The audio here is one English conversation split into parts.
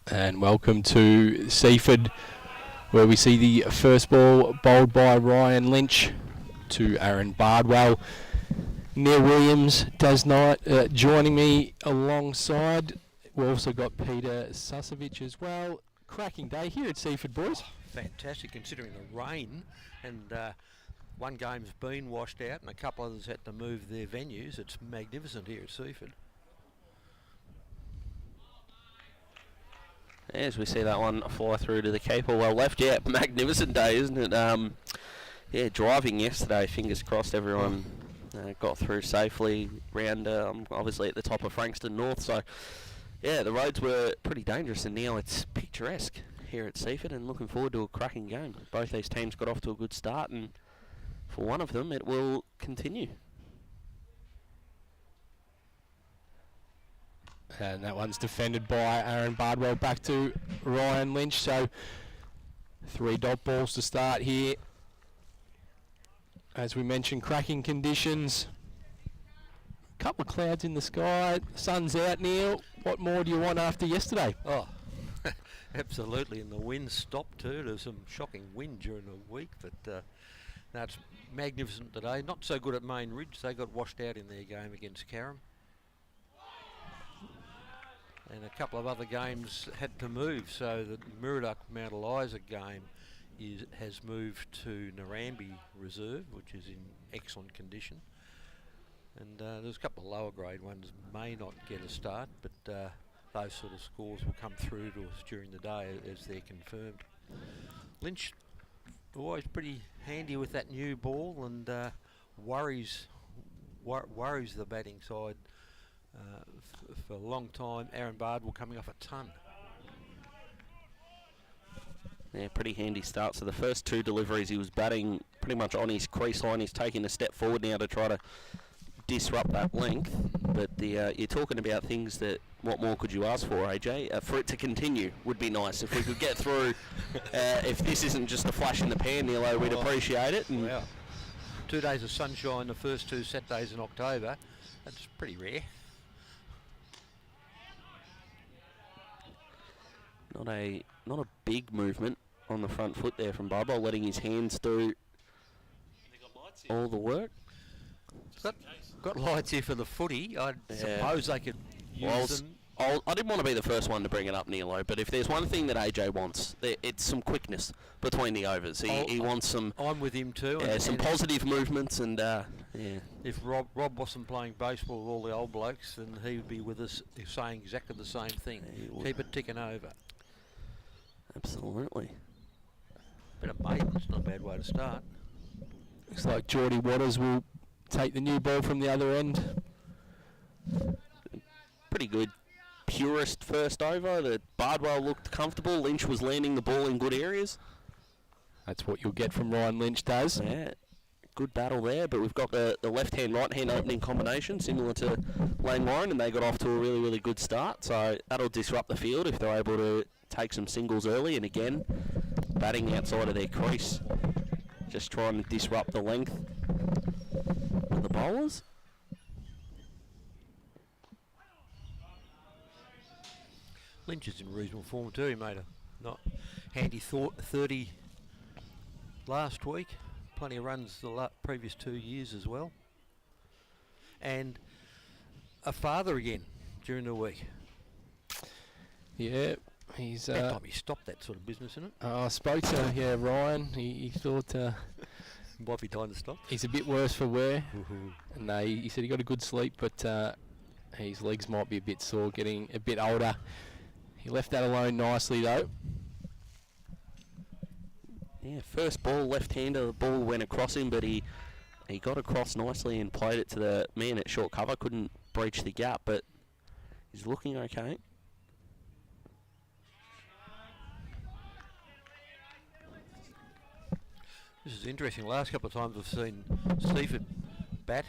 And welcome to Seaford, where we see the first ball bowled by Ryan Lynch to Aaron Bardwell. Neil Williams does not joining me alongside. We've also got Peter Susovic as well. Cracking day here at Seaford, boys. Fantastic considering the rain, and one game's been washed out and a couple others had to move their venues. It's magnificent here at Seaford. As we see that one fly through to the keeper, well left. Yeah, magnificent day, isn't it? Yeah, driving yesterday, fingers crossed everyone got through safely round, obviously at the top of Frankston North. So, yeah, the roads were pretty dangerous, and now it's picturesque here at Seaford, and looking forward to a cracking game. Both these teams got off to a good start, and for one of them, it will continue. And that one's defended by Aaron Bardwell, back to Ryan Lynch. So 3 dot balls to start here. As we mentioned, cracking conditions. A couple of clouds in the sky. Sun's out, Neil. What more do you want after yesterday? Oh, absolutely. And the wind stopped too. There's some shocking wind during the week, but no, it's magnificent today. Not so good at Main Ridge. They got washed out in their game against Carrum. And a couple of other games had to move, so the Muridock Mount Eliza game has moved to Narambi Reserve, which is in excellent condition. And there's a couple of lower grade ones may not get a start, but those sort of scores will come through to us during the day as they're confirmed. Lynch always pretty handy with that new ball, and worries the batting side. For a long time, Aaron Bardwell coming off a ton. Yeah, pretty handy start. So the first 2 deliveries he was batting pretty much on his crease line. He's taking a step forward now to try to disrupt that length. But you're talking about things that, what more could you ask for, AJ? For it to continue would be nice. If we could get through, if this isn't just a flash in the pan, Neilo, we'd appreciate it. And wow. 2 days of sunshine, the first 2 Saturdays in October. That's pretty rare. Not a big movement on the front foot there from Bardwell, letting his hands do all the work. Got lights here for the footy. I suppose they could use them. I didn't want to be the first one to bring it up, Neilo, but if there's one thing that AJ wants, it's some quickness between the overs. He wants some... I'm with him too. Yeah, some positive movements, and yeah. If Rob wasn't playing baseball with all the old blokes, then he would be with us saying exactly the same thing. Keep it ticking over. Absolutely. Bit of maintenance, not a bad way to start. Looks like Geordie Waters will take the new ball from the other end. Pretty good. Purist first over. The Bardwell looked comfortable. Lynch was landing the ball in good areas. That's what you'll get from Ryan Lynch does. Yeah, good battle there, but we've got the left-hand, right-hand opening combination, similar to Lane Warren, and they got off to a really, really good start. So that'll disrupt the field if they're able to take some singles early, and again, batting outside of their crease. Just trying to disrupt the length of the bowlers. Lynch is in reasonable form too. He made a not handy 30 last week. Plenty of runs the previous 2 years as well. And a father again during the week. Yeah, he's... That time he stopped that sort of business, isn't it? I spoke to Ryan. He thought... might be time to stop. He's a bit worse for wear. And he said he got a good sleep, but his legs might be a bit sore, getting a bit older. He left that alone nicely, though. Yeah, first ball, left-hander, the ball went across him, but he got across nicely and played it to the man at short cover. Couldn't breach the gap, but he's looking okay. This is interesting. Last couple of times we've seen Seaford bat.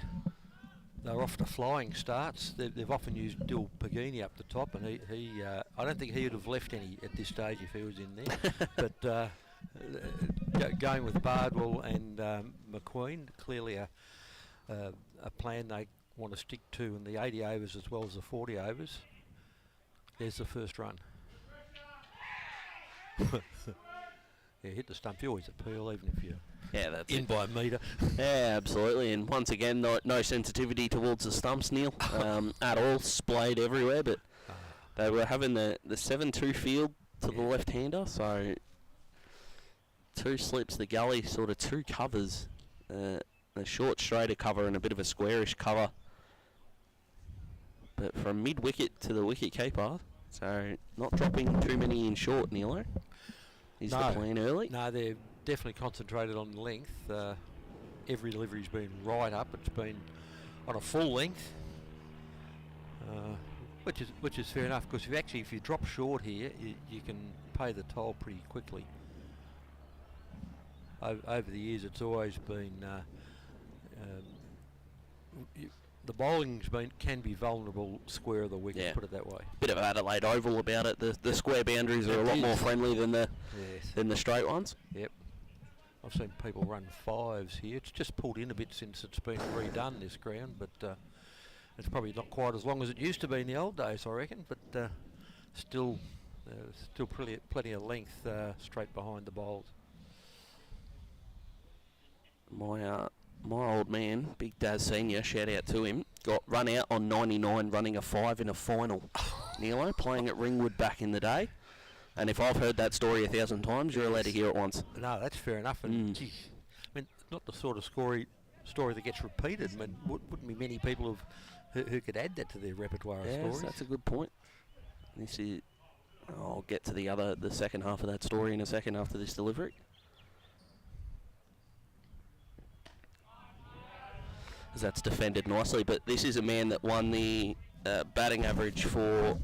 They're off to flying starts. They've often used Dill Pagini up the top, and he I don't think he would have left any at this stage if he was in there. But going with Bardwell and McQueen, clearly a plan they want to stick to in the 80 overs as well as the 40 overs. There's the first run. Yeah, hit the stump. You always appeal, even if you're that's in it. by a metre. Yeah, absolutely. And once again, no sensitivity towards the stumps, Neil, at all. Splayed everywhere, but they were having the 7-2 field to the left-hander, so 2 slips, the gully, sort of 2 covers, a short straighter cover and a bit of a squarish cover. But from mid-wicket to the wicket keeper, so not dropping too many in short, Neilo. Is the plan early? No, they're definitely concentrated on length. Every delivery's been right up. It's been on a full length, which is fair enough, because if you drop short here, you can pay the toll pretty quickly. Over the years, it's always been the bowling's can be vulnerable square of the wicket. Put it that way. Bit of Adelaide Oval about it. The square boundaries are a lot more friendly than the straight ones. Yep. I've seen people run 5s here. It's just pulled in a bit since it's been redone, this ground, but it's probably not quite as long as it used to be in the old days, I reckon. But still plenty of length straight behind the bowls. My old man, Big Daz Senior, shout out to him, got run out on 99 running a 5 in a final. Neilo, playing at Ringwood back in the day. And if I've heard that story 1,000 times, you're allowed to hear it once. No, that's fair enough. And geez, I mean, not the sort of story that gets repeated. I mean, wouldn't be many people who could add that to their repertoire of stories. That's a good point. I'll get to the second half of that story in a second after this delivery. As that's defended nicely, but this is a man that won the batting average for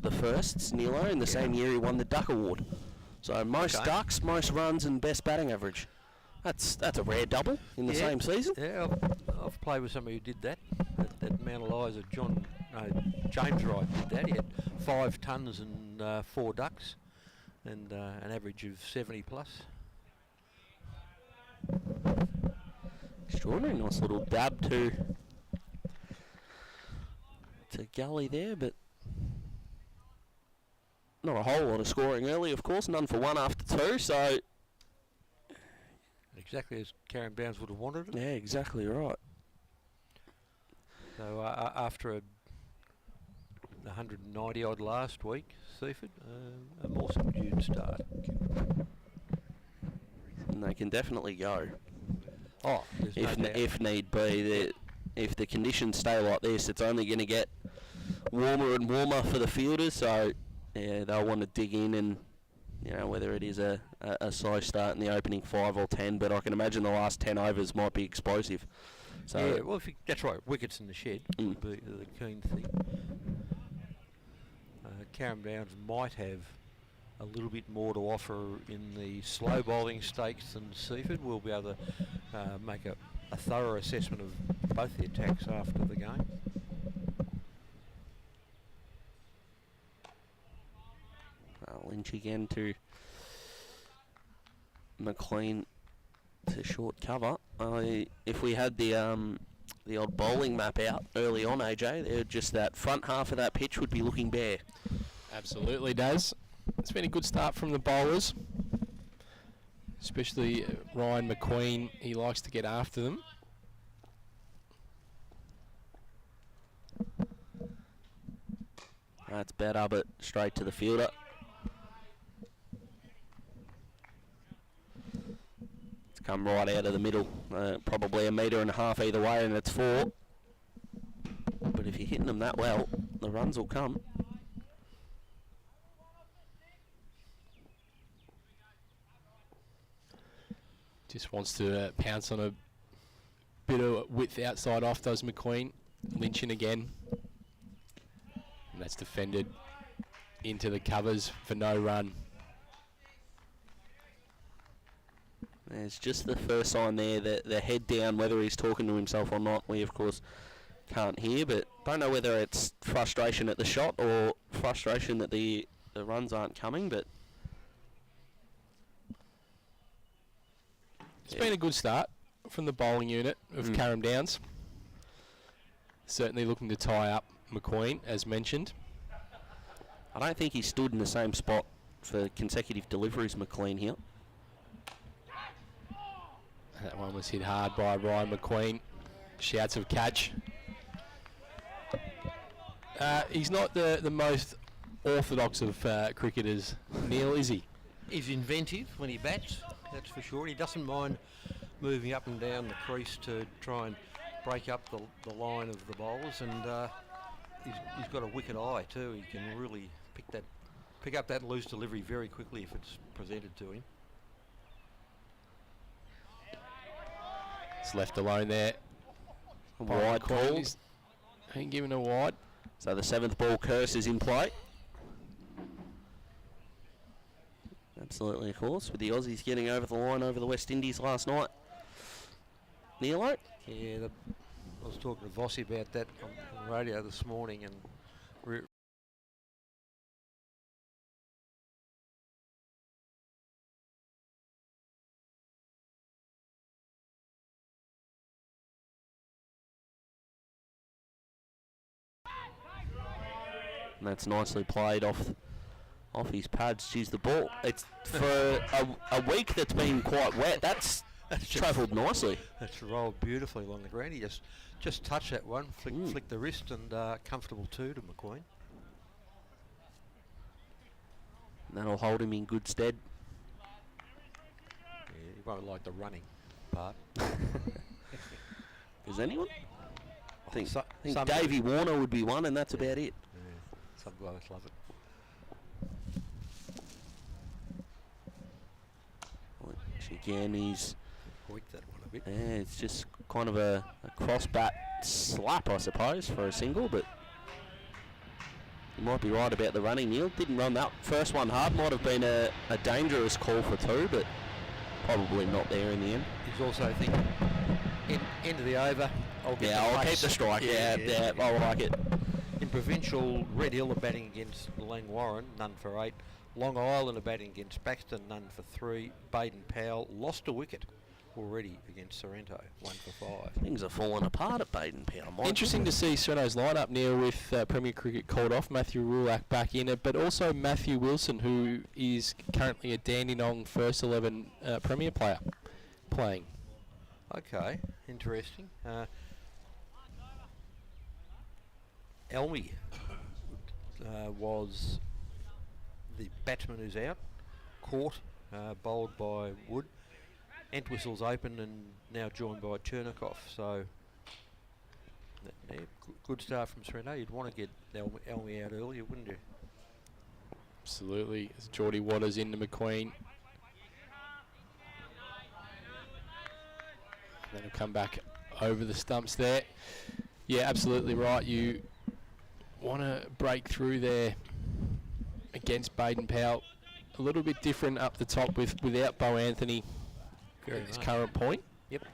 the firsts, Neilo, in the same year he won the Duck Award. So most ducks, most runs and best batting average. That's a rare double in the same season. Yeah, I've played with somebody who did that. At Mount Eliza, James Wright did that. He had 5 tons and 4 ducks and an average of 70 plus. Extraordinary, nice little dab to gully there, but not a whole lot of scoring early, of course. None for 1 after 2, so exactly as Carrum Downs would have wanted it. Yeah, exactly right. So after 190 odd last week, Seaford, a more subdued start. And they can definitely go. Oh, if need be, if the conditions stay like this, it's only going to get warmer and warmer for the fielders. So yeah, they'll want to dig in, and whether it is a slow start in the opening 5 or 10, but I can imagine the last 10 overs might be explosive. So yeah, well, that's right. Wickets in the shed would be the keen thing. Carrum Downs might have a little bit more to offer in the slow bowling stakes than Seaford. We'll be able to make a thorough assessment of both the attacks after the game. Lynch again to McLean to short cover. If we had the old bowling map out early on, AJ, just that front half of that pitch would be looking bare. Absolutely does. It's been a good start from the bowlers, especially Ryan McQueen. He likes to get after them. That's better, but straight to the fielder. It's come right out of the middle, probably 1.5 metres either way, and it's 4. But if you're hitting them that well, the runs will come. Just wants to pounce on a bit of width outside off, does McQueen. Lynching again. And that's defended into the covers for no run. There's just the first sign there, the head down, whether he's talking to himself or not, we of course can't hear, but don't know whether it's frustration at the shot or frustration that the runs aren't coming, but it's been a good start from the bowling unit of Carrum Downs. Certainly looking to tie up McQueen, as mentioned. I don't think he stood in the same spot for consecutive deliveries, McLean here. That one was hit hard by Ryan McQueen. Shouts of catch. He's not the most orthodox of cricketers, Neil, is he? He's inventive when he bats, that's for sure. He doesn't mind moving up and down the crease to try and break up the line of the bowlers, and he's got a wicked eye too. He can really pick up that loose delivery very quickly if it's presented to him. It's left alone there. Wide call. Ain't giving a wide. So the 7th ball curse is in play. Absolutely, of course, with the Aussies getting over the line over the West Indies last night. Neilo? Yeah, I was talking to Vossi about that on the radio this morning, and and that's nicely played off his pads. Geez, the ball, it's for a week that's been quite wet. That's travelled nicely. That's rolled beautifully along the ground. He just touched that one, flicked the wrist, and comfortable two to McQueen. That'll hold him in good stead. Yeah, he won't like the running part. Is anyone? I think some Davey Warner would be one, and that's about it. Yeah, some guys love it. Which again, he's Tweak that one a bit. yeah, it's just kind of a cross bat slap, I suppose, for a single, but you might be right about the running. Neil didn't run that first one hard. Might have been a dangerous call for two, but probably not there in the end. He's also thinking, end of the over, I'll get I'll keep the strike. Yeah, I like it. In provincial, Red Hill are batting against Langwarren, none for 8. Long Island are batting against Baxter, none for 3. Baden Powell lost a wicket already against Sorrento, 1 for 5. Things are falling apart at Baden Powell. Interesting to see Sereno's lineup now with Premier Cricket called off, Matthew Rulak back in it, but also Matthew Wilson, who is currently a Dandenong first 11 Premier player playing. Okay, interesting. Elmi was the batsman who's out, caught, bowled by Wood. Entwistle's open and now joined by Chernikoff, so good start from Sorrento. You'd want to get Elmi out earlier, wouldn't you? Absolutely. As Geordie Waters into McQueen. Then he'll come back over the stumps there. Yeah, absolutely right. You want to break through there against Baden Powell. A little bit different up the top without Bo Anthony at his current point. Yep.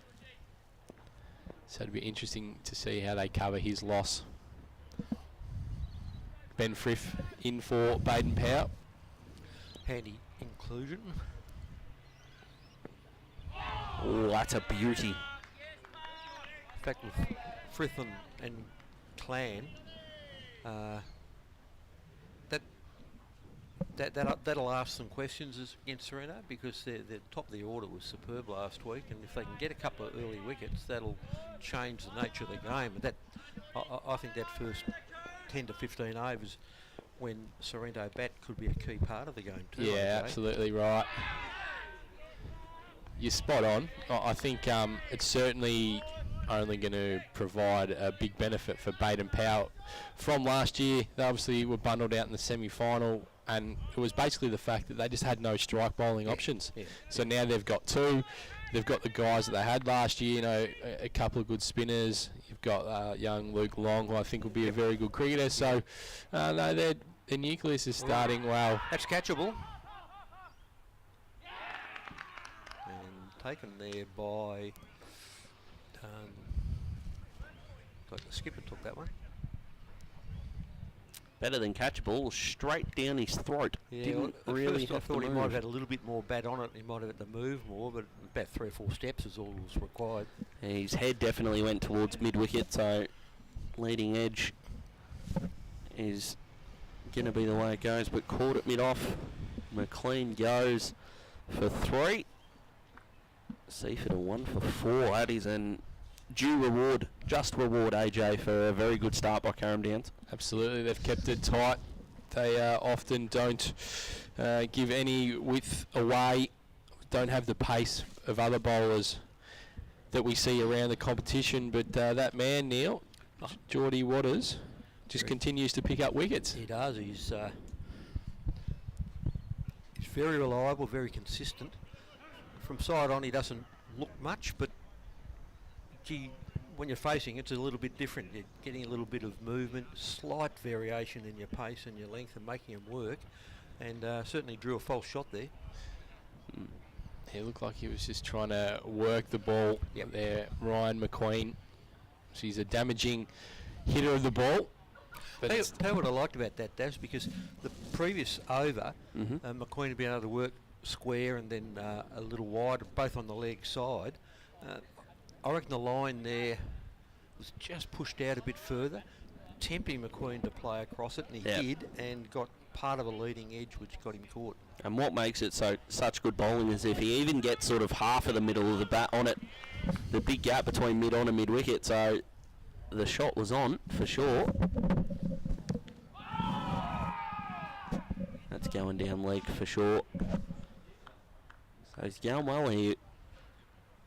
So it'd be interesting to see how they cover his loss. Ben Frith in for Baden Powell. Handy inclusion. Oh, that's a beauty. In fact, with Frith and Clan, that'll ask some questions against Sereno, because their top of the order was superb last week, and if they can get a couple of early wickets, that'll change the nature of the game. And that I think that first 10 to 15 overs when Sorrento bat could be a key part of the game too. Yeah, absolutely right. You're spot on. I think it's certainly only going to provide a big benefit for Baden Powell. From last year, they obviously were bundled out in the semi-final, and it was basically the fact that they just had no strike bowling options. So now they've got two. They've got the guys that they had last year, you know, a couple of good spinners. You've got young Luke Long, who I think will be a very good cricketer. So, no, their nucleus is starting well. That's catchable. And taken there by... like the skipper took that one. Better than catchable, straight down his throat. Yeah, Didn't well, really first I have thought to he move. might have had a little bit more bat on it. He might have had to move more, but about 3 or 4 steps is all was required. Yeah, his head definitely went towards mid-wicket, so leading edge is going to be the way it goes, but caught at mid-off. McLean goes for 3. Seaford a 1 for 4. That is an due reward, just reward AJ for a very good start by Carrum Downs. Absolutely, they've kept it tight. They often don't give any width away, don't have the pace of other bowlers that we see around the competition, but that man, Neil, Geordie Waters, just continues to pick up wickets. He does. He's very reliable, very consistent. From side on, he doesn't look much, but gee, when you're facing, it's a little bit different. You're getting a little bit of movement, slight variation in your pace and your length, and making him work. And certainly drew a false shot there. He looked like he was just trying to work the ball there. Ryan McQueen. She's a damaging hitter of the ball. But tell you what I liked about that, Davs, because the previous over, McQueen had been able to work square and then a little wide, both on the leg side. I reckon the line there was just pushed out a bit further, tempting McQueen to play across it, and he did, and got part of a leading edge which got him caught. And what makes it such good bowling is if he even gets sort of half of the middle of the bat on it, the big gap between mid-on and mid-wicket, so the shot was on for sure. That's going down leg for sure. So he's going well here.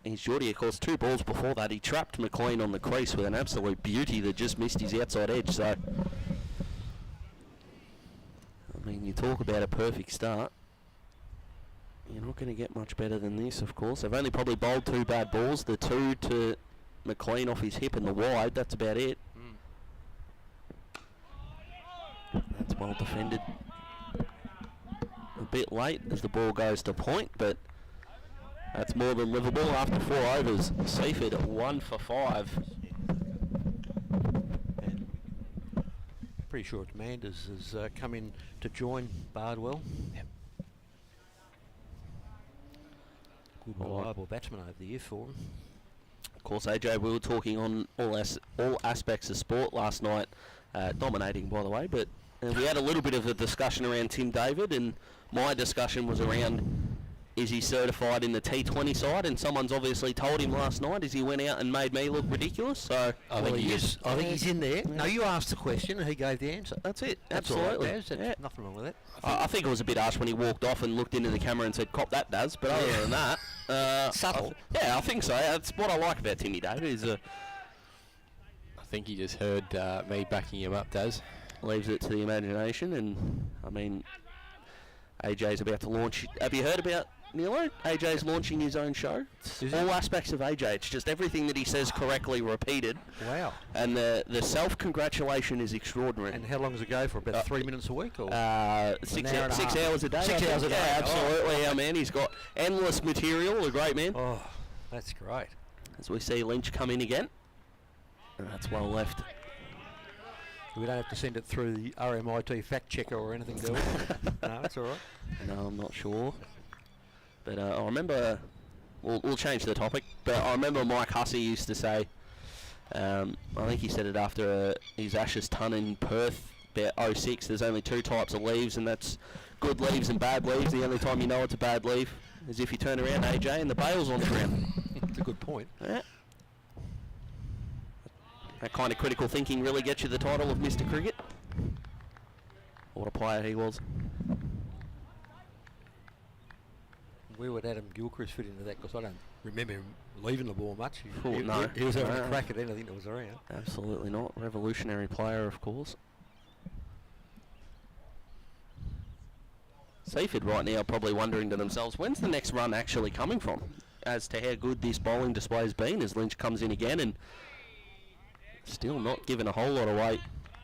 He's Geordie, of course, 2 balls before that. He trapped McLean on the crease with an absolute beauty that just missed his outside edge. So, I mean, you talk about a perfect start. You're not going to get much better than this, of course. They've only probably bowled 2 bad balls. The 2 to McLean off his hip and the wide. That's about it. That's well defended. A bit late as the ball goes to point, but that's more than livable after 4 overs. Seaford 1 for 5. And pretty sure it's Manders has come in to join Bardwell. Yep. Good reliable batsman over the year for him. Of course, AJ, we were talking on all aspects of sport last night, dominating by the way, but we had a little bit of a discussion around Tim David, and my discussion was around, is he certified in the T20 side? And someone's obviously told him last night as he went out and made me look ridiculous. So I think he's in there. No, you asked the question and he gave the answer. That's it. That's Absolutely. All right, Daz. That's nothing wrong with that. I think it was a bit harsh when he walked off and looked into the camera and said, "Cop that, Daz." But other than that, subtle. I think so. That's what I like about Timmy David. Is I think he just heard me backing him up, Daz. Leaves it to the imagination, and I mean, AJ's about to launch. Have you heard about Nilo? AJ's launching his own show. All aspects of AJ. It's just everything that he says correctly repeated. Wow. And the self-congratulation is extraordinary. And how long does it go for? About 3 minutes a week? Or 6 hours a day. 6 hours a day. Yeah, absolutely. I mean, he's got endless material. A great man. Oh, that's great. As we see Lynch come in again. And that's well left. We don't have to send it through the RMIT fact checker or anything, do we? No, that's all right. No, I'm not sure. But I remember, we'll change the topic, but I remember Mike Hussey used to say, I think he said it after his Ashes ton in Perth, about 06, there's only 2 types of leaves, and that's good leaves and bad leaves. The only time you know it's a bad leaf is if you turn around, AJ, and the bail's on the ground. That's a good point. Yeah. That kind of critical thinking really gets you the title of Mr. Cricket. What a player he was. Where would Adam Gilchrist fit into that? Because I don't remember him leaving the ball much. No. He was having a crack at anything that was around. Absolutely not. Revolutionary player, of course. Seaford right now probably wondering to themselves, when's the next run actually coming from? As to how good this bowling display has been as Lynch comes in again and still not giving a whole lot away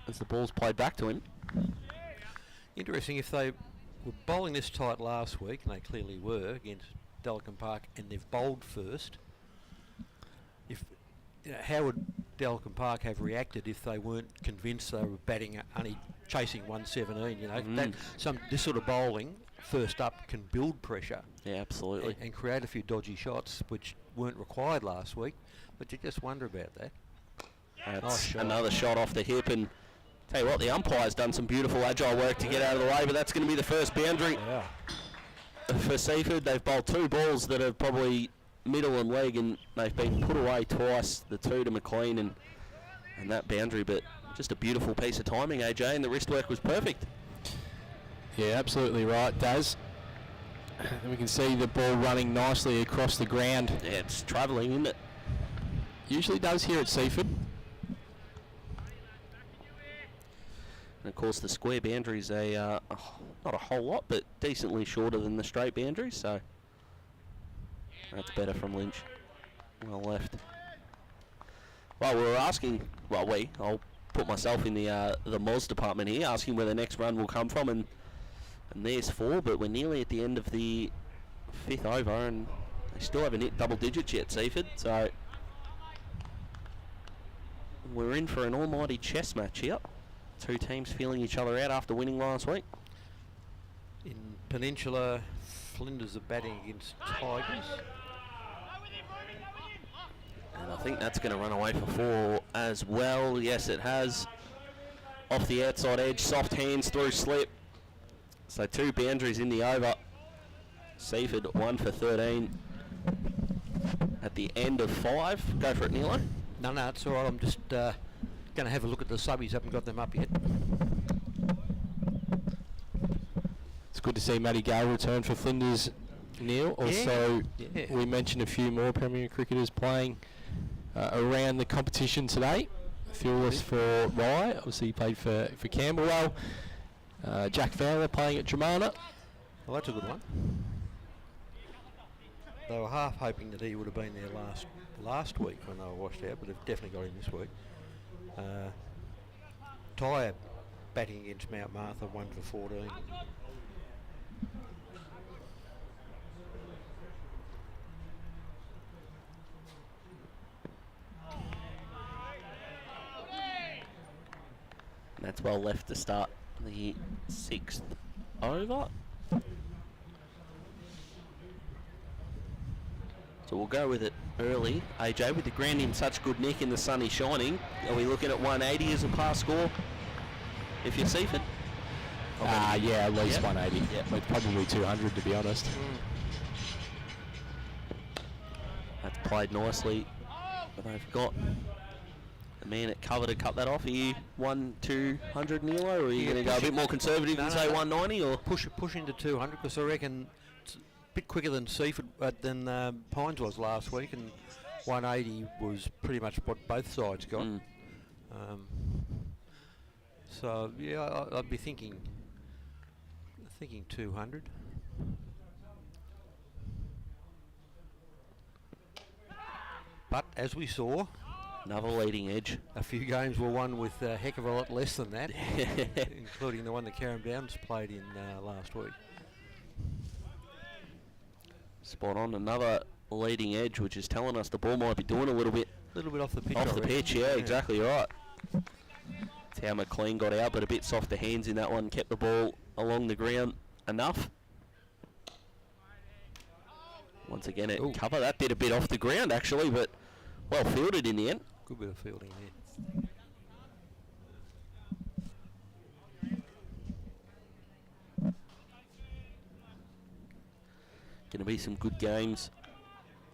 as the ball's played back to him. Interesting, if they were bowling this tight last week, and they clearly were against Delcombe Park, and they've bowled first, how would Delcombe Park have reacted if they weren't convinced they were batting only chasing 117? You know, this sort of bowling first up can build pressure. Yeah, absolutely, and create a few dodgy shots which weren't required last week. But you just wonder about that. Nice shot. Another shot off the hip, and Tell you what, the umpire's done some beautiful agile work to get out of the way, but that's going to be the first boundary for Seaford. They've bowled 2 balls that are probably middle and leg, and they've been put away twice, the 2 to McLean and that boundary, but just a beautiful piece of timing, AJ, and the wrist work was perfect. Yeah, absolutely right, Daz. And we can see the ball running nicely across the ground. Yeah, it's travelling, isn't it? Usually does here at Seaford. And of course the square boundaries are not a whole lot, but decently shorter than the straight boundaries, so that's better from Lynch. Well left. Well, we were asking, I'll put myself in the Moz department here, asking where the next run will come from, and there's 4, but we're nearly at the end of the 5th over, and they still haven't hit double digits yet, Seaford, so we're in for an almighty chess match here. 2 teams feeling each other out after winning last week. In Peninsula, Flinders are batting against Tigers. And I think that's going to run away for 4 as well. Yes, it has. Off the outside edge, soft hands through slip. So 2 boundaries in the over. Seaford 1 for 13. At the end of 5. Go for it, Nilo. No, it's all right. I'm just going to have a look at the subbies. Haven't got them up yet. It's good to see Matty Gale return for Flinders, Neil. Also, we mentioned a few more Premier cricketers playing around the competition today. Fearless for Rye, obviously he played for Camberwell. Jack Fowler playing at Dramana. Well, that's a good one. They were half hoping that he would have been there last week when they were washed out, but they've definitely got him this week. Tyre batting against Mount Martha, 1 for 14. That's well left to start the 6th over. So we'll go with it early. AJ, with the ground in such good nick and the sun is shining, are we looking at 180 as a pass score if you're Seaford? Yeah, at least 180. Yep. It's probably 200 to be honest. That's played nicely. But they've got the man at cover to cut that off. Are you 200 Nilo, or are you going to go a bit more conservative and say 190? Or push into 200, because I reckon it's a bit quicker than Seaford, than Pines was last week, and 180 was pretty much what both sides got. So yeah, I'd be thinking 200. But as we saw, another leading edge. A few games were won with a heck of a lot less than that, including the one that Carrum Downs played in last week. Spot on, another leading edge, which is telling us the ball might be doing a little bit off the pitch. Off the pitch, yeah, exactly right. That's how McLean got out, but a bit softer hands in that one, kept the ball along the ground enough. Once again, it cover. That did a bit off the ground, actually, but well fielded in the end. Good bit of fielding there. Going to be some good games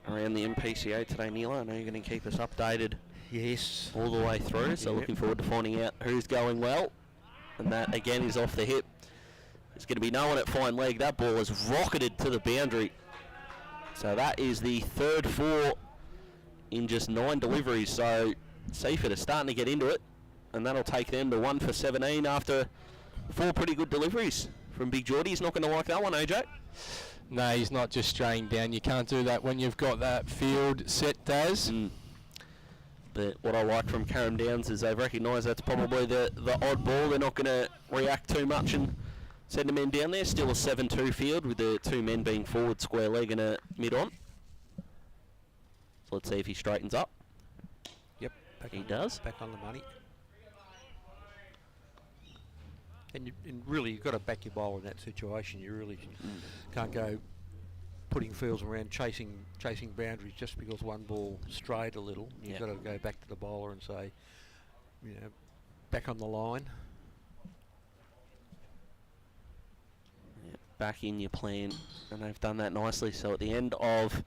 around the Mpca today, Mila. I know you're going to keep us updated. Yes. All the way through, so looking forward to finding out who's going well. And that, again, is off the hip. There's going to be no one at fine leg. That ball is rocketed to the boundary. So that is the third 4 in just 9 deliveries. So Seaford are starting to get into it, and that'll take them to 1 for 17 after 4 pretty good deliveries from Big Geordie. He's not going to like that one, AJ. No, he's not just straying down. You can't do that when you've got that field set, Daz. But what I like from Carrum Downs is they've recognised that's probably the odd ball. They're not going to react too much and send the men down there. Still a 7-2 field with the 2 men being forward, square leg and a mid-on. So let's see if he straightens up. Yep. He does. Back on the money. And really, you've got to back your bowler in that situation. You really can't go putting fields around chasing boundaries just because one ball strayed a little. You've got to go back to the bowler and say, back on the line. back in your plan, and they've done that nicely. So at the end of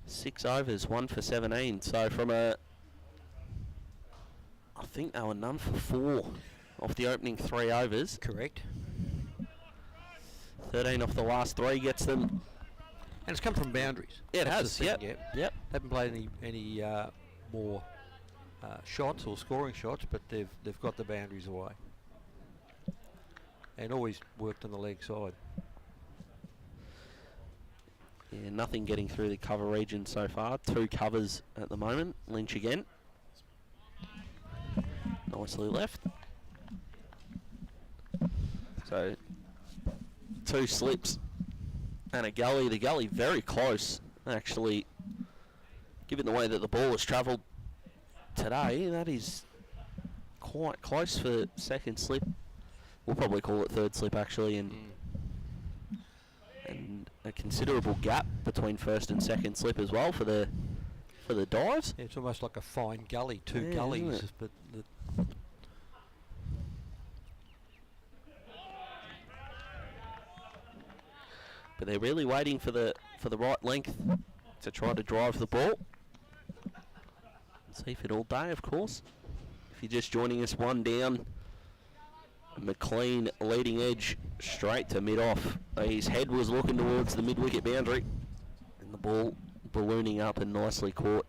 6 overs, 1 for 17. So from I think they were none for 4 off the opening 3 overs. Correct. 13 off the last 3 gets them. And it's come from boundaries. Yeah, it That's has. the thing, Yep. Haven't played any more shots or scoring shots, but they've got the boundaries away. And always worked on the leg side. Yeah, nothing getting through the cover region so far. 2 covers at the moment. Lynch again. Nicely left. So 2 slips and a gully. The gully very close, actually. Given the way that the ball has travelled today, that is quite close for second slip. We'll probably call it third slip actually, and a considerable gap between first and second slip as well for the dives. Yeah, it's almost like a fine gully, 2 Yeah, gullies, isn't it? but But they're really waiting for the right length to try to drive the ball. Seaford all day, of course. If you're just joining us, 1 down. McLean leading edge straight to mid-off. His head was looking towards the mid-wicket boundary. And the ball ballooning up and nicely caught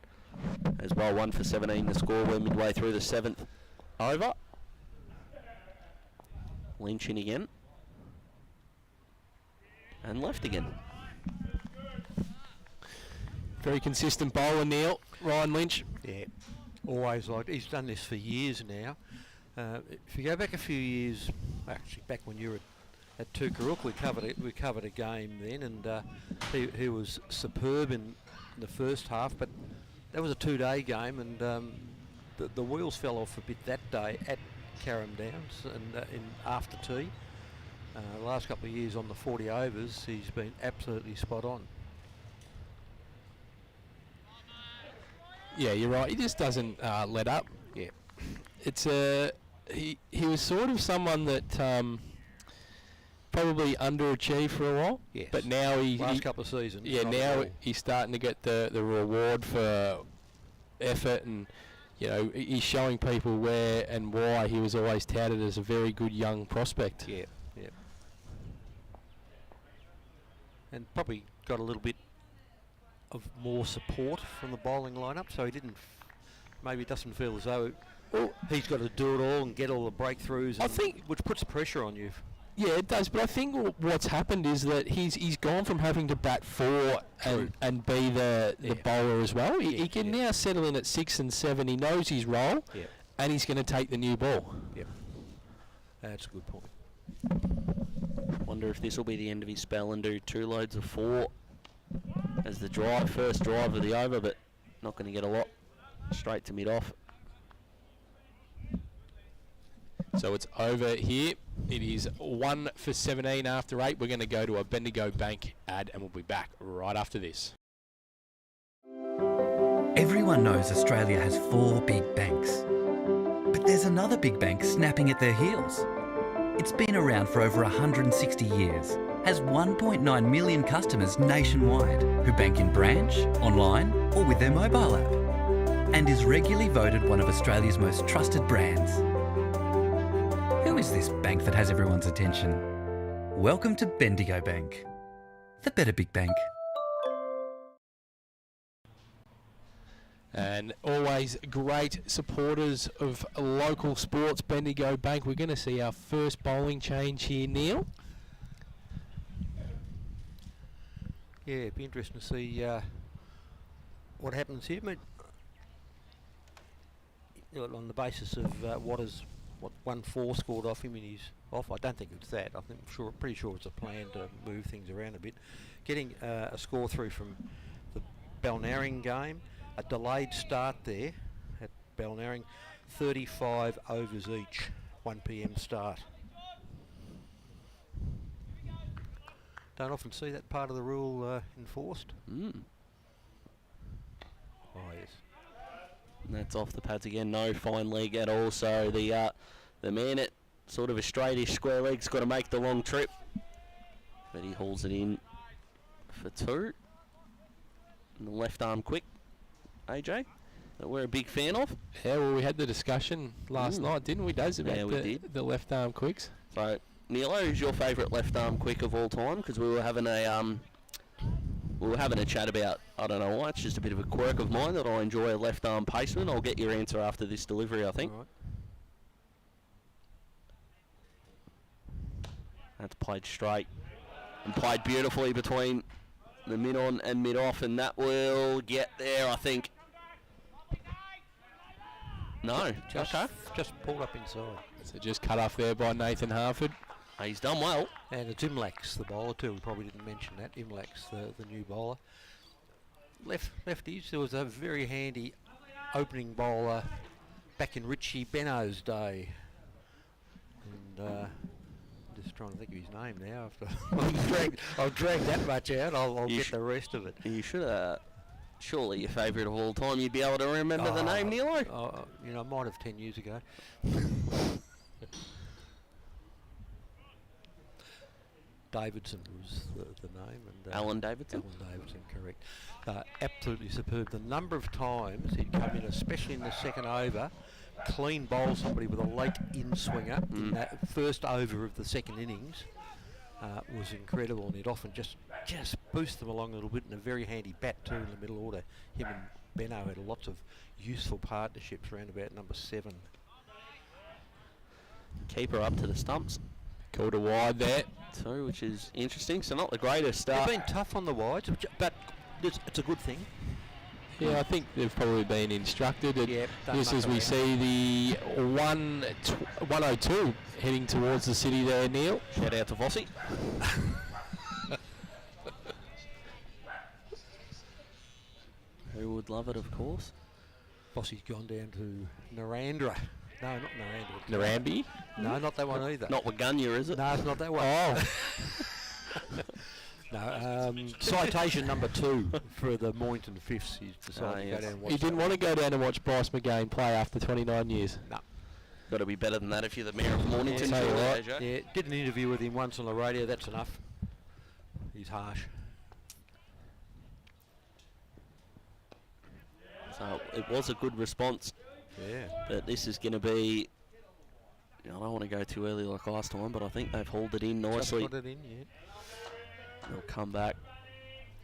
as well. 1 for 17 the score. We're midway through the 7th over. Lynch in again. And left again. Very consistent bowler, Neil. Ryan Lynch. yeah, always like he's done this for years now. If you go back a few years, actually back when you were at Tukarook, we covered a game then, and he was superb in the first half. But that was a 2-day game, and the wheels fell off a bit that day at Carrum Downs and in after tea. The last couple of years on the 40 overs, he's been absolutely spot on. Yeah, you're right. He just doesn't let up. Yeah. It's he was sort of someone that probably underachieved for a while. Yes. But now Last couple of seasons. yeah, not now at all. he's starting to get the reward for effort, and he's showing people where and why he was always touted as a very good young prospect. Yeah, yeah. And probably got a little bit of more support from the bowling lineup, so he maybe doesn't feel as though he's got to do it all and get all the breakthroughs. I think, which puts pressure on you. Yeah, it does. But I think what's happened is that he's gone from having to bat 4 and be the bowler as well. He can now settle in at 6 and 7. He knows his role, and he's going to take the new ball. Yep, that's a good point. Wonder if this will be the end of his spell and do 2 loads of 4 as the first drive of the over, but not going to get a lot. Straight to mid-off. So it's over here. It is 1 for 17 after 8. We're going to go to a Bendigo Bank ad, and we'll be back right after this. Everyone knows Australia has 4 big banks. But there's another big bank snapping at their heels. It's been around for over 160 years, has 1.9 million customers nationwide who bank in branch, online or with their mobile app, and is regularly voted one of Australia's most trusted brands. Who is this bank that has everyone's attention? Welcome to Bendigo Bank, the better big bank. And always great supporters of local sports, Bendigo Bank. We're going to see our first bowling change here, Neil. Yeah, it'd be interesting to see what happens here. But, on the basis of what 1-4 scored off him and he's off, I don't think it's that. Pretty sure it's a plan to move things around a bit. Getting a score through from the Balnarring game. A delayed start there at Balnarring, 35 overs each, 1 p.m. start. Don't often see that part of the rule enforced. Oh yes. And that's off the pads again, no fine leg at all. So the man at sort of a straightish square leg's got to make the long trip. but he hauls it in for 2. And the left arm quick, AJ, that we're a big fan of. Yeah, well, we had the discussion last night, didn't we, Daz, about the left arm quicks? So, Nilo, who's your favourite left arm quick of all time? Because we were having a chat about, I don't know why, it's just a bit of a quirk of mine that I enjoy a left arm paceman. I'll get your answer after this delivery, I think. All right. That's played straight and played beautifully between the mid-on and mid-off, and that will get there, I think. No, Just pulled up inside. So just cut off there by Nathan Harford. He's done well. And it's Imlax, the bowler too. We probably didn't mention that. Imlax, the new bowler. Lefties, there was a very handy opening bowler back in Richie Benno's day. And just trying to think of his name now. I've dragged that much out. I'll get the rest of it. You should surely your favourite of all time. You'd be able to remember the name, Nilo. I might have 10 years ago. Davidson was the name. And Alan Davidson? Alan Davidson, correct. Absolutely superb. The number of times he'd come in, especially in the second over, clean bowl somebody with a late in-swinger in that first over of the second innings was incredible, and he'd often just boost them along a little bit, and a very handy bat too in the middle order. Him and Benno had lots of useful partnerships around about number 7. Keeper up to the stumps. Called a wide there. So, which is interesting. So not the greatest start. They've been tough on the wides, but it's a good thing. Yeah, I think they've probably been instructed. Just as we around. see the 102 heading towards the city there, Neil. Shout out to Vossi. Who would love it, of course. Bossie's gone down to Narandra. No, not Narandra. Narambi? No, not that one either. Not Waganya, is it? No, it's not that one. Oh. No, citation number 2 for the Mornington Fifths. He's decided to go down and watch He didn't want to go down and watch Bryce McGain play after 29 years. No. Got to be better than that if you're the mayor of Mornington. tell you surely, what. AJ. Yeah, did an interview with him once on the radio. That's enough. He's harsh. So it was a good response, Yeah. but this is going to be. I don't want to go too early like last time, but I think they've hauled it in nicely. Just got it in, yeah. They'll come back.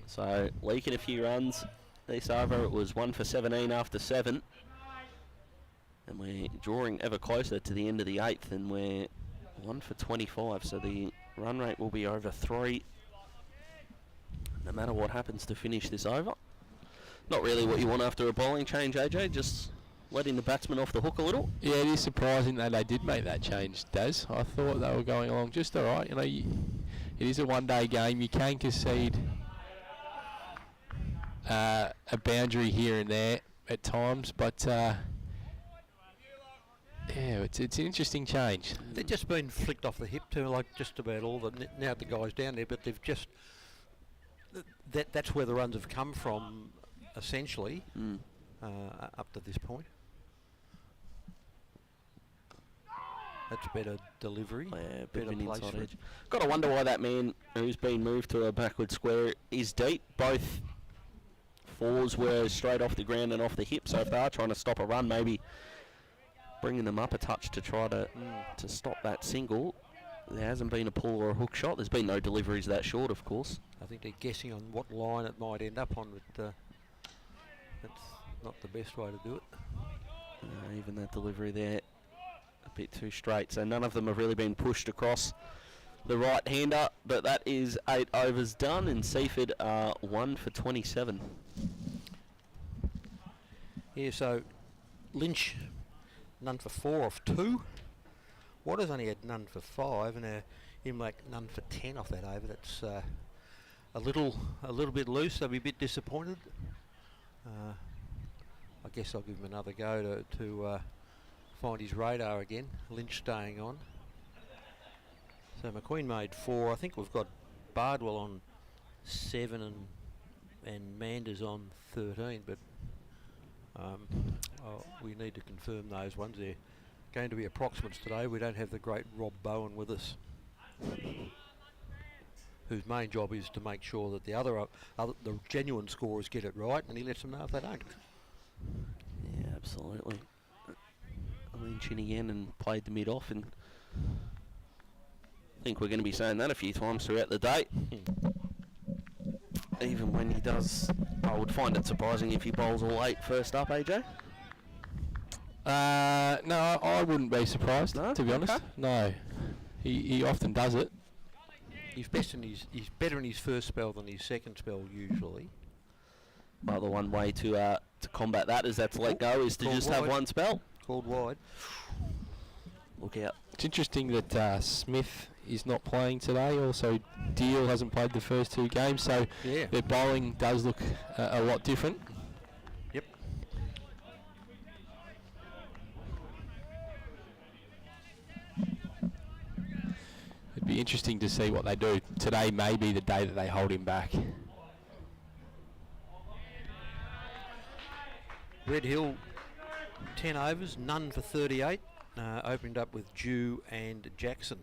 So leaking a few runs. This over, it was 1 for 17 after 7. And we're drawing ever closer to the end of the 8th, and we're 1 for 25. So the run rate will be over 3, no matter what happens to finish this over. Not really what you want after a bowling change, AJ, just letting the batsman off the hook a little. Yeah, it is surprising that they did make that change, Daz. I thought they were going along just all right. It is a one-day game. You can concede a boundary here and there at times, but yeah, it's an interesting change. They've just been flicked off the hip too, like just about all the now the guys down there. But they've just that's where the runs have come from, essentially, up to this point. That's better delivery. Yeah, better bit of an inside placement. edge. Got to wonder why that man who's been moved to a backward square is deep. Both fours were straight off the ground and off the hip, so if they are trying to stop a run, maybe bringing them up a touch to try to stop that single. There hasn't been a pull or a hook shot. There's been no deliveries that short, of course. I think they're guessing on what line it might end up on, but that's not the best way to do it. Even that delivery there, a bit too straight. So none of them have really been pushed across the right-hander, but that is 8 overs done, and Seaford are 1 for 27. Yeah, so Lynch, none for 4 off 2. Waters only had none for 5, and Imlac none for 10 off that over. That's a little bit loose. They'll be a bit disappointed. I guess I'll give him another go to find his radar again. Lynch staying on. So McQueen made 4. I think we've got Bardwell on 7 and Manders on 13, but we need to confirm those ones. They're going to be approximates today. We don't have the great Rob Bowen with us. whose main job is to make sure that the genuine scorers get it right, and he lets them know if they don't. Yeah, absolutely. Lynch in again and played the mid off, and I think we're going to be saying that a few times throughout the day. Even when he does, I would find it surprising if he bowls all 8 first up, AJ. No, I wouldn't be surprised, No? to be honest. Okay. No, he often does it. He's better in his first spell than his second spell usually. Well, the one way to combat that is to let go, is to Called just have wide. one spell. Called wide. Look out. It's interesting that Smith is not playing today. Also, Deal hasn't played the first 2 games, so Yeah. their bowling does look a lot different. Yep. It'd be interesting to see what they do. Today may be the day that they hold him back. Red Hill, 10 overs, none for 38. Opened up with Dew and Jackson.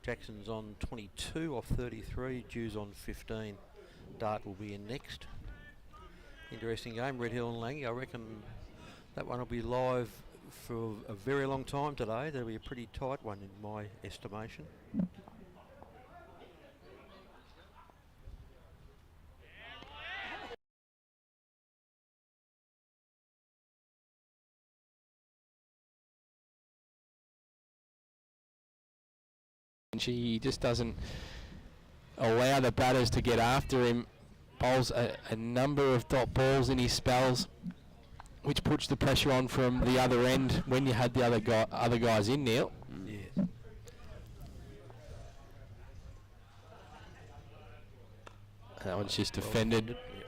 Jackson's on 22 off 33. Dew's on 15. Dart will be in next. Interesting game, Red Hill and Langy. I reckon that one will be live for a very long time today. That'll be a pretty tight one in my estimation. He just doesn't allow the batters to get after him. Bowls a number of dot balls in his spells, which puts the pressure on from the other end when you had the other guys in, Neil. Yeah. That one's just defended Yeah.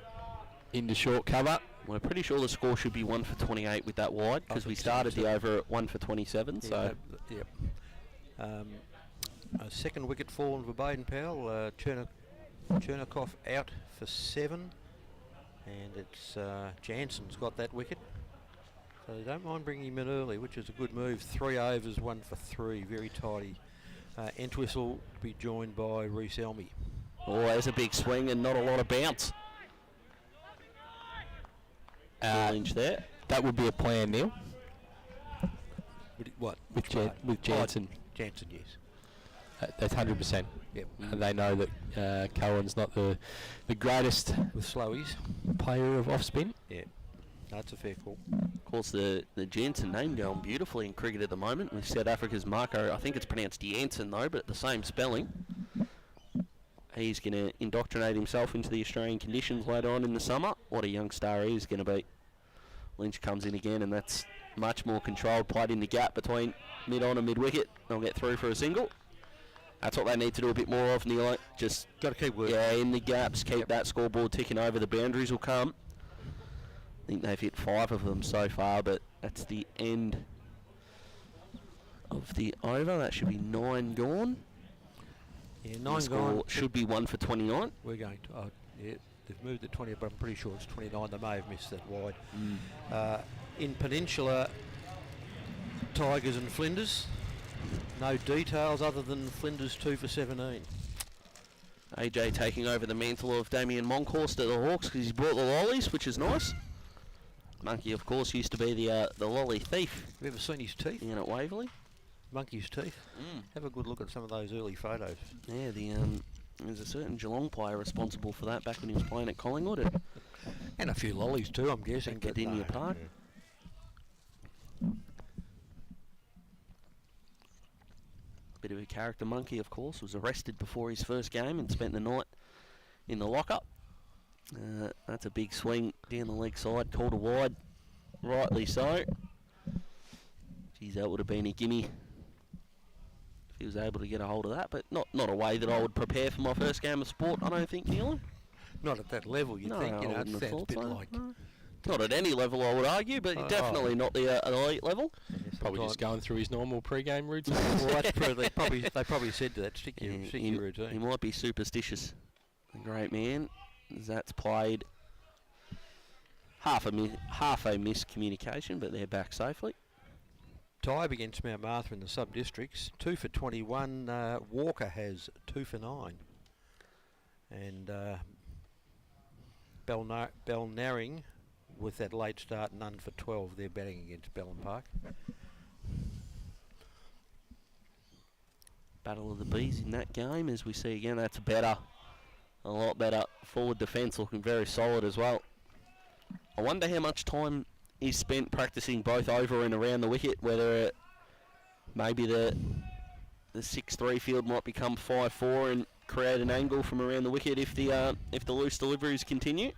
into short cover. We're pretty sure the score should be 1 for 28 with that wide, because we think so, started so. the over at 1 for 27. So Yep. A second wicket fallen for Baden Powell. Chernikov out for 7, and it's Jansen's got that wicket. So they don't mind bringing him in early, which is a good move. 3 overs, 1 for 3, very tidy. Entwistle will be joined by Reece Elmy. oh, there's a big swing and not a lot of bounce. Lynch there. That would be a plan, Neil, What? with Which Jansen. Jansen, yes. That's 100%. Yep. And they know that Cohen's not the greatest With slowies. player of off spin. Yeah. That's a fair call. Of course, the Jansen name going beautifully in cricket at the moment. With South Africa's Marco, I think it's pronounced Jansen though, but the same spelling. He's going to indoctrinate himself into the Australian conditions later on in the summer. What a young star he is going to be. Lynch comes in again, and that's much more controlled. Played in the gap between mid-on and mid-wicket. They'll get through for a single. That's what they need to do a bit more of, Neil. Just Got to keep working. yeah, in the gaps, keep that scoreboard ticking over. The boundaries will come. I think they've hit 5 of them so far, but that's the end of the over. That should be 9 gone. Yeah, The 9 score gone. should be 1 for 29. We're going to. Yeah, they've moved at 20, but I'm pretty sure it's 29. They may have missed that wide. In Peninsula, Tigers and Flinders. No details other than Flinders 2 for 17. AJ taking over the mantle of Damien Monkhorst at the Hawks because he's brought the lollies, which is nice. Monkey, of course, used to be the lolly thief Have you ever seen his teeth? in at Waverley. Monkey's teeth. Have a good look at some of those early photos. Yeah, there's a certain Geelong player responsible for that back when he was playing at Collingwood at And a few lollies too, I'm guessing. but Gardenia no. Park. Bit of a character, Monkey, of course, was arrested before his first game and spent the night in the lockup. That's a big swing down the leg side, called a wide, rightly so. Geez, that would have been a gimme if he was able to get a hold of that, but not a way that I would prepare for my first game of sport, I don't think, Neil. Not at that level, you'd No, think. I You know, it wouldn't have sounds a thought bit so. like. No. Not at any level, I would argue, but definitely not the elite level. Probably just going through his normal pre-game routine. Well, that's true. They probably said that. Stick your He routine. might be superstitious. A great man. That's played half a miscommunication, but they're back safely. Tybe against Mount Martha in the sub-districts. 2 for 21. Walker has 2 for 9. And Belnaring, with that late start, none for 12. They're batting against Bellin Park. Battle of the Bees in that game, as we see again. That's better, a lot better. Forward defence looking very solid as well. I wonder how much time is spent practicing both over and around the wicket, whether maybe the 6-3 field might become 5-4 and create an angle from around the wicket if the loose deliveries continue.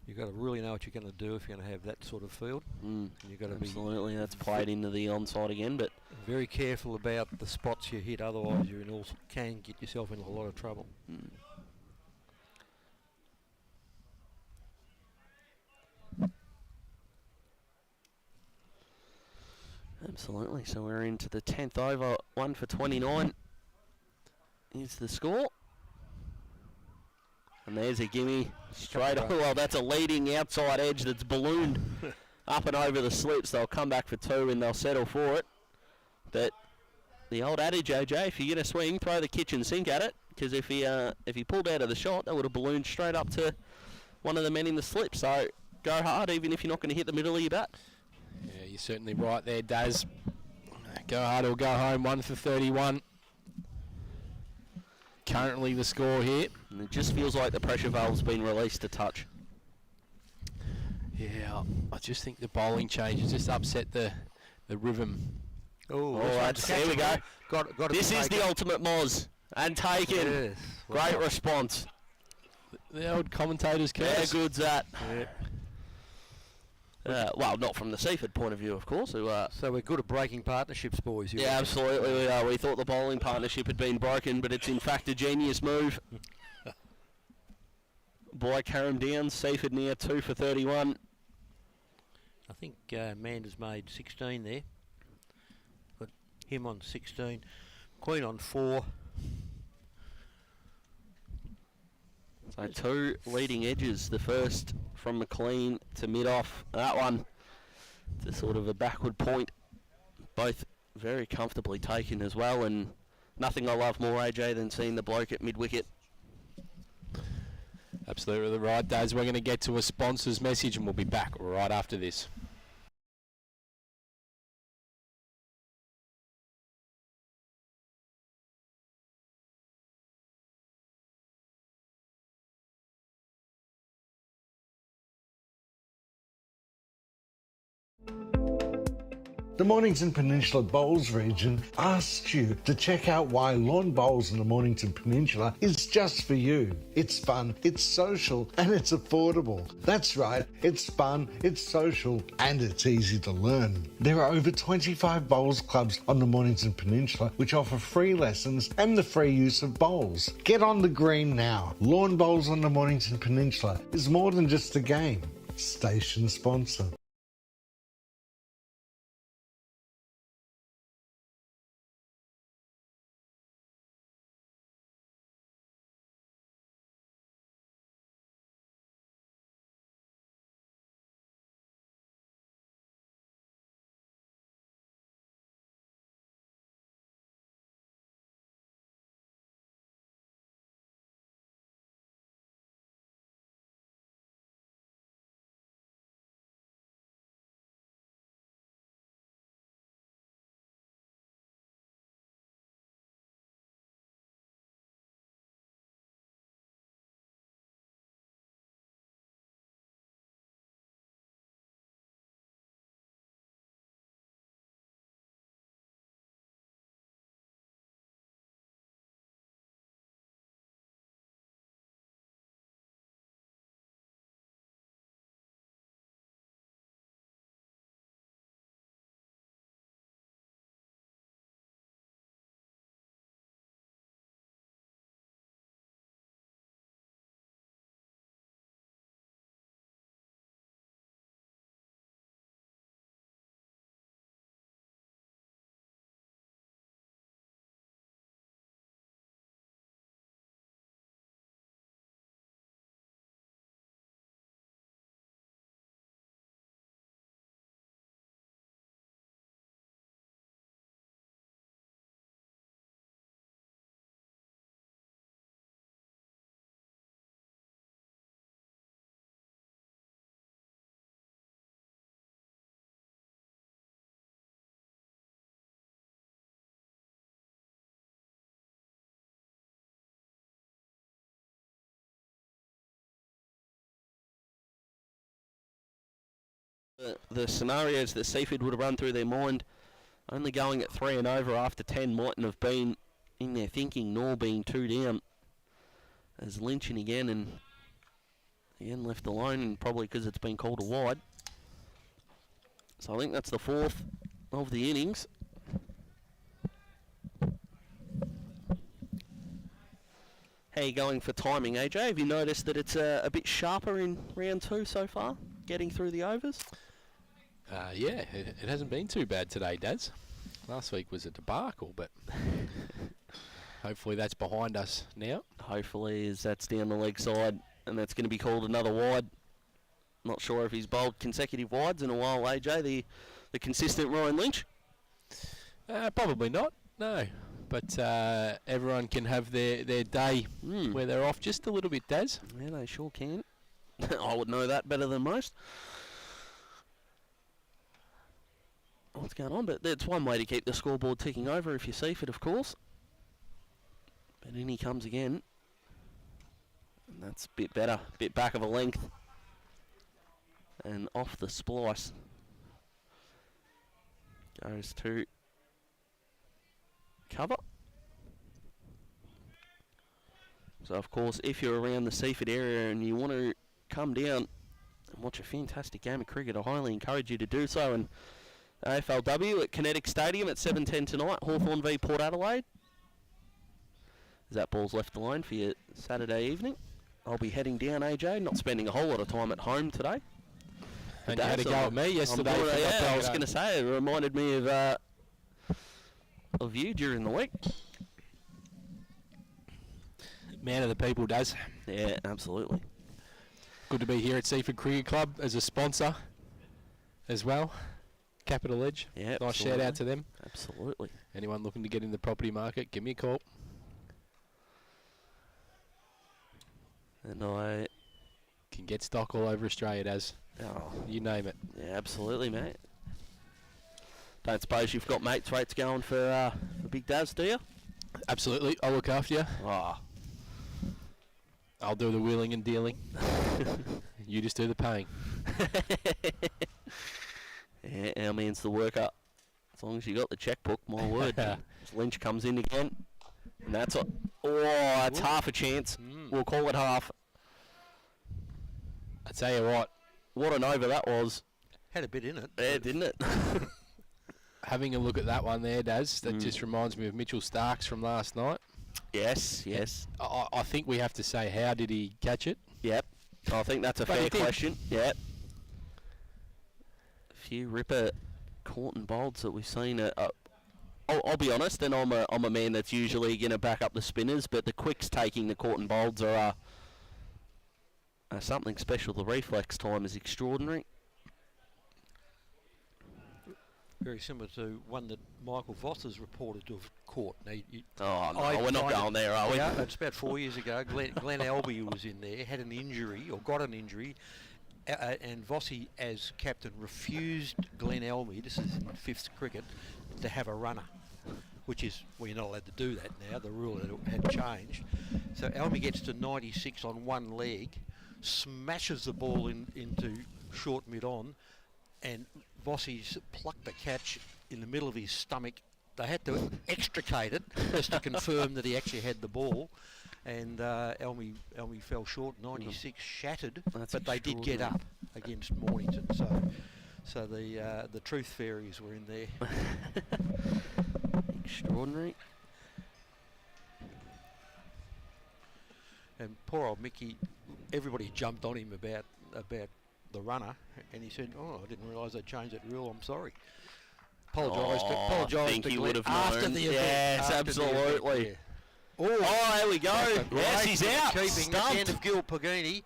You've got to really know what you're going to do if you're going to have that sort of field. Mm, You've got to absolutely, that's played into the onside again, but very careful about the spots you hit, otherwise you can get yourself in a lot of trouble. Mm. Absolutely, so we're into the 10th over, 1 for 29 is the score. And there's a gimme straight on. Well, that's a leading outside edge that's ballooned up and over the slips. They'll come back for 2 and they'll settle for it. But the old adage, AJ, if you're going to swing, throw the kitchen sink at it, because if he pulled out of the shot, that would have ballooned straight up to one of the men in the slip. So go hard, even if you're not going to hit the middle of your bat. Yeah, you're certainly right there, Daz. Go hard or go home, 1 for 31. Currently the score here. And it just feels like the pressure valve's been released a touch. Yeah, I just think the bowling changes just upset the rhythm. Oh, there we go. Got This is the ultimate Moz. And taken. Yes. Great response. The old commentator's How curse. good's that? Yeah. Well, not from the Seaford point of view, of course. So we're good at breaking partnerships, boys. Yeah, absolutely we are. We thought the bowling partnership had been broken, but it's in fact a genius move. By Carrum down, Seaford near 2 for 31. I think Mander's made 16 there. Got him on 16. Queen on 4. So 2 leading edges. The first from McLean to mid-off. That one to sort of a backward point. Both very comfortably taken as well, and nothing I love more, AJ, than seeing the bloke at mid-wicket. Absolutely right, Daz. We're going to get to a sponsor's message and we'll be back right after this. The Mornington Peninsula Bowls region asks you to check out why lawn bowls in the Mornington Peninsula is just for you. It's fun, it's social, and it's affordable. That's right, it's fun, it's social, and it's easy to learn. There are over 25 bowls clubs on the Mornington Peninsula which offer free lessons and the free use of bowls. Get on the green now. Lawn bowls on the Mornington Peninsula is more than just a game. Station sponsor. the scenarios that Seaford would have run through their mind, only going at 3 and over after 10 mightn't have been in their thinking, nor being 2 down. As lynching again, and again left alone, and probably because it's been called a wide. So I think that's the 4th of the innings. How are you going for timing, AJ? Have you noticed that it's a bit sharper in round 2 so far, getting through the overs? Yeah, it hasn't been too bad today, Daz. Last week was a debacle, but hopefully that's behind us now. Hopefully, as that's down the leg side, and that's going to be called another wide. Not sure if he's bowled consecutive wides in a while, AJ, the consistent Ryan Lynch. Probably not, no. But everyone can have their day where they're off just a little bit, Daz. Yeah, they sure can. I would know that better than most. What's going on? But it's one way to keep the scoreboard ticking over if you Seaford, of course. But in he comes again. And that's a bit better, a bit back of a length. And off the splice. Goes to cover. So of course, if you're around the Seaford area and you want to come down and watch a fantastic game of cricket, I highly encourage you to do so. And AFLW at Kinetic Stadium at 7:10 tonight, Hawthorn v Port Adelaide. As that ball's left alone for you Saturday evening. I'll be heading down, AJ, not spending a whole lot of time at home today. And you had a go at me yesterday. Yeah, I was going to say, it reminded me of you during the week. Man of the people, Daz. Yeah, absolutely. Good to be here at Seaford Cricket Club as a sponsor as well. Capital Edge. Yeah, nice shout out to them. Absolutely. Anyone looking to get in the property market, give me a call. And I can get stock all over Australia, Daz. Oh, you name it. Yeah, absolutely, mate. Don't suppose you've got mates rates going for Big Daz, do you? Absolutely. I'll look after you. Oh. I'll do the wheeling and dealing. You just do the paying. Yeah, our man's the worker. As long as you got the checkbook, my word. Lynch comes in again. And that's a... Oh, that's half a chance. We'll call it half. I tell you what. What an over that was. Had a bit in it. Yeah, didn't it? Having a look at that one there, Daz, that just reminds me of Mitchell Starks from last night. Yes, yes. I think we have to say, how did he catch it? Yep. I think that's a fair question. Yep. A few ripper caught and bolts that we've seen. I'll be honest, and I'm a man that's usually going to back up the spinners, but the quicks taking the caught and bolts are something special. The reflex time is extraordinary. Very similar to one that Michael Voss has reported to have caught. Now, we're not going there, are we? Yeah, it's about 4 years ago. Glenn Albee was in there, had an injury, or got an injury, and Vossi, as captain, refused Glenn Albee, this is in 5th cricket, to have a runner, which is, well, you're not allowed to do that now. The rule had changed. So Albee gets to 96 on one leg, smashes the ball into short mid-on, and Vossi's plucked the catch in the middle of his stomach. They had to extricate it just to confirm that he actually had the ball. And Elmy fell short, 96, shattered, but they did get up against Mornington. So the truth fairies were in there. Extraordinary. And poor old Mickey, everybody jumped on him about the runner, and he said, "Oh, I didn't realise they changed that rule. I'm sorry." Apologised to Glenn after the event. Yes, absolutely. Oh, there we go. Yes, he's out. Keeping the hand of Gil Pagini.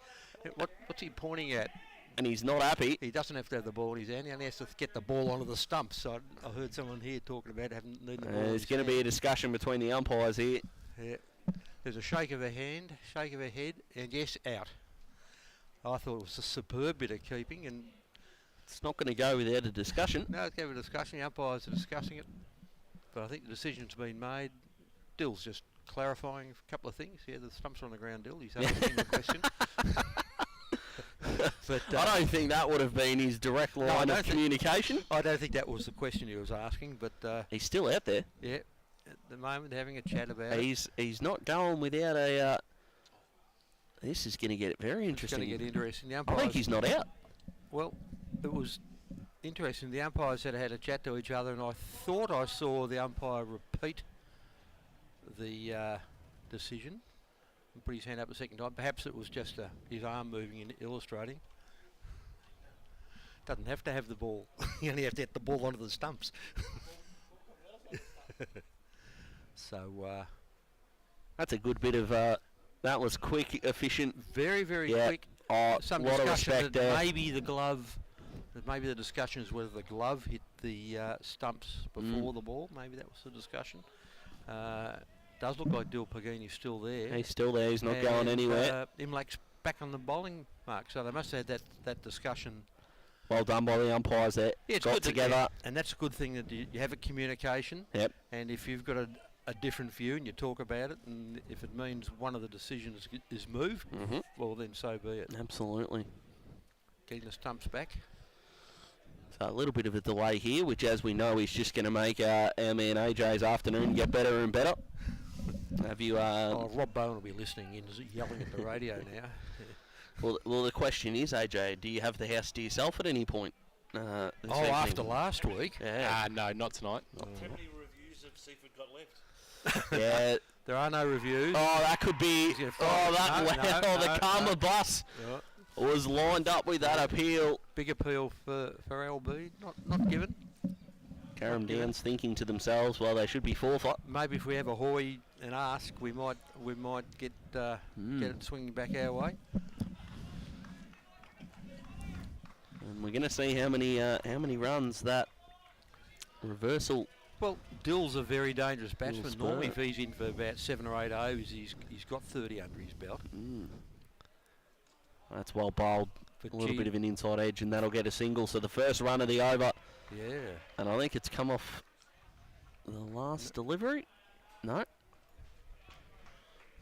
What's he pointing at? And he's not happy. He doesn't have to have the ball in his hand. He only has to get the ball onto the stumps. So I heard someone here talking about having the ball. There's going to be a discussion between the umpires here. Yeah. There's a shake of a hand, shake of a head, and yes, out. I thought it was a superb bit of keeping, and it's not going to go without a discussion. No, it's going to be a discussion. The umpires are discussing it, but I think the decision's been made. Dill's just clarifying a couple of things. Yeah, the stumps are on the ground, Dill. He's asking the question. But I don't think that would have been his direct line of communication. I don't think that was the question he was asking, but He's still out there. yeah, at the moment having a chat about it. He's not going without a. This is going to get very interesting. It's going to get interesting. The I umpires, think he's not out. well, it was interesting. The umpires had a chat to each other, and I thought I saw the umpire repeat the decision and put his hand up a second time. Perhaps it was just his arm moving and illustrating. Doesn't have to have the ball. You only have to get the ball onto the stumps. So That's a good bit of. That was quick, efficient. very, very Yeah. quick. Oh, Some lot of discussion respect that there. maybe the glove. That maybe the discussion is whether the glove hit the stumps before the ball. Maybe that was the discussion. Does look like Dill Pagini's still there. He's still there. He's not going anywhere. Imlac's back on the bowling mark, so they must have had that discussion. Well done by the umpires there. Yeah, it's got good together. and that's a good thing that you have a communication. Yep. And if you've got a different view and you talk about it, and if it means one of the decisions is moved, well then so be it. Absolutely. Getting the stumps back. So a little bit of a delay here, which, as we know, is just going to make our man AJ's afternoon get better and better. Have you? Rob Bowen will be listening in, yelling at the radio now. Well, the question is, AJ, do you have the house to yourself at any point? This evening? After last week. Yeah. No, not tonight. How many reviews have Seaford got left? Yeah. There are no reviews. Oh, that could be. gonna Oh, find- that. no, the no, Karma no. bus Yeah. was lined up with that appeal. Big appeal for LB. Not given. Carrum Downs thinking to themselves, well, they should be forfeit. Maybe if we have a hoy and ask, we might get it swinging back our way. And we're going to see how many runs that reversal. Well, Dill's a very dangerous batsman. spur. Normally, if he's in for about 7 or 8 overs, he's got 30 under his belt. That's well bowled. But A little gee- bit of an inside edge, and that'll get a single. So the first run of the over, Yeah. and I think it's come off the last delivery. No.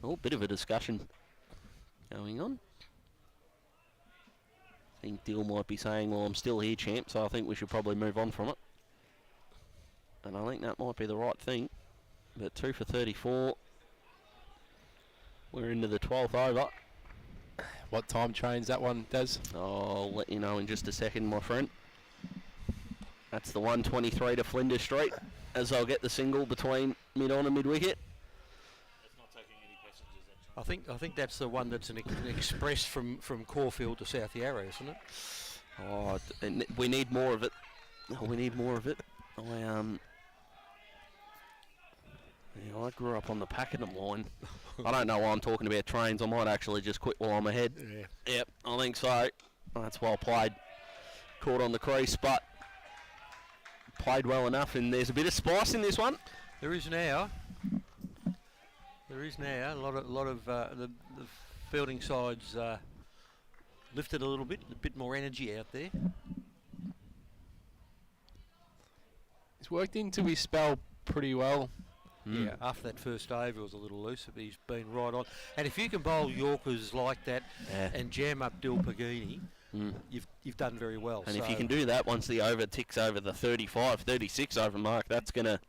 Oh, bit of a discussion going on. I think Dill might be saying, well, I'm still here, champ, so I think we should probably move on from it. And I think that might be the right thing. But 2 for 34. We're into the 12th over. What time trains that one, Daz? I'll let you know in just a second, my friend. That's the 123 to Flinders Street, as I'll get the single between mid-on and mid-wicket. It's not taking any passengers, actually. I think that's the one that's an express from Caulfield to South Yarra, isn't it? Oh, and we need more of it. Oh, we need more of it. I grew up on the Pakenham line. I don't know why I'm talking about trains. I might actually just quit while I'm ahead. Yeah. Yep, I think so. That's well played. Caught on the crease, but played well enough. And there's a bit of spice in this one. There is now. A lot of the fielding sides lifted a little bit. A bit more energy out there. He's worked into his spell pretty well. Yeah, after that first over it was a little loose, but he's been right on. And if you can bowl Yorkers like that and jam up Dill Pagini, you've done very well. And so if you can do that once the over ticks over the 35, 36 over mark, that's going to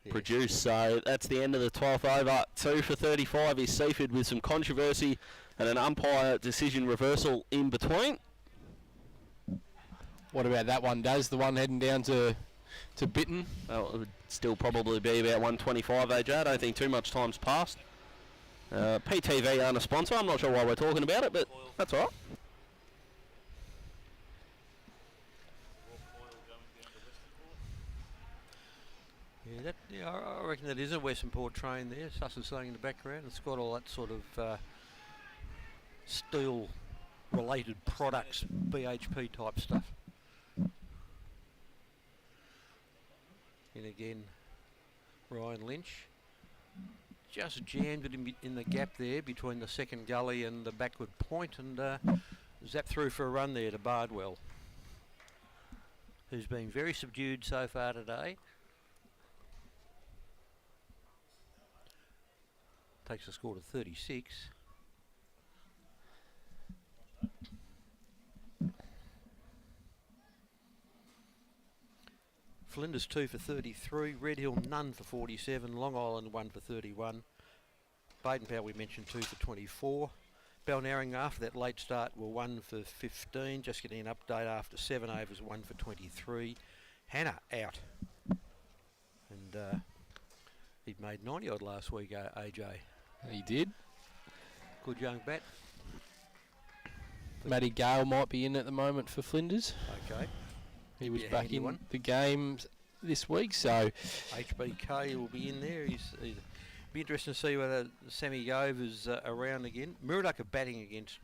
produce. So that's the end of the 12th over. 2 for 35 is Seaford with some controversy and an umpire decision reversal in between. What about that one, Daz? The one heading down to Bitten? Well, it would still probably be about 125, AJ. I don't think too much time's passed. PTV aren't a sponsor. I'm not sure why we're talking about it, but that's all right. Yeah, I reckon that is a Western Port train there. Sussex saying in the background. It's got all that sort of steel-related products, BHP type stuff. And again, Ryan Lynch just jammed it in the gap there between the second gully and the backward point, and zapped through for a run there to Bardwell, who's been very subdued so far today. Takes the score to 36. Flinders 2 for 33, Red Hill none for 47, Long Island 1 for 31, Baden-Powell we mentioned 2 for 24, Balnarring after that late start were 1 for 15, just getting an update after 7 overs 1 for 23, Hannah out, and he'd made 90 odd last week, AJ. He did. Good young bat. Matty Gale might be in at the moment for Flinders. Okay. He was Be a back handy in one. the games this week, so HBK will be in there. He's be interesting to see whether Sammy Gove is around again. Muriduck are batting against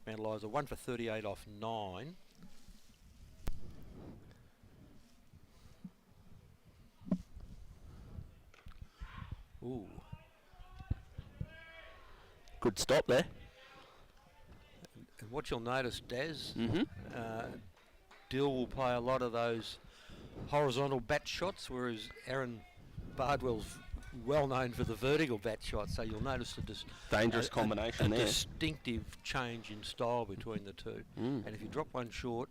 Mount Eliza, 1 for 38 off 9. Ooh. Good stop there. And what you'll notice, Daz, Mm-hmm. Dill will play a lot of those horizontal bat shots, whereas Aaron Bardwell's well known for the vertical bat shots. So you'll notice Dangerous combination a there. distinctive change in style between the two. Mm. And if you drop one short,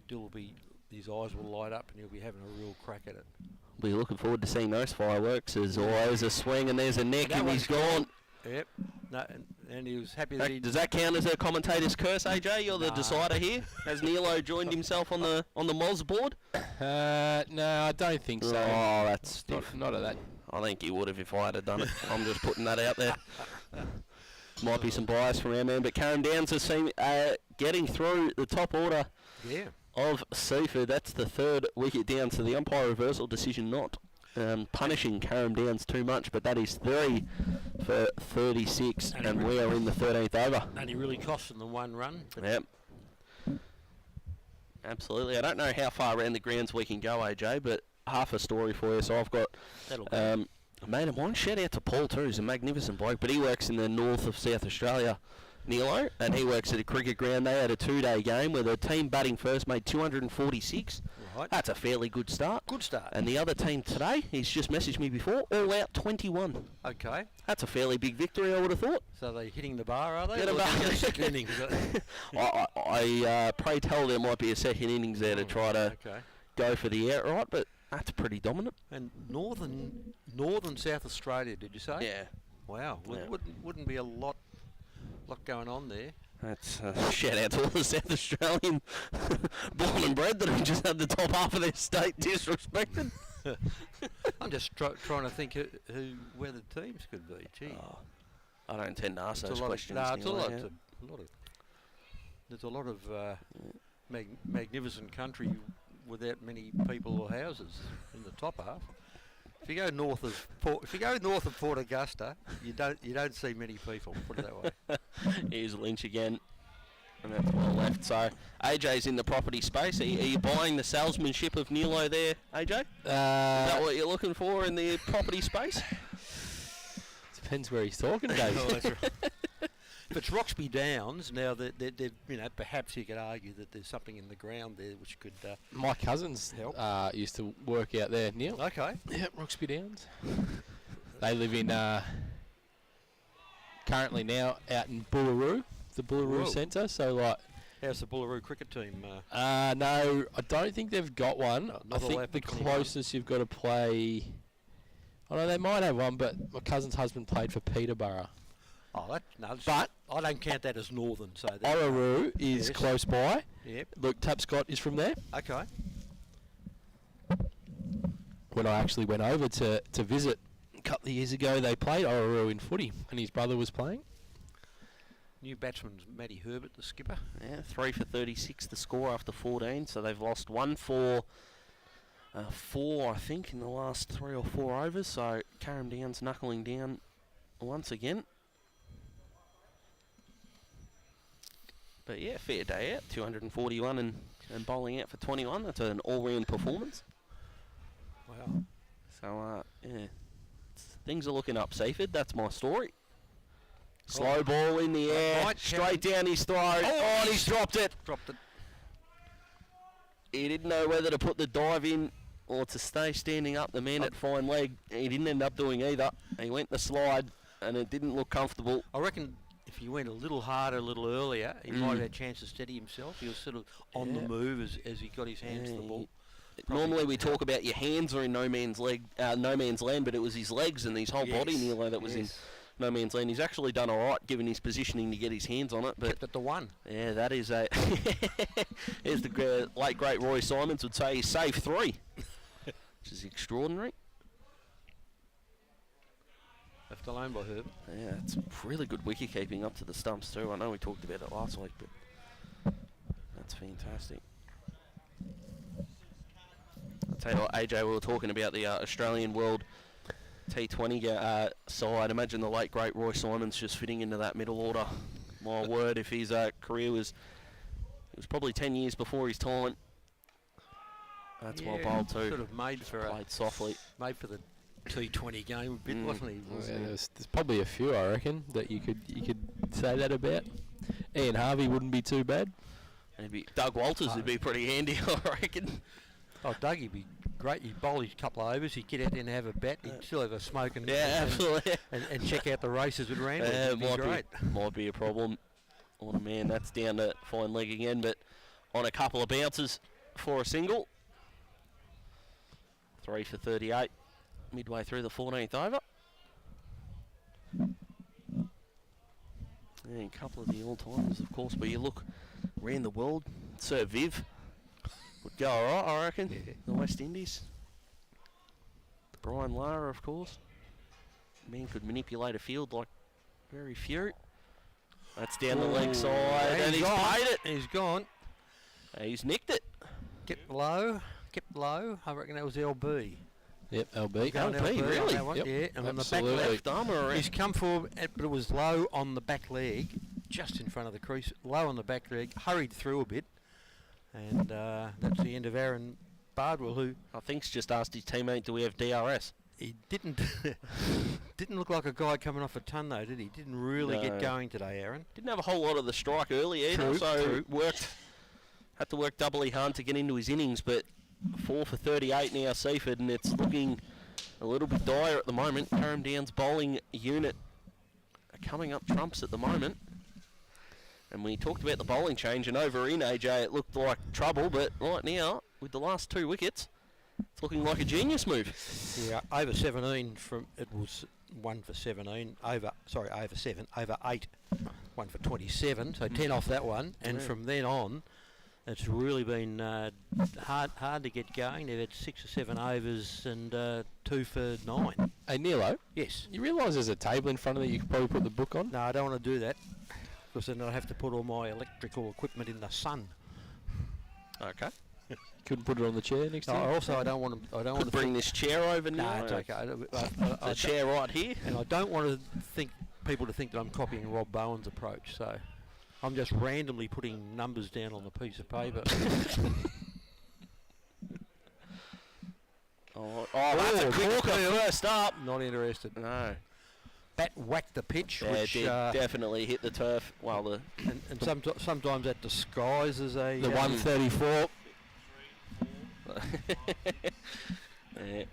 Dill will be, his eyes will light up and he'll be having a real crack at it. Be looking forward to seeing those fireworks. As always, a swing and there's a neck That and he's one's gone. Yep. No, and he was happy that he... Does that count as a commentator's curse, AJ? You're the Nah. decider here. Has Nilo joined himself on the Moz board? no, I don't think so. Oh, that's Not at that. I think he would have if I had done it. I'm just putting that out there. Might be some bias from our man, but Carrum Downs has seen getting through the top order Yeah. of Seaford. That's the third wicket down, so the umpire reversal decision not punishing Carrum Downs too much, but that is 3 for 36, and we are in the 13th over. Only really costing them 1 run. But Yep. Absolutely. I don't know how far around the grounds we can go, AJ, but half a story for you. So I've got that'll go. a mate of mine. Shout out to Paul too. He's a magnificent bloke, but he works in the north of South Australia, Nilo, and he works at a cricket ground. They had a 2-day game where the team batting first made 246. Right. That's a fairly good start. Good start. And the other team today, he's just messaged me before, all out 21. Okay. That's a fairly big victory, I would have thought. So they're hitting the bar, are they? Hit a Or bar. is it a second innings? I pray tell there might be a second innings there to try to Okay. go for the outright, but that's pretty dominant. And northern South Australia, did you say? Yeah. Wow. Yeah. Wouldn't be a lot going on there. That's shout out to all the South Australian born and bred that have just had the top half of their state disrespected. I'm just trying to think where the teams could be. Gee. Oh, I don't tend to ask It's those a lot questions. of, no, anyway, there's a lot of magnificent country without many people or houses in the top half. If you go north of Port Augusta, you don't see many people. Put it that way. Here's Lynch again, and that's well left. So AJ's in the property space. Are you buying the salesmanship of Nilo there, AJ? Is that what you're looking for in the property space? Depends where he's talking, Dave. Oh, that's right. If it's Roxby Downs, now that perhaps you could argue that there's something in the ground there which could. My cousins help. Used to work out there, Neil. Okay. Yep, Roxby Downs. They live in currently now out in Bullaroo, the Bullaroo Whoa. Centre. So like, How's the Bullaroo cricket team? no, I don't think they've got one. Not I think allowed the for 21. closest you've got to play. I know they might have one, but my cousin's husband played for Peterborough. Oh, But I don't count that as northern. So Orroroo is Yes. close by. Yep. Luke Tapscott is from there. Okay. When I actually went over to visit a couple of years ago, they played Orroroo in footy, and his brother was playing. New batsman's Matty Herbert, the skipper. Yeah, 3 for 36 the score after 14, so they've lost 1 for 4, I think, in the last 3 or 4 overs. So Carrum Downs knuckling down once again. But yeah, fair day out, 241 and bowling out for 21. That's an all-round performance. Wow. So yeah, things are looking up, Seaford. That's my story. Slow ball in the air, Right, straight down his throat. Oh, And he's dropped it. Dropped it. He didn't know whether to put the dive in or to stay standing up. The man at fine leg, he didn't end up doing either. He went the slide, and it didn't look comfortable. I reckon if he went a little harder, a little earlier, he might have had a chance to steady himself. He was sort of on the move as he got his hands to the ball. Normally we talk about your hands are in no man's land, but it was his legs and his whole body nearly that was in no man's land. He's actually done all right given his positioning to get his hands on it. But kept it to one. Yeah, that is a... As the late, great Roy Simons would say, he's safe 3, which is extraordinary. Left alone by Herb. Yeah, it's really good wicket keeping up to the stumps too. I know we talked about it last week, but that's fantastic. I'll tell you what, AJ, we were talking about the Australian World T20 side. Imagine the late, great Roy Simons just fitting into that middle order. My word, if his career was... It was probably 10 years before his time. That's well bowled too. Sort of made for played softly. Made for the T20 game a bit, wasn't he? There's probably a few, I reckon, that you could say that about. Ian Harvey wouldn't be too bad. Maybe Doug Walters would be pretty handy, I reckon. Oh, Dougie'd be great. He'd bowl his couple of overs. He'd get out there and have a bat. He'd still have a smoke and absolutely. And check out the races with Randall. It'd be great. Might be a problem. On a man, that's down to fine leg again, but on a couple of bounces for a single. 3 for 38, midway through the 14th over. And a couple of the all-timers, of course, but you look around the world, Sir Viv would go all right, I reckon. Yeah. The West Indies. Brian Lara, of course. Man could manipulate a field like very few. That's down the leg side, and he's paid it. He's gone. He's nicked it. Kept low. I reckon that was LB. Yep, LB. LB, really? Yep. Yeah, and on the back Absolutely. left arm around. he's come forward, but it was low on the back leg, just in front of the crease. Low on the back leg, hurried through a bit, and that's the end of Aaron Bardwell, who I think's just asked his teammate, do we have DRS? he didn't look like a guy coming off a ton though, did he? Didn't really get going today, Aaron. Didn't have a whole lot of the strike early either, so had to work doubly hard to get into his innings, but 4 for 38 now Seaford, and it's looking a little bit dire at the moment. Carrum Downs bowling unit are coming up trumps at the moment. And we talked about the bowling change, and over in AJ it looked like trouble, but right now, with the last 2 wickets, it's looking like a genius move. Yeah, over 17 from it was 1 for 17. Over 7, over 8, 1 for 27. So 10 off that one, and from then on, it's really been hard to get going. They've had 6 or 7 overs and 2 for 9. Hey, Nilo. Yes. You realise there's a table in front of you you could probably put the book on? No, I don't want to do that because then I'd have to put all my electrical equipment in the sun. Okay. Couldn't put it on the chair next No, time? also, I don't want to Bring this chair over now. No, it's okay. The chair right here. And I don't want to think that I'm copying Rob Bowen's approach. So I'm just randomly putting numbers down on the piece of paper. That's a corker first up. Not interested. No. Bat whacked the pitch, Yeah, which it did definitely hit the turf. Well, and sometimes that disguises a The 134. yeah.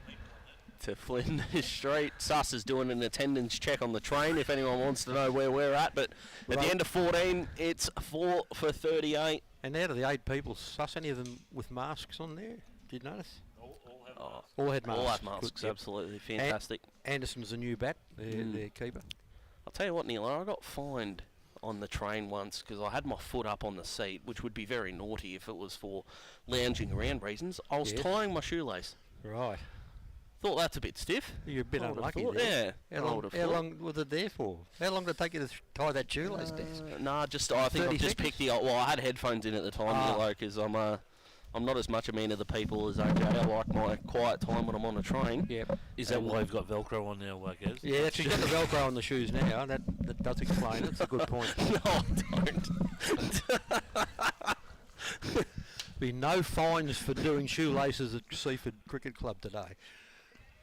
To Flinders Street. Suss is doing an attendance check on the train if anyone wants to know where we're at. But at the end of 14, it's 4 for 38. And out of the 8 people, Suss, any of them with masks on there? Did you notice? All have masks. All had masks. All have masks, Good, absolutely. Fantastic. Anderson's a new bat, their keeper. I'll tell you what, Neil, I got fined on the train once because I had my foot up on the seat, which would be very naughty if it was for lounging around reasons. I was tying my shoelace. Right. Thought that's a bit stiff. You're a bit I would've unlucky thought, there. yeah. How long was it there for? How long did it take you to tie that shoelace down? Nah, I think I've 30 just seconds? picked the... Well, I had headphones in at the time, because I'm not as much a man of the people as AJ. I like my quiet time when I'm on a train. Yep. Is that why you've got Velcro on now, Gaz? Yeah, she's got the Velcro on the shoes now. That does explain it. It's a good point. No, I don't. Be no fines for doing shoelaces at Seaford Cricket Club today.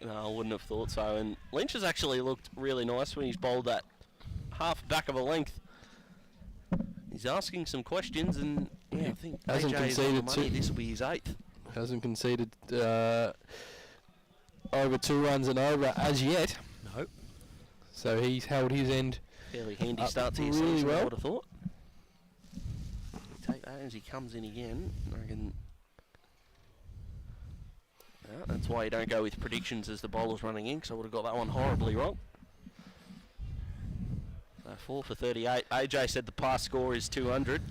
No, I wouldn't have thought so. And Lynch has actually looked really nice when he's bowled that half back of a length. He's asking some questions, and I think Hasn't AJ is on the conceded money. This will be his 8th. Hasn't conceded over 2 runs and over as yet. No. So he's held his end. Fairly handy start to your really season, I well. would have thought. Take that as he comes in again. I reckon Yeah, that's why you don't go with predictions as the bowler's running in, because I would have got that one horribly wrong. So 4 for 38. AJ said the pass score is 200.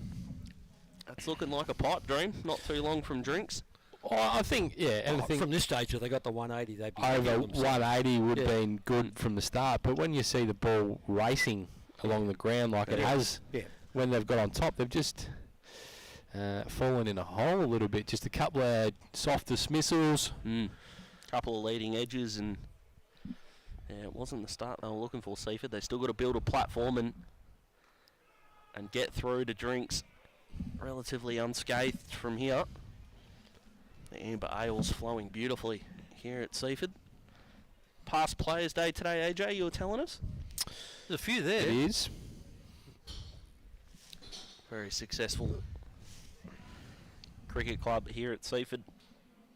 That's looking like a pipe dream. Not too long from drinks. Oh, I think, yeah, anything From this stage, if they got the 180, they'd be over happy with themselves. 180 would have been good from the start. But when you see the ball racing along the ground like it has, when they've got on top, they've just fallen in a hole a little bit. Just a couple of soft dismissals. Couple of leading edges, and yeah, it wasn't the start they were looking for, Seaford. They still got to build a platform and get through to drinks relatively unscathed from here. The amber ale's flowing beautifully here at Seaford. Past Players Day today, AJ, you were telling us? There's a few there. It is. Very successful cricket club here at Seaford.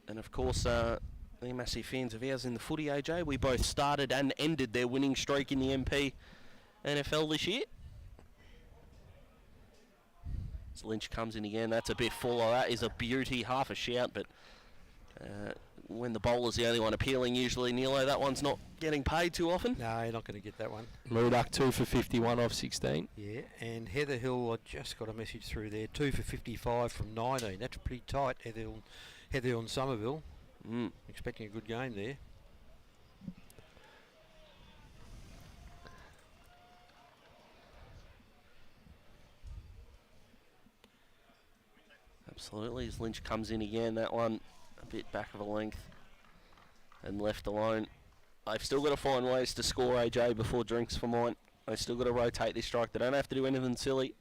And of course, they're massive fans of ours in the footy, AJ. We both started and ended their winning streak in the MP NFL this year. As Lynch comes in again, that's a bit fuller. That is a beauty, half a shout, but when the bowler's the only one appealing, usually, Nilo, that one's not getting paid too often. No, you're not going to get that one. Murdoch 2 for 51 off 16. Yeah, and Heather Hill, I just got a message through there, 2 for 55 from 19. That's pretty tight, Heather Hill and Somerville. Expecting a good game there. Absolutely, as Lynch comes in again, that one a bit back of a length and left alone. I've still got to find ways to score, AJ, before drinks for mine. I've still got to rotate this strike. They don't have to do anything silly,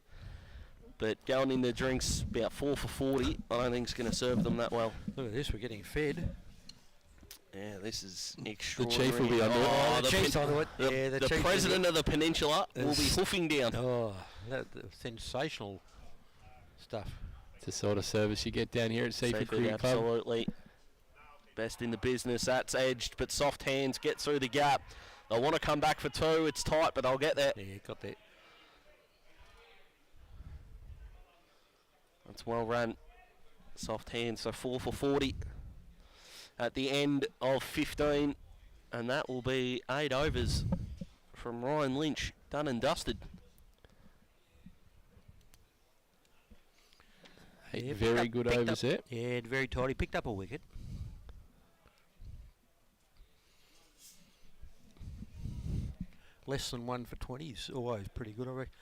but going in the drinks about 4 for 40, I don't think it's going to serve them that well. Look at this, we're getting fed. Yeah, this is The extraordinary. chief will be under it. the chief's onto it. Yeah, The chief's president of the peninsula will be It's- hoofing down. Oh, that's sensational stuff. It's the sort of service you get down here at Seaford Cricket Club. Absolutely. Best in the business. That's edged, but soft hands get through the gap. They want to come back for 2. It's tight, but they'll get there. Yeah, got that. That's well run. Soft hands, so 4 for 40 at the end of 15. And that will be 8 overs from Ryan Lynch. Done and dusted. Eight very good picked overs up, there. Yeah, very tight. He picked up a wicket. Less than 1 for 20 is always pretty good, I reckon.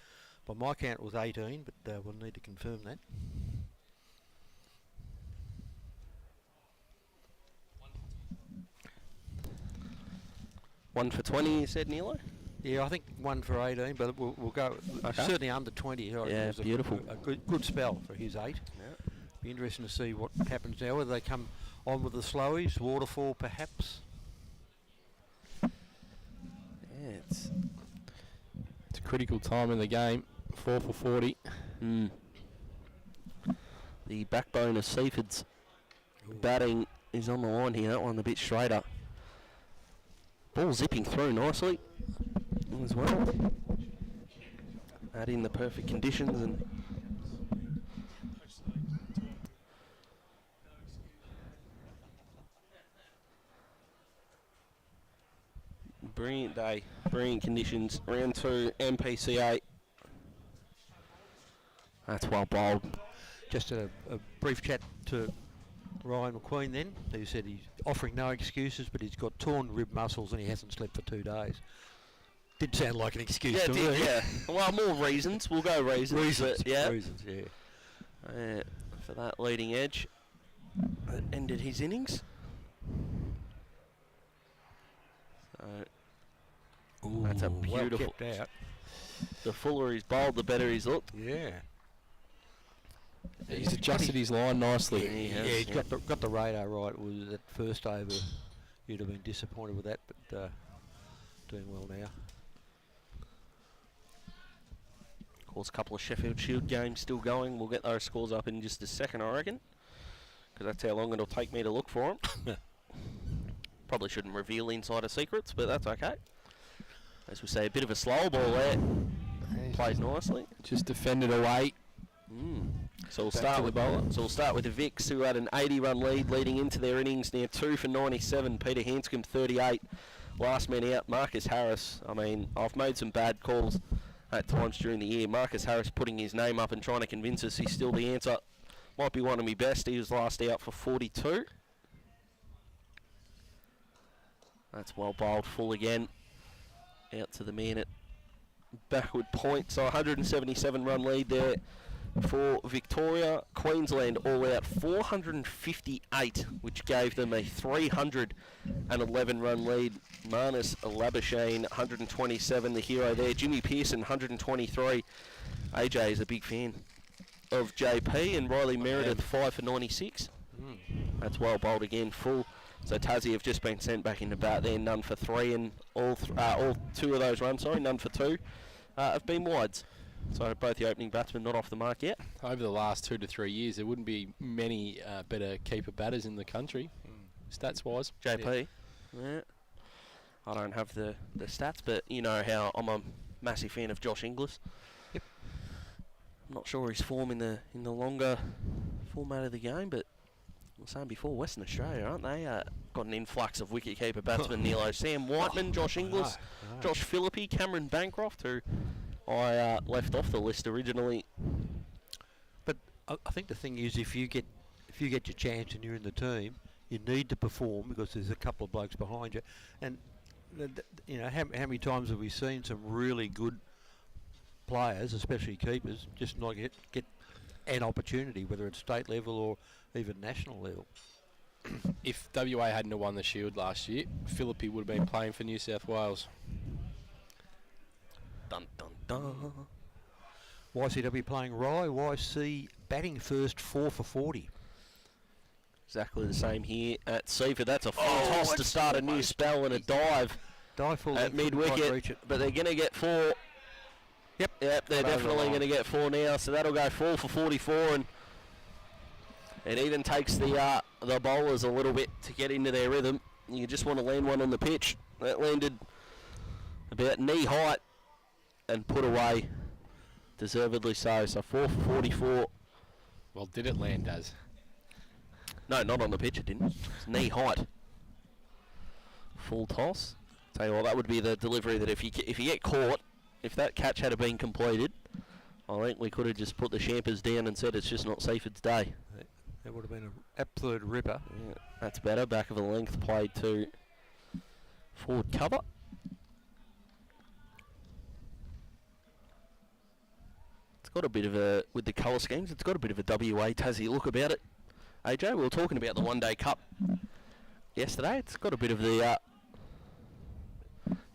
By my count it was 18, but we'll need to confirm that. One for 20, you said, Nilo? Yeah, I think 1 for 18, but we'll go certainly under 20. I reckon Yeah, it was beautiful. A good spell for his 8. Yeah. Be interesting to see what happens now. Whether they come on with the slowies, waterfall perhaps. Yeah, it's a critical time in the game. 4 for 40. The backbone of Seaford's batting is on the line here. That one a bit straighter. Ball zipping through nicely as well. Add in the perfect conditions and brilliant day, brilliant conditions. Round 2, Mpca. That's well bowled. Just a brief chat to Ryan McQueen then, who said he's offering no excuses, but he's got torn rib muscles and he hasn't slept for 2 days. Did sound like an excuse Yeah, to it me. did, yeah. Well, more reasons. We'll go reasons. but yeah. Reasons, yeah. For that leading edge. That ended his innings. So, that's a beautiful. Well kept out. The fuller he's bowled, the better he's looked. Yeah. He's adjusted his line nicely. He Yeah, has, he's got the radar right. It was that first over, you'd have been disappointed with that, but doing well now. Of course, a couple of Sheffield Shield games still going. We'll get those scores up in just a second, I reckon, because that's how long it'll take me to look for them. Probably shouldn't reveal insider secrets, but that's okay. As we say, a bit of a slow ball there. Played nicely. Just defended away. So we'll Back start to with the bowler. So we'll start with the Vicks, who had an 80-run lead leading into their innings. Now 2 for 97. Peter Hanscom 38. Last man out, Marcus Harris. I mean, I've made some bad calls at times during the year. Marcus Harris putting his name up and trying to convince us he's still the answer. Might be one of my best. He was last out for 42. That's well bowled, full again. Out to the man at backward point. So 177 run lead there for Victoria. Queensland all out 458, which gave them a 311 run lead. Marnus Labuschagne 127, the hero there. Jimmy Pearson 123. AJ is a big fan of JP, and Riley Meredith 5 for 96. That's well bowled again, full. So Tassie have just been sent back into bat there, none for 3, and all 2 of those runs, none for 2, have been wides. So both the opening batsmen not off the mark yet. Over the last 2 to 3 years, there wouldn't be many better keeper batters in the country, stats-wise. JP, yeah. I don't have the stats, but you know how I'm a massive fan of Josh Inglis. Yep. I'm not sure his form in the longer format of the game, but I was saying before, Western Australia, aren't they? Got an influx of wicketkeeper batsmen. Nilo, Sam Whiteman, Josh Inglis, Josh Philippi, Cameron Bancroft, who I left off the list originally. But I think the thing is, if you get your chance and you're in the team, you need to perform because there's a couple of blokes behind you. And you know, how many times have we seen some really good players, especially keepers, just not get an opportunity, whether it's state level or even national level? If WA hadn't have won the Shield last year, Philippi would have been playing for New South Wales. Dun dun dun. YCW playing Rye, YC batting first 4 for 40. Exactly the same here at Seaford. That's a full toss to start a new spell and a dive Full at mid-wicket, but they're going to get 4. Yep, they're definitely going to get 4 now, so that'll go 4 for 44, and it even takes the bowlers a little bit to get into their rhythm. You just want to land one on the pitch. That landed about knee height and put away, deservedly so. So 4 for 44. Well, did it land, Daz? No, not on the pitch, it didn't. It's knee height. Full toss. Tell you what, that would be the delivery that if you get caught, if that catch had been completed, I think we could have just put the champers down and said it's just not Seaford's day. That would have been an absolute ripper. Yeah, that's better. Back of the length played to forward cover. It's got a bit of a, with the colour schemes, it's got a bit of a WA Tassie look about it. AJ, we were talking about the One Day Cup yesterday. It's got a bit of the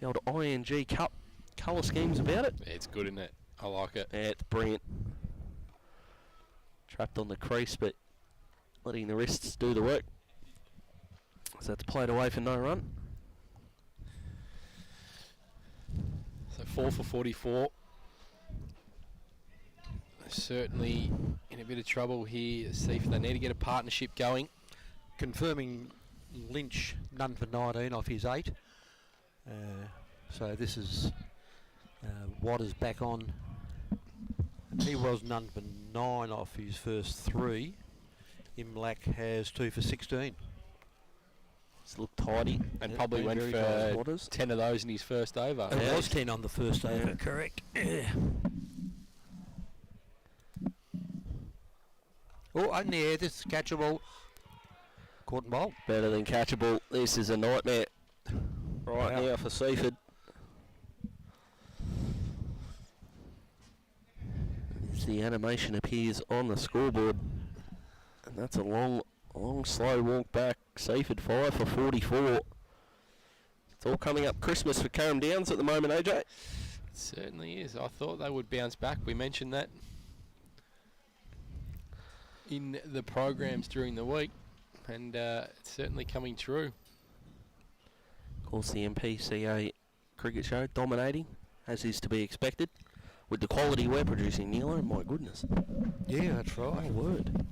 old ING Cup colour schemes about it. Yeah, it's good, isn't it? I like it. Yeah, it's brilliant. Trapped on the crease, but letting the wrists do the work. So that's played away for no run. So 4 for 44. Certainly in a bit of trouble here. See if they need to get a partnership going. Confirming Lynch none for 19 off his 8. So this is Waters back on. He was none for 9 off his first 3. Imlach has 2 for 16. It's looked tidy. And Yeah, probably been went very for tidy. Waters. 10 of those in his first over. It Yeah. was 10 on the first over, correct. Yeah. Oh, in the air, this is catchable. Caught and bowled. Better than catchable. This is a nightmare right Wow. now for Seaford. As the animation appears on the scoreboard. And that's a long, slow walk back. Seaford 5 for 44. It's all coming up Christmas for Carrum Downs at the moment, AJ. It certainly is. I thought they would bounce back. We mentioned that in the programs during the week, and it's certainly coming true. Of course, the Mpca cricket show dominating, as is to be expected, with the quality we're producing, Nilo. My goodness. Yeah, that's right. My word.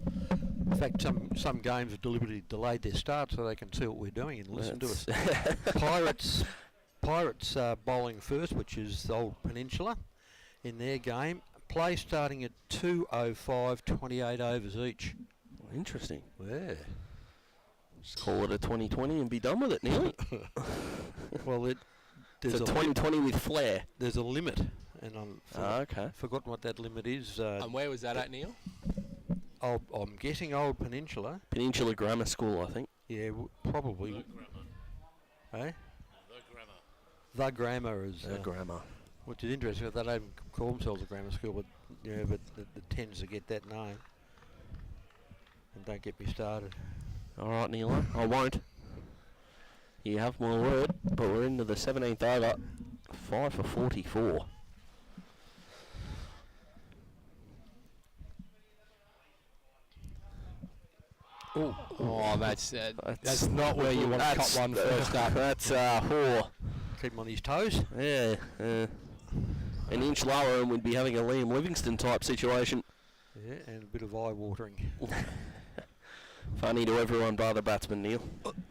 In fact, some games have deliberately delayed their start so they can see what we're doing and listen to us. Pirates bowling first, which is the old Peninsula in their game. Play starting at 2:05, 28 overs each. Interesting. Yeah. Just call it a 2020 and be done with it nearly. Well, It's there's a 2020 with flair. there's a limit, and I've Okay. forgotten what that limit is. And where was that at, Neil? I'm guessing Old Peninsula. Peninsula Grammar School, I think. Yeah, probably. The grammar. Eh? The grammar. The Grammar is. Grammar. Which is interesting. They don't even call themselves a grammar school, but it tends to get that name. And don't get me started. All right, Neil. I won't. You have my word, but we're into the 17th over. 5 for 44. Oh, that's not where you want to cut one first up. That's whore. Keep him on his toes. Yeah. An inch lower and we'd be having a Liam Livingston type situation. Yeah, and a bit of eye watering. Funny to everyone but the batsman, Neil.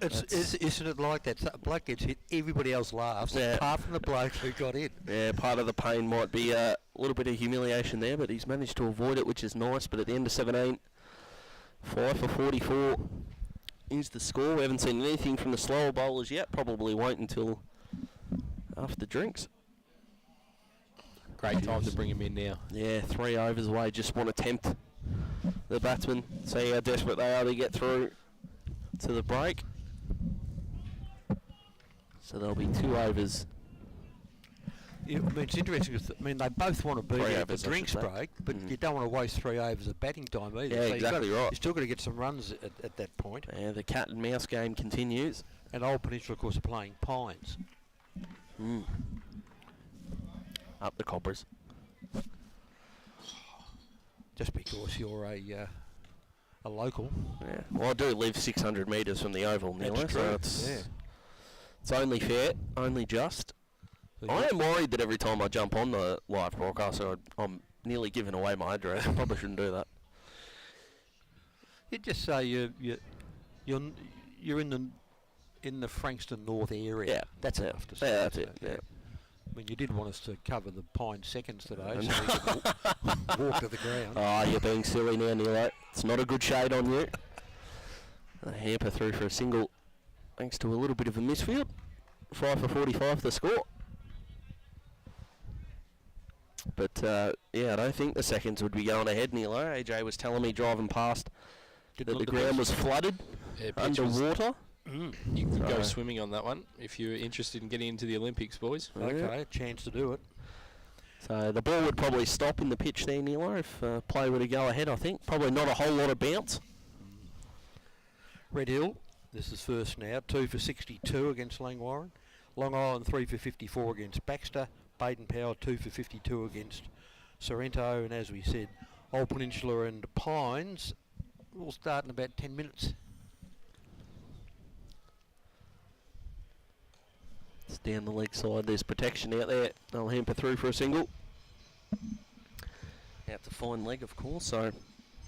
Isn't it like that? A bloke gets hit, everybody else laughs, Yeah. apart from the bloke who got in. Yeah, part of the pain might be a little bit of humiliation there, but he's managed to avoid it, which is nice. But at the end of 17, 5 for 44 is the score. We haven't seen anything from the slower bowlers yet. Probably won't until after the drinks. Great time to bring him in now. Yeah, 3 overs away. Just want to tempt the batsmen, see how desperate they are to get through to the break. So there'll be 2 overs. Yeah, I mean, it's interesting. They both want to be 3 there at the overs, I drinks should say. break, but you don't want to waste 3 overs of batting time either. Yeah, So exactly right. You've still got to get some runs at that point. Yeah, the cat and mouse game continues. And Old Peninsula, of course, are playing Pines. Up the Coppers. Just because you're a local. Yeah. Well, I do live 600 metres from the Oval, Neil, That's so true, it's only fair, only just. So I am worried that every time I jump on the live broadcast, I'm nearly giving away my address. I probably shouldn't do that. You just say you're in the Frankston North area. Yeah, That's yeah. enough to say. Yeah, that's it. Yeah. I mean, you did want us to cover the Pine seconds today, so we could walk to the ground. Oh, you're being silly now, Neil. It's not a good shade on you. A hamper through for a single, thanks to a little bit of a misfield. 5 for 45 the score. But yeah, I don't think the seconds would be going ahead, Neil. AJ was telling me driving past that the ground was flooded, Yeah, pitch was- underwater. You could go So- swimming on that one if you're interested in getting into the Olympics, boys. Okay, a chance to do it. So the ball would probably stop in the pitch there, Neil, if play were to go ahead, I think. Probably not a whole lot of bounce. Red Hill, this is first now, 2 for 62 against Langwarren. Long Island, 3 for 54 against Baxter. Baden Powell, 2 for 52 against Sorrento. And as we said, Old Peninsula and Pines will start in about 10 minutes. It's down the leg side. There's protection out there. They'll hamper through for a single. Out to fine leg, of course. So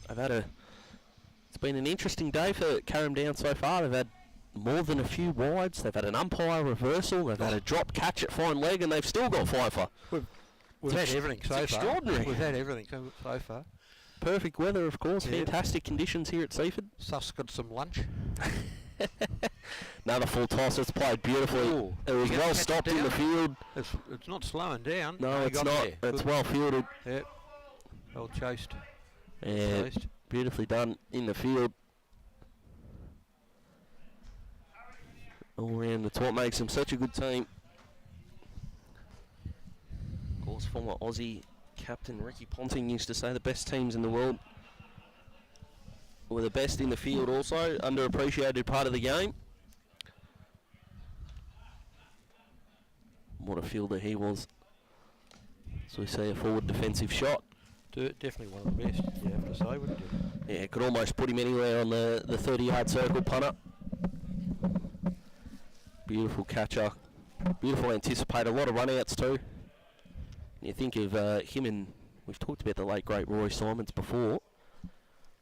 they've had it's been an interesting day for Carrum Down so far. They've had more than a few wides. They've had an umpire reversal. They've had a drop catch at fine leg, and they've still got fifer. We've had everything so far. Extraordinary. We've had everything so far. Perfect weather, of course. Yeah. Fantastic conditions here at Seaford. Suss got some lunch. Another full toss. It's played beautifully. Ooh. It was You well catch it stopped in the down? field. It's not slowing down. No, He it's got not. there. It's Good. well fielded. Yep. Well chased. Yeah, Chased. beautifully done in the field. All round, that's what makes them such a good team. Of course, former Aussie captain Ricky Ponting used to say the best teams in the world were the best in the field also, underappreciated part of the game. What a fielder he was. So we see a forward defensive shot. Definitely one of the best, you have to say, wouldn't you? Yeah, could almost put him anywhere on the 30-yard circle punter. Beautiful catcher. Beautiful anticipator. A lot of run-outs too. You think of him and, we've talked about the late great Roy Simons before,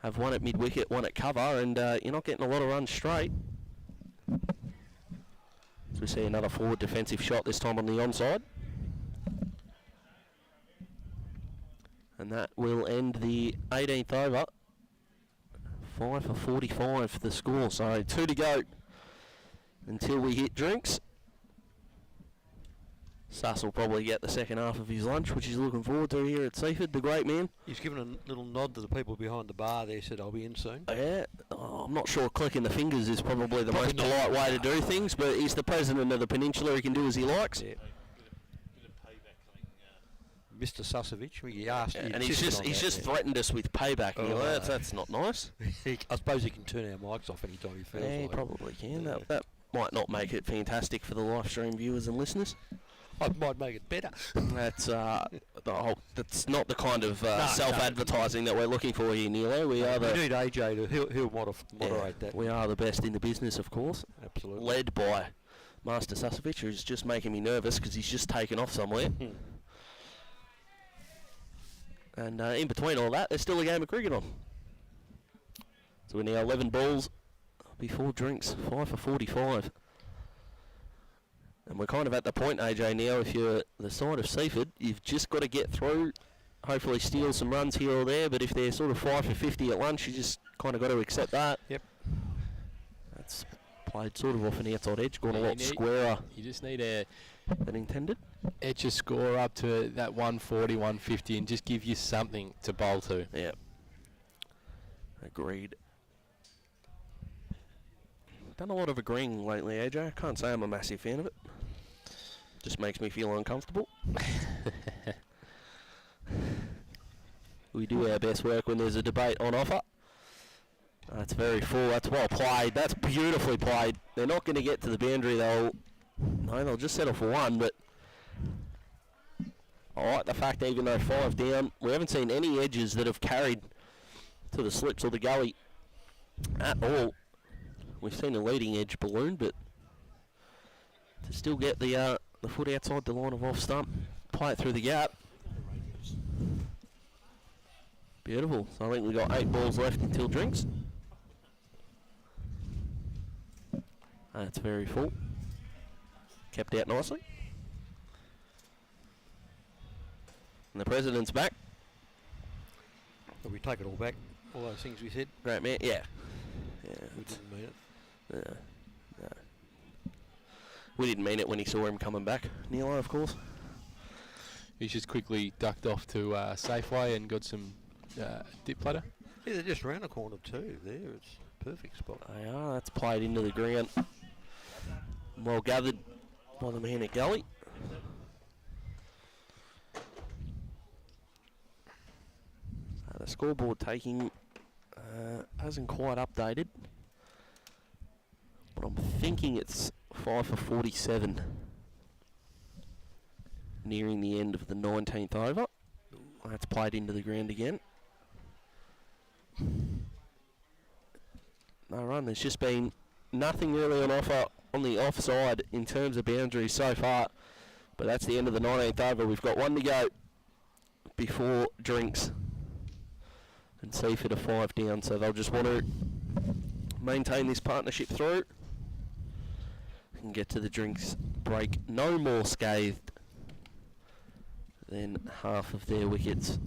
have one at mid-wicket, one at cover, and you're not getting a lot of runs straight. So we see another forward defensive shot, this time on the onside. And that will end the 18th over. 5 for 45 the score, so 2 to go until we hit drinks. Suss will probably get the second half of his lunch, which he's looking forward to here at Seaford, the great man. He's given a little nod to the people behind the bar there, said I'll be in soon. Yeah, I'm not sure clicking the fingers is probably the most polite way to do things, but he's the president of the Peninsula, he can do as he likes. Yeah. Bit of payback coming. Mr. Susovich, we asked. And he's just threatened us with payback. And that's not nice. I suppose he can turn our mics off anytime he feels Yeah, he like. probably can. That might not make it fantastic for the live stream viewers and listeners. I might make it better. That's that's not the kind of self-advertising that we're looking for here, Neilo. We need AJ to he'll moderate that. We are the best in the business, of course. Absolutely. Led by Master Susovich, who's just making me nervous because he's just taken off somewhere. And in between all that, there's still a game of cricket on. So we're now 11 balls before drinks, 5 for 45. And we're kind of at the point, AJ, now, if you're the side of Seaford, you've just got to get through, hopefully steal some runs here or there, but if they're sort of 5 for 50 at lunch, you just kind of got to accept that. Yep. That's played sort of off an outside edge, gone a lot squarer You just need to than intended. edge your score up to that 140, 150 and just give you something to bowl to. Yep. Agreed. Done a lot of agreeing lately, AJ. I can't say I'm a massive fan of it. Just makes me feel uncomfortable. We do our best work when there's a debate on offer. That's very full. That's well played. That's beautifully played. They're not going to get to the boundary. They'll just settle for one. But I like the fact that even though 5 down, we haven't seen any edges that have carried to the slips or the gully at all. We've seen a leading edge balloon, but to still get the foot outside the line of off stump, play it through the gap. Beautiful. So I think we've got 8 balls left until drinks. That's very full. Kept out nicely. And the president's back. So we take it all back, all those things we said. Great man, yeah. We didn't mean it. No. We didn't mean it when he saw him coming back. Neilo, of course. He's just quickly ducked off to Safeway and got some dip platter. Yeah, they're just round the corner too. There, it's a perfect spot. They are. That's played into the ground. Well gathered by the man at gully. The scoreboard taking hasn't quite updated, but I'm thinking it's 5 for 47. Nearing the end of the 19th over. That's played into the ground again. No run. There's just been nothing really on offer on the offside in terms of boundaries so far. But that's the end of the 19th over. We've got 1 to go before drinks. And Seaford are 5 down, so they'll just want to maintain this partnership through and get to the drinks break no more scathed than half of their wickets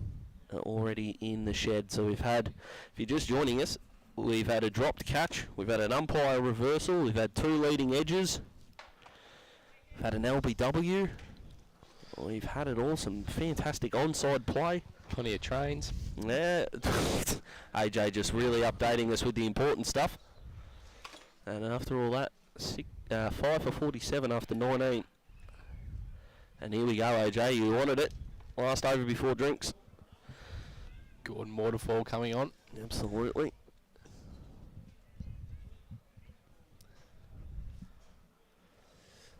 are already in the shed. So we've had, if you're just joining us, we've had a dropped catch, we've had an umpire reversal, we've had 2 leading edges, we've had an LBW, we've had it all, some fantastic onside play. Plenty of trains. Yeah, AJ just really updating us with the important stuff. And after all that, 5 for 47 after 19. And here we go, AJ, you wanted it. Last over before drinks. Gordon Waterfall coming on. Absolutely.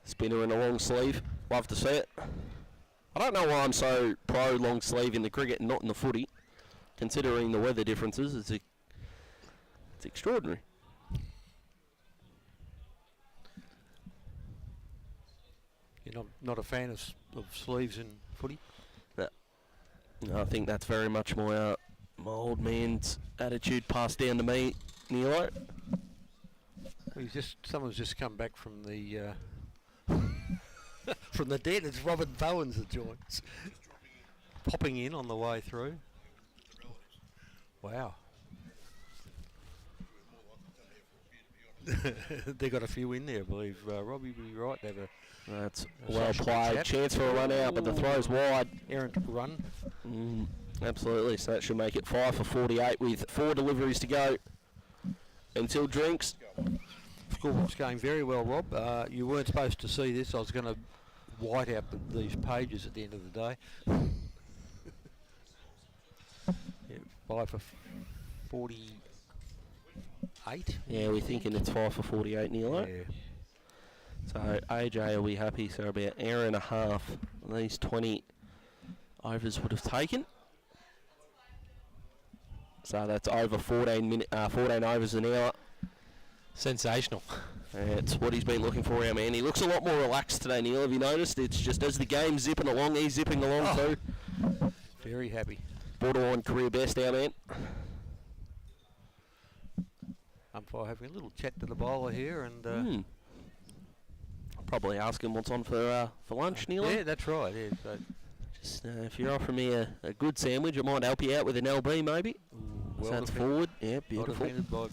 Spinner in a long sleeve. Love to see it. I don't know why I'm so pro long sleeve in the cricket and not in the footy, considering the weather differences. It's extraordinary. You're not a fan of sleeves in footy? No, I think that's very much my old man's attitude passed down to me, Neilo. Well, someone's just come back from the from the dead. It's Robin Bowens that joins, popping in on the way through. Wow. They got a few in there, I believe. Robbie would be right. They have That's a well such a played. chat. Chance for a run out, but the throw's wide. Errant run. Absolutely, so that should make it 5 for 48 with 4 deliveries to go until drinks. Scoreboard's going very well, Rob. You weren't supposed to see this. I was going to white out these pages at the end of the day. Yeah, 5 for 48. Yeah, we're thinking it's 5 for 48, Neilo. Yeah. So AJ will be happy, so about an hour and a half these 20 overs would have taken. So that's over 14 overs an hour. Sensational. It's what he's been looking for, our man. He looks a lot more relaxed today, Neil. Have you noticed? It's just as the game's zipping along, he's zipping along too. Very happy. Borderline career best, our man. Umpire having a little chat to the bowler here, and I'll probably ask him what's on for lunch, Neil. yeah, that's right. Yeah, so Just if you're offering me a good sandwich, it might help you out with an LB maybe. well So that's defended. forward. Yeah, Well beautiful. defended by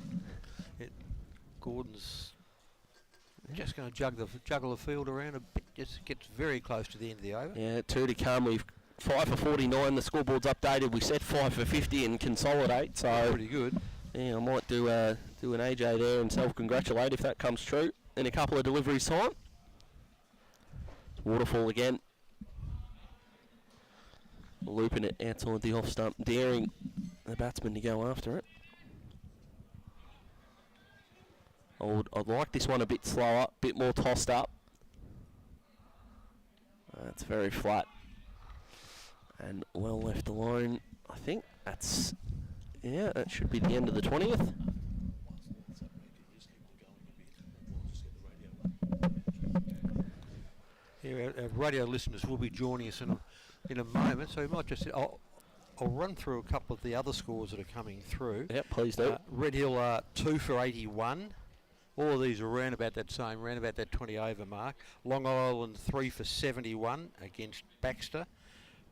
Gordon's just going to juggle the field around a bit. Just gets very close to the end of the over. Yeah, 2 to come. We've 5 for 49. The scoreboard's updated. We said 5 for 50 and consolidate. So Pretty good. yeah, I might do an AJ there and self-congratulate if that comes true in a couple of deliveries time. Waterfall again. Looping it outside the off stump, daring the batsman to go after it. I'd like this one a bit slower, a bit more tossed up. That's very flat. And well left alone. I think that's, yeah, that should be the end of the 20th. Yeah, our radio listeners will be joining us in a moment, so we might just. I'll run through a couple of the other scores that are coming through. Yep, please do. Red Hill are 2 for 81. All of these are around about that 20 over mark. Long Island 3 for 71 against Baxter.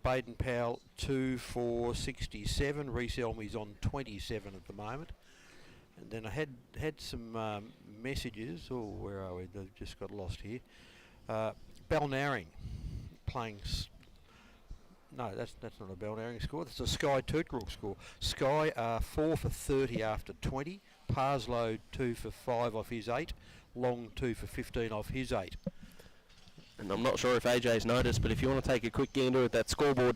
Baden Powell 2 for 67. Reese Elmy's on 27 at the moment. And then I had some messages. Oh, where are we? They've just got lost here. Balnarring playing. No, that's not a Balnarring score. That's a Sky Turtgruel score. Sky are 4 for 30 after 20. Parslow 2 for 5 off his 8. Long 2 for 15 off his 8. And I'm not sure if AJ's noticed, but if you want to take a quick gander at that scoreboard,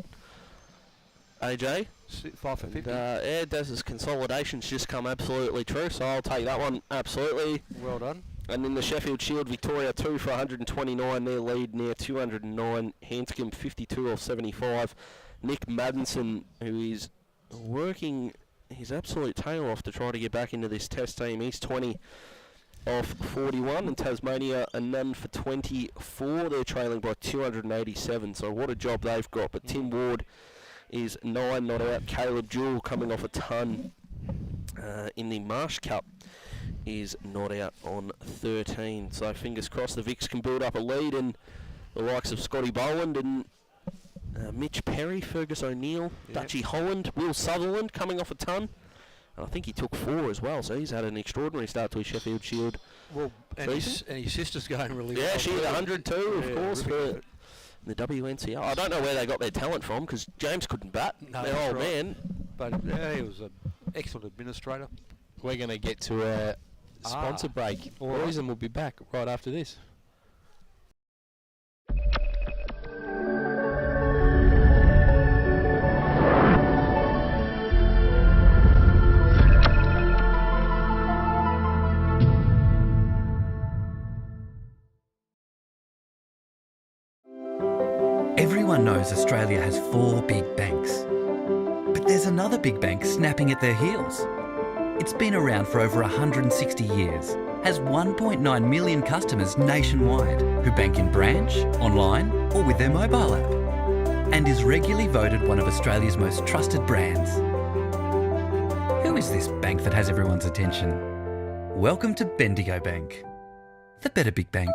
AJ. 5 for 50. Yeah, Daz's consolidation's just come absolutely true, so I'll take that one absolutely. Well done. And in the Sheffield Shield, Victoria 2 for 129, their lead near 209. Hanscom 52 off 75. Nick Maddinson, who is working his absolute tail off to try to get back into this test team. He's 20 off 41, and Tasmania are none for 24. They're trailing by 287, so what a job they've got. But Tim Ward is 9 not out. Caleb Jewell coming off a ton in the Marsh Cup is not out on 13. So fingers crossed the Vicks can build up a lead, and the likes of Scotty Boland and Mitch Perry, Fergus O'Neill, Dutchy Holland, Will Sutherland coming off a ton. And I think he took 4 as well, so he's had an extraordinary start to his Sheffield Shield. Well, and his sister's going really well. Yeah, she had too. 100 too, of course, for terrific. the WNCL. I don't know where they got their talent from, because James couldn't bat. No, their that's old right. man. But he was an excellent administrator. We're going to get to a sponsor break. All right. Boys, and we'll be back right after this. Everyone knows Australia has 4 big banks. But there's another big bank snapping at their heels. It's been around for over 160 years, has 1.9 million customers nationwide who bank in branch, online or with their mobile app, and is regularly voted one of Australia's most trusted brands. Who is this bank that has everyone's attention? Welcome to Bendigo Bank, the better big bank.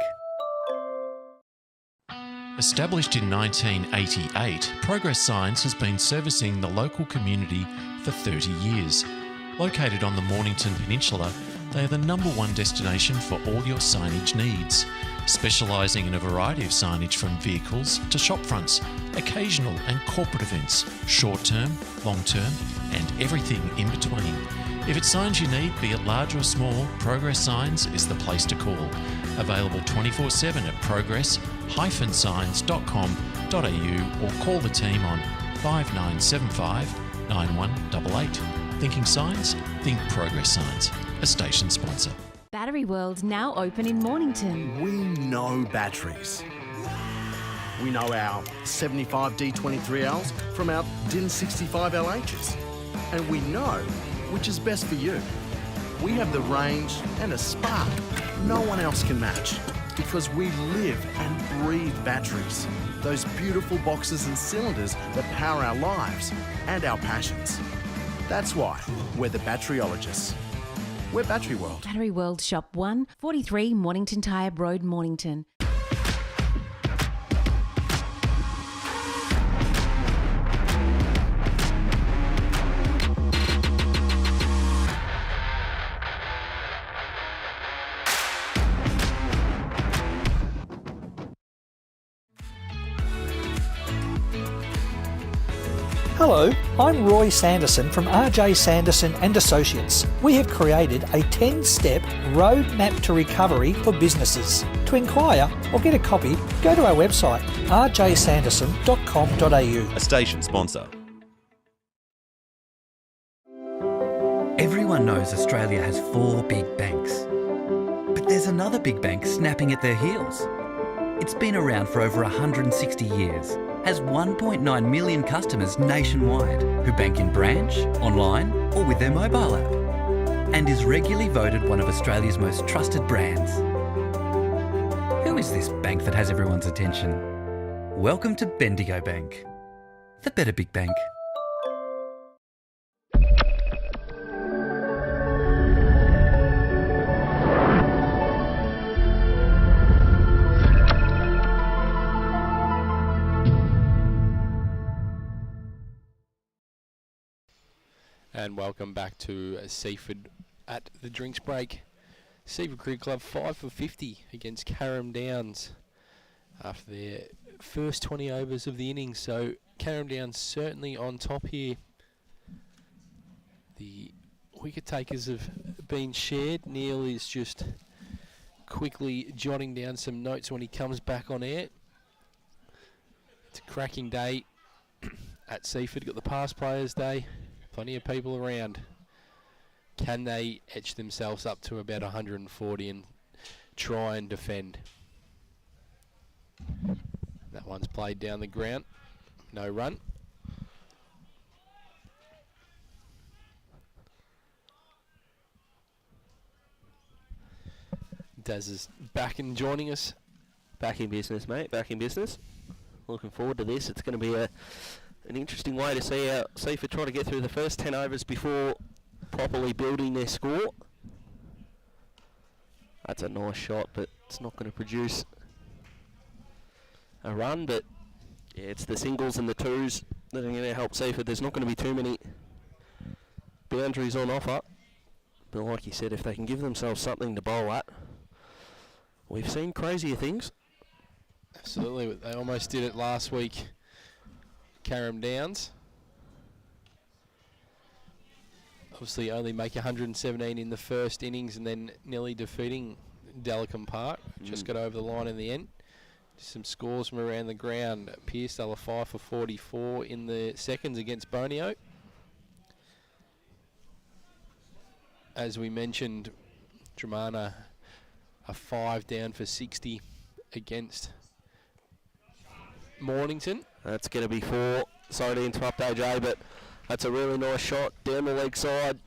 Established in 1988, Progress Signs has been servicing the local community for 30 years. Located on the Mornington Peninsula, they are the #1 destination for all your signage needs, specialising in a variety of signage from vehicles to shop fronts, occasional and corporate events, short-term, long-term and everything in between. If it's signs you need, be it large or small, Progress Signs is the place to call. Available 24/7 at progress-signs.com.au or call the team on 5975 9188. Thinking signs? Think Progress Signs, a station sponsor. Battery World now open in Mornington. We know batteries. We know our 75 D23Ls from our DIN 65 LHs. And we know which is best for you. We have the range and a spark no one else can match because we live and breathe batteries. Those beautiful boxes and cylinders that power our lives and our passions. That's why we're the batteryologists. We're Battery World. Battery World Shop 1, 43 Mornington Tyre Road, Mornington. Hello, I'm Roy Sanderson from RJ Sanderson and Associates. We have created a 10-step roadmap to recovery for businesses. To inquire or get a copy, go to our website rjsanderson.com.au. A station sponsor. Everyone knows Australia has 4 big banks. But there's another big bank snapping at their heels. It's been around for over 160 years, has 1.9 million customers nationwide who bank in branch, online or with their mobile app, and is regularly voted one of Australia's most trusted brands. Who is this bank that has everyone's attention? Welcome to Bendigo Bank, the better big bank. And welcome back to Seaford at the drinks break. Seaford Cricket Club 5 for 50 against Carrum Downs after their first 20 overs of the innings. So Carrum Downs certainly on top here. The wicket takers have been shared. Neil is just quickly jotting down some notes when he comes back on air. It's a cracking day at Seaford. Got the past players day. Plenty of people around. Can they etch themselves up to about 140 and try and defend? That one's played down the ground. No run. Daz is back and joining us. Back in business, mate. Back in business. Looking forward to this. It's going to be an interesting way to see how Seaford try to get through the first 10 overs before properly building their score. That's a nice shot, but it's not going to produce a run. But yeah, it's the singles and the twos that are going to help Seaford. There's not going to be too many boundaries on offer. But like you said, if they can give themselves something to bowl at, we've seen crazier things. Absolutely. They almost did it last week. Carrum Downs obviously only make 117 in the first innings and then nearly defeating Delacombe Park. Just got over the line in the end. Just some scores from around the ground. Pearcedale 5 for 44 in the seconds against Bonio. As we mentioned, Dramana a 5 down for 60 against Mornington. That's going to be 4. Sorry to interrupt, AJ, but that's a really nice shot down the leg side.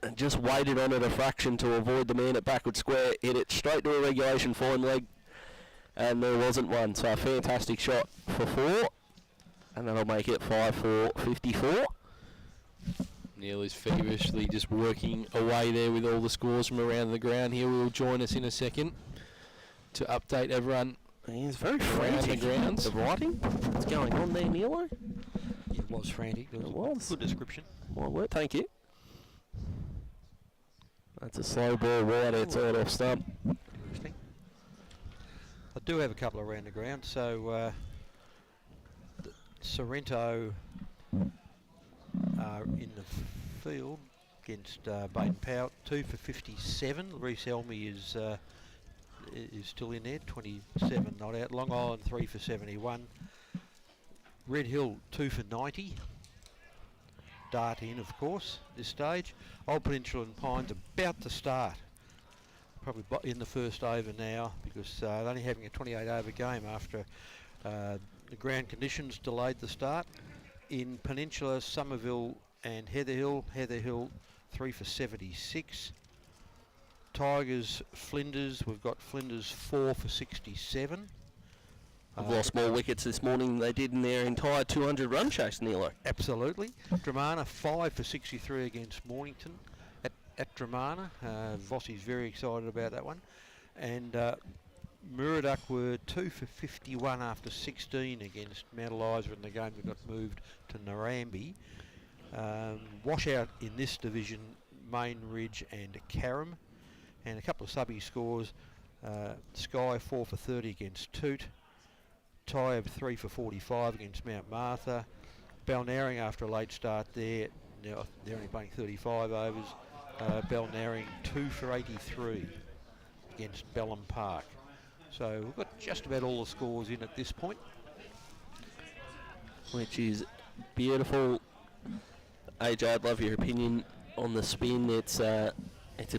And just waited on it a fraction to avoid the man at backward square. Hit it straight to a regulation fine leg. And there wasn't one. So a fantastic shot for 4. And that'll make it 5 for 54. Neil is feverishly just working away there with all the scores from around the ground. He will join us in a second to update everyone He's very around frantic. the grounds. The writing? What's going on there, Neilo? It was frantic. It was good description. My word, thank you. That's a slow ball wide outside off stump. Interesting. I do have a couple around the ground. So Sorrento are in the field against Baden Powell, 2 for 57. Reece Elmy is still in there, 27 not out. Long Island 3 for 71. Red Hill 2 for 90. Dart in, of course, this stage. Old Peninsula and Pines about to start. Probably in the first over now because they're only having a 28 over game after the ground conditions delayed the start. In Peninsula, Somerville and Heatherhill. Heatherhill 3 for 76. Tigers, Flinders. We've got Flinders 4 for 67. I've lost more wickets this morning than they did in their entire 200 run chase, Neilo. Absolutely. Dramana 5 for 63 against Mornington at Dramana. Vossi's very excited about that one. And Muriduck were 2 for 51 after 16 against Mount Eliza in the game that got moved to Narambi. Washout in this division, Main Ridge and Carrum. And a couple of subby scores. Sky 4 for 30 against Toot. Tyab 3 for 45 against Mount Martha. Balnarring after a late start there. Now they're only playing 35 overs. Balnarring 2 for 83 against Bellum Park. So we've got just about all the scores in at this point. Which is beautiful. AJ, I'd love your opinion on the spin. It's a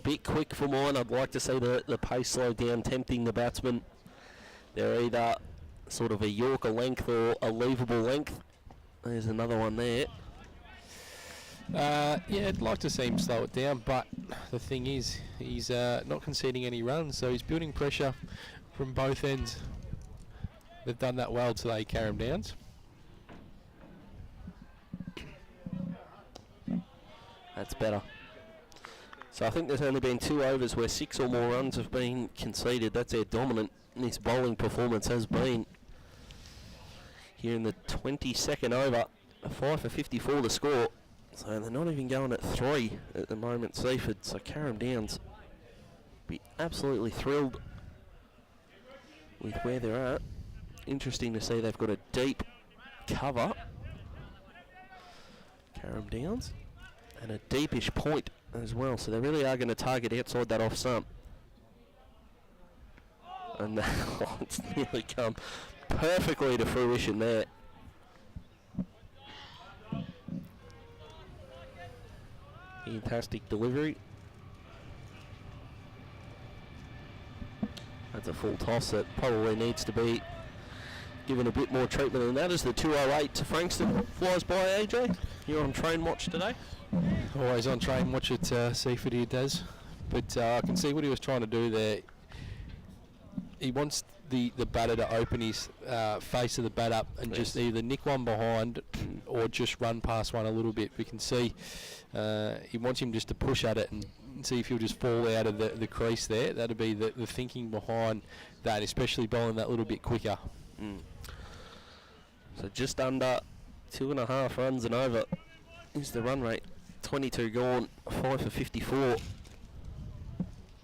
bit quick for mine. I'd like to see the pace slow down, tempting the batsman. They're either sort of a Yorker length or a leavable length. There's another one there. Yeah, I'd like to see him slow it down, but the thing is, he's not conceding any runs, so he's building pressure from both ends. They've done that well today, Carrum Downs. That's better. So I think there's only been 2 overs where 6 or more runs have been conceded. That's how dominant this bowling performance has been. Here in the 22nd over, 5 for 54 the score. So they're not even going at 3 at the moment, Seaford. So Carrum Downs be absolutely thrilled with where they're at. Interesting to see they've got a deep cover, Carrum Downs, and a deepish point as well. So they really are going to target outside that off stump. And it's nearly come perfectly to fruition there. Fantastic delivery. That's a full toss that probably needs to be given a bit more treatment than that as the 208 to Frankston flies by. AJ, you're on train watch today? Always on train watch at Seaford here, Daz. But I can see what he was trying to do there. He wants the batter to open his face of the bat up and just either nick one behind or just run past one a little bit. We can see he wants him just to push at it and see if he'll just fall out of the crease there. That'll be the thinking behind that, especially bowling that little bit quicker. So just under 2.5 runs and over is the run rate. 22 gone, 5 for 54.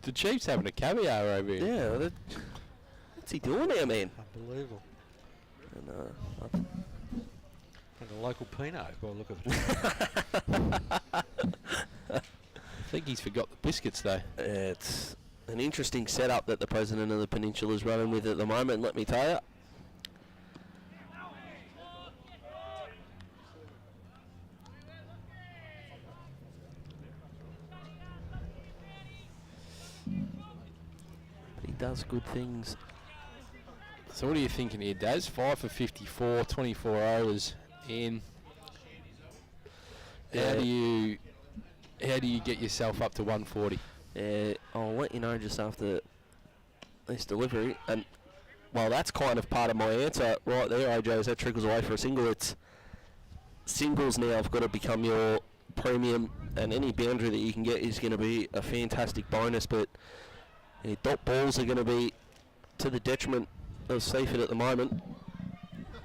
The Chiefs having a caviar over here. Yeah, what's he doing there, man? Unbelievable. And a local Pinot, by the look of it. I think he's forgot the biscuits though. It's an interesting setup that the president of the Peninsula is running with at the moment, let me tell you. But he does good things. So what are you thinking here, Daz? 5 for 54, 24 overs in. How do you get yourself up to 140? I'll let you know just after this delivery. And well, that's kind of part of my answer right there, AJ, as that trickles away for a single. It's singles now have got to become your premium, and any boundary that you can get is going to be a fantastic bonus. But dot balls are going to be to the detriment of Seaford at the moment.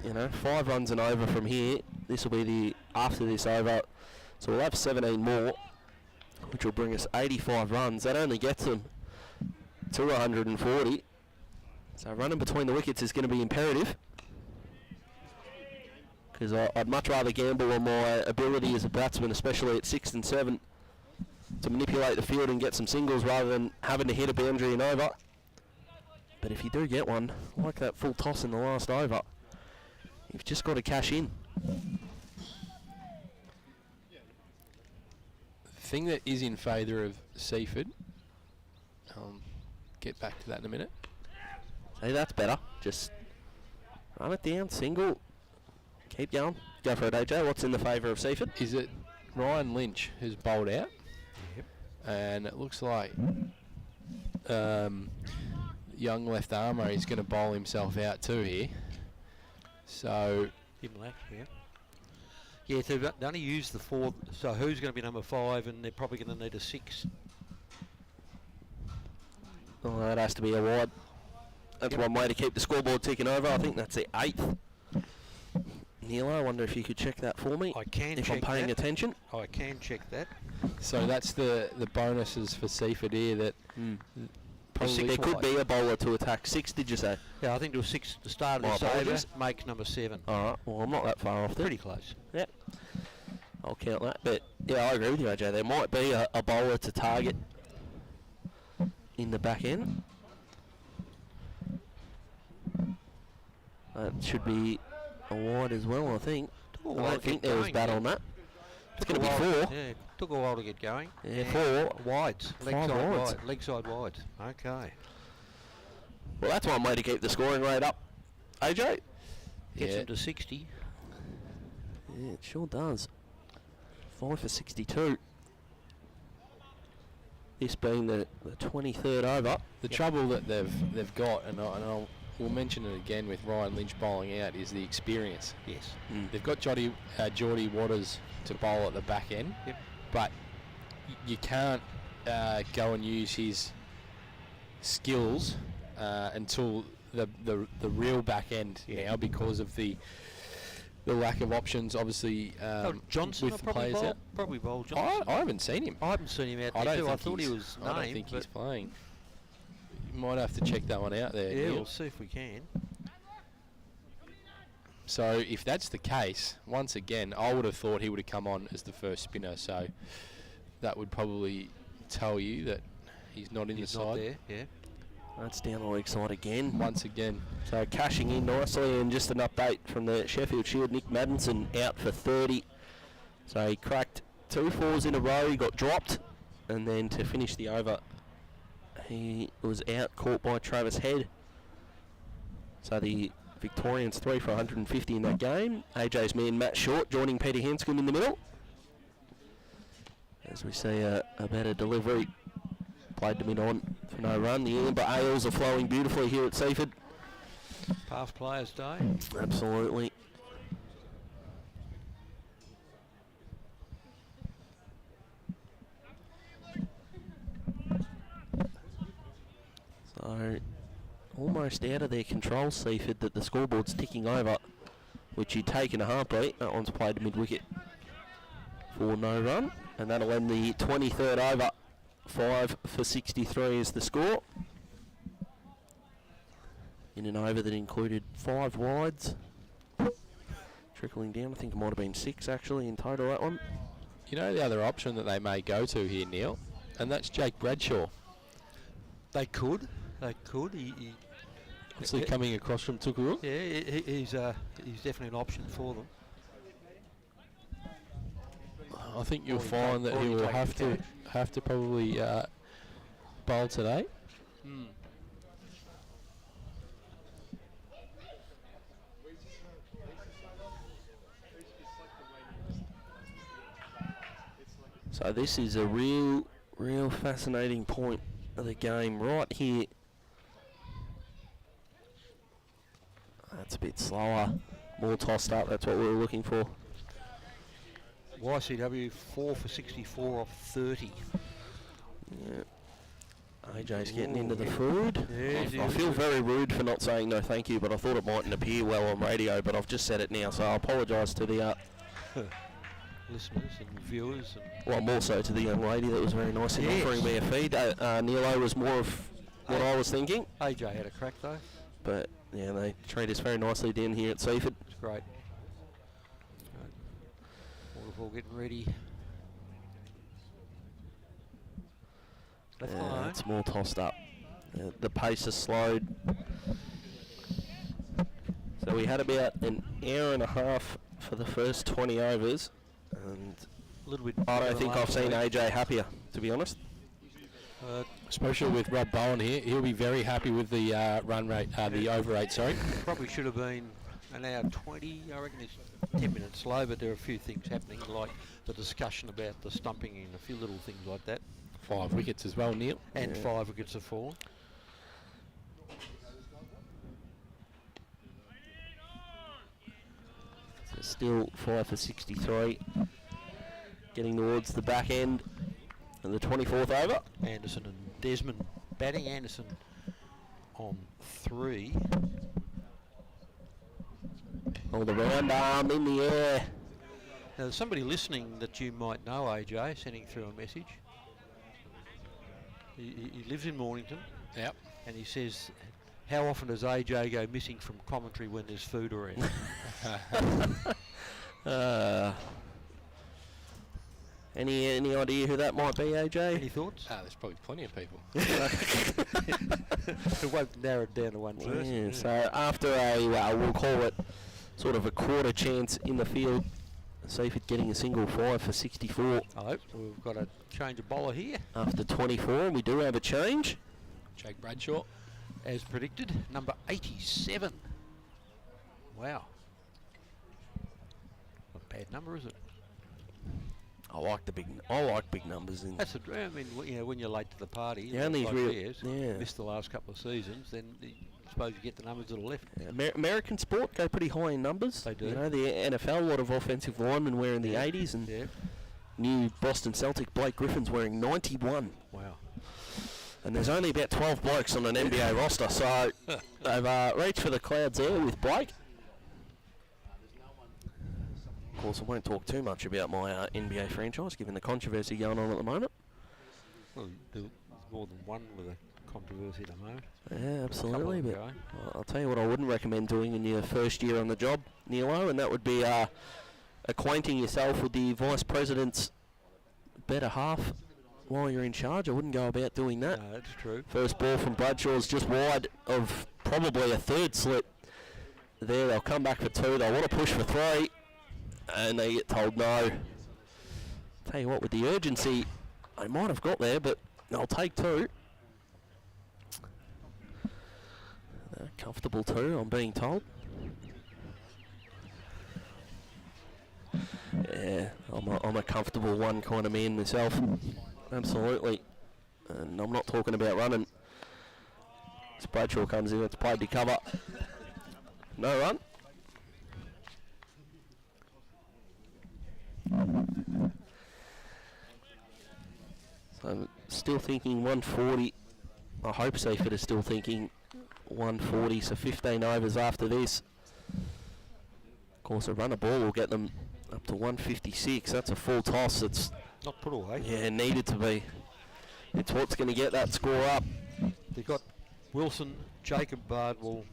5 runs and over from here. This will be after this over. So we'll have 17 more, which will bring us 85 runs. That only gets them to 140. So running between the wickets is going to be imperative, because I'd much rather gamble on my ability as a batsman, especially at 6 and 7, to manipulate the field and get some singles rather than having to hit a boundary and over. But if you do get one, like that full toss in the last over, you've just got to cash in. The thing that is in favour of Seaford, I'll get back to that in a minute. Hey, that's better. Just run it down, single, keep going. Go for it, AJ. What's in the favour of Seaford? Is it Ryan Lynch who's bowled out? Yep. And it looks like young left armour is going to bowl himself out too here. So... Yeah, so they only use the 4, so who's going to be number 5, and they're probably going to need a 6. Oh, that has to be a wide. That's one way to keep the scoreboard ticking over. I think that's the 8th. Neil, I wonder if you could check that for me. I can if check I'm paying that. attention. I can check that. So that's the bonuses for Seaford here that... Probably there could be a bowler to attack 6, did you say? Yeah, I think there was 6 at the start of My this over, apologies. makes number 7. Alright, well I'm not that far off there. Pretty close. Yep. I'll count that. But yeah, I agree with you, AJ. There might be a bowler to target in the back end. That should be a wide as well, I think. I don't think there was bat on that. It's going to be 4. Yeah, took a while to get going. Yeah, 4 wides. Leg 5 side wides. wide. Leg side wide. Okay. Well, that's one way to keep the scoring rate up. AJ? Gets him to 60. Yeah, it sure does. 5 for 62. This being the 23rd over. The trouble that they've got, we'll mention it again with Ryan Lynch bowling out, is the experience. Yes. They've got Geordie Waters to bowl at the back end, but you can't go and use his skills until the real back end now, because of the lack of options, obviously. Johnson with the players out. Probably bowl Johnson. I haven't seen him. I haven't seen him out there too. I thought he was named. I don't think he's playing. You might have to check that one out there. Yeah, Neil. we'll see if we can. So if that's the case, once again, I would have thought he would have come on as the first spinner. So that would probably tell you that he's not in the side. Not there, yeah. That's down the weak side again. Once again. So cashing in nicely, and just an update from the Sheffield Shield. Nick Maddinson out for 30. So he cracked 2 4s in a row. He got dropped, and then to finish the over, he was out, caught by Travis Head. So the Victorians 3 for 150 in that game. AJ's man Matt Short joining Peter Hanscom in the middle. As we see a better delivery. Played the mid on for no run. The amber ales are flowing beautifully here at Seaford. Past Players Day. Absolutely. So, almost out of their control, Seaford, that the scoreboard's ticking over, which you take in a heartbeat. That one's played mid-wicket for no run, and that'll end the 23rd over. 5 for 63 is the score. In an over that included 5 wides. Trickling down, I think it might have been 6 actually in total, that one. You know the other option that they may go to here, Neil, and that's Jake Bradshaw. They could. He Obviously coming across from Tukurul. Yeah, he's definitely an option for them. I think you'll find that he will have to probably bowl today. So this is a real fascinating point of the game right here. That's a bit slower, more tossed up. That's what we were looking for. YCW 4 for 64 off 30. Yeah. AJ's getting into the food. Yes, I feel very rude for not saying no thank you, but I thought it mightn't appear well on radio, but I've just said it now, so I apologise to the listeners and viewers. And well, more so to the young lady that was very nice in offering me a feed. Nilo was more of what I was thinking. AJ had a crack though. But yeah, they treat us very nicely down here at Seaford. It's great. Waterfall getting ready. Left line. It's more tossed up. The pace has slowed. So we had about an hour and a half for the first 20 overs, and a little bit. I don't think I've seen AJ happier, to be honest. Especially with Rob Bowen here, he'll be very happy with the run rate, the over rate. Sorry. Probably should have been an hour 20. I reckon it's 10 minutes slow, but there are a few things happening, like the discussion about the stumping and a few little things like that. 5 wickets as well, Neil. And 5 wickets have fallen. So still 5 for 63. Getting towards the back end of the 24th over. Anderson and Desmond batting. Anderson on 3. Oh, the round arm in the air. Now, there's somebody listening that you might know, AJ, sending through a message. He lives in Mornington. Yep. And he says, how often does AJ go missing from commentary when there's food around? Any idea who that might be, AJ? Any thoughts? There's probably plenty of people. It won't narrow it down to one person. Yeah, so after a, we'll call it sort of a quarter chance in the field, Seaford getting a single 5 for 64. I hope we've got a change of bowler here. After 24, we do have a change. Jake Bradshaw. As predicted, number 87. Wow. Not a bad number, is it? I like big numbers. That's a dream. I mean, when you're late to the party, Yeah, and like these missed the last couple of seasons, then I suppose you get the numbers that are left. Yeah, American sport go pretty high in numbers. They do. You know, the NFL, a lot of offensive linemen wearing the 80s, and new Boston Celtic Blake Griffin's wearing 91. Wow. And there's only about 12 blokes on an NBA roster, so they've reached for the clouds there with Blake. Of course, I won't talk too much about my NBA franchise, given the controversy going on at the moment. Well, there's more than one with a controversy at the moment. Yeah, absolutely. But going. I'll tell you what I wouldn't recommend doing in your first year on the job, Nilo, and that would be acquainting yourself with the vice president's better half while you're in charge. I wouldn't go about doing that. No, that's true. First ball from Bradshaw's just wide of probably a third slip. There, they'll come back for 2. They want to push for 3. And they get told no. Tell you what, with the urgency, they might have got there, but they'll take 2. Comfortable 2, I'm being told. Yeah, I'm a comfortable 1 kind of man myself. Absolutely. And I'm not talking about running. As Bradshaw comes in, it's played to cover. No run. So I'm still thinking 140. I hope Seaford is still thinking 140, so 15 overs after this. Of course, a run of ball will get them up to 156. That's a full toss. It's not put away. Yeah, needed to be. It's what's going to get that score up. They've got Wilson, Jacob Bardwell,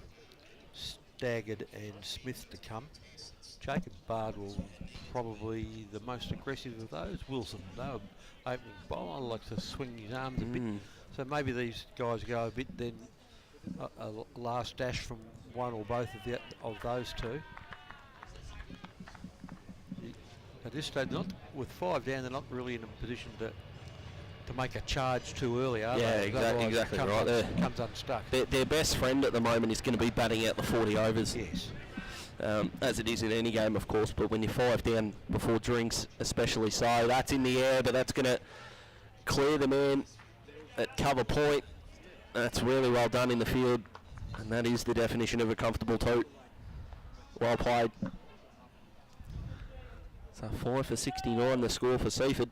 Staggard and Smith to come. Jacob Bardwell probably the most aggressive of those. Wilson, though, opening bowler, likes to swing his arms a bit. So maybe these guys go a bit, then a last dash from one or both of those two. At this stage, with 5 down, they're not really in a position to make a charge too early, are they? Exactly right there. Comes unstuck. Their best friend at the moment is going to be batting out the 40 overs. Yes. As it is in any game, of course, but when you're 5 down before drinks, especially so, that's in the air, but that's going to clear the man at cover point. That's really well done in the field, and that is the definition of a comfortable 2. Well played. So 5 for 69, the score for Seaford.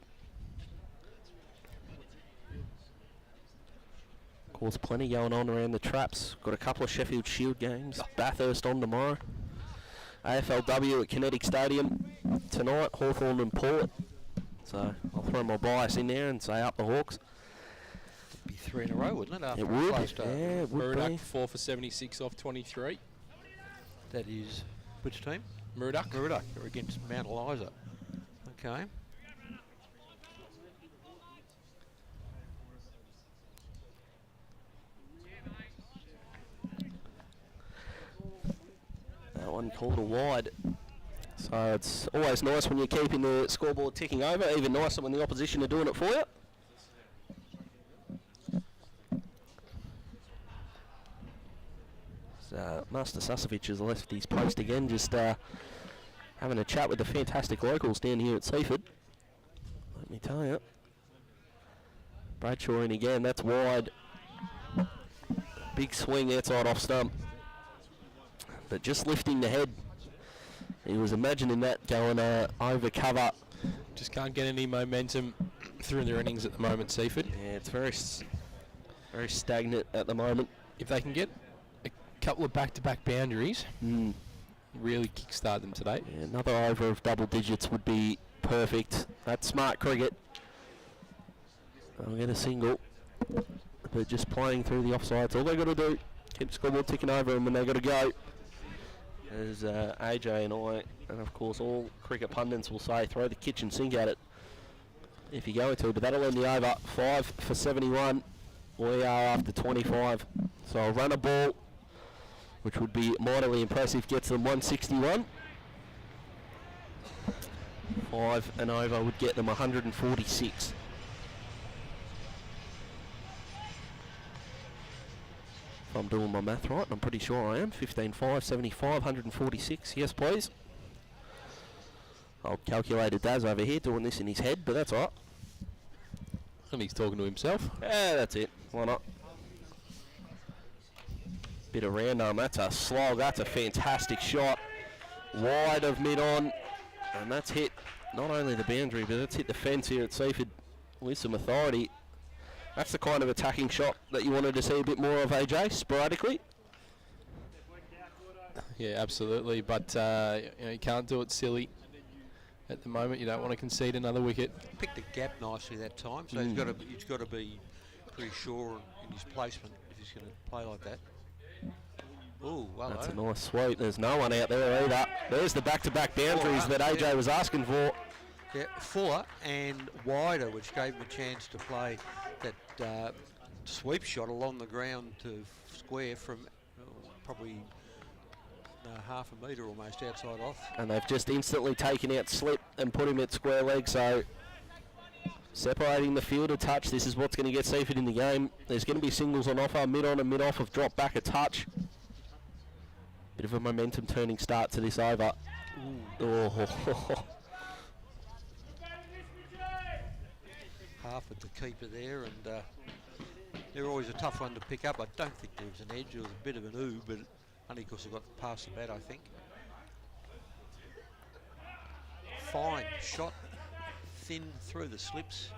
course, plenty going on around the traps. Got a couple of Sheffield Shield games. Bathurst on tomorrow. AFLW at Kinetic Stadium tonight. Hawthorn and Port. So I'll throw my bias in there and say up the Hawks. Be 3 in a row, wouldn't it? After It a would. slow start. Yeah, it would Murdoch be. 4 for 76 off 23. That is which team? Murdoch. Murdoch are against Mount Eliza. Okay. That one called a wide. So it's always nice when you're keeping the scoreboard ticking over. Even nicer when the opposition are doing it for you. Master Susovic has left his post again, just having a chat with the fantastic locals down here at Seaford. Let me tell you. Bradshaw in again, that's wide. Big swing outside off stump. But just lifting the head. He was imagining that going over cover. Just can't get any momentum through their innings at the moment, Seaford. Yeah, it's very stagnant at the moment. If they can get a couple of back-to-back boundaries, really kickstart them today. Yeah, another over of double digits would be perfect. That's smart cricket. They'll get a single. But just playing through the offsides, all they got to do, keep the scoreboard ticking over them when they got to go. As AJ and I, and of course all cricket pundits will say, throw the kitchen sink at it if you're going to, but that'll end the over. 5 for 71. We are after 25. So I'll run a ball, which would be mightily impressive, gets them 161. 5 and over would get them 146. If I'm doing my math right, and I'm pretty sure I am. 15, 5, 75, 146. Yes, please. I'll calculate a Daz over here doing this in his head, but that's all right. And he's talking to himself. Yeah, that's it. Why not? Bit of round arm. That's a slog. That's a fantastic shot. Wide of mid-on. And that's hit not only the boundary, but that's hit the fence here at Seaford with some authority. That's the kind of attacking shot that you wanted to see a bit more of, AJ, sporadically. Yeah, absolutely. But you can't do it silly. At the moment, you don't want to concede another wicket. Picked the gap nicely that time, so he's got to be pretty sure in his placement if he's going to play like that. Oh, well, that's a nice sweep. There's no one out there either. There's the back-to-back boundaries that AJ was asking for. Yeah, fuller and wider, which gave him a chance to play that sweep shot along the ground to square from probably half a metre almost outside off. And they've just instantly taken out slip and put him at square leg, so separating the field a touch. This is what's going to get Seaford in the game. There's going to be singles on offer. Mid-on and mid-off have dropped back a touch. Bit of a momentum turning start to this over. Oh. Half at the keeper there, and they're always a tough one to pick up. I don't think there was an edge. There was a bit of an ooh, but only because they got past the bat, I think. Fine shot, thin through the slips.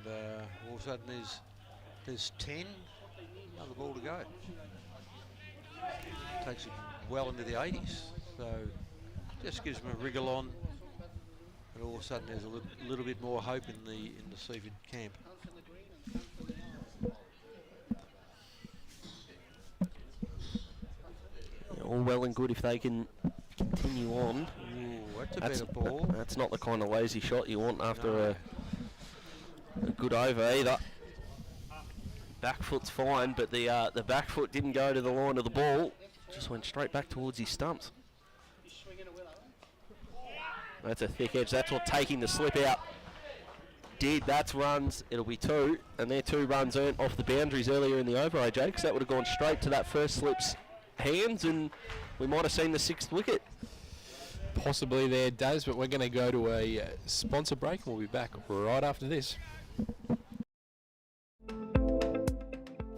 And all of a sudden there's 10, another ball to go. Takes it well into the 80s, so just gives them a wriggle on. And all of a sudden there's a little bit more hope in the Seaford camp. All well and good if they can continue on. Ooh, that's a better ball. That's not the kind of lazy shot you want after a good over either. Back foot's fine, but the back foot didn't go to the line of the ball. Just went straight back towards his stumps. That's a thick edge. That's what taking the slip out did. That's runs. It'll be 2, and they're 2 runs earned off the boundaries earlier in the over, AJ, because that would have gone straight to that first slip's hands, and we might have seen the 6th wicket. Possibly there, Daz, but we're going to go to a sponsor break, and we'll be back right after this.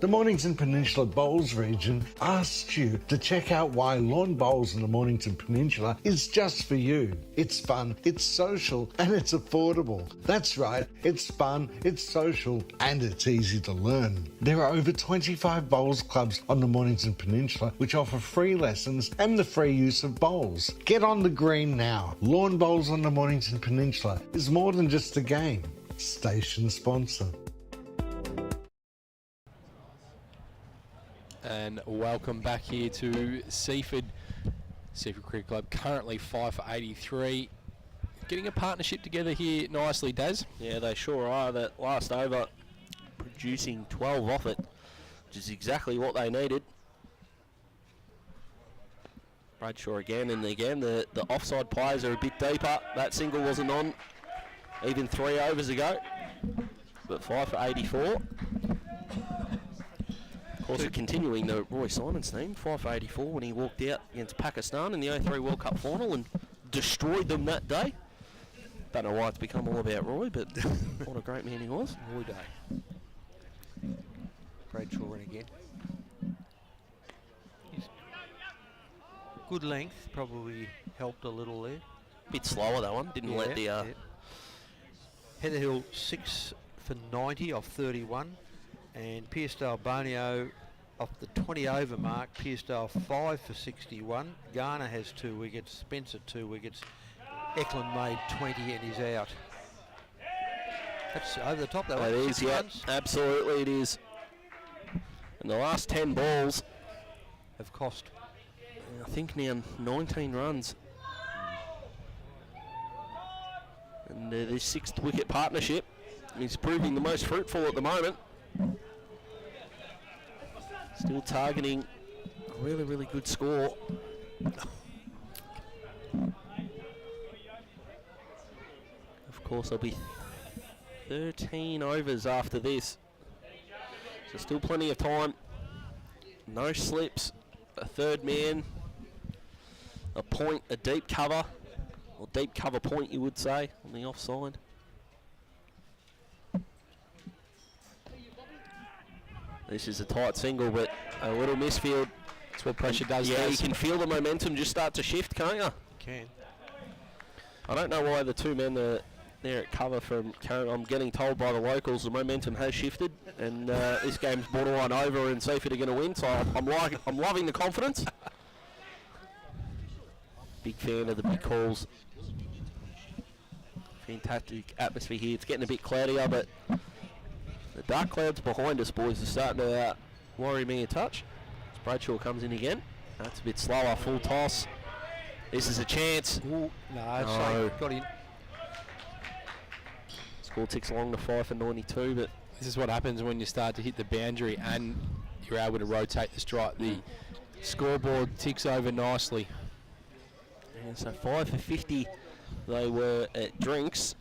The Mornington Peninsula Bowls region asks you to check out why lawn bowls in the Mornington Peninsula is just for you. It's fun, it's social, and it's affordable. That's right, it's fun, it's social, and it's easy to learn. There are over 25 bowls clubs on the Mornington Peninsula which offer free lessons and the free use of bowls. Get on the green now. Lawn bowls on the Mornington Peninsula is more than just a game. Station sponsor. And welcome back here to Seaford. Seaford Cricket Club currently 5 for 83. Getting a partnership together here nicely, Daz. Yeah, they sure are. That last over producing 12 off it, which is exactly what they needed. Bradshaw again and again. The offside players are a bit deeper. That single wasn't on even 3 overs ago. But 5 for 84. Also continuing the Roy Simons theme, 5 for 84 when he walked out against Pakistan in the 03 World Cup final and destroyed them that day. Don't know why it's become all about Roy, but what a great man he was. Roy Day. Bradshaw in again. He's good length, probably helped a little there. Bit slower that one, didn't let the... Heather Hill 6 for 90 off 31. And Piersdale Bonio off the 20 over mark. Piersdale 5 for 61. Garner has 2 wickets. Spencer 2 wickets. Eklund made 20 and he's out. That's over the top. That is, yeah, runs. Absolutely it is. And the last 10 balls have cost, I think, now 19 runs. And this 6th wicket partnership is proving the most fruitful at the moment. Still targeting a really, really good score. Of course, there'll be 13 overs after this. So still plenty of time. No slips. A third man. A point, a deep cover. Or deep cover point, you would say, on the offside. This is a tight single, but a little misfield. That's what pressure does. Yeah, you can feel the momentum just start to shift, can't you? Can. I don't know why the 2 men are there at cover from Carrum. I'm getting told by the locals the momentum has shifted, and this game's borderline over, and Seaford are going to win. So I'm loving the confidence. Big fan of the big calls. Fantastic atmosphere here. It's getting a bit cloudier, but the dark clouds behind us, boys, are starting to worry me a touch. As Bradshaw comes in again. That's a bit slower. Full toss. This is a chance. Ooh, no, got in. Score ticks along to 5 for 92, but this is what happens when you start to hit the boundary and you're able to rotate the strike. The scoreboard ticks over nicely. Yeah, so 5 for 50 they were at drinks,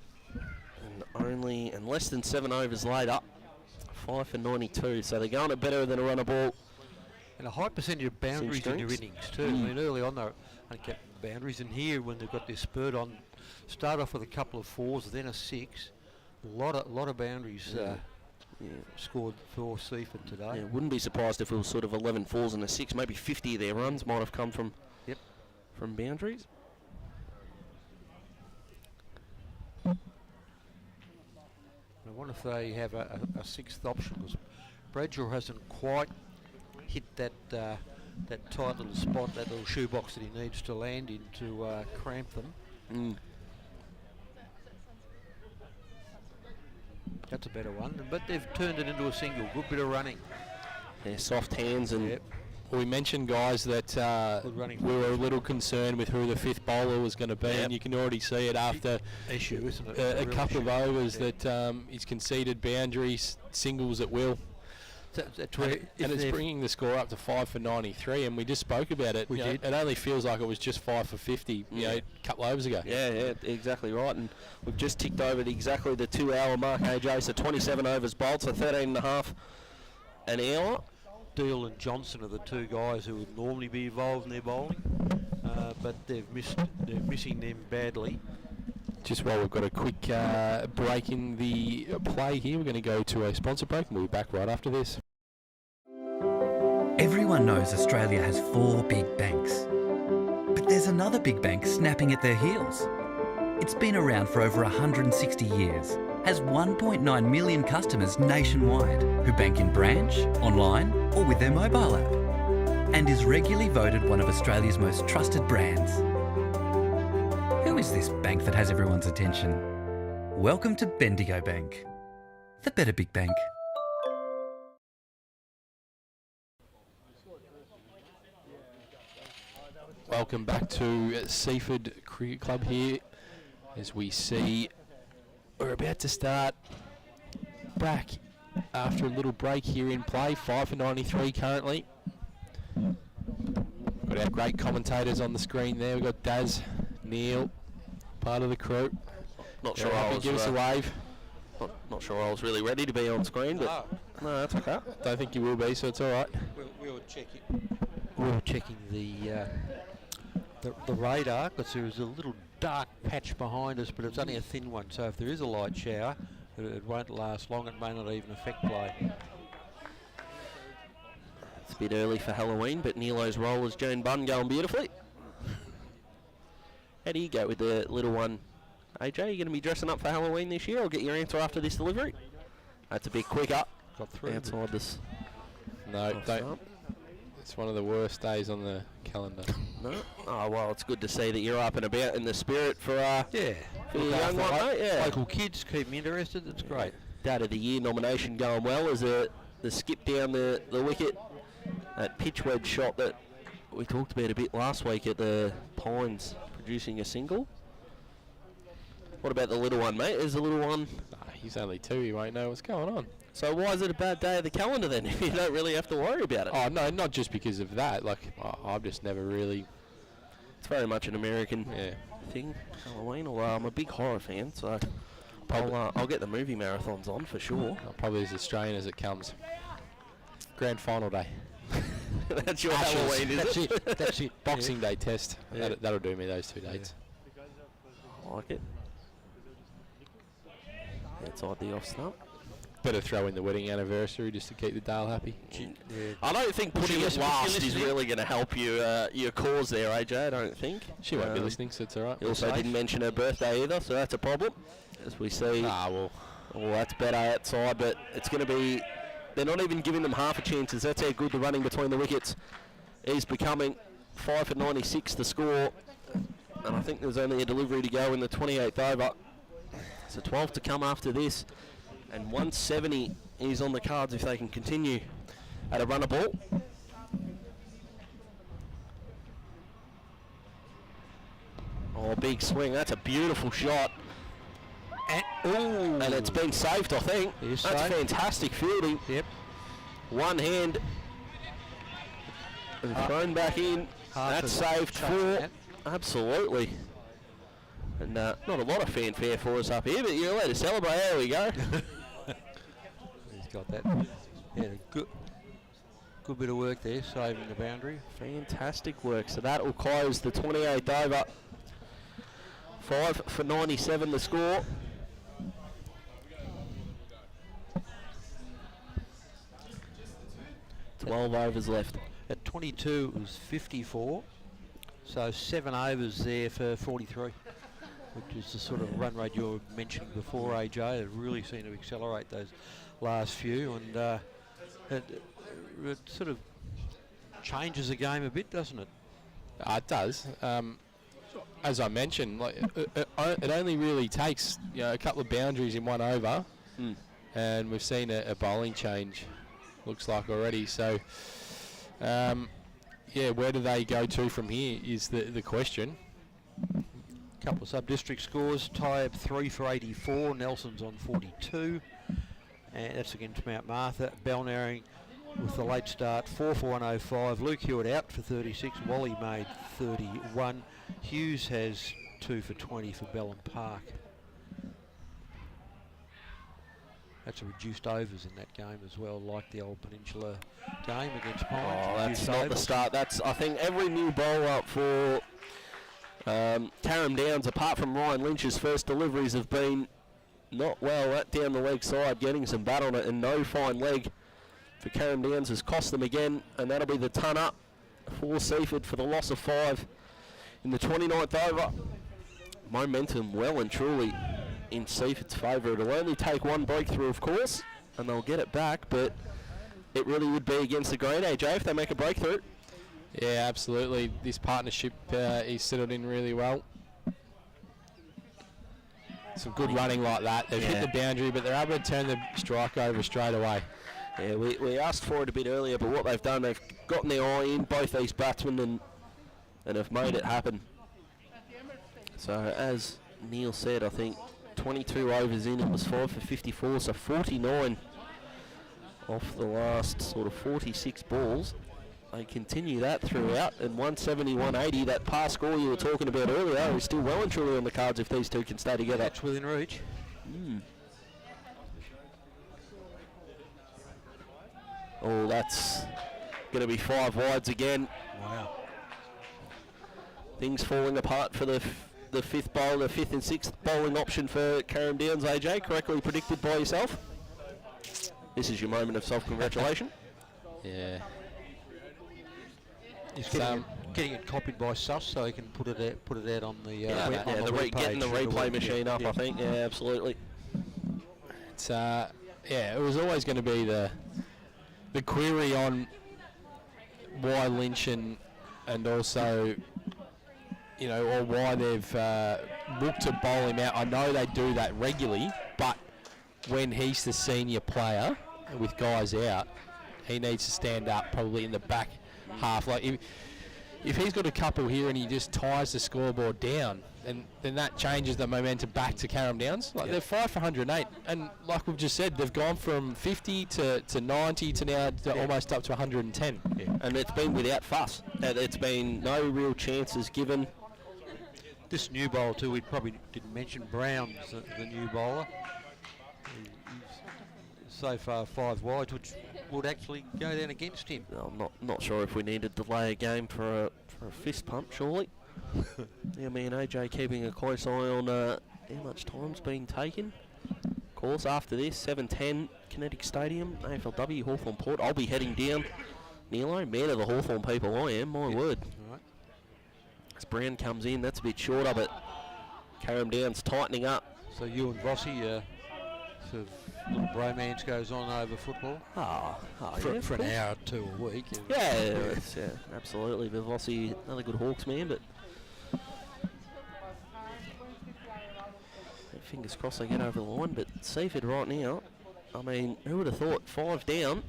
and less than 7 overs later, 5 for 92. So they're going it better than a run of ball. And a high percentage of boundaries in your innings too. I mean, early on they kept boundaries, and here when they've got this spurt on, start off with a couple of 4s, then a 6. A lot of boundaries scored for Seaford today. Yeah, wouldn't be surprised if it was sort of 11 4s and a 6. Maybe 50 of their runs might have come from boundaries. I wonder if they have a 6th option, because Bradshaw hasn't quite hit that tight little spot, that little shoebox that he needs to land in to cramp them. That's a better one, but they've turned it into a single. Good bit of running. Yeah, soft hands and. Well, we mentioned, guys, that we were a little concerned with who the 5th bowler was going to be, and you can already see it after a couple of overs that he's conceded boundaries, singles at will. And it's bringing the score up to 5 for 93, and we just spoke about it. It only feels like it was just 5 for 50, a couple of overs ago. Yeah, exactly right. And we've just ticked over exactly the 2-hour mark, AJ. So 27 overs bowled, so 13.5 an hour. Deal and Johnson are the 2 guys who would normally be involved in their bowling, but they're missing them badly. Just while we've got a quick break in the play here, we're going to go to a sponsor break, and we'll be back right after this. Everyone knows Australia has 4 big banks. But there's another big bank snapping at their heels. It's been around for over 160 years, has 1.9 million customers nationwide who bank in branch, online or with their mobile app, and is regularly voted one of Australia's most trusted brands. Who is this bank that has everyone's attention? Welcome to Bendigo Bank, the better big bank. Welcome back to Seaford Cricket Club here, as we see we're about to start back after a little break here in play. 5 for 93 currently. Got our great commentators on the screen there. We've got Daz, Neil, part of the crew. Not sure I was. Give us a wave. Not sure I was really ready to be on screen, but no, that's okay. Don't think you will be, so it's all right. We were checking the radar, because there is a little dark patch behind us, but it's only a thin one, so if there is a light shower, it won't last long. It may not even affect play. It's a bit early for Halloween, but Nilo's roll is Joan Bunn going beautifully. How do you go with the little one, AJ? Are you going to be dressing up for Halloween this year, or get your answer after this delivery? That's a bit quicker. Got through outside this. No, don't. It's one of the worst days on the calendar. No? Oh, well, it's good to see that you're up and about in the spirit for your young one, mate. Yeah. Local kids keep me interested. It's great. Dad of the Year nomination going well as the skip down the wicket. That pitch wedge shot that we talked about a bit last week at the Pines, producing a single. What about the little one, mate? Is the little one... He's only 2. He won't know what's going on. So why is it a bad day of the calendar then, if you don't really have to worry about it? Oh, no, not just because of that. Like, I've just never really... It's very much an American thing, Halloween, although I'm a big horror fan, so I'll get the movie marathons on for sure. Probably as Australian as it comes. Grand final day. That's your Halloween, is it? That's it. Boxing Day test. Yeah. That'll do me, those 2 dates. I like it. Outside the off stump. Better throw in the wedding anniversary just to keep the Dale happy. I don't think putting it last is really going to help you your cause there, AJ. I don't think. She won't be listening, so it's all right. You also didn't mention her birthday either, so that's a problem. As we see. Well, that's better outside, but it's going to be... They're not even giving them half a chance. That's how good the running between the wickets is becoming. 5 for 96 the score, and I think there's only a delivery to go in the 28th over. So 12 to come after this, and 170 is on the cards if they can continue at a runner ball. Oh, big swing. That's a beautiful shot. And it's been saved, I think. That's fantastic fielding. Yep. One hand. And thrown back in. That's saved 4. Absolutely. And not a lot of fanfare for us up here, but you're allowed to celebrate. There we go. He's got that. Yeah, good bit of work there, saving the boundary. Fantastic work. So that will close the 28th over. 5 for 97 the score. $12 overs left. At 22 it was 54, so 7 overs there for 43. Which is the sort of run rate you were mentioning before, AJ. It really seemed to accelerate those last few, and it sort of changes the game a bit, doesn't it? It does. As I mentioned, like it only really takes a couple of boundaries in 1 over, and we've seen a bowling change. Looks like already. So, where do they go to from here is the question. Couple of sub-district scores. Tyab 3 for 84. Nelson's on 42. And that's against Mount Martha. Balnarring with the late start. 4 for 105. Luke Hewitt out for 36. Wally made 31. Hughes has 2 for 20 for Bellham Park. That's a reduced overs in that game as well, like the old Peninsula game against Pines. Oh, that's not the start. That's, I think, every new bowler for Carrum Downs, apart from Ryan Lynch's first deliveries, have been not well down the leg side, getting some bat on it, and no fine leg for Carrum Downs has cost them again, and that'll be the ton up for Seaford for the loss of 5 in the 29th over. Momentum well and truly in Seaford's favour. It'll only take one breakthrough, of course, and they'll get it back, but it really would be against the grade, AJ, if they make a breakthrough. Yeah, absolutely. This partnership is settled in really well. Some good running like that. They've hit the boundary, but they're able to turn the strike over straight away. Yeah, we asked for it a bit earlier, but what they've done, they've gotten their eye in, both these batsmen, and have made it happen. So, as Neil said, I think 22 overs in, it was 5 for 54, so 49 off the last sort of 46 balls. They continue that throughout, and 170, 180, that pass score you were talking about earlier is still well and truly on the cards if these two can stay together. That's within reach. Oh, that's going to be 5 wides again. Wow. Things falling apart for the fifth bowl, the 5th and 6th bowling option for Carrum Downs, AJ, correctly predicted by yourself. This is your moment of self-congratulation. Yeah. He's getting it copied by Sus, so he can put it out on the getting the replay machine up. I think. Yeah, absolutely. It's it was always going to be the query on why Lynch and also, you know, or why they've looked to bowl him out. I know they do that regularly, but when he's the senior player with guys out, he needs to stand up probably in the back half. Like if he's got a couple here and he just ties the scoreboard down, then that changes the momentum back to Carrum Downs. Like they're 5 for 108, and like we've just said, they've gone from 50 to 90 to now almost up to 110. Yeah. And it's been without fuss. It's been no real chances given. This new bowler too, we probably didn't mention Brown's the new bowler. He's so far 5 wides, which would actually go down against him. I'm not sure if we need to delay a game for a fist pump, surely. Yeah, me and AJ keeping a close eye on how much time's been taken. Of course, after this, 7:10, Kinetic Stadium, AFLW, Hawthorn Port. I'll be heading down. Nilo, man of the Hawthorn people, I am, my word. All right. As Brown comes in, that's a bit shorter, but Carrum Downs tightening up. So you and Vossi, sort of little bromance goes on over football? For an hour or two a week. Yeah, absolutely. Vossi, another good Hawks man, but fingers crossed they get over the line. But Seaford right now, I mean, who would have thought 5 down?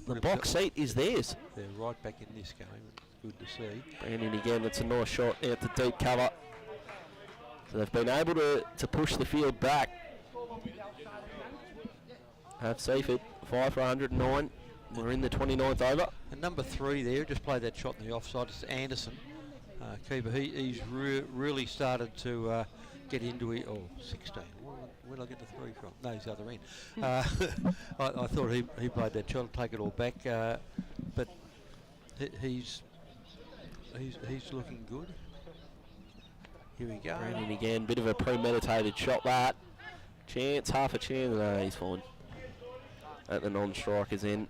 The box seat is theirs. They're right back in this game. It's good to see. Brandon again, it's a nice shot out to deep cover. So they've been able to push the field back. Have Seaford 5 for 109. We're in the 29th over. And number 3 there, just played that shot in the offside. It's Anderson, keeper. He's really started to get into it. Oh, 16. Where did I get the 3 from? No, he's the other end. I thought he played that shot. Take it all back, but he's looking good. Here we go. Brandon again, bit of a premeditated shot. That chance, half a chance. No, he's fine. At the non-striker's end.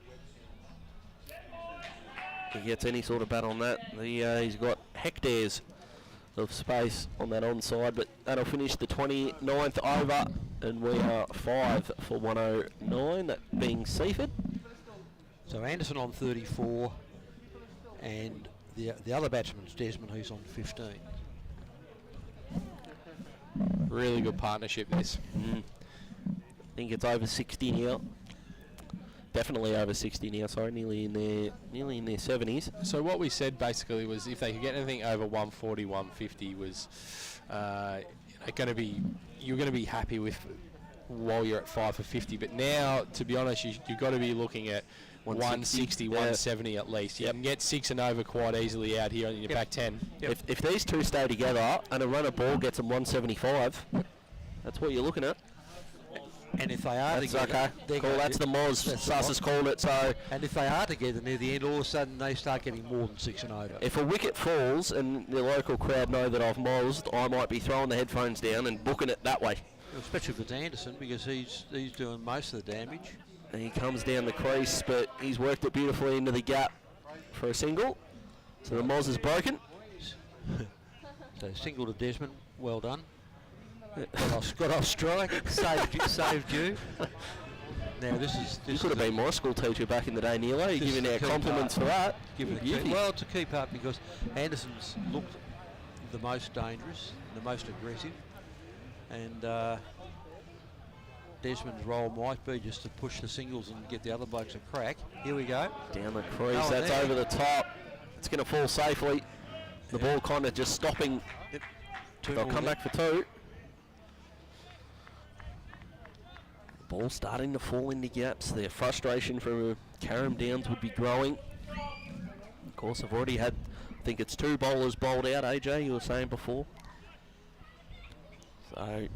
He gets any sort of bat on that. He's got hectares of space on that onside, but that'll finish the 29th over, and we are 5 for 109, that being Seaford. So Anderson on 34, and the other batsman's Desmond, who's on 15. Really good partnership, this. I think it's over 60 now. Definitely over 60 now, sorry, nearly in their 70s. So what we said basically was if they could get anything over 140, 150 was you're going to be happy with while you're at 5 for 50. But now, to be honest, you've got to be looking at 160, 170 at least. You can get 6 and over quite easily out here in your back 10. If these two stay together and a runner ball gets them 175, that's what you're looking at. And if they are together, okay. Cool, that's the Moz. Sus has called it. So, and if they are together near the end, all of a sudden they start getting more than 6 and over. If a wicket falls and the local crowd know that I've Mozed, I might be throwing the headphones down and booking it that way. Especially if it's Anderson, because he's doing most of the damage. And he comes down the crease, but he's worked it beautifully into the gap for a single. So the Moz is broken. So single to Desmond, well done. Got off strike, saved you. Now this You could have been my school teacher back in the day, Neilo. You're giving our compliments for that. Well, to keep up, because Anderson's looked the most dangerous, the most aggressive, and Desmond's role might be just to push the singles and get the other blokes a crack. Here we go. Down the crease, that's over the top. It's going to fall safely. The ball kind of just stopping. Yep. They'll come back for two. The ball starting to fall into gaps. Their frustration for Carrum Downs would be growing. Of course, I've already had, I think it's 2 bowlers bowled out, AJ, you were saying before. So,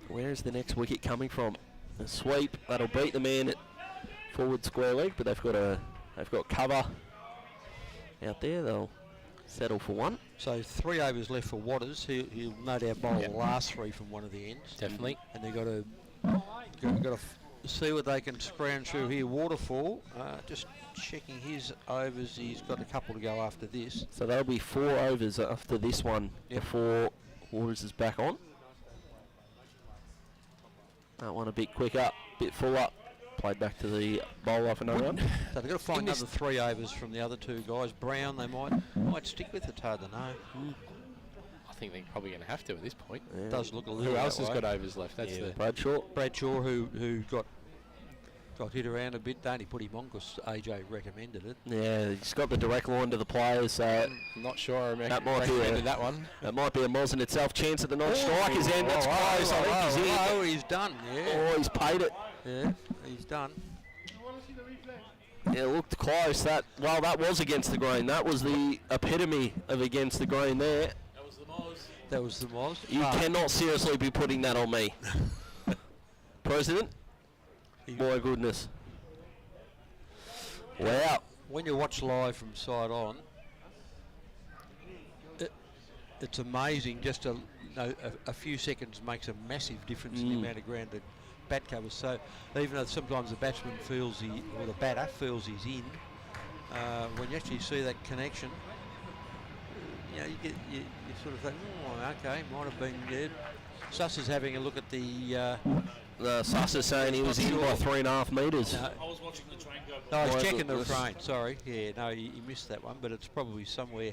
where's the next wicket coming from? A sweep, that'll beat the man at forward square leg, but they've got cover out there. They'll settle for 1. So 3 overs left for Waters. He'll no doubt bowl the last 3 from one of the ends. Definitely. And they've got to see what they can scrounge through here. Waterfall, just checking his overs. He's got a couple to go after this. So there'll be 4 overs after this one before Waters is back on. That one a bit quicker, bit full up. Played back to the bowler for no run. So they've got to find another 3 overs from the other 2 guys. Brown, they might stick with it. It's hard to know. I think they're probably going to have to at this point. Yeah. It does look a little. Who else has got overs left? That's the Bradshaw, who got hit around a bit. They only put him on because AJ recommended it. Yeah, he's got the direct line to the players. So I'm not sure I recommended that one. That might be a Moz in itself. Chance at the non-strikers end. That's close. I think he's in. Oh, he's done. Yeah. Oh, he's paid it. Yeah, he's done. Yeah, it looked close. That was against the green. That was the epitome of against the green there. That was the Moz. You cannot seriously be putting that on me. President? My goodness. Wow. When you watch live from side on, it's amazing. Just a few seconds makes a massive difference in the amount of ground that bat covers. So even though sometimes the batsman feels or the batter feels he's in, when you actually see that connection, you sort of think, oh, okay, might have been dead. Suss is having a look at the Suss is saying he was in by 3.5 metres. I was watching the train go by. No, I was checking the train, sorry. Yeah, no, he missed that one, but it's probably somewhere.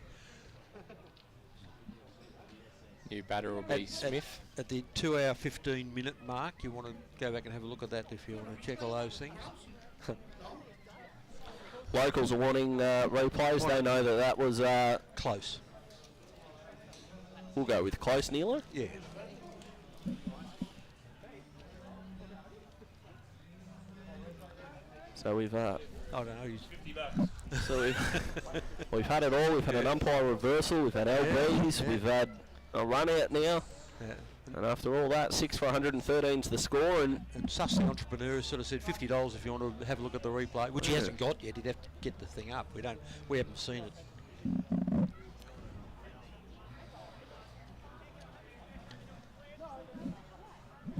New batter will be Smith. At the 2 hour 15 minute mark, you want to go back and have a look at that if you want to check all those things. Locals are wanting replays. They know that was close. We'll go with close, Neilo. Yeah. So we've I don't know. He's $50. so we've had it all. We've had an umpire reversal. We've had LBs. We've had a run out now. Yeah. And after all that, 6 for 113's the score. And Suss, the entrepreneur, has sort of said $50 if you want to have a look at the replay, which he hasn't got yet. He'd have to get the thing up. We haven't seen it.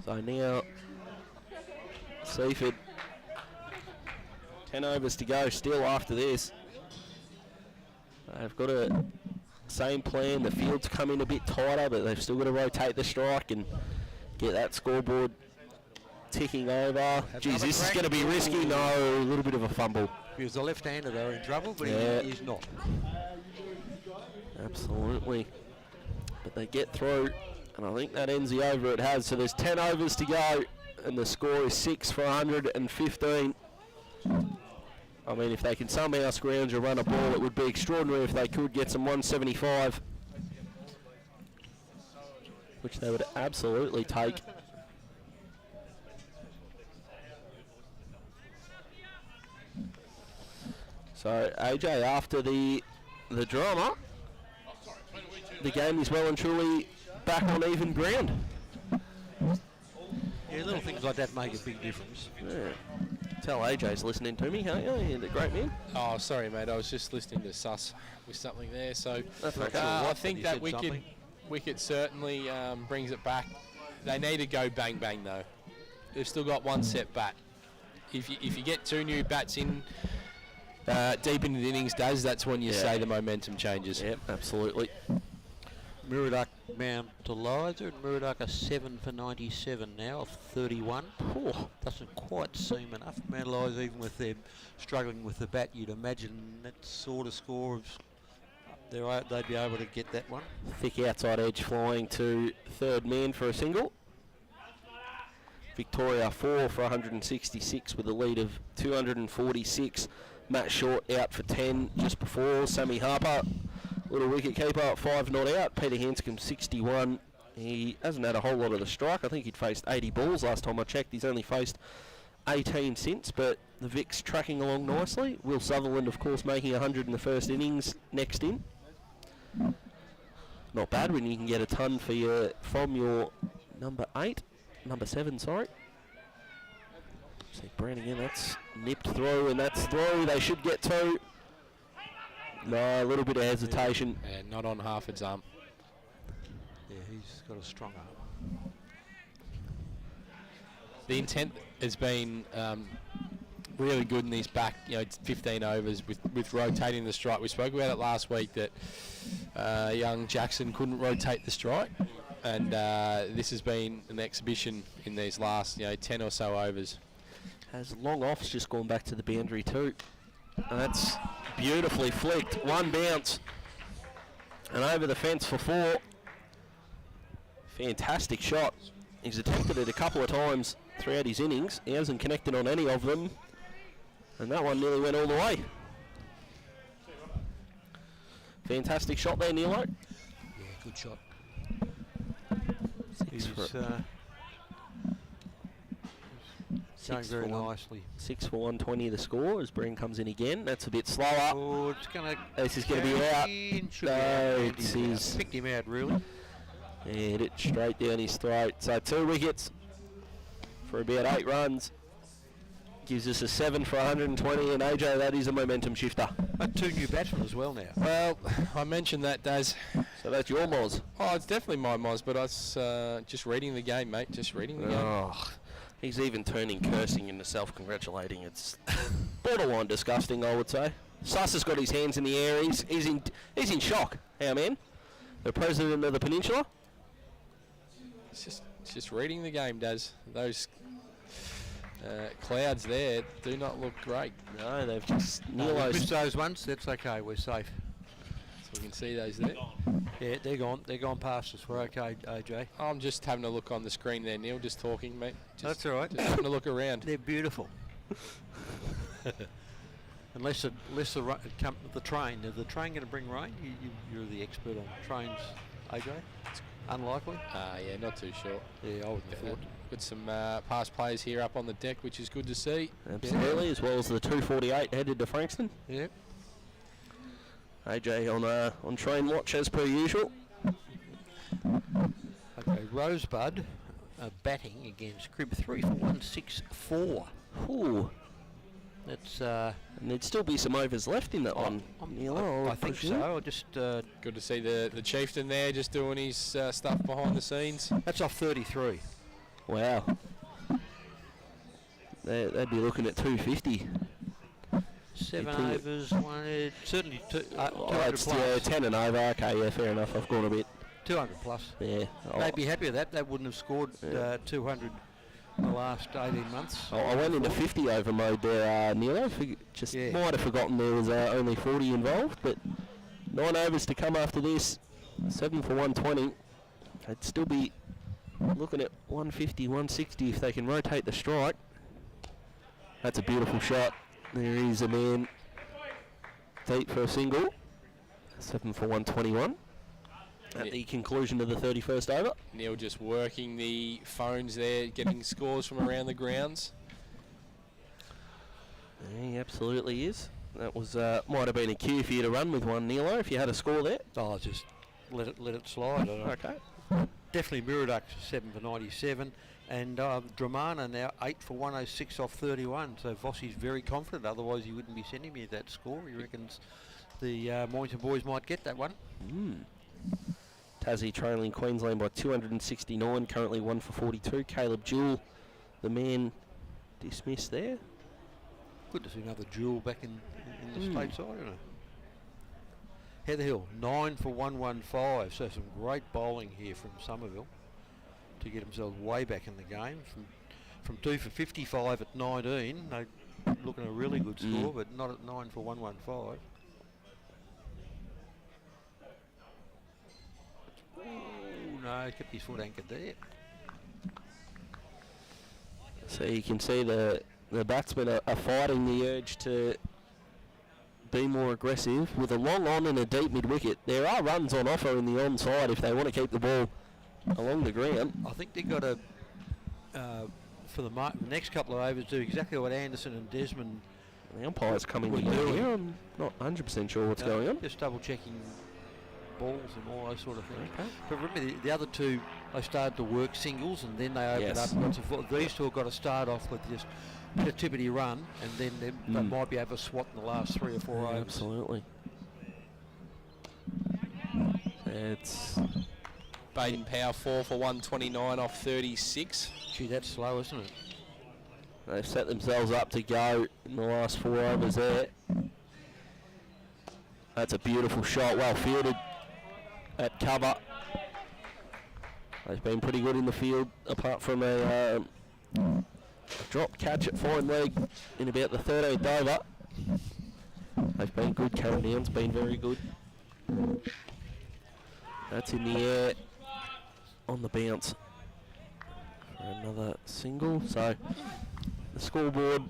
So now, Seaford, 10 overs to go still after this. They've got a same plan. The field's come in a bit tighter, but they've still got to rotate the strike and get that scoreboard ticking over. Geez, this is going to be risky. No, a little bit of a fumble. If he was a left-hander, they were in trouble, but he's not. Absolutely. But they get through, and I think that ends the over it has. So there's 10 overs to go, and the score is 6 for 115. I mean, if they can somehow scrounge or run a ball, it would be extraordinary if they could get some 175, which they would absolutely take. So AJ, after the drama, the game is well and truly back on even ground. Yeah, little things like that make a big difference. Yeah. Tell AJ's listening to me, aren't you? You're the great man. Oh, sorry, mate. I was just listening to Suss with something there. So okay. I think that wicket certainly brings it back. They need to go bang, bang, though. They've still got one set bat. if you get 2 new bats in deep into the innings, that's when you say the momentum changes. Yep, absolutely. Muriduck Mount Eliza and Muriduck are 7 for 97 now of 31. Doesn't quite seem enough. Mount Eliza, even with them struggling with the bat, you'd imagine that sort of score of they'd be able to get that one. Thick outside edge flying to third man for a single. Victoria 4 for 166 with a lead of 246. Matt Short out for 10 just before. Sammy Harper, little wicket keeper, 5 not out. Peter Hanscom 61. He hasn't had a whole lot of the strike. I think he'd faced 80 balls last time I checked. He's only faced 18 since, but the Vic's tracking along nicely. Will Sutherland, of course, making 100 in the first innings next in. Not bad when you can get a ton from your number 7, sorry. See Brown again, that's nipped through, and that's through. They should get 2. No, a little bit of hesitation. And not on Harford's arm. Yeah, he's got a strong arm. The intent has been really good in these back 15 overs with rotating the strike. We spoke about it last week that young Jackson couldn't rotate the strike, and this has been an exhibition in these last 10 or so overs. Has long offs just gone back to the boundary too. And that's beautifully flicked. 1 bounce and over the fence for 4. Fantastic shot. He's attempted it a couple of times throughout his innings. He hasn't connected on any of them, and that one nearly went all the way. Fantastic shot there, Nilo. Yeah, good shot. He's going very nicely. 6 for 120 the score as Breen comes in again. That's a bit slower. Oh, it's going to... This is going to be out. No, it's picked him out, really. Yeah, hit it straight down his throat. So 2 wickets for about 8 runs. Gives us a 7 for 120, and AJ, that is a momentum shifter. But 2 new batsmen as well now. Well, I mentioned that, Daz. So that's your Moz. Oh, it's definitely my Moz, but I was just reading the game, mate. Just reading the game. He's even turning cursing into self-congratulating. It's borderline disgusting, I would say. Suss has got his hands in the air. He's in shock. How, man? The president of the peninsula? It's just reading the game, Daz. Those clouds there do not look great. No, they've just... we missed those ones. That's okay. We're safe. So we can see those there. Yeah, they're gone. They're gone past us. We're okay, AJ. I'm just having a look on the screen there, Neil. Just talking, mate. That's all right. Just having a look around. They're beautiful. Unless the train. Is the train going to bring rain? You're the expert on trains, AJ. It's unlikely. Yeah, not too sure. Yeah, I wouldn't have thought. Got some past players here up on the deck, which is good to see. Absolutely, as well as the 248 headed to Frankston. Yep. AJ on train watch as per usual. Okay, Rosebud batting against Crib 3 for 164. Ooh. That's and there'd still be some overs left in that one. I think so. I just good to see the chieftain there just doing his stuff behind the scenes. That's off 33. Wow. They'd be looking at 250. 7 overs, certainly 200 it's plus. 10 and over. Okay, yeah, fair enough. I've gone a bit. 200 plus. Yeah. They'd be happy with that. They wouldn't have scored 200 in the last 18 months. I went into 50 over mode there, Nilo. Might have forgotten there was only 40 involved, but 9 overs to come after this. 7 for 120. They'd still be looking at 150, 160 if they can rotate the strike. That's a beautiful shot. There is a man deep for a single. 7 for 121 at the conclusion of the 31st over. Neil just working the phones there, getting scores from around the grounds. He absolutely is. That was might have been a cue for you to run with one, Nilo, if you had a score there. Oh, just let it slide. Okay. Definitely Muriduck 7 for 97. And Dramana now 8 for 106 off 31. So Vossi's very confident. Otherwise, he wouldn't be sending me that score. He reckons the Mornington boys might get that one. Tassie trailing Queensland by 269. Currently 1 for 42. Caleb Jewell, the man dismissed there. Good to see another duel back in the stateside, isn't it? Heather Hill, 9 for 115. So some great bowling here from Somerville to get themselves way back in the game. From 2 for 55 at 19, they looking at a really good score, but not at 9 for 115. Ooh, no, he kept his foot anchored there. So you can see the batsmen are fighting the urge to be more aggressive. With a long on and a deep mid-wicket, there are runs on offer in the onside if they want to keep the ball along the ground. I think they've got to, for the next couple of overs, do exactly what Anderson and Desmond. The umpire's coming in here. I'm not 100% sure what's going on. Just double-checking balls and all those sort of things. Okay. But remember, the other two, they started to work singles and then they opened up lots of. These two have got to start off with just a bit of tippity run, and then they might be able to swat in the last 3 or 4 overs. Absolutely. It's Baden Power 4 for 129 off 36. Gee, that's slow, isn't it? They've set themselves up to go in the last 4 overs there. That's a beautiful shot, well fielded at cover. They've been pretty good in the field, apart from a drop catch at fine leg in about the 13th over. They've been good. Carrum Down's been very good. That's in the air on the bounce for another single. So the scoreboard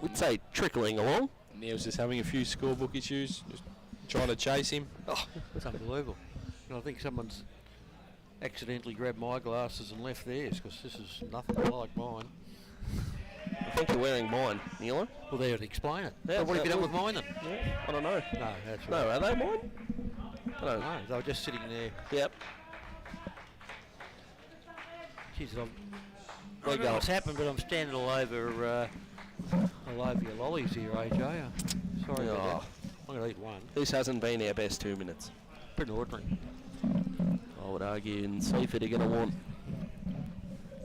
would say trickling along. Neil's just having a few scorebook issues, just trying to chase him. Oh, that's unbelievable. And I think someone's accidentally grabbed my glasses and left theirs, because this is nothing like mine. I think you're wearing mine, Neil. Well, there to explain it. Yeah, What have you done with mine then? Yeah, I don't know. No, that's right. No, are they mine? I don't know. No, they were just sitting there. Yep. Jeez, I don't know what's happened, but I'm standing all over your lollies here, AJ. Sorry about that. I'm going to eat one. This hasn't been our best 2 minutes. Pretty ordinary. I would argue in Seaford are going to want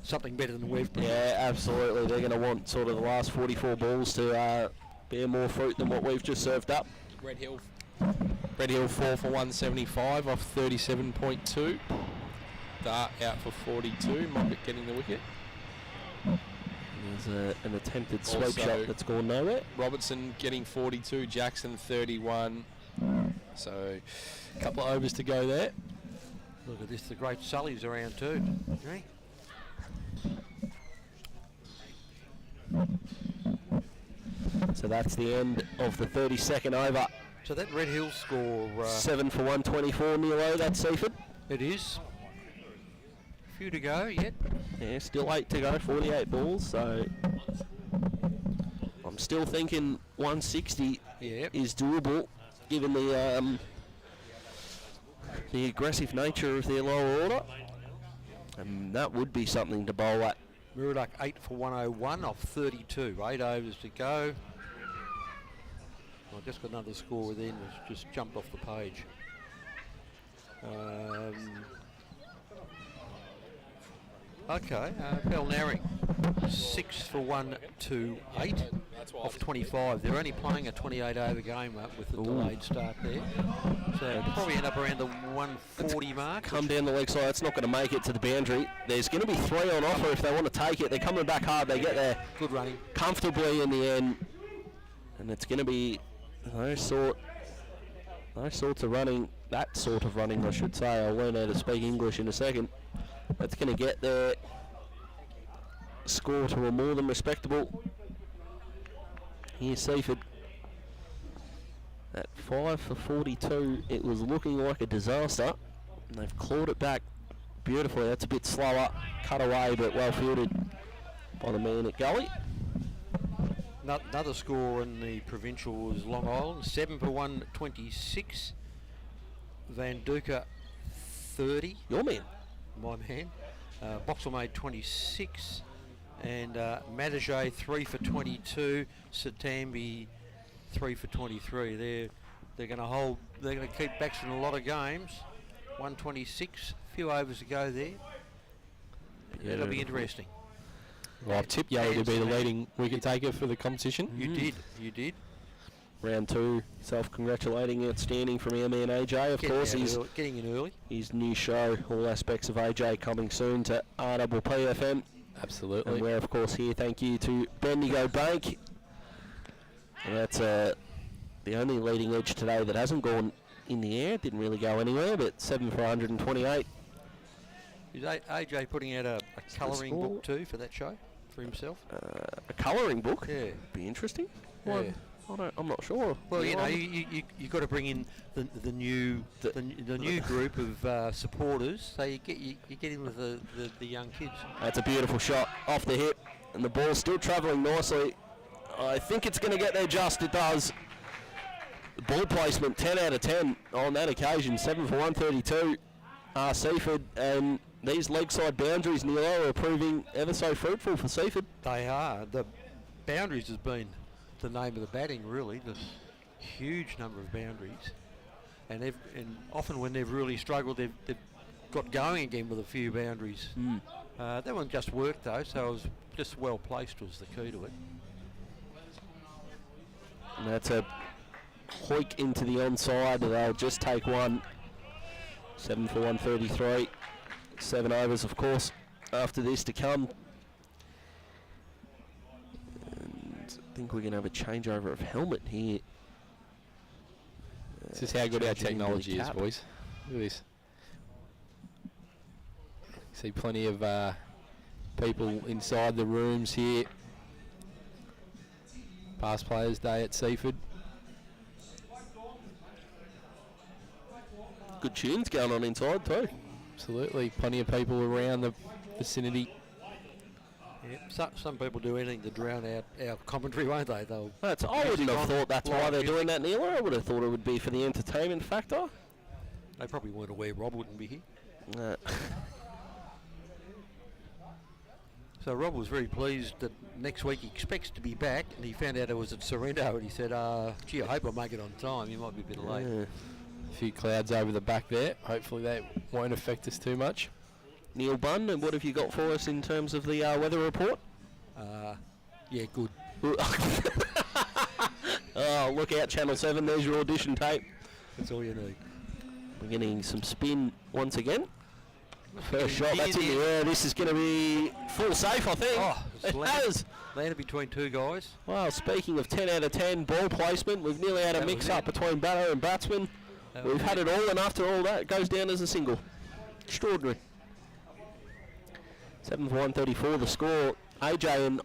something better than we've been. Yeah, absolutely. They're going to want sort of the last 44 balls to bear more fruit than what we've just served up. Red Hill 4 for 175 off 37.2. Dart out for 42. Moffat getting the wicket. There's an attempted sweep shot that's gone nowhere. Robertson getting 42. Jackson 31. So a couple of overs to go there. Look at this, the great Sully's around too. Okay. So that's the end of the 32nd over. So that Red Hill score... 7 for 124, Nilo, that's Seaford. It is. Few to go yet. Yeah, still 8 to go, 48 balls, so... I'm still thinking 160 is doable, given the aggressive nature of their lower order. And that would be something to bowl at. Muridock 8 for 101 off 32. 8 overs to go. I've just got another score then, it's just jumped off the page. Okay, Belnaring 6 for 128 off 25. They're only playing a 28 over game with the delayed start there. So probably end up around the 140 mark. Come down the leg side, it's not going to make it to the boundary. There's going to be 3 on offer if they want to take it. They're coming back hard, they get there good running comfortably in the end. And it's going to be those sorts of running, that sort of running I should say. I'll learn how to speak English in a second. That's going to get their score to a more than respectable. Here's Seaford. At 5 for 42, it was looking like a disaster. And they've clawed it back beautifully. That's a bit slower, cut away, but well fielded by the man at Gully. Another score in the provincial was Long Island, 7 for 126. Van Duker 30. Your man. My man. Boxall made 26. And Madajay 3 for 22. Satambi 3 for 23. They're going to hold. They're going to keep backs in a lot of games. 126. Few overs to go there. That'll be interesting. Well, I've tipped Yellow to be the leading wicket taker for the competition. You did. Round 2, self-congratulating, outstanding from our man AJ. Of course, he's getting in early. His new show, All Aspects of AJ, coming soon to RWP FM. Absolutely. And we're, of course, here. Thank you to Bendigo Bank. And that's the only leading edge today that hasn't gone in the air. Didn't really go anywhere, but 7 for 128. Is AJ putting out a colouring book too for that show, for himself? A colouring book? Yeah. Be interesting. Yeah. I'm not sure. Well, you know, you got to bring in the new group of supporters, so you get in with the young kids. That's a beautiful shot off the hip, and the ball's still travelling nicely. I think it's going to get there just. It does. Ball placement 10 out of 10 on that occasion. 7 for 132. Seaford, and these leg side boundaries, Neilo, are proving ever so fruitful for Seaford. They are. The boundaries has been the name of the batting, really. The huge number of boundaries, and often when they've really struggled, they've got going again with a few boundaries. That one just worked though, so it was just well placed was the key to it. And that's a hoik into the onside. They'll just take one. 7 for 133. 7 overs, of course, after this to come. And I think we're going to have a changeover of helmet here. This is how good our technology is, boys. Look at this. See plenty of people inside the rooms here. Past Players Day at Seaford. Good tunes going on inside too. Absolutely. Plenty of people around the vicinity. Yeah, some people do anything to drown out our commentary, won't they? I wouldn't have thought that's why they're doing that, Neil. I would have thought it would be for the entertainment factor. They probably weren't aware Rob wouldn't be here. So Rob was very pleased that next week he expects to be back, and he found out it was at Sorrento, and he said, gee, I hope I make it on time. You might be a bit late. A few clouds over the back there. Hopefully that won't affect us too much. Neil Bunn, and what have you got for us in terms of the weather report? Yeah, good. Oh, look out, Channel 7, there's your audition tape. That's all you need. We're getting some spin once again. First shot, that's in the air. This is going to be full safe, I think. Oh, it has. Landed between two guys. Well, speaking of 10 out of 10 ball placement, we've nearly had a mix-up between batter and batsman. We've had it all, and after all that, it goes down as a single. Extraordinary. 7 for 134, the score. AJ, and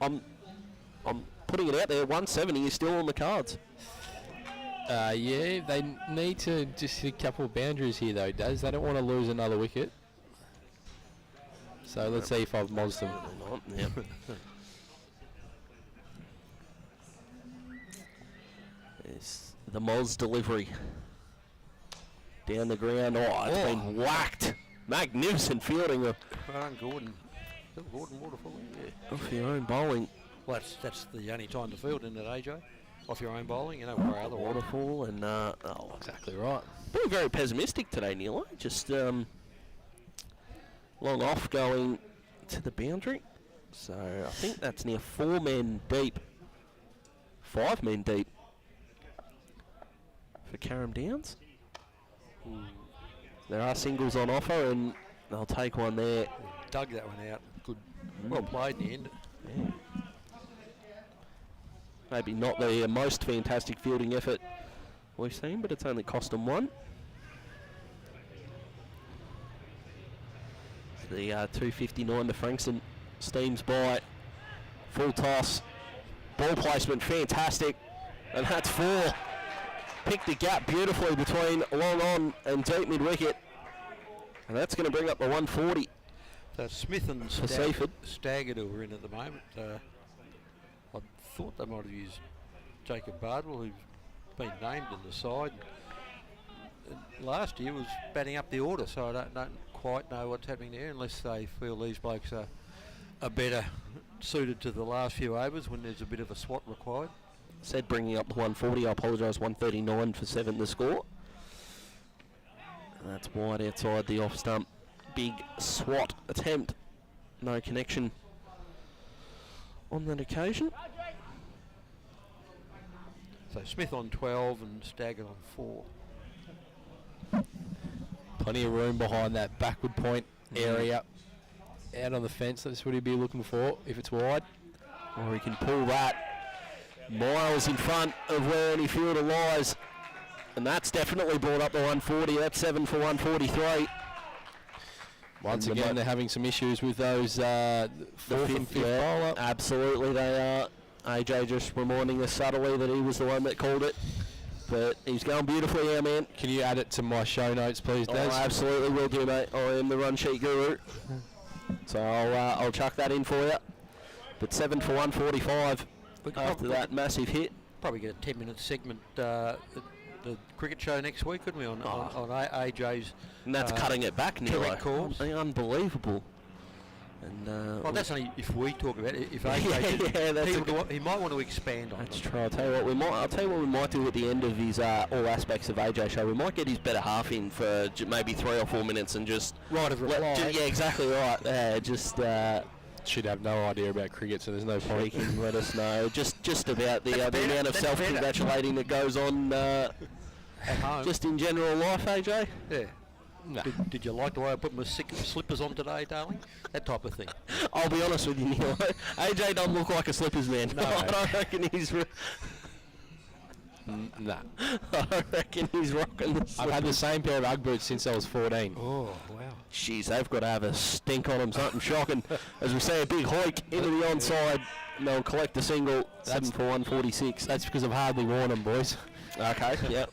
I'm putting it out there, 170 is still on the cards. Yeah, they need to just hit a couple of boundaries here, though, Daz. They don't want to lose another wicket. So let's see if I've mozzed them. Yep. It's the Moz delivery. Down the ground. Oh, it's been whacked. Magnificent fielding. Gordon. Gordon Waterfall. Yeah. Off your own bowling. Well, that's the only time to field, isn't it, AJ? Off your own bowling, you know, where other Waterfall and exactly right. Being very pessimistic today, Neil. Just long off going to the boundary. So I think that's near 4 men deep. 5 men deep for Carrum Downs. There are singles on offer, and they'll take one there. Dug that one out. Good. Well played in the end. Yeah. Maybe not the most fantastic fielding effort we've seen, but it's only cost them one. The 259 to Frankson steams by. Full toss. Ball placement fantastic. And that's 4. Picked the gap beautifully between long on and deep mid wicket. And that's going to bring up the 140. So Smith and Staggered who are in at the moment. I thought they might have used Jacob Bardwell, who's been named in the side. Last year was batting up the order, so I don't quite know what's happening there unless they feel these blokes are better suited to the last few overs when there's a bit of a swat required. Said bringing up the 140, I apologise, 139 for 7 to score. And that's wide outside the off stump. Big swat attempt, no connection. on that occasion. So Smith on 12 and Staggart on 4. Plenty of room behind that backward point area. Out on the fence, that's what he'd be looking for if it's wide. Or he can pull that miles in front of where any fielder lies. And that's definitely brought up the 140. That's 7 for 143. Once again, they're having some issues with those fourth and fifth bowler. Absolutely, they are. AJ just reminding us subtly that he was the one that called it. But he's going beautifully, our man. Can you add it to my show notes, please, Des? I absolutely will do, mate. I am the run sheet guru. So I'll chuck that in for you. But 7 for 145 after that massive hit. Probably get a 10-minute segment the cricket show next week, couldn't we, on AJ's... And that's cutting it back, Nilo. Calls. Unbelievable. And well, that's only if we talk about it. If AJ he might want to expand on that's it. true. I'll tell you what we might do at the end of his all aspects of AJ show. We might get his better half in for maybe 3 or 4 minutes and just right of reply. Yeah, exactly right. Should have no idea about cricket, so there's no point. He can let us know just about the amount of self-congratulating that goes on at home. Just in general life, AJ. Yeah. No. Did you like the way I put my slippers on today, darling? That type of thing. I'll be honest with you, Neil. AJ doesn't look like a slippers man. No. I don't reckon he's... Nah. I reckon he's rocking the slippers. I've had the same pair of Ugg boots since I was 14. Oh, wow. Jeez, they've got to have a stink on them, something shocking. As we say, a big hoik into the onside. And they'll collect the single. 7 for 146. That's because I've hardly worn them, boys. Okay, yep.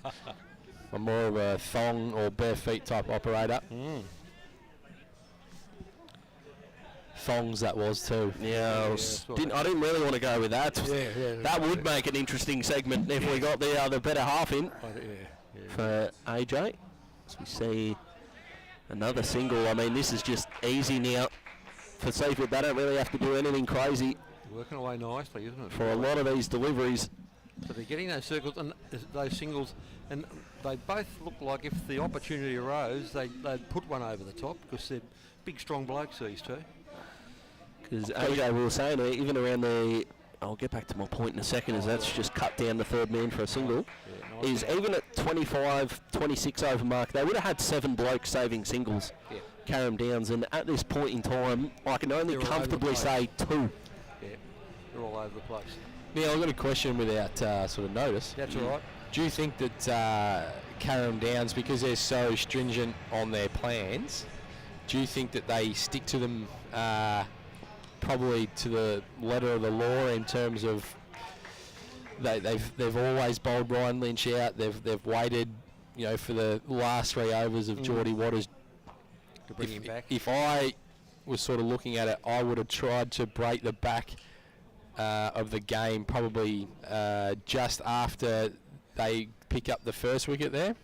I'm more of a thong or bare feet type operator. Thongs that was too. Yeah, I didn't really want to go with that. That would make an interesting segment if we got the better half in for AJ. As we see another single. I mean, this is just easy now for Seaford. They don't really have to do anything crazy. Working away nicely, isn't it? For a lot of these deliveries. So they're getting those circles and those singles, and they both look like if the opportunity arose, they'd put one over the top because they're big, strong blokes, these two. Because AJ, we were saying, even around the... I'll get back to my point in a second, as that's just cut down the third man for a single. Is even at 25, 26 over mark, they would have had 7 blokes saving singles. Carrum Downs, and at this point in time, I can only comfortably say 2. Yeah, they're all over the place. Yeah, I've got a question without sort of notice. That's all right. Do you think that Carrum Downs, because they're so stringent on their plans, do you think that they stick to them probably to the letter of the law in terms of they've always bowled Ryan Lynch out. They've waited, for the last 3 overs of Geordie Waters to bring him back. If I was sort of looking at it, I would have tried to break the back of the game probably just after they pick up the first wicket there.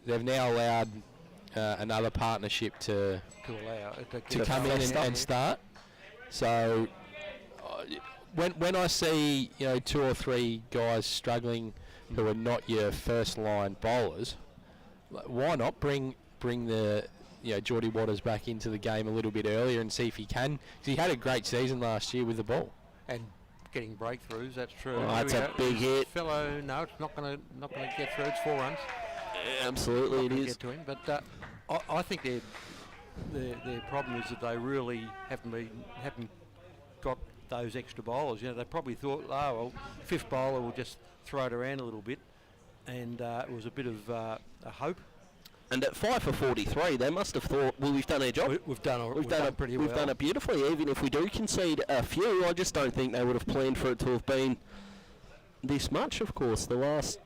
They've now allowed another partnership to come in and start. So when I see 2 or 3 guys struggling who are not your first line bowlers, why not bring the Geordie Waters back into the game a little bit earlier and see if he can? Because he had a great season last year with the ball. And getting breakthroughs, that's true. Oh, that's a big hit. Fellow, no, it's not going to get through. It's 4 runs. Yeah, absolutely, it is. Get to him, but I think their problem is that they really haven't got those extra bowlers. They probably thought, fifth bowler will just throw it around a little bit, and it was a bit of a hope. And at 5 for 43, they must have thought, well, we've done our job. We've done pretty well. We've done it beautifully. Even if we do concede a few, I just don't think they would have planned for it to have been this much, of course. The last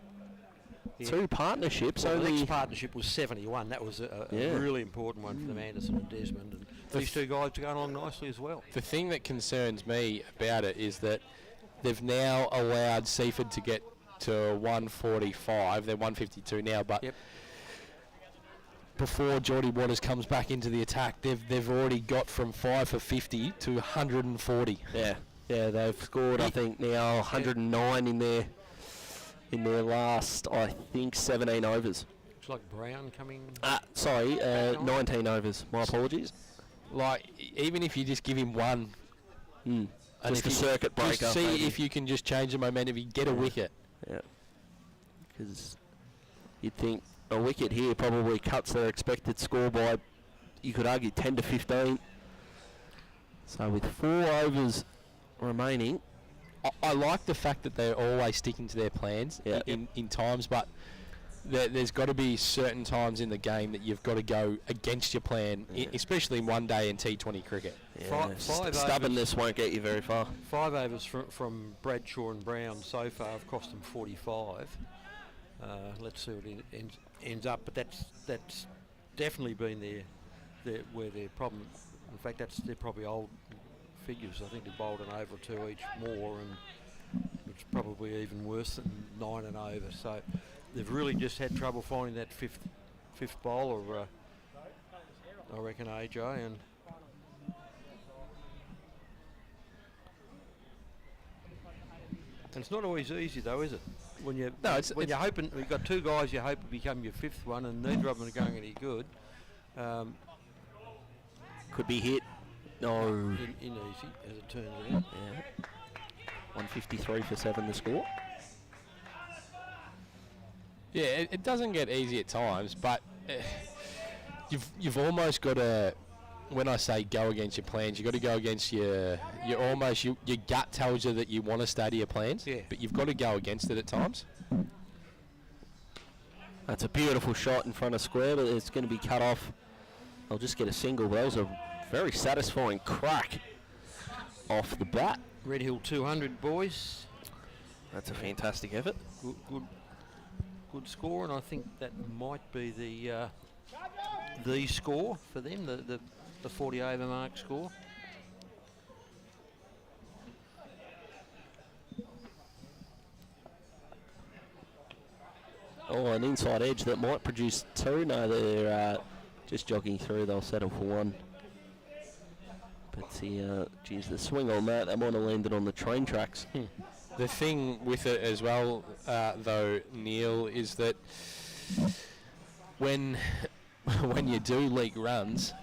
2 partnerships. Well, the next partnership was 71. That was a really important one for them, Anderson and Desmond. And these 2 guys are going along nicely as well. The thing that concerns me about it is that they've now allowed Seaford to get to 145. They're 152 now, but before Geordie Waters comes back into the attack, they've already got from 5 for 50 to 140. Yeah, they've scored, I think, now 109 in their last, I think, 17 overs. Looks like Brown coming... 19 overs. My apologies. Like, even if you just give him 1, And just if a you circuit breaker. just see maybe. if you can just change the momentum, if you get a wicket. Yeah. Because you'd think a wicket here probably cuts their expected score by, you could argue, 10 to 15. So with 4 overs remaining, I like the fact that they're always sticking to their plans in times, but there's got to be certain times in the game that you've got to go against your plan, especially in one day in T20 cricket. yeah, stubbornness won't get you very far. 5 overs from Bradshaw and Brown so far have cost them 45. Let's see what it ends up, but that's definitely been where their problem. In fact, they're probably old figures. I think they bowled an over or 2 each more, and it's probably even worse than 9 and over. So they've really just had trouble finding that fifth bowler. I reckon AJ and. And it's not always easy though, is it? When you're hoping, you've got 2 guys you hope will become your 5th one, and neither of them are going any good. Could be hit. No. In easy, as it turns out. Yeah. 153 for 7 the score. Yeah, it doesn't get easy at times, but you've almost got to. When I say go against your plans, you've got to go against your gut tells you that you want to stay to your plans, but you've got to go against it at times. That's a beautiful shot in front of square, but it's going to be cut off. I'll just get a single, but that was a very satisfying crack off the bat. Red Hill 200, boys. That's a fantastic effort. Good score, and I think that might be the score for them, the 40 over mark score. Oh, an inside edge that might produce 2. No, they're just jogging through. They'll settle for 1. But the swing on that might have landed on the train tracks. The thing with it as well, though, Neil, is that when you do leak runs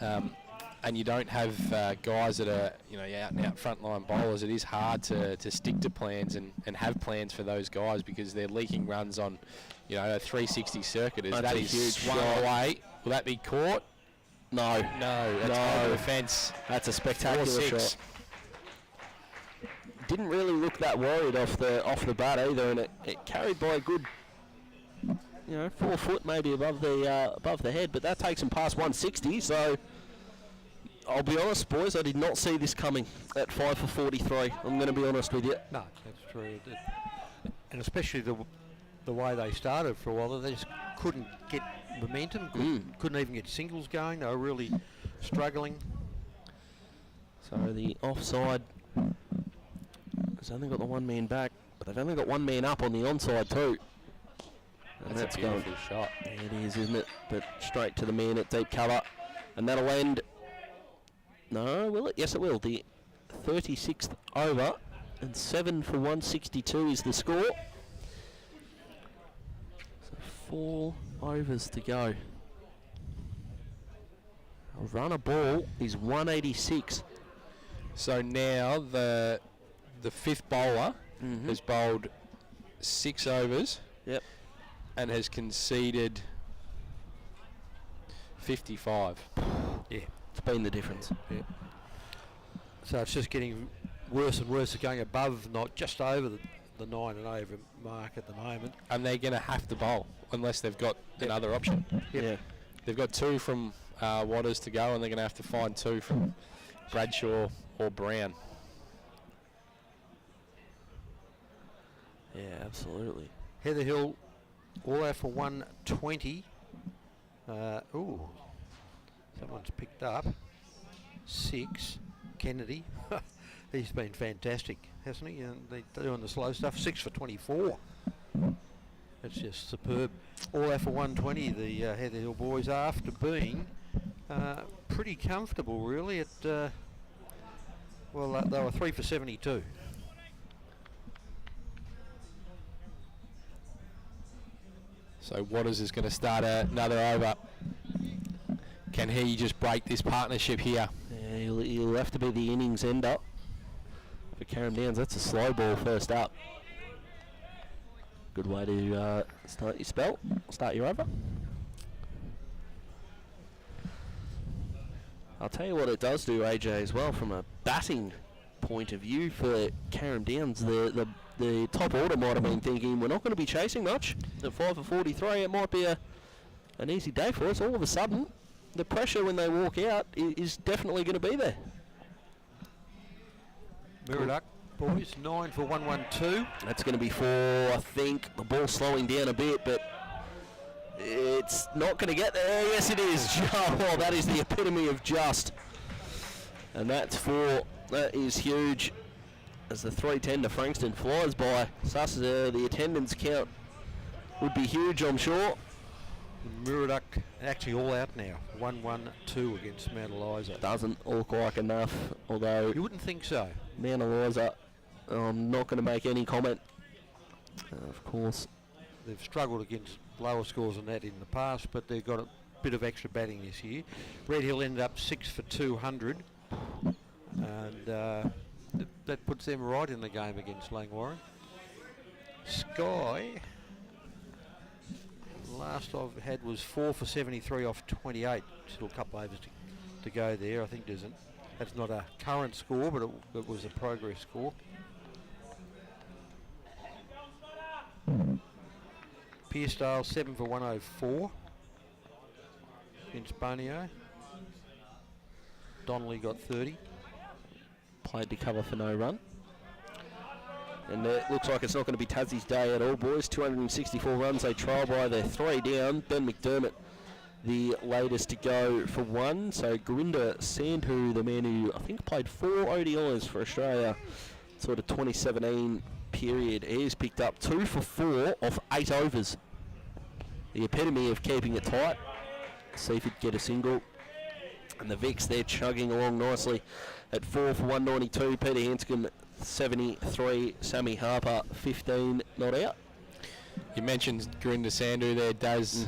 and you don't have guys that are out and out frontline bowlers, it is hard to stick to plans and have plans for those guys, because they're leaking runs on a 360 circuit. That is huge swung shot. away. Will that be caught? No. That's over the fence. That's a spectacular 4-6. shot. Didn't really look that worried off the bat either, and it carried by a good 4 foot maybe above the head, but that takes him past 160. So I'll be honest, boys, I did not see this coming at 5 for 43. I'm going to be honest with you. No, that's true. And especially the way they started for a while, they just couldn't get momentum, couldn't even get singles going. They were really struggling. So the offside has only got the 1 man back, but they've only got 1 man up on the onside too. And That's a beautiful shot. It is, isn't it? But straight to the man at deep cover, and that'll end. No, will it? Yes, it will. The 36th over, and 7 for 162 is the score. So 4 overs to go. A run of ball is 186. So now the 5th bowler has bowled 6 overs. Yep. And has conceded 55. Yeah. It's been the difference. Yeah. So it's just getting worse and worse. It's going above, not just over the 9 and over mark at the moment. And they're going to have to bowl unless they've got another option. Yep. Yeah. They've got 2 from Waters to go, and they're going to have to find 2 from Bradshaw or Brown. Yeah, absolutely. Heather Hill all out for 120. Someone's picked up 6. Kennedy, he's been fantastic, hasn't he? And they're doing the slow stuff. 6 for 24. That's just superb. All out for 120. The Heather Hill boys, after being pretty comfortable, really. At they were 3 for 72. So Waters is going to start another over. Can he just break this partnership here? Yeah, he'll have to be the innings ender. for Carrum Downs. That's a slow ball first up. Good way to start your over. I'll tell you what it does do, AJ, as well, from a batting point of view for Carrum Downs. The top order might have been thinking we're not going to be chasing much. At 5 for 43, it might be an easy day for us. All of a sudden, the pressure when they walk out is definitely going to be there. Muriduck, boys, 9 for 112. That's going to be 4, I think. The ball's slowing down a bit, but it's not going to get there. Yes, it is. Oh, that is the epitome of just. And that's 4. That is huge. As the 310 to Frankston flies by. Sussex, the attendance count would be huge, I'm sure. Muriduck actually all out now. 1-1-2 against Mount Eliza. Doesn't look like enough, although You wouldn't think so. Mount Eliza, I'm not going to make any comment. Of course. They've struggled against lower scores than that in the past, but they've got a bit of extra batting this year. Red Hill ended up 6 for 200, and that puts them right in the game against Langwarrin. Sky, last I've had was 4 for 73 off 28. Still a couple overs to go there. I think that's not a current score, but it was a progress score. Pearcedale 7 for 104 against Bonio. Donnelly got 30. Played to cover for no run. And it looks like it's not going to be Tassie's day at all, boys. 264 runs, they trail by, they're 3 down. Ben McDermott, the latest to go for 1. So Gurinder Sandhu, the man who I think played 4 ODIs for Australia, sort of 2017 period, he's picked up 2 for 4 off 8 overs. The epitome of keeping it tight. Seaford get a single. And the Vicks, they're chugging along nicely at 4 for 192. Peter Hanscom 73, Sammy Harper 15, not out. You mentioned Gurinder Sandhu there, Daz,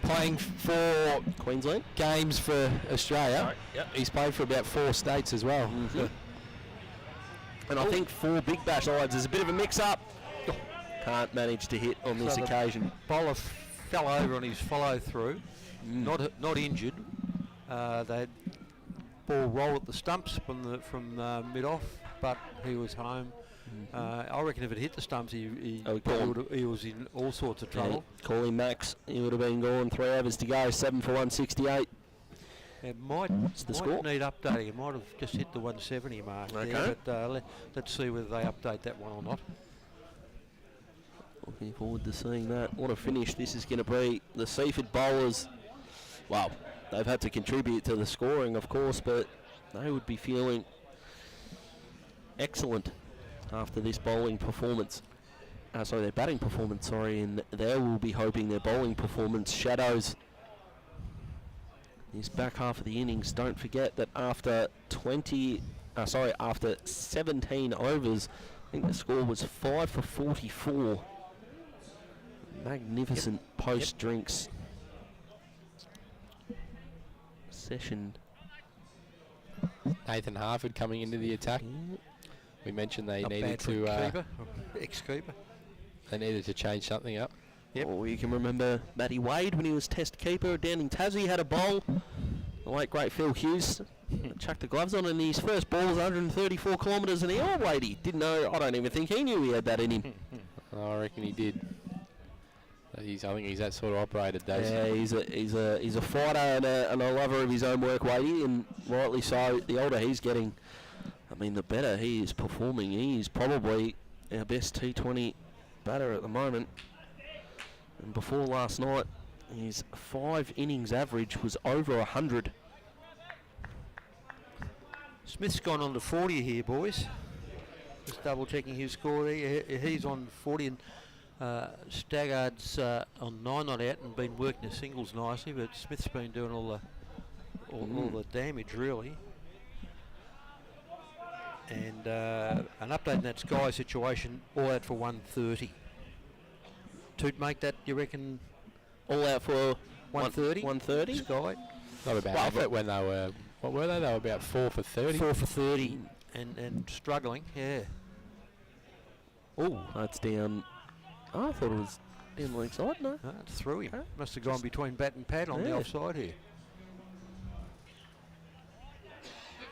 playing for Queensland games for Australia. Right, yep. He's played for about 4 states as well. And I think 4 Big Bash odds is a bit of a mix-up. Can't manage to hit on this occasion. Bowler fell over on his follow-through, not injured. They had ball roll at the stumps from mid-off, but he was home. I reckon if it hit the stumps, he was in all sorts of trouble. Yeah, call him Max. He would have been gone. 3 overs to go. 7 for 168. It might score? need updating. It might have just hit the 170 mark. Okay. There, but let's see whether they update that one or not. Looking forward to seeing that. What a finish this is going to be. The Seaford bowlers, well, they've had to contribute to the scoring, of course, but they would be feeling excellent after this bowling performance. Their batting performance, and they will be hoping their bowling performance shadows this back half of the innings. Don't forget that after 17 overs, I think the score was 5 for 44. Magnificent post-drinks session. Nathan Harford coming into the attack. We mentioned they Not needed bad for to ex-keeper. they needed to change something up. Yep. Or you can remember Matty Wade when he was test keeper down in Tassie, had a bowl. The late great Phil Hughes chucked the gloves on, and his first ball was 134 kilometres an hour. Wadey didn't know. I don't even think he knew he had that in him. I reckon he did. I think he's that sort of operator, Dave. Yeah, he's a fighter and a lover of his own work, Wadey, and rightly so. The older he's getting, the better he is performing. He is probably our best T20 batter at the moment. And before last night, his 5 innings average was over 100. Smith's gone on to 40 here, boys. Just double checking his score there. He's on 40, and Staggard's on 9 not out and been working the singles nicely, but Smith's been doing all the damage really. And an update in that Sky situation, all out for 130. Toot make that, you reckon? All out for 130? 130? Sky. Not about effort when they were, what were they? They were about 4 for 30. 4 for 30. and struggling. Yeah. Oh, that's down. Oh, I thought it was down the leg side. No, It's through him. Must have gone between bat and pad on the offside here.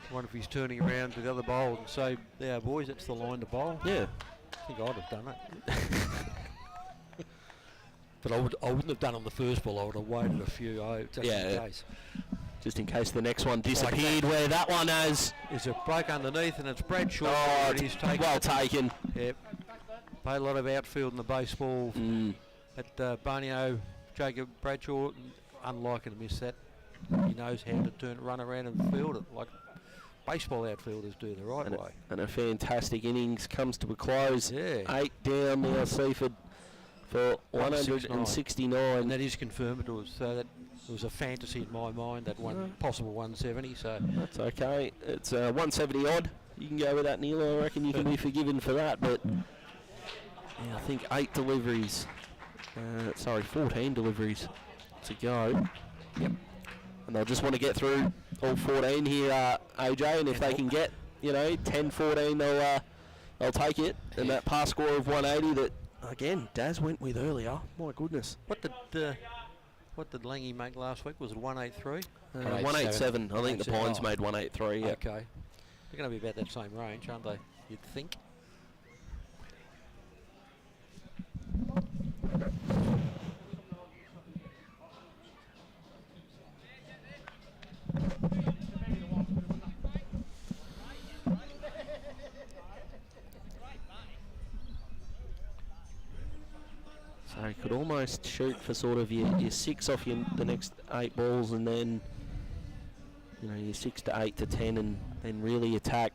I wonder if he's turning around to the other bowl and say, "Yeah, boys, that's the line to bowl." Yeah. I think I'd have done it. But I wouldn't have done on the first ball. I would have waited a few. Just in case. Just in case the next one disappeared where that one has. There's a bloke underneath and it's Bradshaw. Oh, He's taken well taken. Yep. Play a lot of outfield in the baseball at Barneo. Jacob Bradshaw, unlikely to miss that. He knows how to run around and field it like baseball outfielders do the right way. And a fantastic innings comes to a close. Yeah. 8 down now, Seaford for 169. And that is confirmed. It was a fantasy in my mind, that one possible 170. So that's okay. It's 170 odd. You can go with that, Neil. I reckon you can be forgiven for that. But yeah, I think 8 deliveries. 14 deliveries to go. Yep. And they'll just want to get through all 14 here, AJ. And if they can get, 10, 14, they'll take it. And that pass score of 180 that, again, Daz went with earlier. My goodness. What did Langy make last week? Was it 183? 187. I think the Pines made 183. Yeah. Okay. They're going to be about that same range, aren't they? You'd think. So you could almost shoot for sort of your 6 off the next 8 balls, and then your 6 to 8 to 10, and then really attack.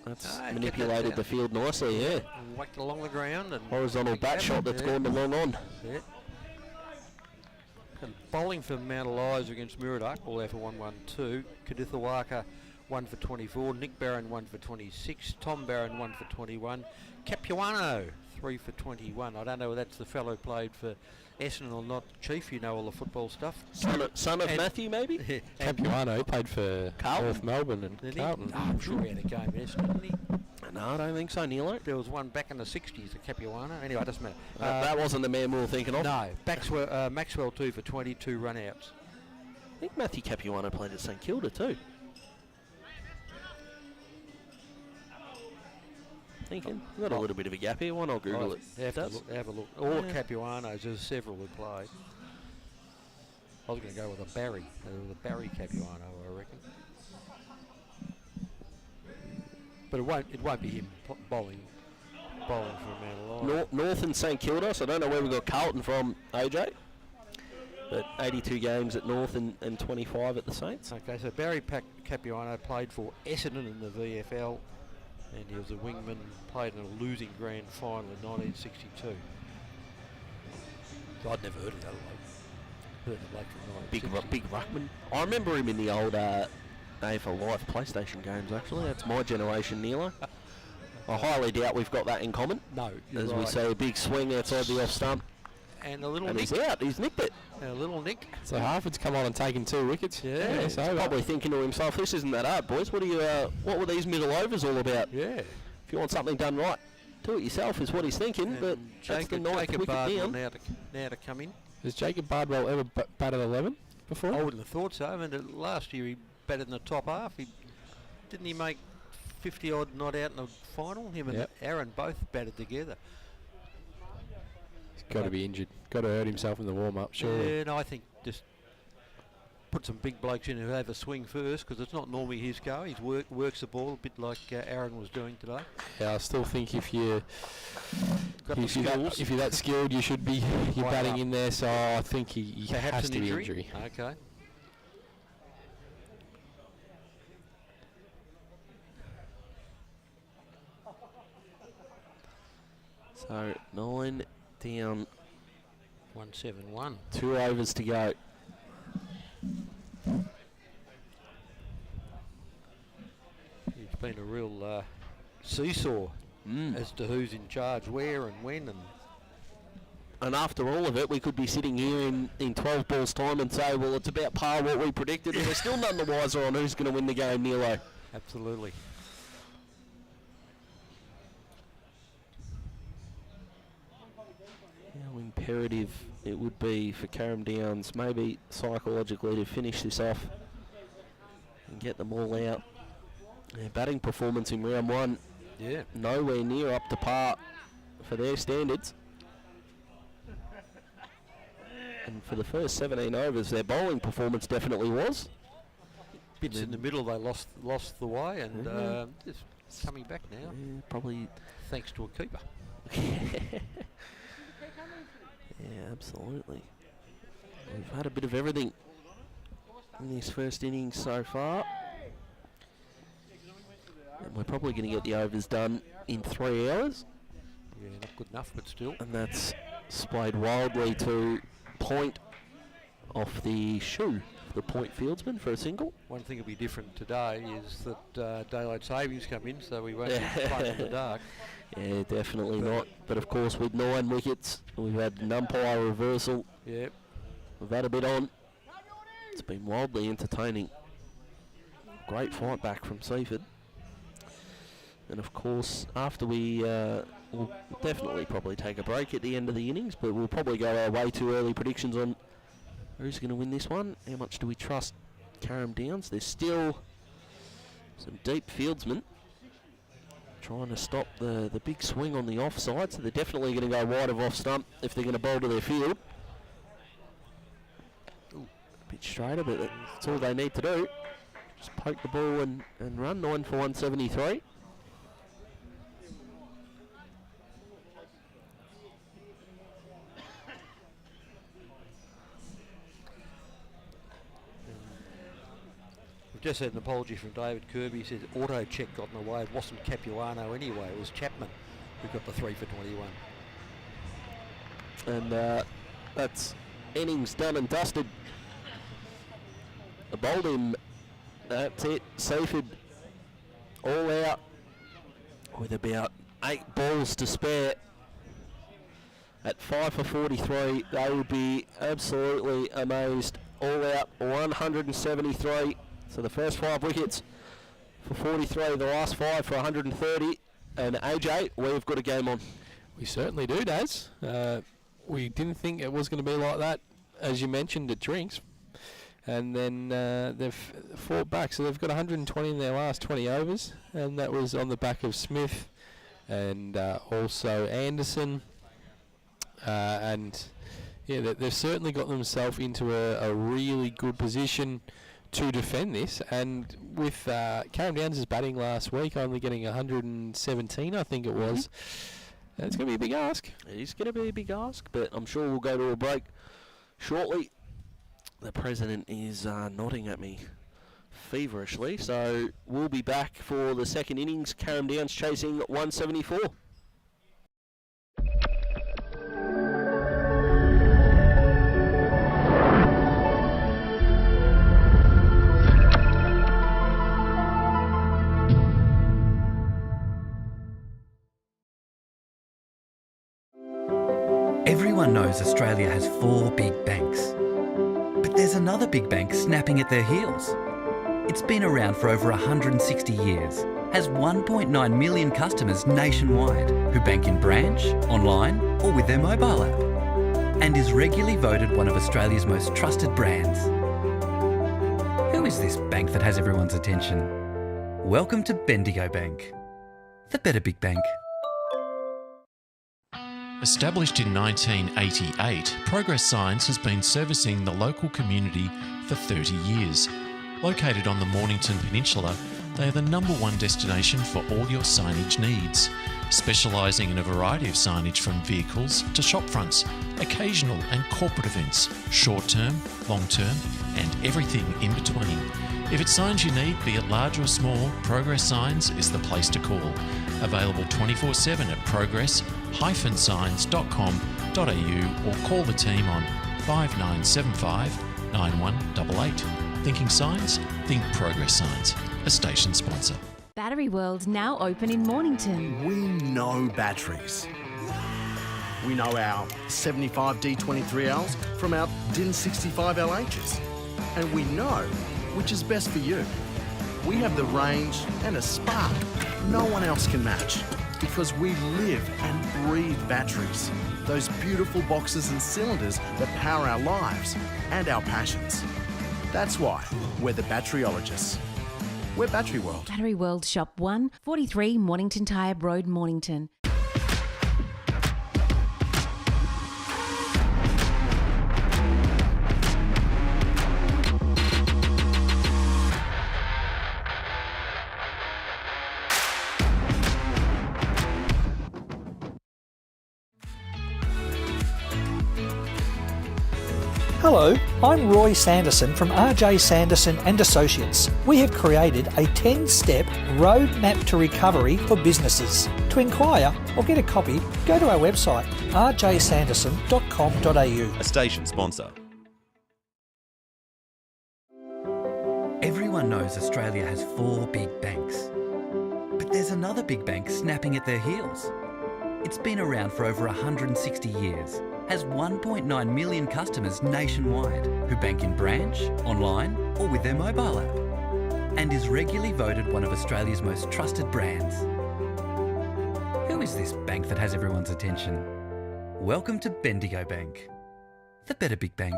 That's manipulated the field nicely, yeah. And whacked along the ground. And horizontal bat shot that's gone the long on. Yeah. And bowling for Mount Eliza against Muridock, all out for 1-1-2. Kadithawaka 1 for 24. Nick Barron 1 for 26. Tom Barron 1 for 21. Capuano 3 for 21. I don't know whether that's the fellow played for Essendon or not. Chief, you know all the football stuff. Son of Matthew, maybe? Capuano played for North Melbourne and Carrum. Oh, I'm sure he had a game in Essendon, didn't he? No, I don't think so, Neilo. There was one back in the 60s, a Capuano. Anyway, it doesn't matter. That wasn't the man we were thinking of. No. Maxwell 2 for 22 run-outs. I think Matthew Capuano played at St Kilda too. Thinking. We've got a little bit of a gap here. Why not Google it? Have a look. All Capuanos, there's several who played. I was going to go with a Barry. With a Barry Capuano, I reckon. But it won't be him bowling for Mount Eliza. North and St Kilda, so I don't know where we got Carlton from, AJ. But 82 games at North and 25 at the Saints. Okay, so Barry Capuano played for Essendon in the VFL, and he was a wingman, played in a losing grand final in 1962. So I'd never heard of that bloke. Heard of the bloke from Big ruckman. I remember him in the old AFL Live PlayStation games, actually. That's my generation, Neilo. I highly doubt we've got that in common. No, as we see a big swing outside the off stump. And a little and nick. He's out. He's nicked it. And a little nick. So Harford's come on and taken 2 wickets. Yeah. He's probably thinking to himself, this isn't that hard, boys. What were these middle overs all about? Yeah. If you want something done right, do it yourself is what he's thinking. And but that's the ninth wicket down. Now to come in. Has Jacob Bardwell ever batted 11 before? I wouldn't have thought so. I mean, last year he batted in the top half. Didn't he make 50 odd not out in the final? Him and Aaron both batted together. He's got to be injured. Got to hurt himself in the warm-up, surely. Yeah, no, I think just put some big blokes in who have a swing first, because it's not normally his go. He works the ball a bit like Aaron was doing today. Yeah, I still think if you're that skilled, you should be batting in there. So I think he has to be injury. Okay. So 9 down. 171. 2 overs to go. It's been a real seesaw as to who's in charge, where and when. And after all of it, we could be sitting here in 12 balls time and say, well, it's about par what we predicted, and we're still none the wiser on who's going to win the game, Neilo. Absolutely. imperative it would be for Carrum Downs, maybe psychologically, to finish this off and get them all out. Their batting performance in round one, nowhere near up to par for their standards. And for the first 17 overs, their bowling performance definitely was. Bits in the middle, they lost the way, and just coming back now. Yeah, probably thanks to a keeper. Yeah, absolutely. We've had a bit of everything in this first innings so far. And we're probably going to get the overs done in 3 hours. Yeah, not good enough, but still. And that's splayed wildly to point off the shoe for the point fieldsman for a single. One thing will be different today is that daylight savings come in, so we won't be playing in the dark. Yeah, definitely not. But of course, with 9 wickets, we've had an umpire reversal. Yep. We've had a bit on. It's been wildly entertaining. Great fight back from Seaford. And of course, after we we'll definitely probably take a break at the end of the innings, but we'll probably go our way too early predictions on who's going to win this one. How much do we trust Carrum Downs? There's still some deep fieldsmen trying to stop the big swing on the offside, so they're definitely going to go wide of off stump if they're going to bowl to their field. Ooh, a bit straighter, but that's all they need to do. Just poke the ball and run. 9 for 173. We've just had an apology from David Kirby. He says auto check got in the way. It wasn't Capuano anyway. It was Chapman who got the 3 for 21. And that's innings done and dusted. The bowled him. That's it. Seaford all out with about 8 balls to spare. At 5 for 43, they would be absolutely amazed. All out 173. So the first 5 wickets for 43, the last 5 for 130. And AJ, we've got a game on. We certainly do, Daz. We didn't think it was going to be like that, as you mentioned, at Drinks. And then they've fought back. So they've got 120 in their last 20 overs. And that was on the back of Smith and also Anderson. And yeah, they've certainly got themselves into a really good position to defend this. And with Carrum Downs' batting last week, only getting 117, I think it was. It's going to be a big ask. It is going to be a big ask, but I'm sure we'll go to a break shortly. The president is nodding at me feverishly, so we'll be back for the second innings. Carrum Downs chasing 174. Everyone knows Australia has 4 big banks. But there's another big bank snapping at their heels. It's been around for over 160 years, has 1.9 million customers nationwide who bank in branch, online or with their mobile app, and is regularly voted one of Australia's most trusted brands. Who is this bank that has everyone's attention? Welcome to Bendigo Bank, the better big bank. Established in 1988, Progress Signs has been servicing the local community for 30 years. Located on the Mornington Peninsula, they are the #1 destination for all your signage needs, specialising in a variety of signage from vehicles to shop fronts, occasional and corporate events, short-term, long-term and everything in between. If it's signs you need, be it large or small, Progress Signs is the place to call. Available 24/7 at progress-signs.com.au or call the team on 5975 9188. Thinking signs? Think Progress Signs. A station sponsor. Battery World now open in Mornington. We know batteries. We know our 75 D23Ls from our DIN 65 LHs. And we know which is best for you. We have the range and a spark no one else can match. Because we live and breathe batteries. Those beautiful boxes and cylinders that power our lives and our passions. That's why we're the batteryologists. We're Battery World. Battery World Shop 1, 43 Mornington Tyre Road, Mornington. Hello, I'm Roy Sanderson from RJ Sanderson and Associates. We have created a 10-step roadmap to recovery for businesses. To inquire or get a copy, go to our website rjsanderson.com.au. A station sponsor. Everyone knows Australia has 4 big banks. But there's another big bank snapping at their heels. It's been around for over 160 years, has 1.9 million customers nationwide who bank in branch, online or with their mobile app, and is regularly voted one of Australia's most trusted brands. Who is this bank that has everyone's attention? Welcome to Bendigo Bank, the better big bank.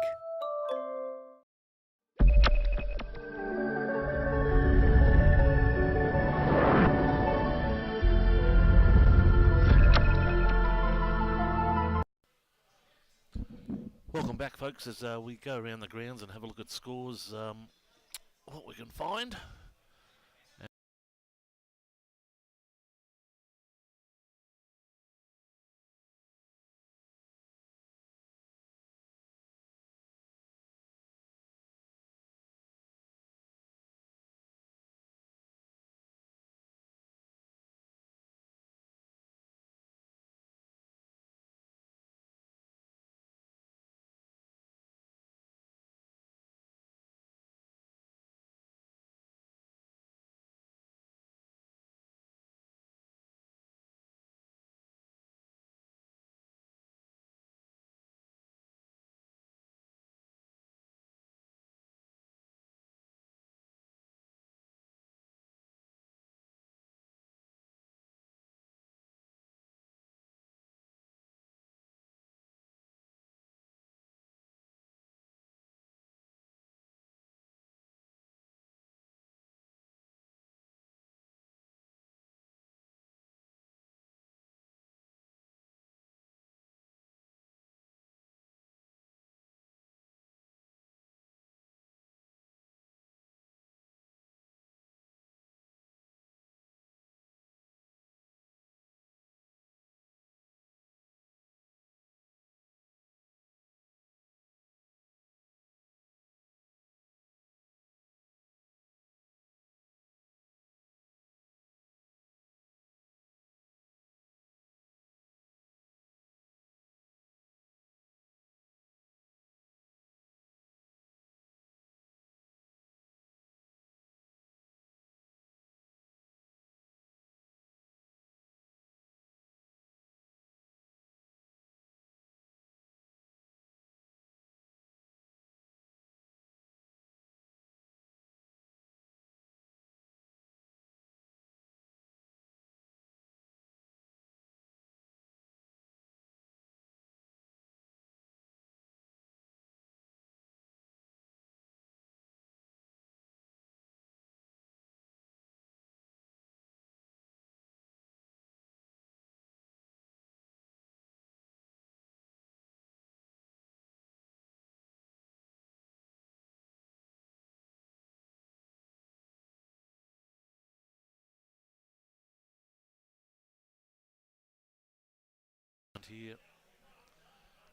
Welcome back, folks, as we go around the grounds and have a look at scores, what we can find. Here,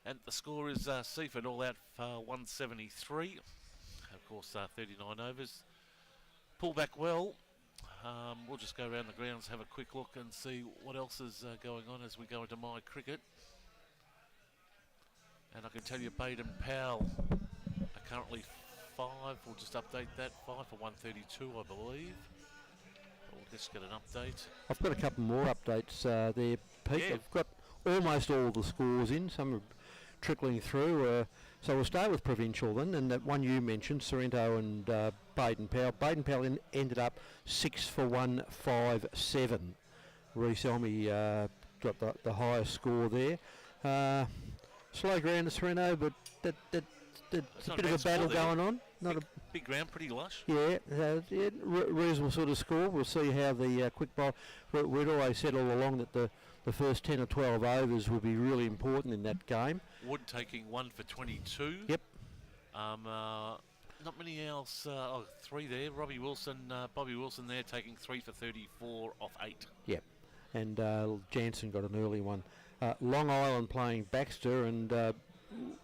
and the score is Seaford all out for 173. Of course, 39 overs. Pull back well. We'll just go around the grounds, have a quick look, and see what else is going on as we go into my cricket. And I can tell you, Baden Powell are currently 5. We'll just update that. 5 for 132, I believe. We'll just get an update. I've got a couple more updates there, Pete. Yeah. I've got almost all the scores in, some are trickling through. So we'll start with Provincial then, and that one you mentioned, Sorrento and Baden Powell. Baden Powell ended up 6 for 157, Reece Elmy got the highest score there. Slow ground to Sereno, but it's a bit of a battle going on. Not big ground, pretty lush. Yeah, reasonable sort of score. We'll see how the quick bowl. We'd always said all along that the first 10 or 12 overs would be really important in that game. Wood taking 1 for 22. Yep. Not many else. 3 there. Bobby Wilson there taking 3 for 34 off 8. Yep. And Jansen got an early one. Long Island playing Baxter, and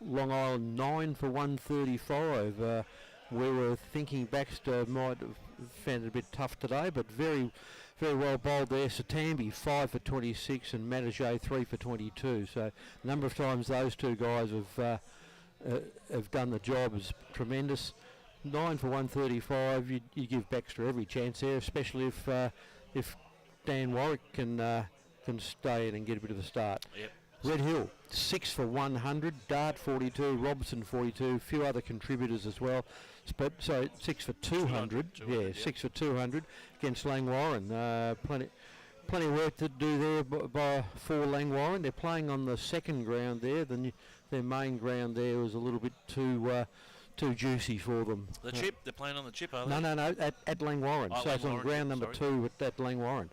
Long Island 9 for 135. We were thinking Baxter might have found it a bit tough today, but very, very well bowled there. Satambi 5 for 26 and Matajay 3 for 22. So a number of times those two guys have done the job is tremendous. 9 for 135. You give Baxter every chance there, especially if Dan Warwick can stay in and get a bit of a start. Yep. Red Hill 6 for 100, Dart 42, Robson 42, a few other contributors as well. So 6 for 200, yeah, 6 for 200 against Langwarren. Plenty of work to do there for Langwarren. They're playing on the second ground there. Their main ground there was a little bit too juicy for them. The chip, they're playing on the chip, are they? No, at Langwarren. Oh, so it's on ground number 2 at Langwarren.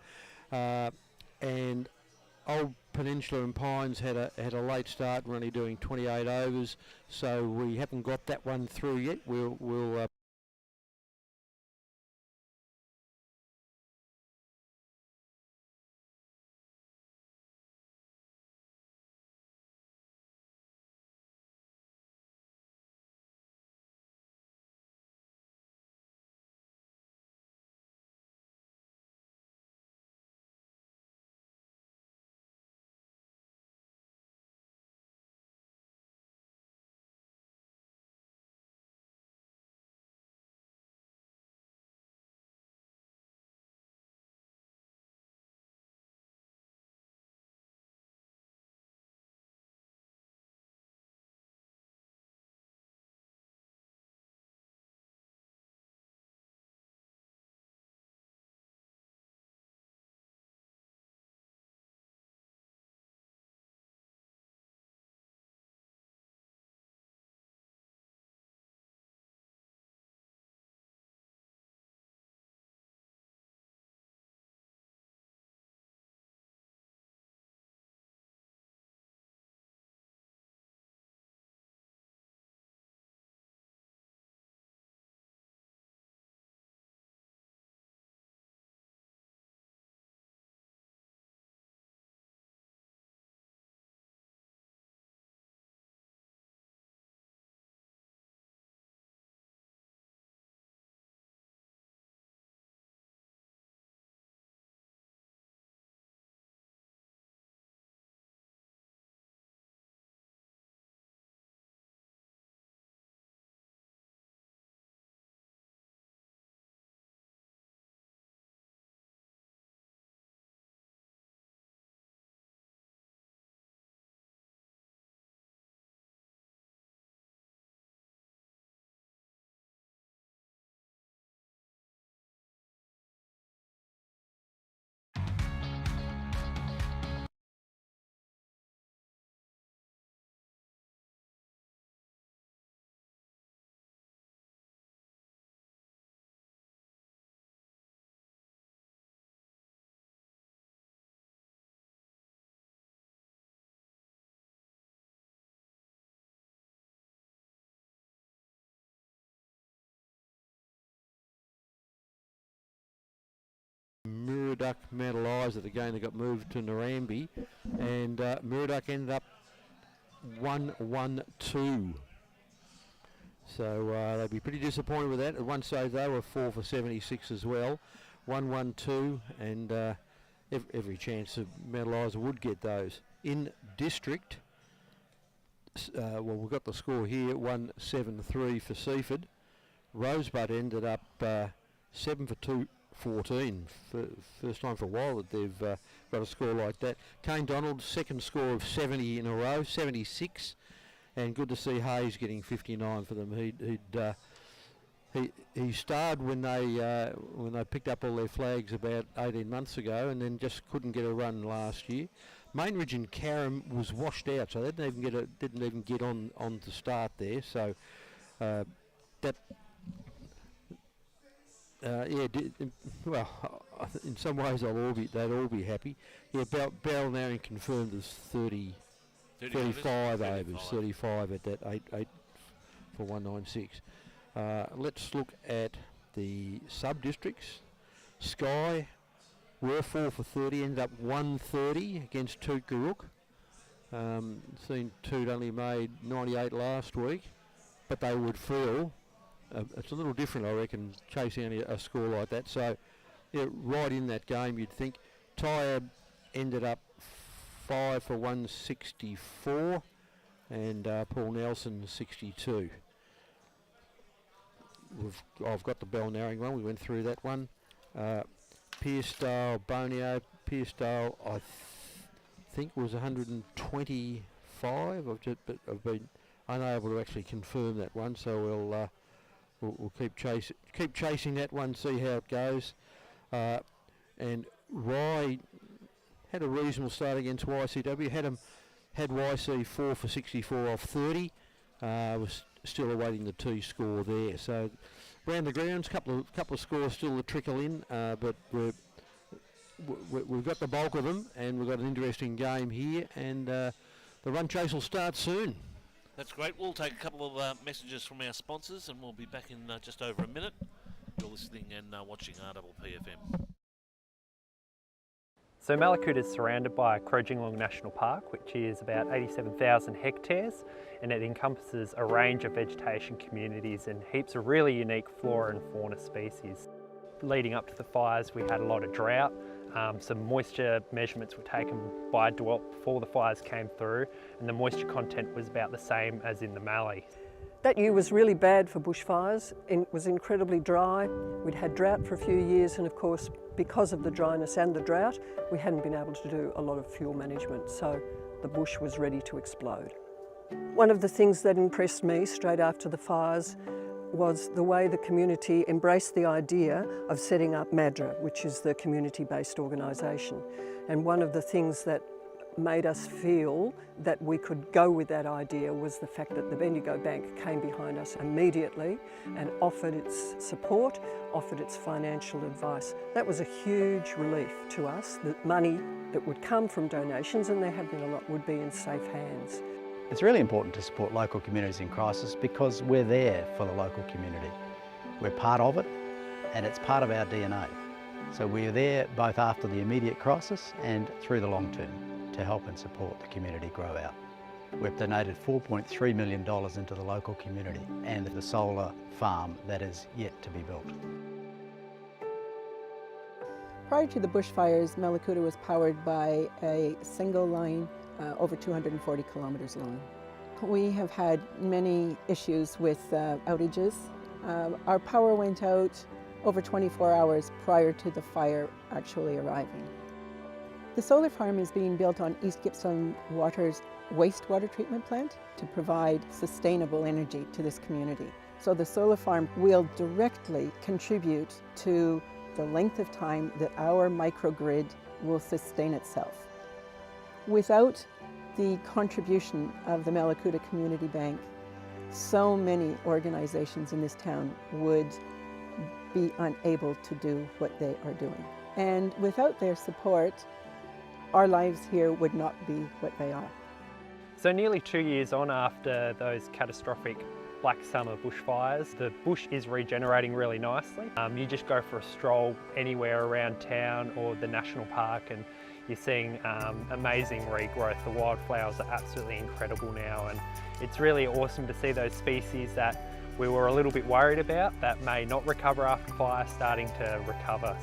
And Old Peninsula and Pines had a late start. We're only doing 28 overs, so we haven't got that one through yet. We'll Muriduck Mount again. They got moved to Narambi, and Muriduck ended up 1-1-2. So they'd be pretty disappointed with that. At one stage they were 4 for 76 as well. 1-1-2, and every chance that Mount would get those. In district, well, we've got the score here, 1-7-3 for Seaford. Rosebud ended up 7 for 214. First time for a while that they've got a score like that. Kane Donald, second score of 70 in a row, 76. And good to see Hayes getting 59 for them. he starred when they picked up all their flags about 18 months ago, and then just couldn't get a run last year. Mainridge and Carrum was washed out, so they didn't even get on to start there. So well, in some ways they'd all be happy. Yeah, Balnarring confirmed as 35 overs, 35 at that 8 for 196. Let's look at the sub-districts. Skye were 4 for 30, ended up 130 against Tootgarook. Seen Toot only made 98 last week, but they would feel it's a little different, I reckon, chasing a score like that. So, yeah, right in that game, you'd think. Tyab ended up 5 for 164, and Paul Nelson 62. I've got the Balnarring one. We went through that one. Pearsdale, Bonio. Pearsdale, I think was 125. I've been unable to actually confirm that one, so we'll keep chasing that one, see how it goes. And Rye had a reasonable start against YCW. Had YC 4 for 64 off 30. Was still awaiting the T score there. So round the grounds, couple of scores still to trickle in, but we've got the bulk of them, and we've got an interesting game here, and the run chase will start soon. That's great. We'll take a couple of messages from our sponsors, and we'll be back in just over a minute. You're listening and watching RPPFM. So Malakuta is surrounded by Crojinglong National Park, which is about 87,000 hectares, and it encompasses a range of vegetation communities and heaps of really unique flora and fauna species. Leading up to the fires, we had a lot of drought. Some moisture measurements were taken by DeWalt before the fires came through, and the moisture content was about the same as in the Mallee. That year was really bad for bushfires. It was incredibly dry. We'd had drought for a few years, and of course, because of the dryness and the drought, we hadn't been able to do a lot of fuel management, so the bush was ready to explode. One of the things that impressed me straight after the fires was the way the community embraced the idea of setting up MADRA, which is the community-based organisation. And one of the things that made us feel that we could go with that idea was the fact that the Bendigo Bank came behind us immediately and offered its support, offered its financial advice. That was a huge relief to us. The money that would come from donations, and there have been a lot, would be in safe hands. It's really important to support local communities in crisis because we're there for the local community. We're part of it, and it's part of our DNA. So we're there both after the immediate crisis and through the long term to help and support the community grow out. We've donated $4.3 million into the local community and the solar farm that is yet to be built. Prior to the bushfires, Malakuta was powered by a single line over 240 kilometres long. We have had many issues with outages. Our power went out over 24 hours prior to the fire actually arriving. The solar farm is being built on East Gippsland Water's wastewater treatment plant to provide sustainable energy to this community. So the solar farm will directly contribute to the length of time that our microgrid will sustain itself. Without the contribution of the Malakuta Community Bank, so many organizations in this town would be unable to do what they are doing. And without their support, our lives here would not be what they are. So nearly 2 years on after those catastrophic Black Summer bushfires, the bush is regenerating really nicely. You just go for a stroll anywhere around town or the national park and you're seeing amazing regrowth. The wildflowers are absolutely incredible now, and it's really awesome to see those species that we were a little bit worried about that may not recover after fire starting to recover.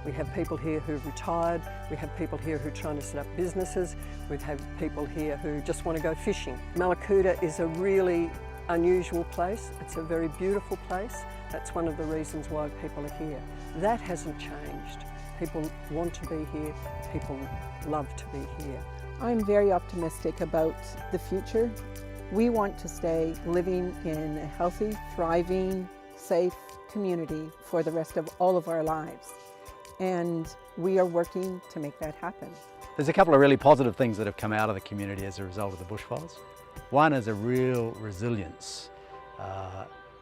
We have people here who've retired, we have people here who are trying to set up businesses, we have people here who just want to go fishing. Malakuta is a really unusual place, it's a very beautiful place. That's one of the reasons why people are here. That hasn't changed. People want to be here, people love to be here. I'm very optimistic about the future. We want to stay living in a healthy, thriving, safe community for the rest of all of our lives. And we are working to make that happen. There's a couple of really positive things that have come out of the community as a result of the bushfires. One is a real resilience.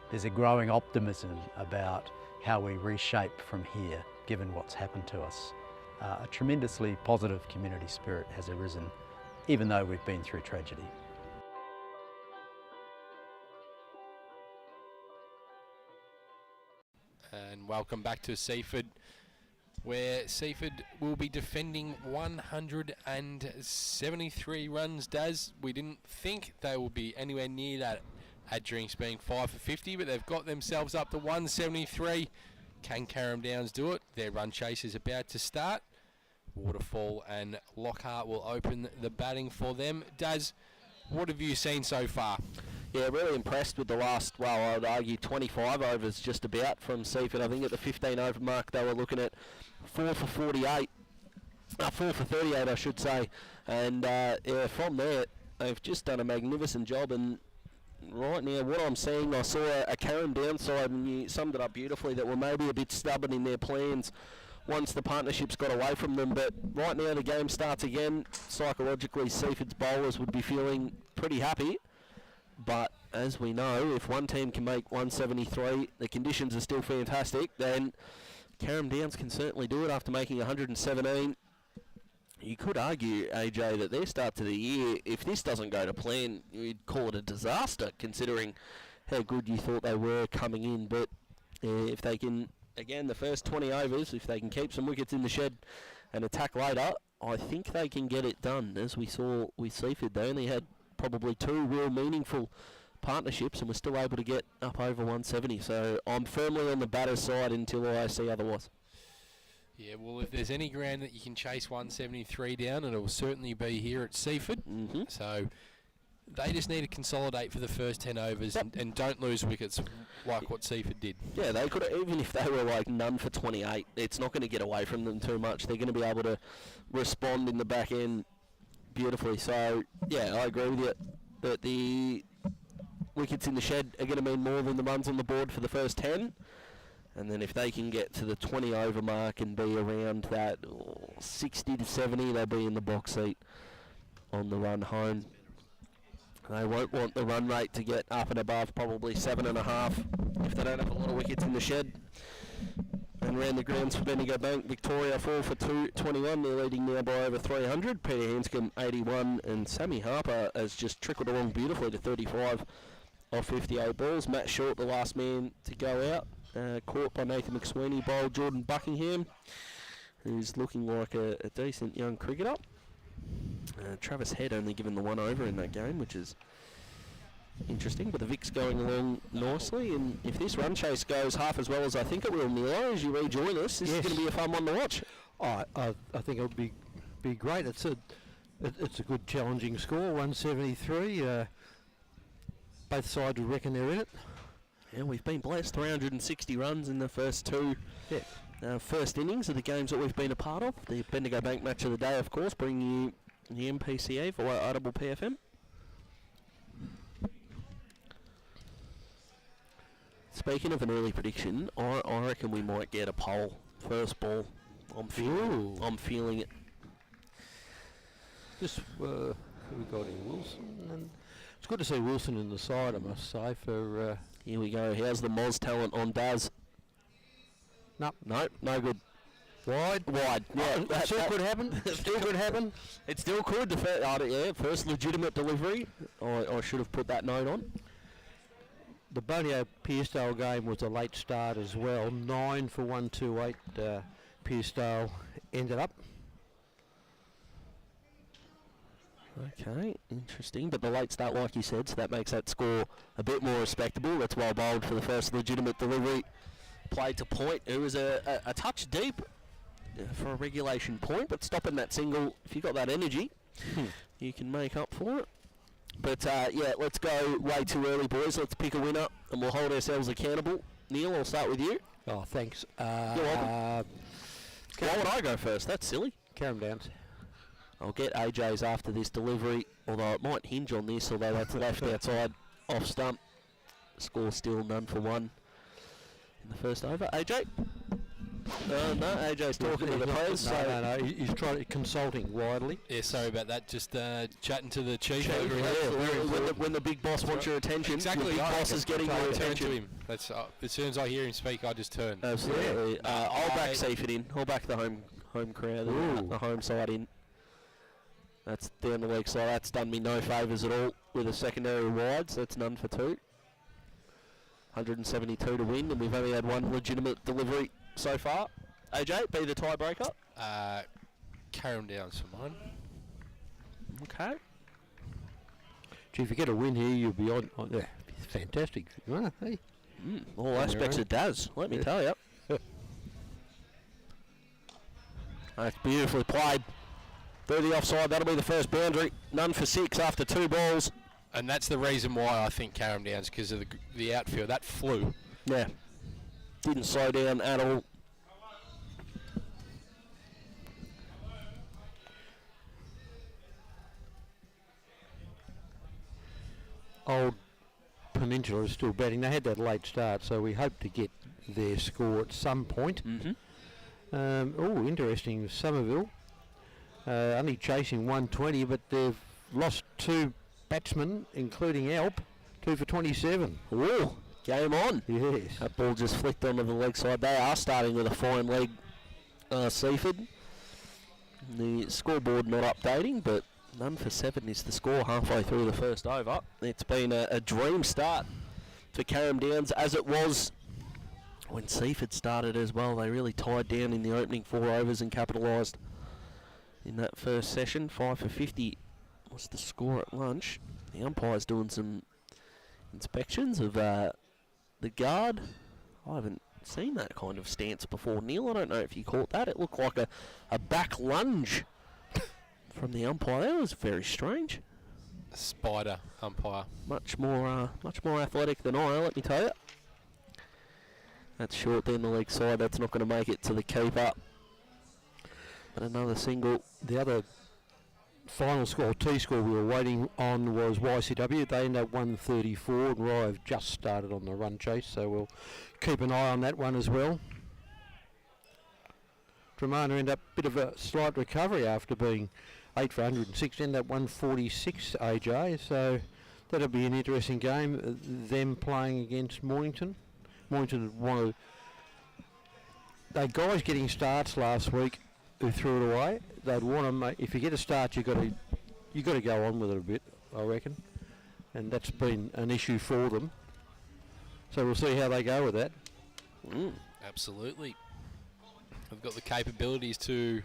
There's a growing optimism about how we reshape from here, given what's happened to us. A tremendously positive community spirit has arisen, even though we've been through tragedy. And welcome back to Seaford, where Seaford will be defending 173 runs. Daz, we didn't think they would be anywhere near that at drinks being 5 for 50, but they've got themselves up to 173. Can Carrum Downs do it? Their run chase is about to start. Waterfall and Lockhart will open the batting for them. Daz, what have you seen so far? Yeah, really impressed with the last, well, I would argue 25 overs just about from Seaford. I think at the 15 over mark they were looking at 4 for 48. 4 for 38, I should say. And yeah, from there, they've just done a magnificent job. And right now, what I'm seeing, I saw a Carrum Downs side, and you summed it up beautifully, that were maybe a bit stubborn in their plans once the partnerships got away from them. But right now the game starts again. Psychologically, Seaford's bowlers would be feeling pretty happy. But as we know, if one team can make 173, the conditions are still fantastic, then Carrum Downs can certainly do it after making 117. You could argue, AJ, that their start to the year, if this doesn't go to plan, you'd call it a disaster, considering how good you thought they were coming in. But if they can, again, the first 20 overs, if they can keep some wickets in the shed and attack later, I think they can get it done. As we saw with Seaford, they only had probably 2 real meaningful partnerships and we're still able to get up over 170. So I'm firmly on the batter's side until I see otherwise. Yeah, well, if there's any ground that you can chase 173 down, it'll certainly be here at Seaford. So they just need to consolidate for the first 10 overs and don't lose wickets like what Seaford did. Yeah, they could, even if they were like none for 28, it's not going to get away from them too much. They're going to be able to respond in the back end beautifully. So yeah, I agree with you that the wickets in the shed are going to mean more than the runs on the board for the first 10. And then if they can get to the 20 over mark and be around that 60 to 70, they'll be in the box seat on the run home. They won't want the run rate to get up and above probably 7.5 if they don't have a lot of wickets in the shed. And round the grounds for Bendigo Bank, Victoria 4 for 221. They're leading now by over 300. Peter Hanscom 81, and Sammy Harper has just trickled along beautifully to 35 off 58 balls. Matt Short, the last man to go out, caught by Nathan McSweeney, bowled Jordan Buckingham, who's looking like a decent young cricketer. Travis Head only given the 1 over in that game, which is interesting, but the Vic's going along nicely, and if this run chase goes half as well as I think it will, Neil, as you rejoin us, this is going to be a fun one to watch. I think it would be great. It's a good challenging score, 173. Both sides would reckon they're in it. Yeah, we've been blessed, 360 runs in the first 2 first innings of the games that we've been a part of. The Bendigo Bank match of the day, of course, bringing you the Mpca for Audible PFM. Speaking of an early prediction, I reckon we might get a pole first ball. I'm feeling it. Just who we got here, Wilson, and it's good to see Wilson in the side, I must say. For here we go. How's the Moz talent on Daz? No, no good. Wide. Yeah, that still could happen. Still could happen. It still could. First legitimate delivery. I should have put that note on. The Bonio Pearsdale game was a late start as well. 9 for 128. Pearsdale ended up. Okay, interesting. But the late start, like you said, so that makes that score a bit more respectable. That's well bowled for the first legitimate delivery. Played to point. It was a touch deep for a regulation point, but stopping that single, if you've got that energy, you can make up for it. But yeah, let's go way too early, boys. Let's pick a winner, and we'll hold ourselves accountable. Neil, I'll start with you. Oh, thanks. You're welcome. Why would I go first? That's silly. Carrum Downs. I'll get AJ's after this delivery, although it might hinge on this, although that's left outside off stump. Score still none for 1. in the first over. AJ? No, AJ's talking to the press. No, he's consulting widely. Yeah, sorry about that. Just chatting to the chief. When the big boss wants your attention, exactly. the big boss is getting your attention. To him. That's as soon as I hear him speak, I just turn. Absolutely. I'll back Seaford in. I'll back the home crowd, the home side in. That's down the weak side. That's done me no favours at all with a secondary wide, so that's none for 2. 172 to win, and we've only had one legitimate delivery so far. AJ, be the tiebreaker. Carrum Downs for mine. Okay. Gee, if you get a win here, you'll be on yeah, fantastic. Hey. All aspects it does, let me tell you. That's beautifully played. Through the offside, that'll be the first boundary. None for 6 after 2 balls. And that's the reason why I think Carrum Downs, because of the outfield. That flew. Yeah. Didn't slow down at all. Old Peninsula is still batting. They had that late start, so we hope to get their score at some point. Interesting. Somerville only chasing 120, but they've lost 2 batsmen, including Alp, 2 for 27. Ooh, game on. Yes. That ball just flicked onto the leg side. They are starting with a fine leg, Seaford. The scoreboard not updating, but none for 7 is the score halfway through the first over. It's been a dream start for Carrum Downs, as it was when Seaford started as well. They really tied down in the opening 4 overs and capitalised in that first session. 5 for 50 was the score at lunch. The umpire's doing some inspections of the guard. I haven't seen that kind of stance before, Neil. I don't know if you caught that. It looked like a back lunge from the umpire. That was very strange. Spider umpire. Much more athletic than I, let me tell you. That's short down the leg side. That's not going to make it to the keeper. But another single. The other final score, T-score we were waiting on was YCW. They ended up 134, and Rye have just started on the run chase, so we'll keep an eye on that one as well. Tremana ended up a bit of a slight recovery after being 8 for 106, ended up 146 AJ, so that'll be an interesting game, them playing against Mornington. Mornington wanted, they guys getting starts last week who threw it away. They'd want to make, if you get a start, you got to go on with it a bit, I reckon, and that's been an issue for them. So we'll see how they go with that. Absolutely. They've got the capabilities to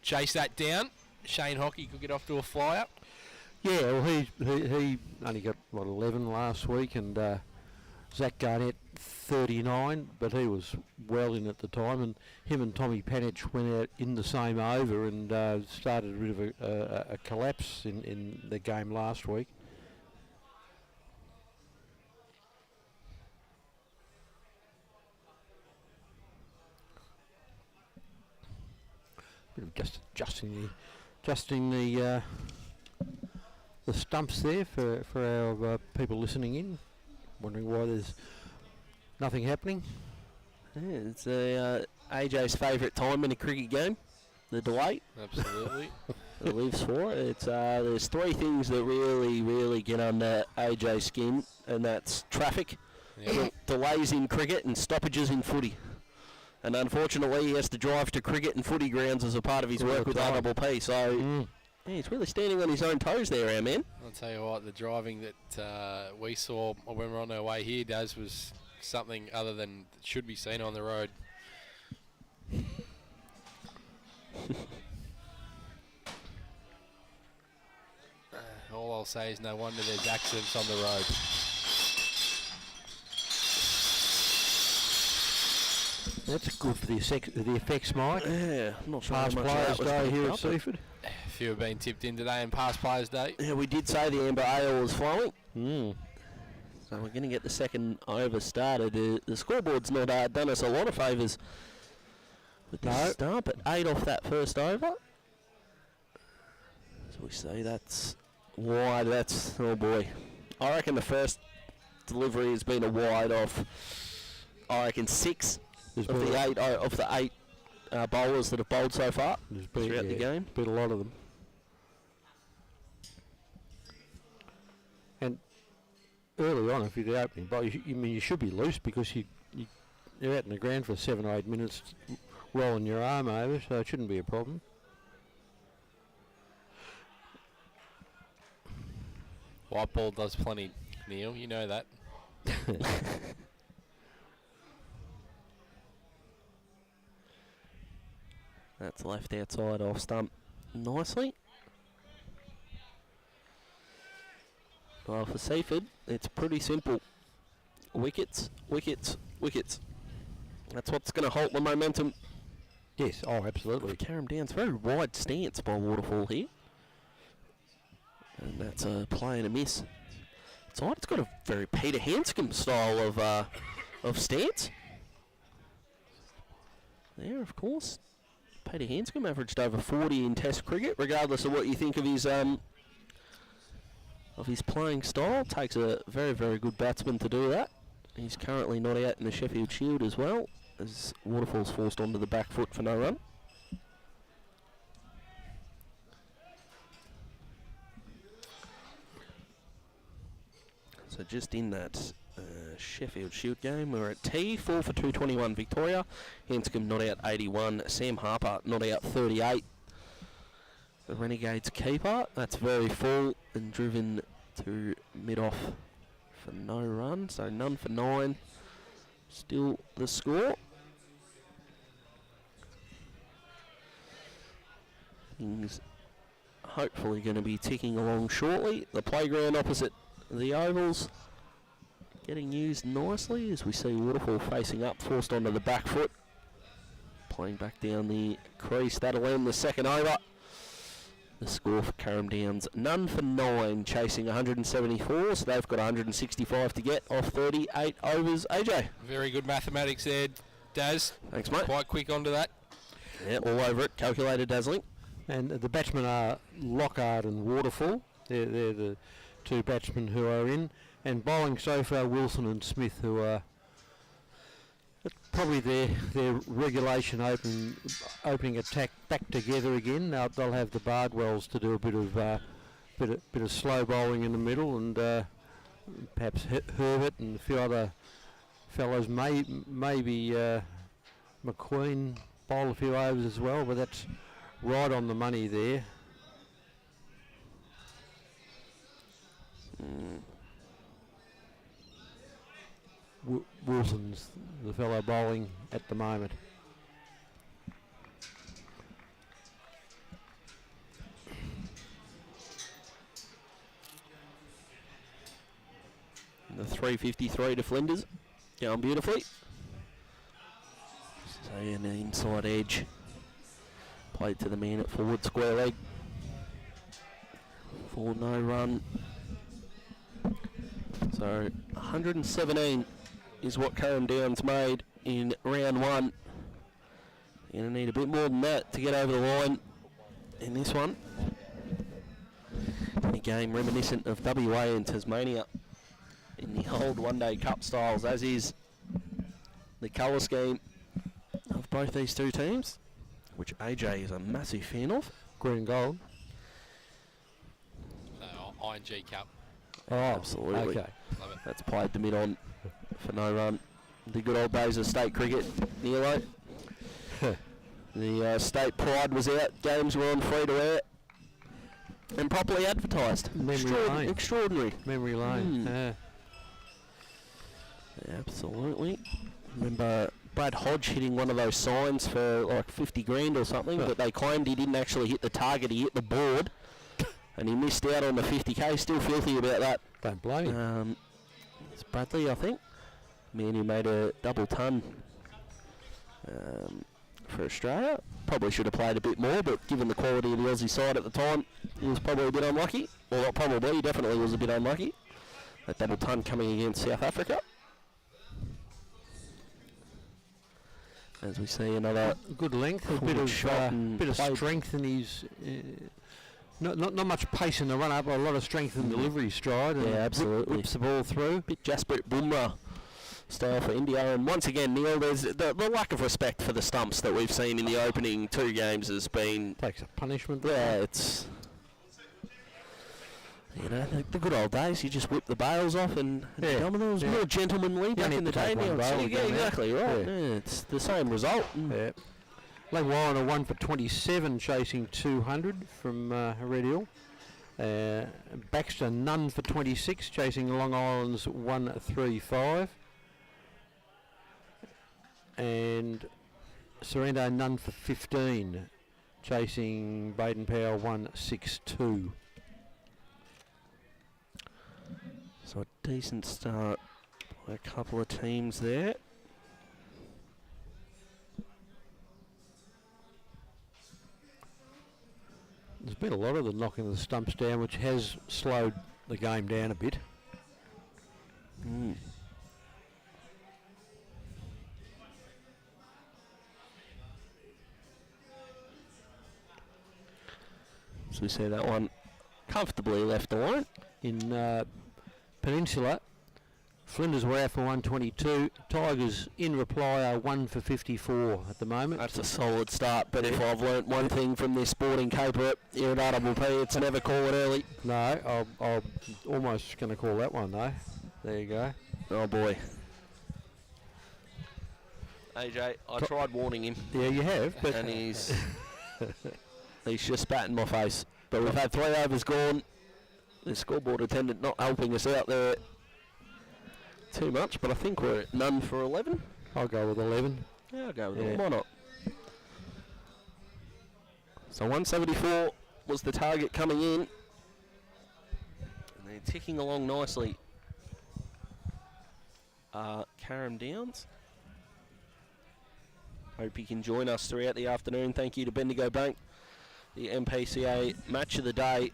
chase that down. Shane Hockey could get off to a flyer. Yeah, well, he only got 11 last week, and Zach Garnett 39, but he was well in at the time, and him and Tommy Panich went out in the same over and started a bit of a collapse in the game last week. Bit of just adjusting the stumps there for our people listening in, wondering why there's nothing happening. Yeah, it's AJ's favourite time in a cricket game, the delay. Absolutely. It lives for it. It's there's 3 things that really get under AJ's skin, and that's traffic, delays in cricket, and stoppages in footy. And unfortunately, he has to drive to cricket and footy grounds as a part of his work with RPP. So yeah, he's really standing on his own toes there, our man. I'll tell you what, the driving that we saw when we were on our way here, Daz, was something other than should be seen on the road. All I'll say is no wonder there's accidents on the road. That's good for the effects, Mike. Yeah, I'm not sure Past how much Players that was Day here at picked up. Seaford. A few have been tipped in today and past Players Day. Yeah, we did say the amber ale was flowing. So we're going to get the second over started. The scoreboard's not done us a lot of favours with this start, but 8 off that first over. So we see that's wide. Oh boy. I reckon the first delivery has been a wide off I reckon 6 There's of been the eight bowlers that have bowled so far throughout the game. Been a lot of them. And early on, if you're the opening bowl, you should be loose because you're out in the ground for 7 or 8 minutes rolling your arm over, so it shouldn't be a problem. White ball does plenty, Neil. You know that. That's left outside off stump nicely. Well, for Seaford, it's pretty simple. Wickets, wickets, wickets. That's what's going to halt the momentum. Yes, oh, absolutely. Carrum Downs, very wide stance by Waterfall here. And that's a play and a miss. It's odd, it's got a very Peter Hanscom style of stance. There, of course. Peter Hanscom averaged over 40 in Test cricket, regardless of what you think of his playing style. Takes a very, very good batsman to do that. He's currently not out in the Sheffield Shield as well, as Waterfall's forced onto the back foot for no run. So just in that Sheffield Shield game, we're at T, 4 for 221 Victoria. Hanscom not out 81. Sam Harper not out 38. The Renegades keeper, that's very full and driven to mid-off for no run. So none for 9. Still the score. Things hopefully going to be ticking along shortly. The playground opposite the ovals getting used nicely as we see Waterfall facing up, forced onto the back foot. Playing back down the crease. That'll end the second over. The score for Carrum Downs, none for 9, chasing 174, so they've got 165 to get off 38 overs. AJ? Very good mathematics there, Daz. Thanks, mate. Quite quick onto that. Yeah, all over it. Calculated, dazzling. And the batsmen are Lockhart and Waterfall. They're the two batsmen who are in. And bowling so far, Wilson and Smith, who are probably their regulation opening attack back together again. They'll have the Bardwells to do a bit of slow bowling in the middle, and perhaps Herbert and a few other fellows. Maybe McQueen bowl a few overs as well, but that's right on the money there. Wilson's the fellow bowling at the moment. The 353 to Flinders, going beautifully. So an inside edge, played to the man at forward square leg for no run. So 117 is what Carrum Downs made in round 1. You're going to need a bit more than that to get over the line in this one. In a game reminiscent of WA and Tasmania in the old one-day cup styles, as is the colour scheme of both these two teams, which AJ is a massive fan of. Green and gold. ING Cup. Oh, absolutely. Okay. Love it. That's played the mid-on for no run. The good old days of state cricket, Nilo. The state pride was out, games were on free to air and properly advertised. Extraordinary. Memory lane. Yeah, absolutely. Remember Brad Hodge hitting one of those signs for like 50 grand or something, but they claimed he didn't actually hit the target, he hit the board. And he missed out on the 50k, still filthy about that. Don't blame him. It's Bradley, I think. Man who made a double ton for Australia. Probably should have played a bit more, but given the quality of the Aussie side at the time, he was probably a bit unlucky. Well, not probably, he definitely was a bit unlucky. That double ton coming against South Africa. As we see another good length, a bit of strength in his... Not much pace in the run-up, but a lot of strength in delivery stride. And yeah, absolutely. Whips the ball through. Bit Jasprit Bumrah style for India. And once again, Neil, there's the lack of respect for the stumps that we've seen in the opening 2 games has been... Takes a punishment. Yeah, it's... You know, the good old days, you just whip the bails off and there was more gentlemanly back in the day. Yeah, exactly, right. Yeah, it's the same result. Yeah. Langwarren 1 for 27 chasing 200 from Red Hill. Baxter none for 26 chasing Long Island's 135. And Sorrento none for 15 chasing Baden Powell 162. So a decent start by a couple of teams there. There's been a lot of the knocking the stumps down, which has slowed the game down a bit. So we see that one comfortably left the line. In Peninsula, Flinders were out for 122. Tigers in reply are 1 for 54 at the moment. That's a solid start, but if I've learnt one thing from this sporting caper here at RWP, it's never call it early. No, I'm almost going to call that one though. There you go. Oh boy. AJ, I tried warning him. Yeah, you have, but and he's just spat in my face. But we've had 3 overs gone. The scoreboard attendant not helping us out there too much, but I think we're at none for 11. I'll go with 11. Yeah, I'll go with 11. Why not? So 174 was the target coming in. And they're ticking along nicely. Carrum Downs. Hope you can join us throughout the afternoon. Thank you to Bendigo Bank, the Mpca match of the day.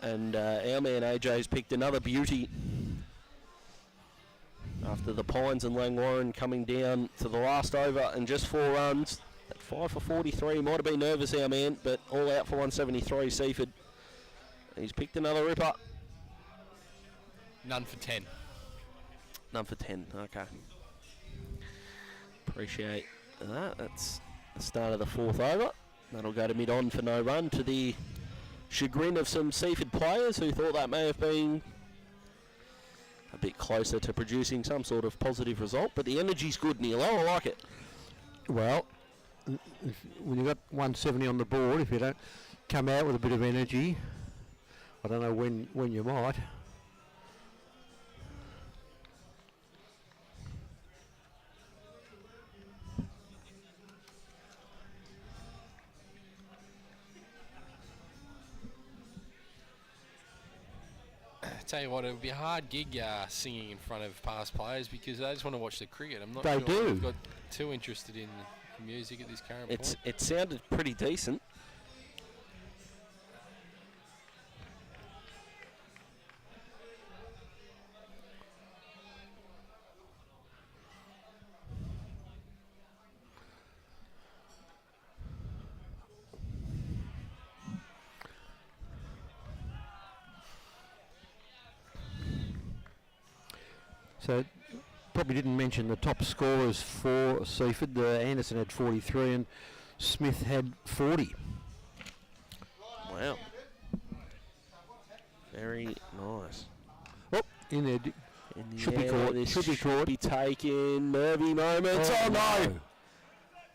And our man AJ's picked another beauty after the Pines and Langwarren coming down to the last over and just 4 runs. At 5 for 43, might have been nervous, our man, but all out for 173, Seaford. He's picked another ripper. None for 10. None for 10, okay. Appreciate that. That's the start of the 4th over. That'll go to mid-on for no run, to the chagrin of some Seaford players who thought that may have been a bit closer to producing some sort of positive result, but the energy's good, Neil. I like it. Well, when you've got 170 on the board, if you don't come out with a bit of energy, I don't know when you might. Tell you what, it would be a hard gig singing in front of past players because they just want to watch the cricket. I'm not they sure do. I've got too interested in music at this current point. It sounded pretty decent. So probably didn't mention the top scorers for Seaford. Anderson had 43 and Smith had 40. Wow. Very nice. Oh, in there. Should be caught. This Should be caught. Be taken. Nervy moments. Oh no!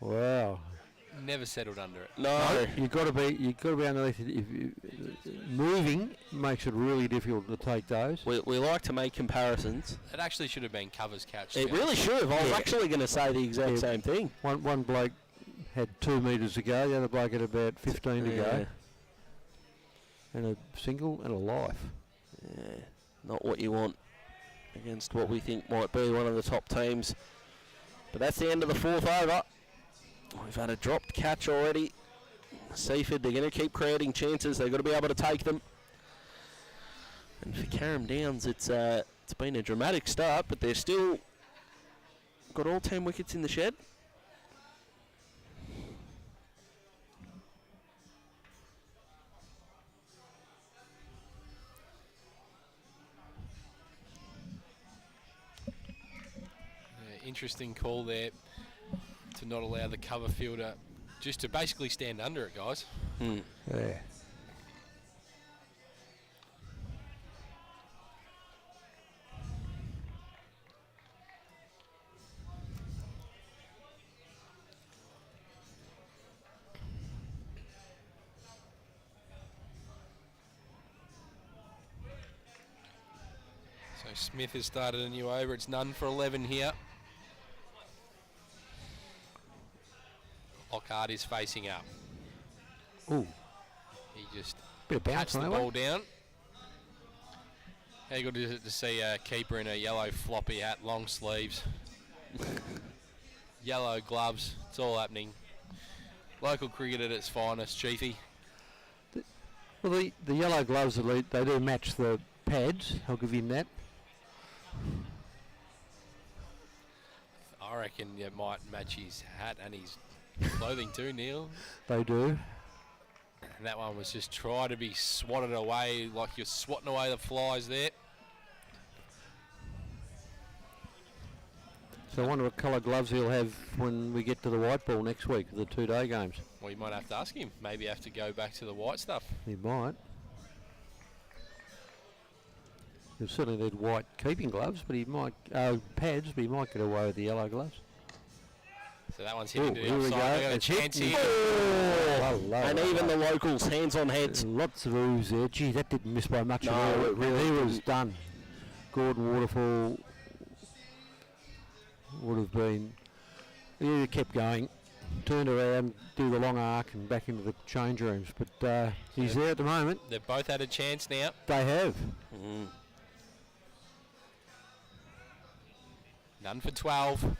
Wow. Never settled under it. No. You've got to be underneath it. Moving makes it really difficult to take those. We like to make comparisons. It actually should have been covers catch. It really should have. I was actually going to say the exact same thing. One bloke had 2 metres to go. The other bloke had about 15 to go. And a single and a life. Yeah, not what you want against what we think might be one of the top teams. But that's the end of the 4th over. We've had a dropped catch already. Seaford, they're going to keep creating chances. They've got to be able to take them. And for Carrum Downs, it's been a dramatic start, but they're still got all 10 wickets in the shed. interesting call there to not allow the cover fielder just to basically stand under it, guys. Yeah. So Smith has started a new over. It's none for 11 here. Lockhart is facing up. Ooh. He just Bit of bounce pats the on that ball one. down. How good is it to see a keeper in a yellow floppy hat, long sleeves, yellow gloves? It's all happening. Local cricket at its finest, Chiefy. Well, the yellow gloves, they do match the pads. I'll give him that. I reckon you might match his hat and his clothing too, Neil. They do. And that one was just try to be swatted away like you're swatting away the flies there. So I wonder what colour gloves he'll have when we get to the white ball next week, the 2-day games. Well, you might have to ask him. Maybe have to go back to the white stuff. He might. He'll certainly need white keeping gloves, but he might pads, but he might get away with the yellow gloves. So that one's hitting to the Here we offside. go. We got a It's chance hit. here. Hello, And even the locals, hands on heads. Lots of ooze there. Gee, that didn't miss by much at No, all. it really He was didn't. done. Gordon Waterfall would have been. He kept going, turned around, do the long arc, and back into the change rooms. But he's there at the moment. They've both had a chance now. They have. None for 12.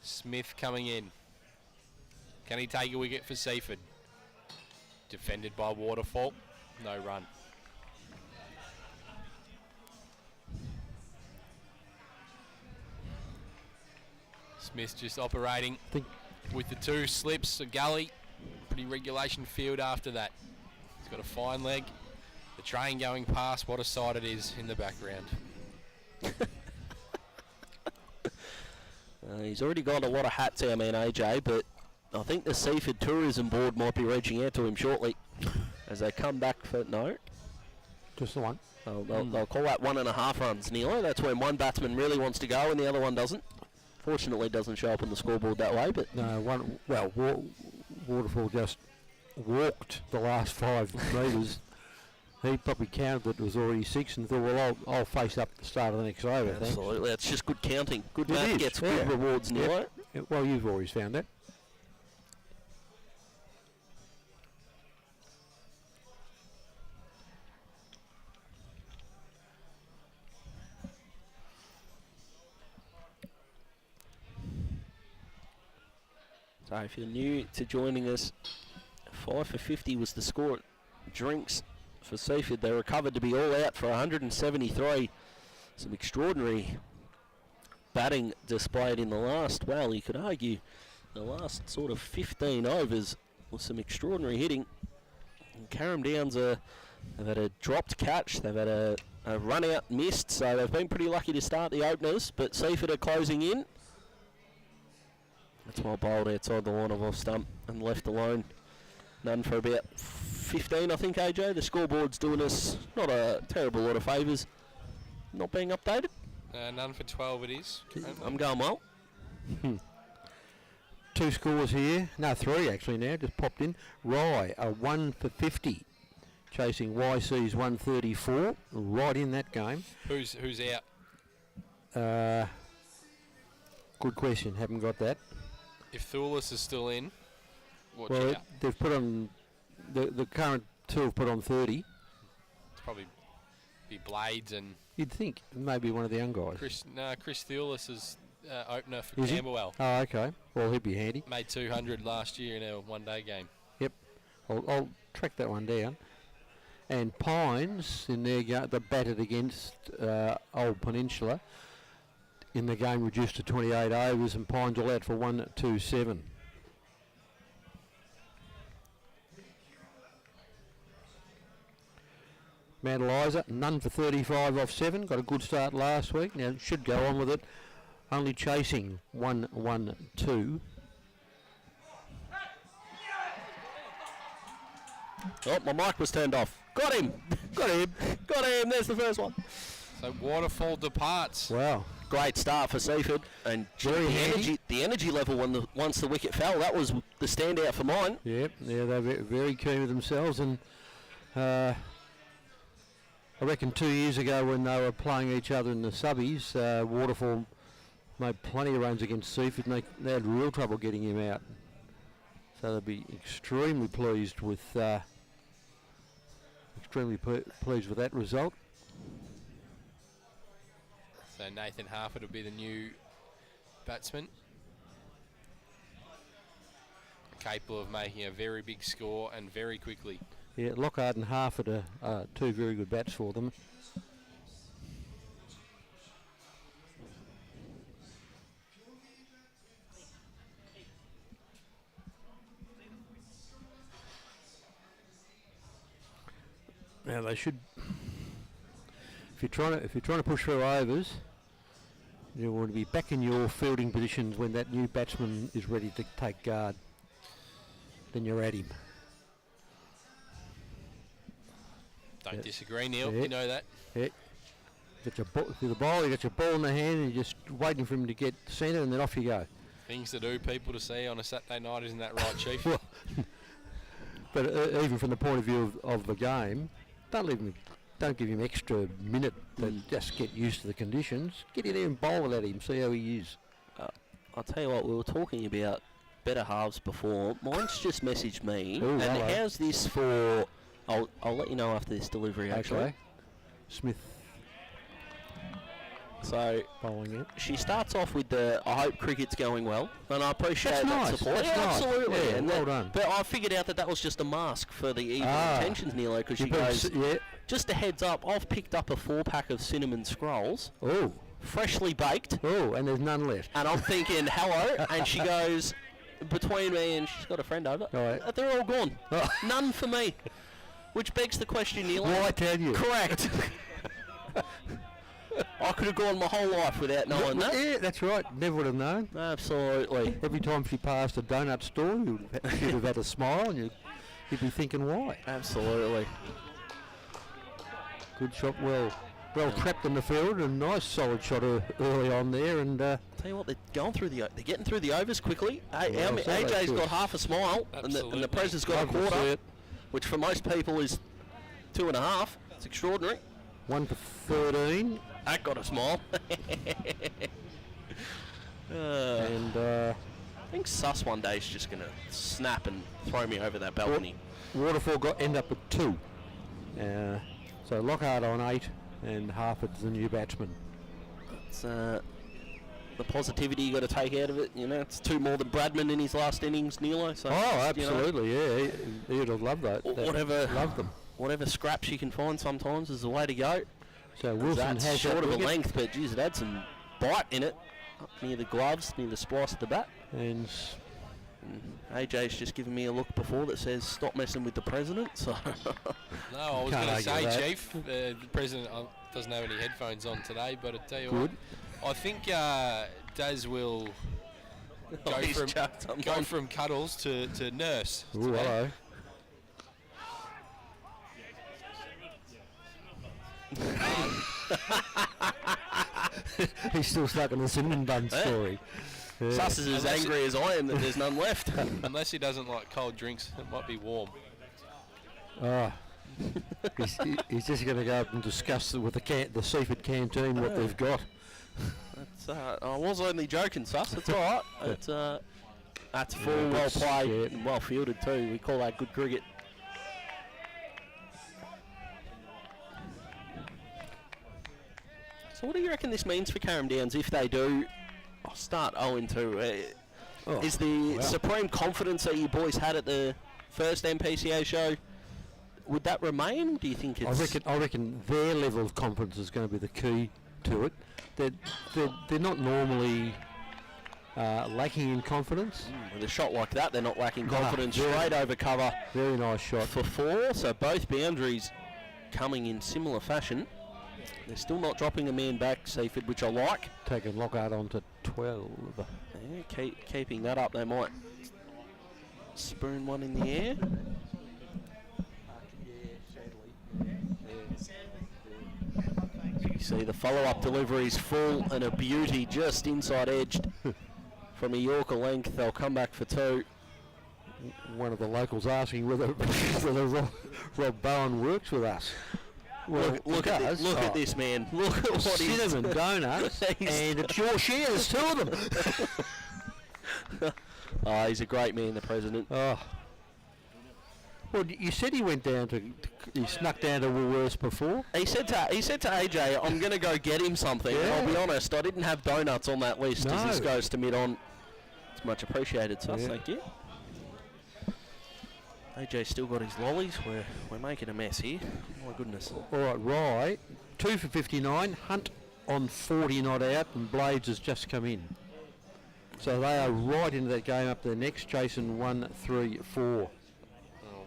Smith coming in. Can he take a wicket for Seaford? Defended by Waterfall. No run. Smith just operating with the two slips, a gully. Pretty regulation field after that. He's got a fine leg. The train going past. What a sight it is in the background. He's already got a lot of hats, our man AJ, but I think the Seaford Tourism Board might be reaching out to him shortly as they come back for no. Just the one. They'll call that 1.5 runs, Nilo. That's when one batsman really wants to go and the other one doesn't. Fortunately, it doesn't show up on the scoreboard that way, but No, one. Well, Waterfall just walked the last 5 metres. He probably counted that it was already 6 and thought, well, I'll face up the start of the next over. Thanks. absolutely, it's just good counting. Good It math is, gets yeah. good rewards, Nilo. Yep. Yep, well, you've always found that. So if you're new to joining us, 5 for 50 was the score at drinks for Seaford. They recovered to be all out for 173. Some extraordinary batting displayed in the last, well, you could argue, the last sort of 15 overs with some extraordinary hitting. And Carrum Downs they've had a dropped catch, they've had a run out missed, so they've been pretty lucky to start the openers, but Seaford are closing in. That's well bowled outside the line of off stump and left alone. None for about 15, I think, AJ. The scoreboard's doing us not a terrible lot of favours. Not being updated. None for 12 it is. I'm going well. 2 scores here. No, 3 actually now. Just popped in. Rye, a 1 for 50. Chasing YC's 134. Right in that game. Who's out? Good question. Haven't got that. If Thulis is still in, watch Well, out. they've put on the current 2 have put on 30. It's probably be Blades and You'd think maybe one of the young guys. Chris Thulis is opener for Is he? Camberwell. Oh, okay. Well, he'd be handy. Made 200 last year in a one-day game. Yep. I'll track that one down. And Pines in their the batted against Old Peninsula in the game reduced to 28 overs, and Pines all out for 127. Mount Eliza, none for 35 off 7. Got a good start last week. Now should go on with it. only chasing 1-1-2. Oh, my mic was turned off. Got him! Got him! Got him! There's the first one. So Waterfall departs. Wow. Great start for Seaford. And the energy level once the wicket fell, that was the standout for mine. Yep, yeah, they're very keen with themselves. And I reckon 2 years ago when they were playing each other in the subbies, Waterfall made plenty of runs against Seaford and they had real trouble getting him out. So they'll be extremely pleased with that result. So Nathan Harford will be the new batsman. Capable of making a very big score and very quickly. Yeah, Lockhart and Harford are two very good bats for them. Now they should. If you're trying to push through overs, you want to be back in your fielding positions when that new batsman is ready to take guard. Then you're at him. Don't disagree, Neil. You know that. Yeah. Get your the ball, you got your ball in the hand, and you're just waiting for him to get centre, and then off you go. Things to do, people to see on a Saturday night, isn't that right, Chief? Well, but even from the point of view of the game, don't give him extra minute to just get used to the conditions. Get in there and bowl it at him, see how he is. I'll tell you what, we were talking about better halves before. Mine's just messaged me. Ooh, and hello. how's this for... I'll let you know after this delivery, actually. Okay. Smith. So, bowling it. She starts off with the, I hope cricket's going well. And I appreciate That's that nice. support. That's Yeah, nice. absolutely. Yeah, and well done. But I figured out that was just a mask for the evil intentions, Neilo, because she You better goes, just a heads up, I've picked up a 4-pack of cinnamon scrolls. Oh. Freshly baked. Oh, and there's none left. And I'm thinking, hello. And she goes, between me and she's got a friend over, they're all gone. None for me. Which begs the question, Neil. Why tell you? Correct. I could have gone my whole life without knowing that. Yeah, that's right. Never would have known. Absolutely. Every time she passed a donut store, she'd have had a smile, and you'd be thinking, why? Absolutely. Good shot, well trapped in the field, and nice solid shot early on there. And tell you what, they're getting through the overs quickly. Yeah, AJ's got half a smile, and the Prez's got a quarter, which for most people is 2.5. It's extraordinary. 1 for 13. That got a smile. And I think Suss one day is just going to snap and throw me over that balcony. Waterfall end up with 2. So Lockhart on 8, and Harford's the new batsman. It's the positivity you got to take out of it. You know, it's 2 more than Bradman in his last innings, Neilo. So absolutely, yeah. He'd have loved that. Whatever, loved them. Whatever scraps you can find sometimes is the way to go. So Wilson has short of a wicket. length, but geez, it had some bite in it, up near the gloves, near the splice of the bat. And AJ's just given me a look before that says stop messing with the president. So no, I was going to say, Chief, the president doesn't have any headphones on today, but I tell you what, I think Daz will go from cuddles to nurse. Ooh, hello. He's still stuck on the cinnamon bun story. Yeah. Suss is as angry as I am that there's none left. Unless he doesn't like cold drinks, it might be warm. He's just going to go up and discuss with the Seaford canteen what they've got. I was only joking, Suss. It's all right. That's full, well played, and well fielded too. We call that good cricket. So what do you reckon this means for Carrum Downs if they do start 0-2? Is the supreme confidence that you boys had at the first Mpca show, would that remain? Do you think it's... I reckon their level of confidence is going to be the key to it. They're not normally lacking in confidence. With a shot like that, they're not lacking confidence. Straight over cover. Very nice shot. For 4, so both boundaries coming in similar fashion. They're still not dropping a man back, Seaford, which I like. Taking Lockhart on to 12. Yeah, keeping that up, they might spoon one in the air. You see the follow-up delivery is full and a beauty, just inside edged from a Yorker length. They'll come back for 2. One of the locals asking whether Rob Bowen works with us. Well, look at this man. Look at what he's cinnamon donuts, and it's your share. There's 2 of them. Oh, he's a great man, the president. Oh. Well, you said he went down he snuck down to Woolworths before. He said to AJ, I'm going to go get him something. Yeah. And I'll be honest, I didn't have donuts on that list as this goes to mid-on. It's much appreciated, so thank you. AJ's still got his lollies. We're making a mess here. My goodness. All right, Rye, 2 for 59. Hunt on 40 not out, and Blades has just come in. So they are right into that game up there next. Jason 1, 3, 4.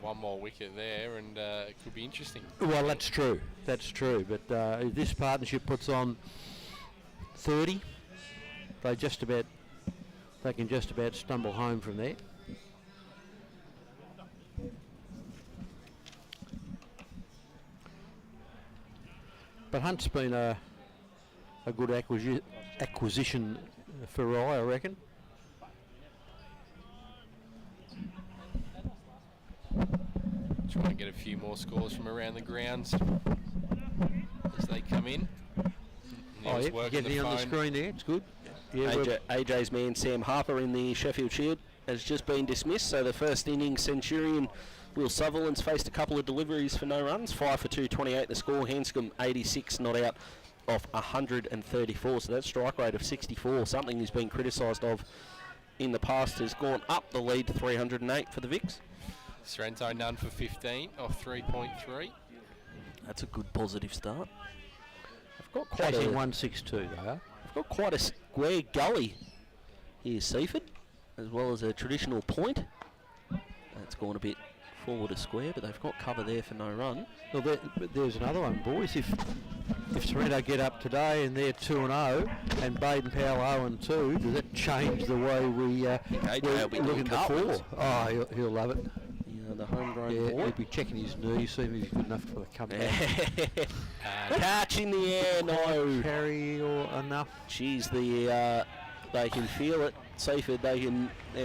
One more wicket there, and it could be interesting. Well, that's true. That's true. But if this partnership puts on 30, they can just about stumble home from there. But Hunt's been a good acquisition for Rye, I reckon. Trying to get a few more scores from around the grounds as they come in. Oh, yeah, get it on the screen there. It's good. Yeah, AJ's man Sam Harper in the Sheffield Shield has just been dismissed. So the first innings, Centurion Will Sutherland's faced a couple of deliveries for no runs. 5 for 228 the score. Hanscom 86 not out off 134. So that strike rate of 64, something he's been criticised of in the past, has gone up the lead to 308 for the Vicks. Sorrento none for 15 off 3.3. That's a good positive start. I've got quite a 162 though. I've got quite a square gully here, Seaford, as well as a traditional point. That's gone a bit forward a square, but they've got cover there for no run. Well, there's another one, boys. If Sorrento get up today and they're 2-0 and Baden Powell 0-2, does that change the way we look at the 4? Oh, he'll love it. Yeah, the homegrown boy. He'll be checking his knees, see if he's good enough for the comeback. Catch in the air, no. Carry or enough. Geez, they can feel it. Seaford, they're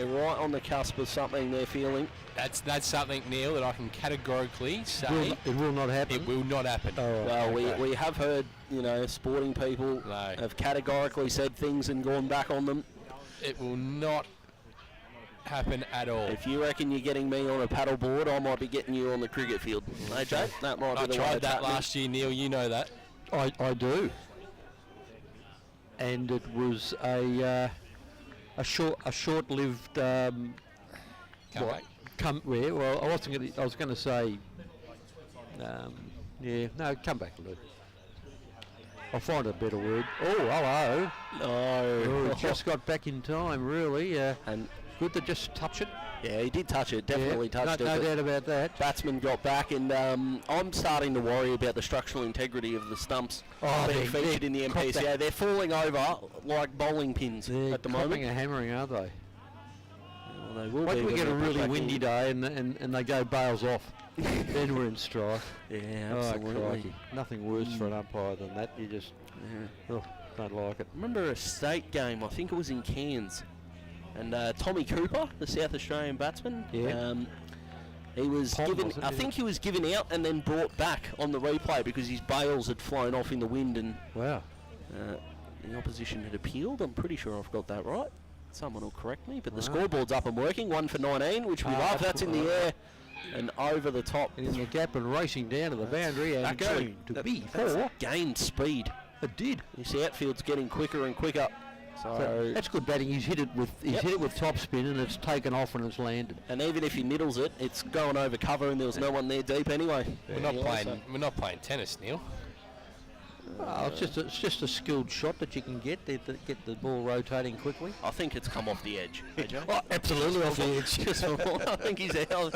right on the cusp of something they're feeling. That's something, Neil, that I can categorically say. It will not happen. It will not happen. Oh, well, we have heard, sporting people have categorically said things and gone back on them. It will not happen at all. If you reckon you're getting me on a paddle board, I might be getting you on the cricket field. AJ, that might be the way. I tried that last year, Neil. You know that. I do. And it was a short-lived comeback. Well, I was going to say, comeback, Lou. I'll find a better word. Oh, hello. No. Just got back in time, really. And good to just touch it. Yeah, he did touch it. Definitely touched it. No doubt about that. Batsman got back, and I'm starting to worry about the structural integrity of the stumps being featured in the Mpca. They're falling over like bowling pins at the moment. They're hammering, aren't they? Well, they will Wait be. till we get a really windy day and they go bails off. Then we're in strife. Yeah, absolutely. Nothing worse for an umpire than that. You just don't like it. Remember a state game? I think it was in Cairns. And Tommy Cooper, the South Australian batsman, he was I think he was given out and then brought back on the replay because his bails had flown off in the wind, and wow, the opposition had appealed. I'm pretty sure I've got that right. Someone will correct me, but the scoreboard's up and working. 1 for 19, which we love. That's in the air and over the top. And in the gap and racing down to the boundary and actually, going to be 4. Gained speed. It did. This outfield's getting quicker and quicker. So that's good batting. He's hit it with top spin and it's taken off and it's landed. And even if he middles it, it's going over cover and there was no one there deep anyway. We're not playing tennis, Neil. It's just a skilled shot that you can get the ball rotating quickly. I think it's come off the edge. Absolutely off the edge. I think he's out.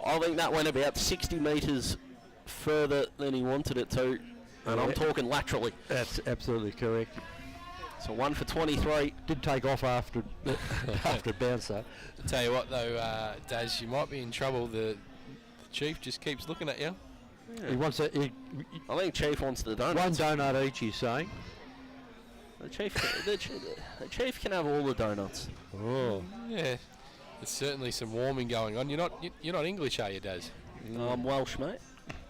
I think that went about 60 metres further than he wanted it to. And I'm talking laterally. That's absolutely correct. So 1 for 23. Did take off after after bounce though. Tell you what though, Daz, you might be in trouble. The Chief just keeps looking at you. He wants a. I think Chief wants the donuts. One donut each, he's saying. The Chief can have all the donuts. Oh. Yeah. There's certainly some warming going on. You're not English, are you, Daz? I'm Welsh, mate.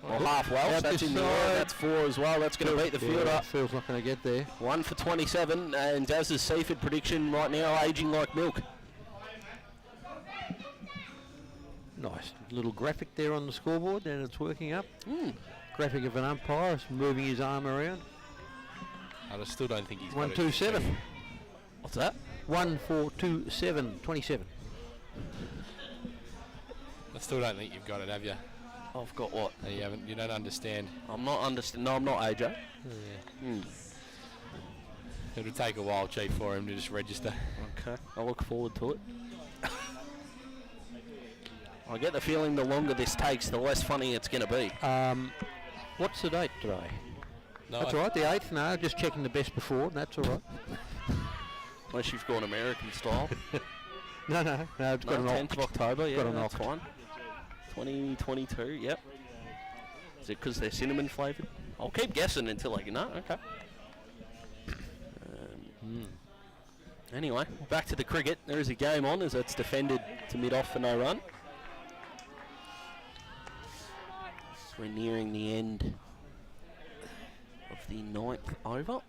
Or half Welsh. Out That's this in the side. That's 4 as well. That's going to beat the field up. Phil's not going to get there. 1 for 27, and Daz's Seaford prediction right now, aging like milk. Nice little graphic there on the scoreboard, and it's working up. Graphic of an umpire moving his arm around. I still don't think he's 1, 2, 7. What's that? 1, 4, 2, 7, 27. I still don't think you've got it, have you? I've got what? No, you haven't. You don't understand. I'm not understand. No, I'm not AJ. Yeah. It'll take a while, Chief, for him to just register. Okay, I look forward to it. I get the feeling the longer this takes, the less funny it's going to be. What's the date today? No, that's all right, the 8th. No, just checking the best before. That's all right. Unless you've gone American style. No, it's got an 10th of October, yeah, got that's fine. 2022, yep. Is it because they're cinnamon flavoured? I'll keep guessing until I know. Okay. Anyway, back to the cricket. There is a game on as it's defended to mid-off for no run. So we're nearing the end of the 9th over.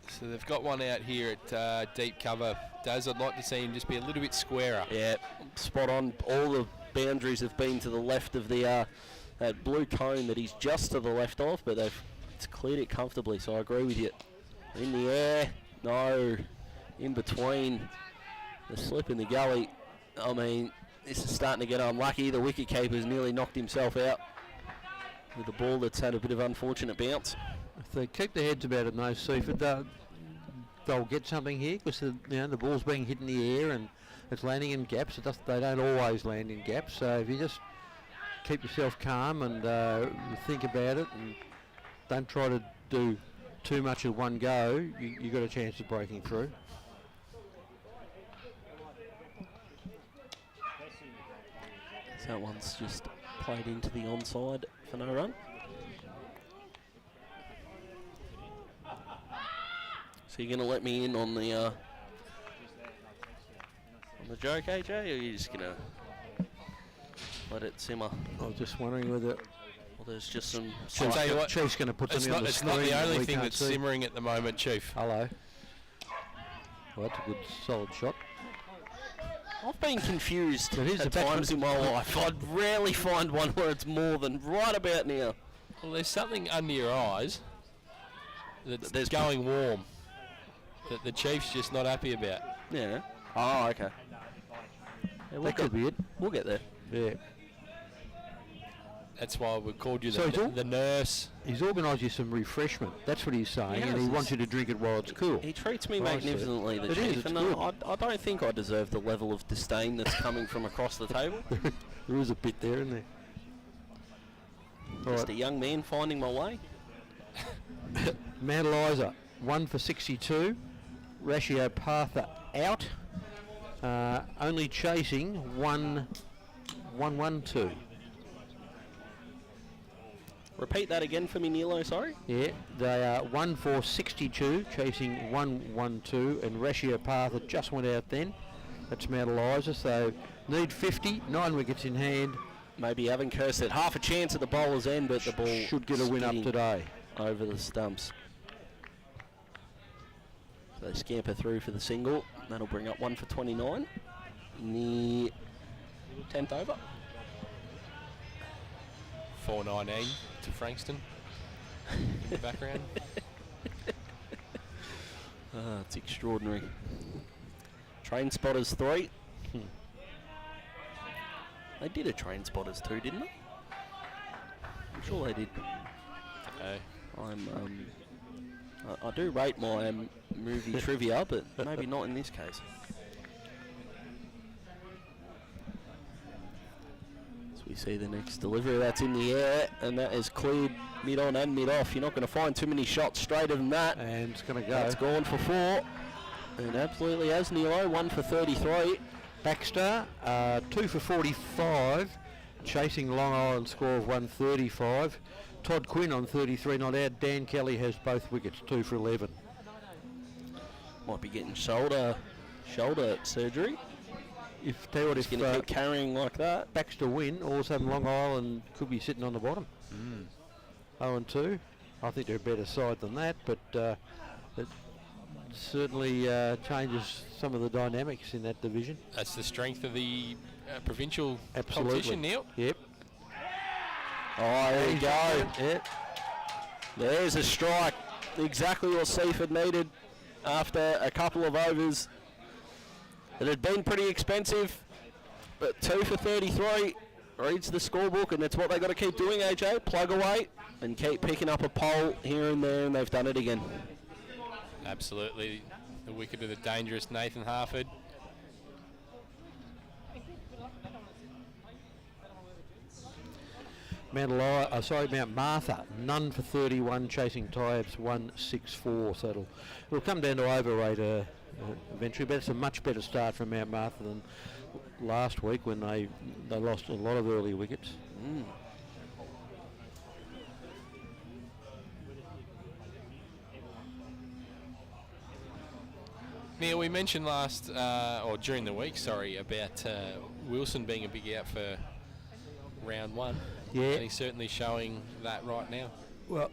So they've got one out here at deep cover. Daz, I'd like to see him just be a little bit squarer. Yeah, spot on. All the boundaries have been to the left of the that blue cone that he's just to the left of, but it's cleared it comfortably, so I agree with you. In the air, no. In between, the slip in the gully. I mean, this is starting to get unlucky. The wicketkeeper's nearly knocked himself out with the ball that's had a bit of unfortunate bounce. If they keep their heads about it, no, Seaford, they'll get something here because the ball's being hit in the air and it's landing in gaps. They don't always land in gaps. So if you just keep yourself calm and think about it and don't try to do too much at one go, you got a chance of breaking through. So that one's just played into the onside for no run. So you're going to let me in on the joke, AJ, or are you just going to let it simmer? I was just wondering whether... Well, there's just some... I'll tell you what, Chief's going to put something on the It's screen. not the only we thing can't that's see. simmering at the moment, Chief. Hello. Well, that's a good, solid shot. I've been confused It is at the batsman- times in my life. I'd rarely find one where it's more than right about now. Well, there's something under your eyes that's There's going warm that the Chief's just not happy about. Yeah. Oh, okay. Yeah, That could be it. We'll get there. Yeah. That's why we called you So it's all- the nurse. He's organised you some refreshment. That's what he's saying, and he wants you to drink it while it's cool. He treats me I see. magnificently, the It is, Chief, it's and good. I don't think I deserve the level of disdain that's coming from across the table. There is a bit there, isn't there? Just a young man finding my way. Mount Eliza, 1 for 62. Ratio Partha out. Only chasing 1-1-1-2. Repeat that again for me, Nilo, sorry. Yeah, they are 1 for 62, chasing 1-1-2, and Ratio Partha just went out then. That's Mount Eliza, so need 50, 9 wickets in hand. Maybe haven't cursed it. Half a chance at the bowler's end, but the ball should get a win up skidding today. Over the stumps. So they scamper through for the single. That'll bring up 1 for 29 in the 10th over. 419 to Frankston in the background. It's extraordinary. Train Spotters 3. They did a Train Spotters 2, didn't they? I'm sure they did. Okay. I do rate my movie trivia, but maybe not in this case. So We see the next delivery that's in the air, and that is cleared mid-on and mid-off. You're not going to find too many shots straighter than that. And it's going to go. That's gone for 4. And absolutely has Nilo, 1 for 33. Baxter, 2 for 45, chasing Long Island score of 135. Todd Quinn on 33 not out. Dan Kelly has both wickets, 2 for 11. Might be getting shoulder surgery. If they would going to keep carrying like that. Baxter win, all of a sudden Long Island could be sitting on the bottom. 0-2. I think they're a better side than that, but it certainly changes some of the dynamics in that division. That's the strength of the provincial Absolutely. competition, Neil. Yep. Oh, there you go. Yep. There's a strike. Exactly what Seaford needed after a couple of overs. It had been pretty expensive, but 2 for 33 reads the scorebook, and that's what they've got to keep doing, AJ. Plug away and keep picking up a pole here and there, and they've done it again. Absolutely. The wicket of the dangerous Nathan Harford. Mount Martha, none for 31, chasing Tyabs 164. So it'll come down to over-rate eventually, but it's a much better start from Mount Martha than last week when they lost a lot of early wickets. Neil, we mentioned during the week, about Wilson being a big out for round 1. Yeah. And he's certainly showing that right now. Well,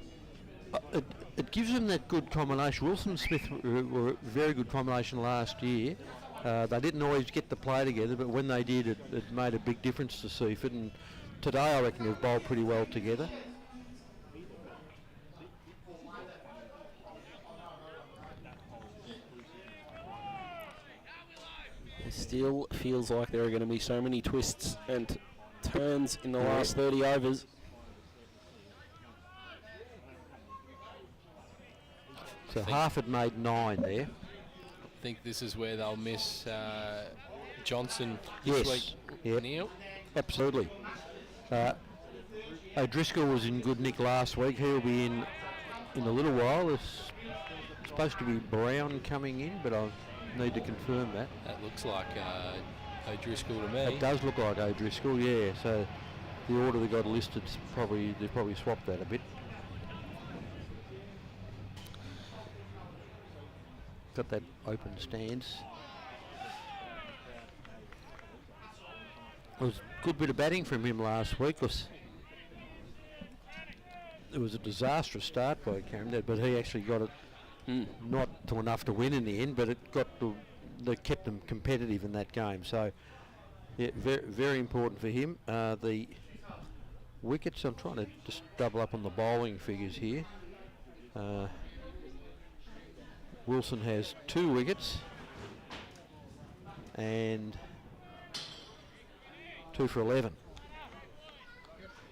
it gives them that good combination. Wilson and Smith were a very good combination last year. They didn't always get the play together, but when they did, it made a big difference to Seaford. And today, I reckon they've bowled pretty well together. It still feels like there are going to be so many twists and turns in the last 30 overs. So Harford made 9 there. I think this is where they'll miss Johnson this week. Yep. Neil? Absolutely. O'Driscoll was in good nick last week. He'll be in a little while. It's supposed to be Brown coming in, but I need to confirm that. That looks like O'Driscoll to me. It does look like O'Driscoll, yeah. So the order they got listed, they've probably swapped that a bit. Got that open stance. It was a good bit of batting from him last week. It was a disastrous start by Carrum, but he actually got it not to enough to win in the end, but it that kept them competitive in that game. So, yeah, very, very important for him. The wickets, I'm trying to just double up on the bowling figures here. Wilson has 2 wickets and 2 for 11.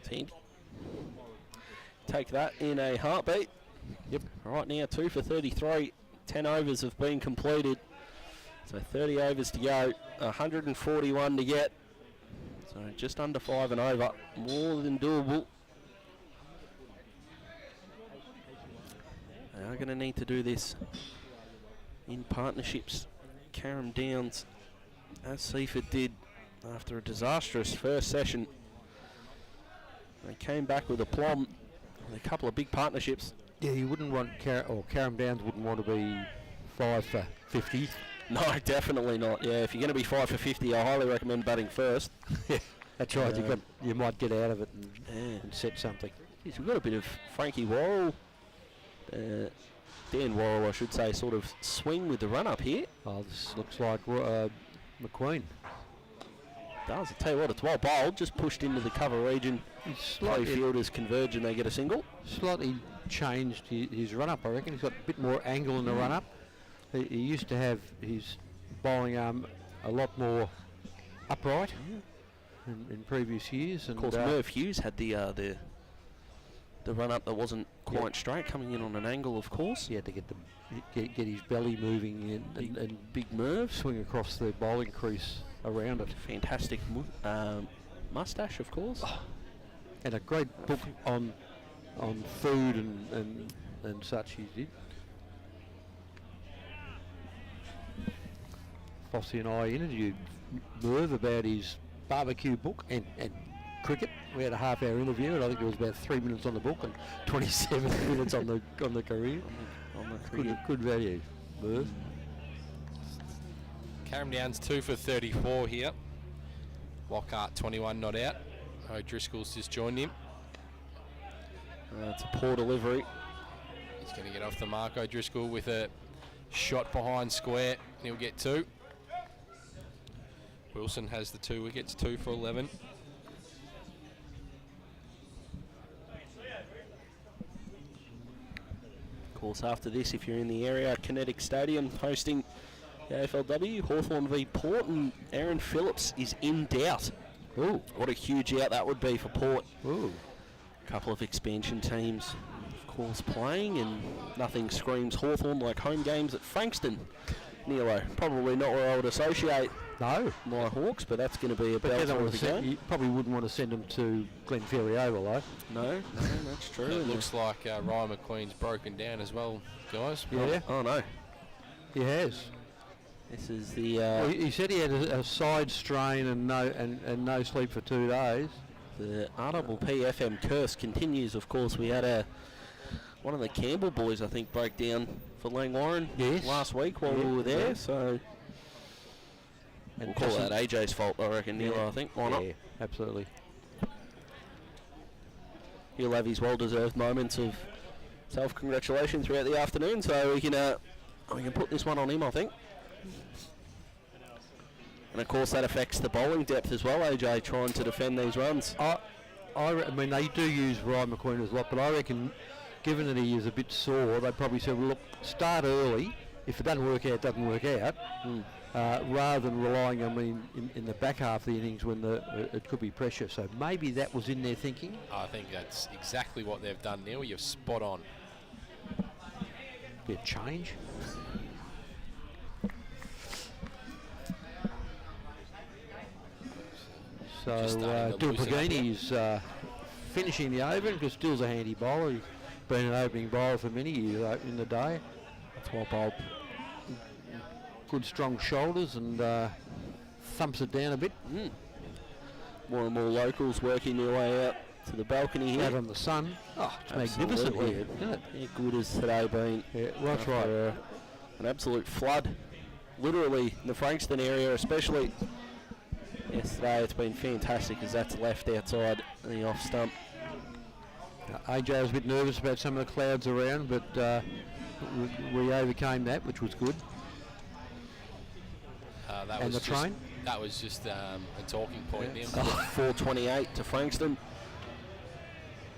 Take that in a heartbeat. Yep. Right now, 2 for 33. 10 overs have been completed. So 30 overs to go. 141 to get. So just under 5 and over. More than doable. They are going to need to do this in partnerships. Carrum Downs, as Seaford did after a disastrous first session. They came back with aplomb with a couple of big partnerships. Yeah, you wouldn't want Carrum Downs wouldn't want to be 5 for 50. No, definitely not. Yeah, if you're going to be 5 for 50, I highly recommend batting first. Yeah, that's right. You might get out of it and set something. Geez, we've got a bit of Frankie Worrell, Dan Worrell, I should say, sort of swing with the run-up here. Oh, this looks like McQueen. Does. I tell you what, it's well bowled, just pushed into the cover region. Play fielders converge and they get a single. Slightly changed his run-up, I reckon. He's got a bit more angle in the run-up. He used to have his bowling arm a lot more upright in previous years. And of course, Merv Hughes had the run-up that wasn't quite straight, coming in on an angle, of course. He had to get his belly moving and big Merv swing across the bowling crease around it. Fantastic mustache, of course. And a great book on food and such he did. Fossey and I interviewed Merv about his barbecue book and cricket. We had a half-hour interview, and I think it was about 3 minutes on the book and 27 minutes on the career. On the cricket. Good value, Merv. Carrum Downs 2 for 34 here. Lockhart 21 not out. O'Driscoll's just joined him. It's a poor delivery. He's going to get off the mark. O'Driscoll with a shot behind square. He'll get 2. Wilson has the 2 wickets, 2 for 11. Of course, after this, if you're in the area, Kinetic Stadium hosting the AFLW, Hawthorn v Port, and Aaron Phillips is in doubt. Ooh. What a huge out that would be for Port. Ooh. A couple of expansion teams, of course, playing, and nothing screams Hawthorn like home games at Frankston. Nilo, probably not where I would associate my Hawks, but that's going to be a belter of a game. You probably wouldn't want to send them to Glenferrie Oval, though. No, that's true. It looks like Ryan McQueen's broken down as well, guys. Yeah. Oh, no. He has. This is the... well, he said he had a side strain and no sleep for 2 days. The RPP FM curse continues, of course. We had one of the Campbell boys, I think, break down for Langwarren last week while we were there, so... And we'll call that AJ's fault, I reckon, Neil, I think. Why not? Yeah, absolutely. He'll have his well-deserved moments of self-congratulation throughout the afternoon, so we can put this one on him, I think. And of course that affects the bowling depth as well, AJ, trying to defend these runs. I mean, they do use Ryan McQueen as a lot, but I reckon, given that he is a bit sore, they probably said, well, look, start early. If it doesn't work out, it doesn't work out. Rather than relying on in the back half of the innings when it could be pressure. So maybe that was in their thinking. I think that's exactly what they've done, Neil. You're spot on. Bit of change. So Dilpagini's finishing the over because Dill's a handy bowler. He's been an opening bowler for many years in the day. That's why bowled good strong shoulders and thumps it down a bit. More and more locals working their way out to the balcony here. Out on the sun. Oh, it's magnificent here, isn't it? How good has today been? Yeah, that's right. An absolute flood, literally in the Frankston area especially. Yesterday it's been fantastic as that's left outside the off stump. AJ was a bit nervous about some of the clouds around, but we overcame that, which was good. And the train? That was just a talking point. Yeah. 4:28 to Frankston.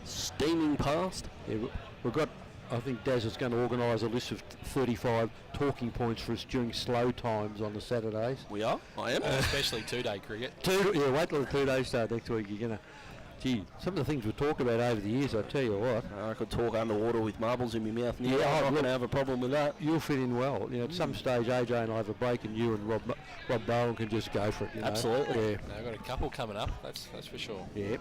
Steaming past. Yeah, we've got, I think Daz is going to organise a list of 35 talking points for us during slow times on the Saturdays. We are? I am. Especially 2-day cricket. Wait till the 2 days start next week. You're going to... Gee, some of the things we talk about over the years, I tell you what. I could talk underwater with marbles in my mouth. I'm not going to have a problem with that. You'll fit in well. You know, at some stage, AJ and I have a break, and you and Rob Bowen can just go for it. You know? Absolutely. Yeah. Now, I've got a couple coming up. That's for sure. Yeah.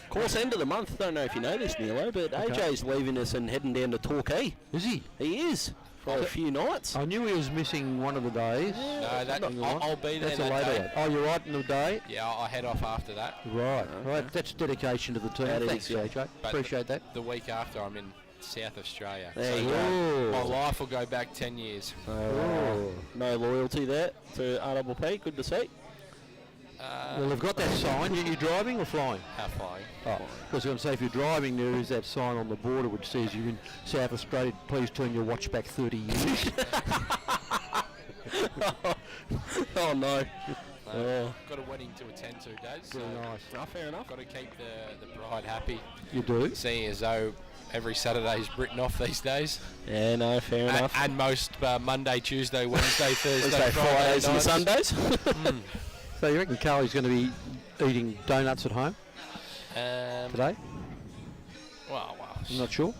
Of course, end of the month. Don't know if you know this, Nilo, but AJ's leaving us and heading down to Torquay. Is he? He is. For a few nights. I knew he was missing one of the days. No, I'll be there. That's a later one. Oh, you're right in the day? Yeah, I'll head off after that. Right, right. That's dedication to the team. Thanks, AJ. Appreciate that. The week after, I'm in South Australia. There you go. My life will go back 10 years. No loyalty there to RPP. Good to see. Well, they've got that sign. You driving or flying? Flying. Oh, because I was going to say, if you're driving, there is that sign on the border which says you're in South Australia. Please turn your watch back 30 years. Oh, no. Got a wedding to attend to, Dad. So Very nice. Oh, fair enough. Got to keep the bride happy. You do? Seeing as though every Saturday's written off these days. Yeah, no, fair enough. And most Monday, Tuesday, Wednesday, Thursday, Fridays and Sundays. So you reckon Carly's going to be eating donuts at home today? Well, I'm not sure.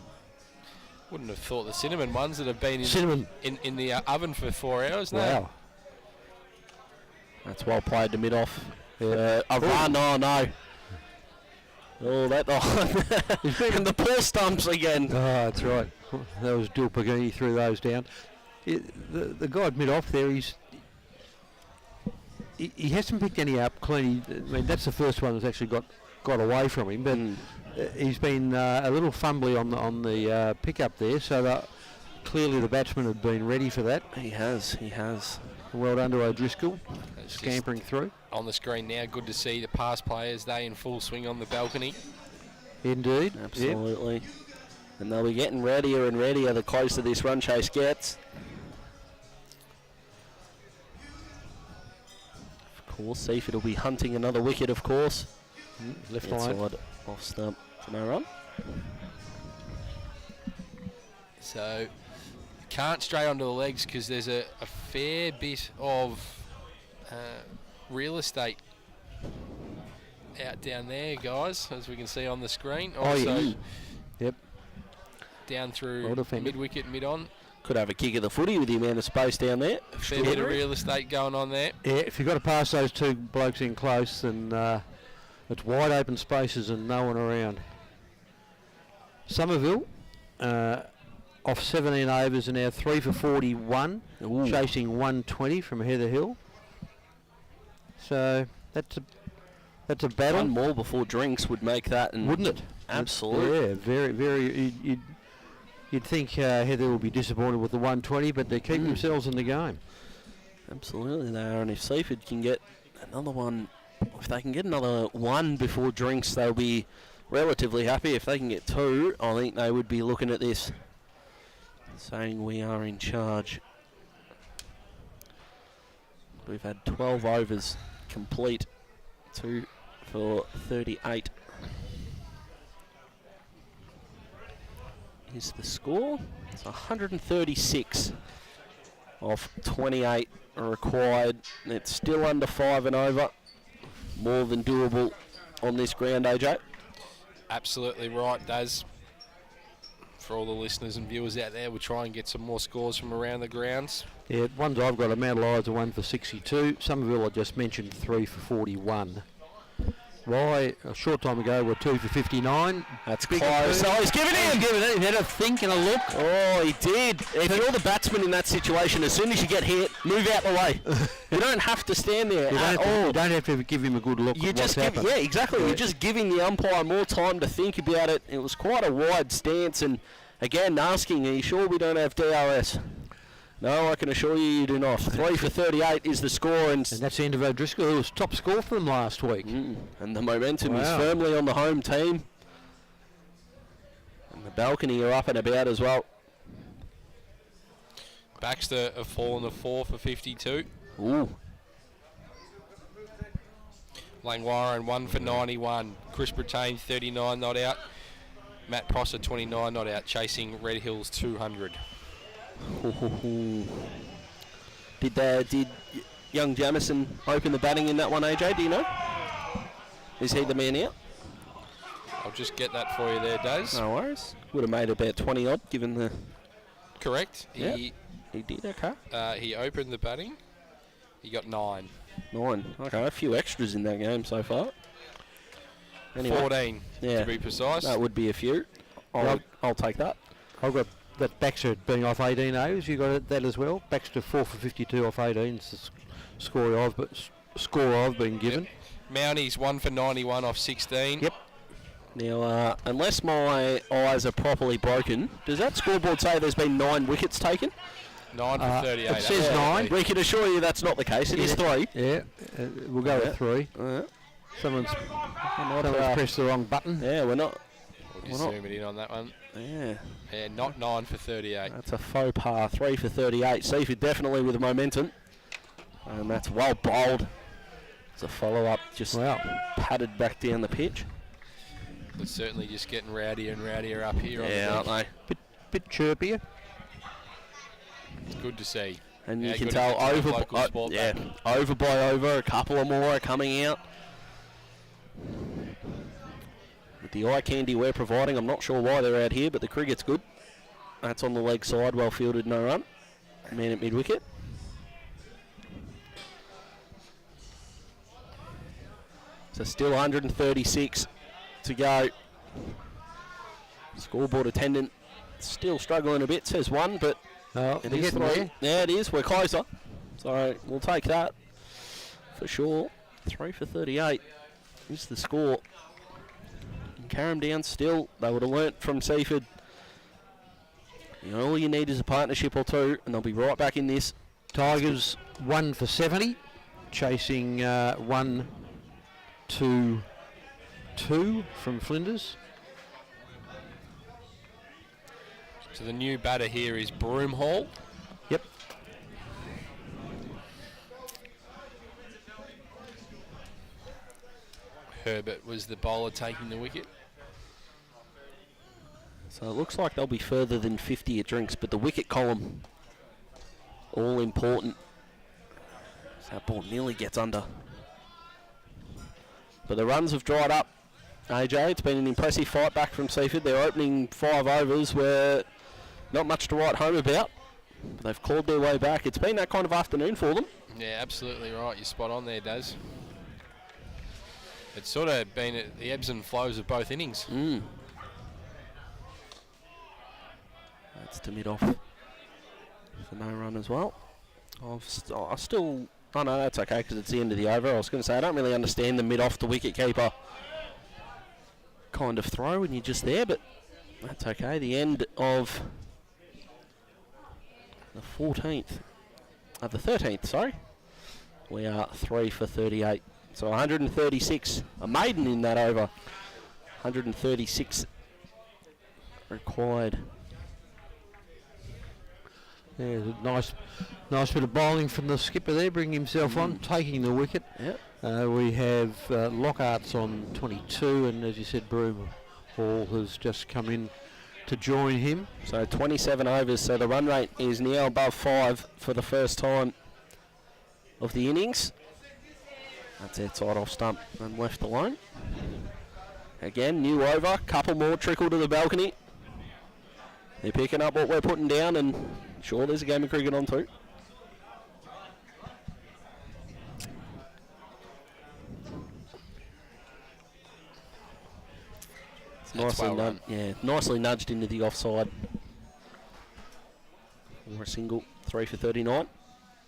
Wouldn't have thought the cinnamon ones that have been in the oven for 4 hours. No. Wow. That's well played to mid-off A run, no. Oh, that and the poor stumps again. Oh, that's right. That was Dilpagini, he threw those down. The guy mid-off there, he hasn't picked any up clean. I mean, that's the first one that's actually got away from him, but he's been a little fumbly on the pick-up there, so that clearly the batsman had been ready for that. He has. Well done to O'Driscoll, scampering through. On the screen now, good to see the past players, they in full swing on the balcony. Indeed. Absolutely. Yep. And they'll be getting readier and readier the closer this run chase gets. Of course, Seaford will be hunting another wicket, of course. Left line. Off stump for no run. So, can't stray onto the legs because there's a fair bit of real estate out down there, guys, as we can see on the screen. Also, yep. Down through mid-wicket, mid-on. Could have a kick of the footy with the amount of space down there. A fair bit of real estate going on there. Yeah, if you've got to pass those two blokes in close, then it's wide open spaces and no one around. Somerville, off 17 overs and now 3 for 41, chasing 120 from Heather Hill. So that's a battle. One more before drinks would make that, and wouldn't it? Absolutely. Yeah, very. You'd think Heather will be disappointed with the 120, but they keep themselves in the game. Absolutely, they are. And if Seaford can get another one, if they can get another one before drinks, they'll be relatively happy. If they can get two, I think they would be looking at this, saying we are in charge. We've had 12 overs complete, 2 for 38. Is the score? It's 136 off 28 required. It's still under 5 and over. More than doable on this ground, AJ. Absolutely right, Daz. For all the listeners and viewers out there, we'll try and get some more scores from around the grounds. Yeah, ones I've got, Mount Eliza 1 for 62. Somerville I just mentioned 3 for 41. Why, a short time ago, were 2 for 59. That's close. Oh, he's given him! He had a think and a look. Oh, he did. If you're the batsman in that situation, as soon as you get hit, move out the way. You don't have to stand there at all. You don't have to give him a good look. You just give, yeah, exactly. Yeah. You're just giving the umpire more time to think about it. It was quite a wide stance, and again, asking, are you sure we don't have DRS? No, I can assure you do not. 3 for 38 is the score. And that's the end of O'Driscoll, who was top score for them last week. And the momentum is firmly on the home team. And the balcony are up and about as well. Baxter have fallen to 4 for 52. Ooh. Langwarren 1 for 91. Chris Brittain 39 not out. Matt Prosser 29 not out, chasing Red Hills 200. Did young Jamison open the batting in that one, AJ? Do you know? Is he the man out? I'll just get that for you there, Daz. No worries. Would have made about 20 odd given the... Correct. Yep. He did, okay. He opened the batting. He got 9. 9. Okay, a few extras in that game so far. Anyway, 14 to be precise. That would be a few. I'll take that. I've got that Baxter being off 18 overs. You got that as well. Baxter 4 for 52 off 18. It's the score I've been given. Yep. Mounties 1 for 91 off 16. Yep. Now, unless my eyes are properly broken, does that scoreboard say there's been 9 wickets taken? 9 for 38. It says 9. We can assure you that's not the case. It is 3. Yeah, we'll go with 3. Someone's pressed the wrong button. Yeah, we're not. We'll just zoom it in on that one. Yeah. Yeah, not 9 for 38. That's a faux pas. 3 for 38. Seaford definitely with the momentum. And that's well bowled. It's a follow-up, just patted back down the pitch. But certainly just getting rowdier and rowdier up here. Yeah, aren't they? Bit chirpier. It's good to see. And you can tell over by over, a couple of more are coming out. With the eye candy we're providing, I'm not sure why they're out here, but the cricket's good. That's on the leg side, well fielded, no run. Man at mid-wicket. So still 136 to go. Scoreboard attendant still struggling a bit, says 1, but it is 3. There. Yeah, it is. We're closer. So we'll take that for sure. 3 for 38 is the score. Carrum down still. They would have learnt from Seaford. All you need is a partnership or two, and they'll be right back in this. Tigers 1 for 70, chasing 1 to 2 from Flinders. So the new batter here is Broomhall. Yep. Herbert was the bowler taking the wicket. So it looks like they'll be further than 50 at drinks, but the wicket column, all important. So that ball nearly gets under. But the runs have dried up. AJ, it's been an impressive fight back from Seaford. Their opening 5 overs were not much to write home about. But they've clawed their way back. It's been that kind of afternoon for them. Yeah, absolutely right. You're spot on there, Daz. It's sort of been the ebbs and flows of both innings. That's to mid-off for no run as well. Oh no, that's okay because it's the end of the over. I was going to say, I don't really understand the mid-off the wicket-keeper kind of throw when you're just there, but that's okay. The end of the 13th, sorry. We are 3 for 38. So 136, a maiden in that over. 136 required. Yeah, nice bit of bowling from the skipper there, bringing himself on, taking the wicket. Yep. We have Lockhart's on 22, and as you said, Broom Hall has just come in to join him. So 27 overs, so the run rate is now above 5 for the first time of the innings. That's outside off stump and left alone. Again, new over, couple more trickle to the balcony. They're picking up what we're putting down, and sure, there's a game of cricket on too. Nicely nudged into the offside. For a single, 3 for 39.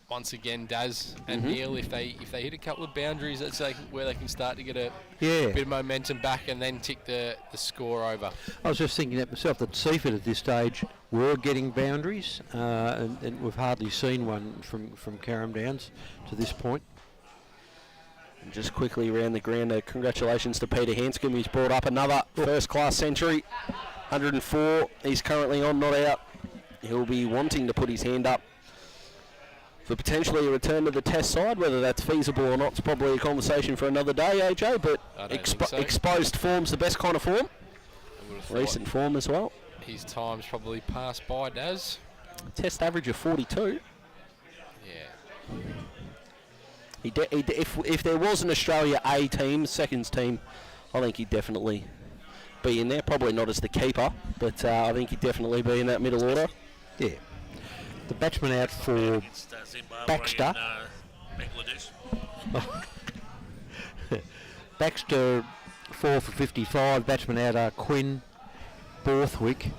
Once again, Daz and Neil, if they hit a couple of boundaries, that's where they can start to get a bit of momentum back and then tick the score over. I was just thinking that myself, that Seaford at this stage were getting boundaries, and we've hardly seen one from Carrum Downs to this point. And just quickly around the ground, congratulations to Peter Hanscom, who's brought up another first-class century. 104, he's currently on, not out. He'll be wanting to put his hand up for potentially a return to the test side. Whether that's feasible or not is probably a conversation for another day, AJ, but exposed form's the best kind of form. Recent form as well. His time's probably passed by, Daz. Test average of 42. Yeah. If there was an Australia A team, seconds team, I think he'd definitely be in there. Probably not as the keeper, but I think he'd definitely be in that middle order. Yeah. The batsman out for Baxter. Baxter 4 for 55. Batsman out are Quinn, Borthwick,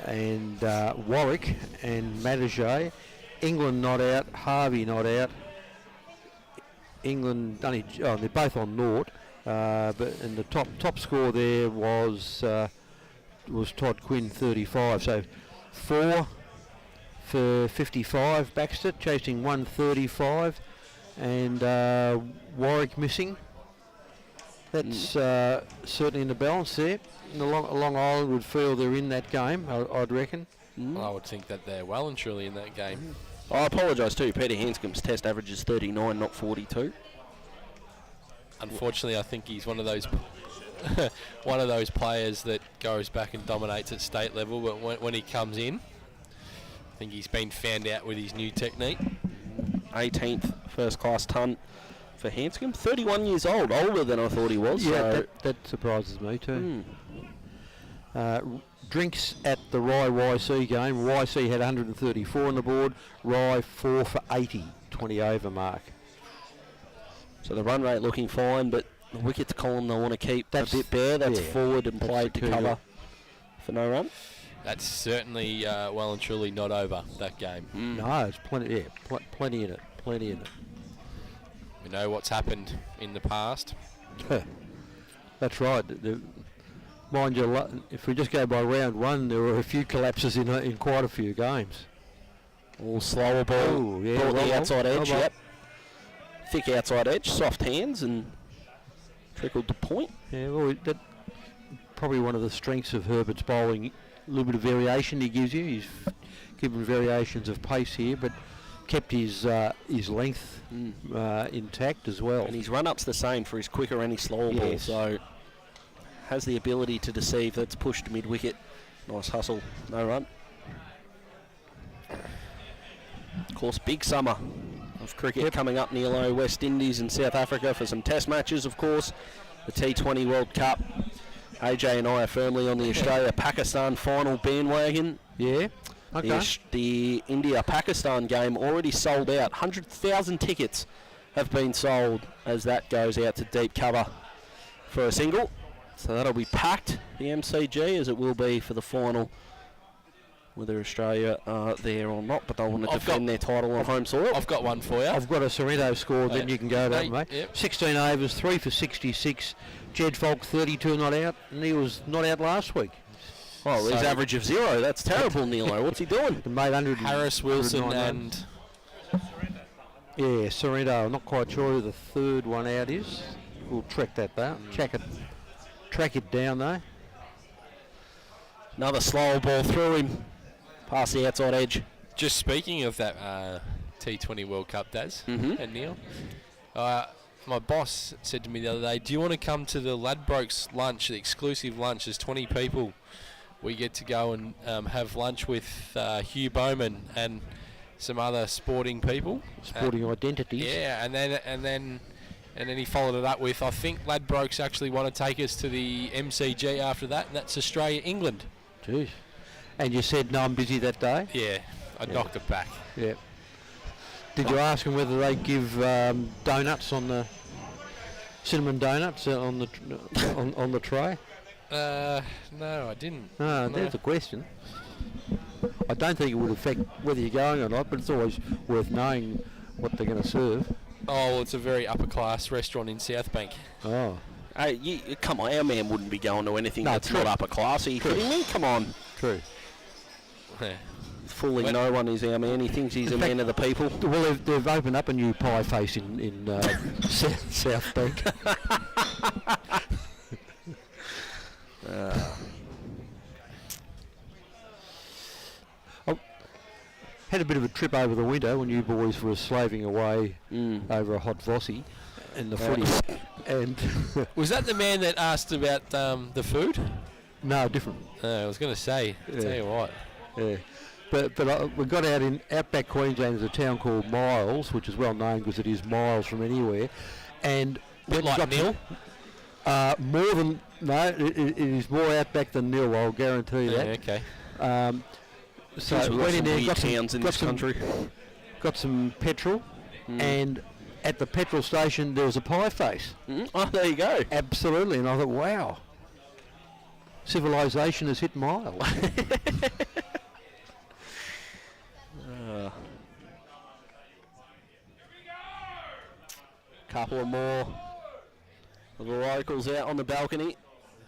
and Warwick and Matajay. England not out. Harvey not out. England only. Oh, they're both on naught. But and the top score there was Todd Quinn 35. So 4 for 55, Baxter chasing 135, and Warwick missing. That's certainly in the balance there. And Long Island would feel they're in that game, I'd reckon. I would think that they're well and truly in that game. I apologise too. Peter Hanscom's test average is 39, not 42. Unfortunately, I think he's one of those players that goes back and dominates at state level, but when he comes in, I think he's been found out with his new technique. 18th first class ton for Hanscom. 31 years old, older than I thought he was. Yeah, so that surprises me too. Drinks at the Rye YC game. YC had 134 on the board. Rye 4 for 80, 20 over mark. So the run rate looking fine, but The wickets column they want to keep a bit bare. That's forward and played to cover for no run. That's certainly well and truly not over, that game. No, it's plenty. Yeah, plenty in it. Plenty in it. We know what's happened in the past. That's right. Mind you, if we just go by round one, there were a few collapses in quite a few games. All slower ball. Oh, yeah, Ball at the outside edge. Well. Yep. Thick outside edge, soft hands, and trickled to point. Yeah, well, that probably one of the strengths of Herbert's bowling. A little bit of variation he gives you. He's given variations of pace here, but kept his length intact as well. And his run-up's the same for his quicker and his slower ball, so has the ability to deceive. That's pushed mid-wicket. Nice hustle, no run. Of course, big summer of cricket coming up, Neilo. West Indies and South Africa for some test matches, of course. The T20 World Cup. AJ and I are firmly on the Australia-Pakistan final bandwagon. Yeah. Okay. The India-Pakistan game already sold out. 100,000 tickets have been sold as that goes out to deep cover for a single. So that'll be packed, the MCG, as it will be for the final. Whether Australia are there or not, but they want to defend their title on home soil. I've got one for you. I've got a Sorrento score, then you can go to it, mate. Yep. 16 overs, 3 for 66. Jed Falk, 32 not out, and he was not out last week. Oh, his average of 0. That's terrible, Neilo. What's he doing? He made 100. Harris, Wilson, and... Yeah, Sorrento. I'm not quite sure who the third one out is. We'll track that though. Track it down though. Another slow ball through him. Past the outside edge. Just speaking of that T20 World Cup, Daz and Neil, my boss said to me the other day, do you want to come to the Ladbrokes lunch, the exclusive lunch? There's 20 people. We get to go and have lunch with Hugh Bowman and some other sporting people. Sporting identities. Yeah, and then he followed it up with, I think Ladbrokes actually want to take us to the MCG after that, and that's Australia-England. Jeez. And you said, no, I'm busy that day? Yeah, I knocked it back. Yeah. Did you ask them whether they give donuts on the cinnamon donuts on the tray? No, I didn't. No, there's the question. I don't think it would affect whether you're going or not, but it's always worth knowing what they're going to serve. Oh, well, it's a very upper-class restaurant in South Bank. Oh. Hey, come on, our man wouldn't be going to anything that's not upper class. Are you kidding me? Come on. True. Yeah. Fooling no one is our man. He thinks he's a man of the people. Well, they've opened up a new pie face in South Bank. I had a bit of a trip over the winter when you boys were slaving away over a hot Vossie and the footy. And was that the man that asked about the food? No, different. I was going to say, tell you what. Yeah. But we got out in outback Queensland. There's a town called Miles, which is well known because it is miles from anywhere. And bit like Neil? More than... No, it is more outback than Neil, I'll guarantee that. Okay. So went in there, got some petrol, and at the petrol station there was a pie face. Oh, there you go. Absolutely, and I thought, wow, civilization has hit Miles. Couple of more of the locals out on the balcony.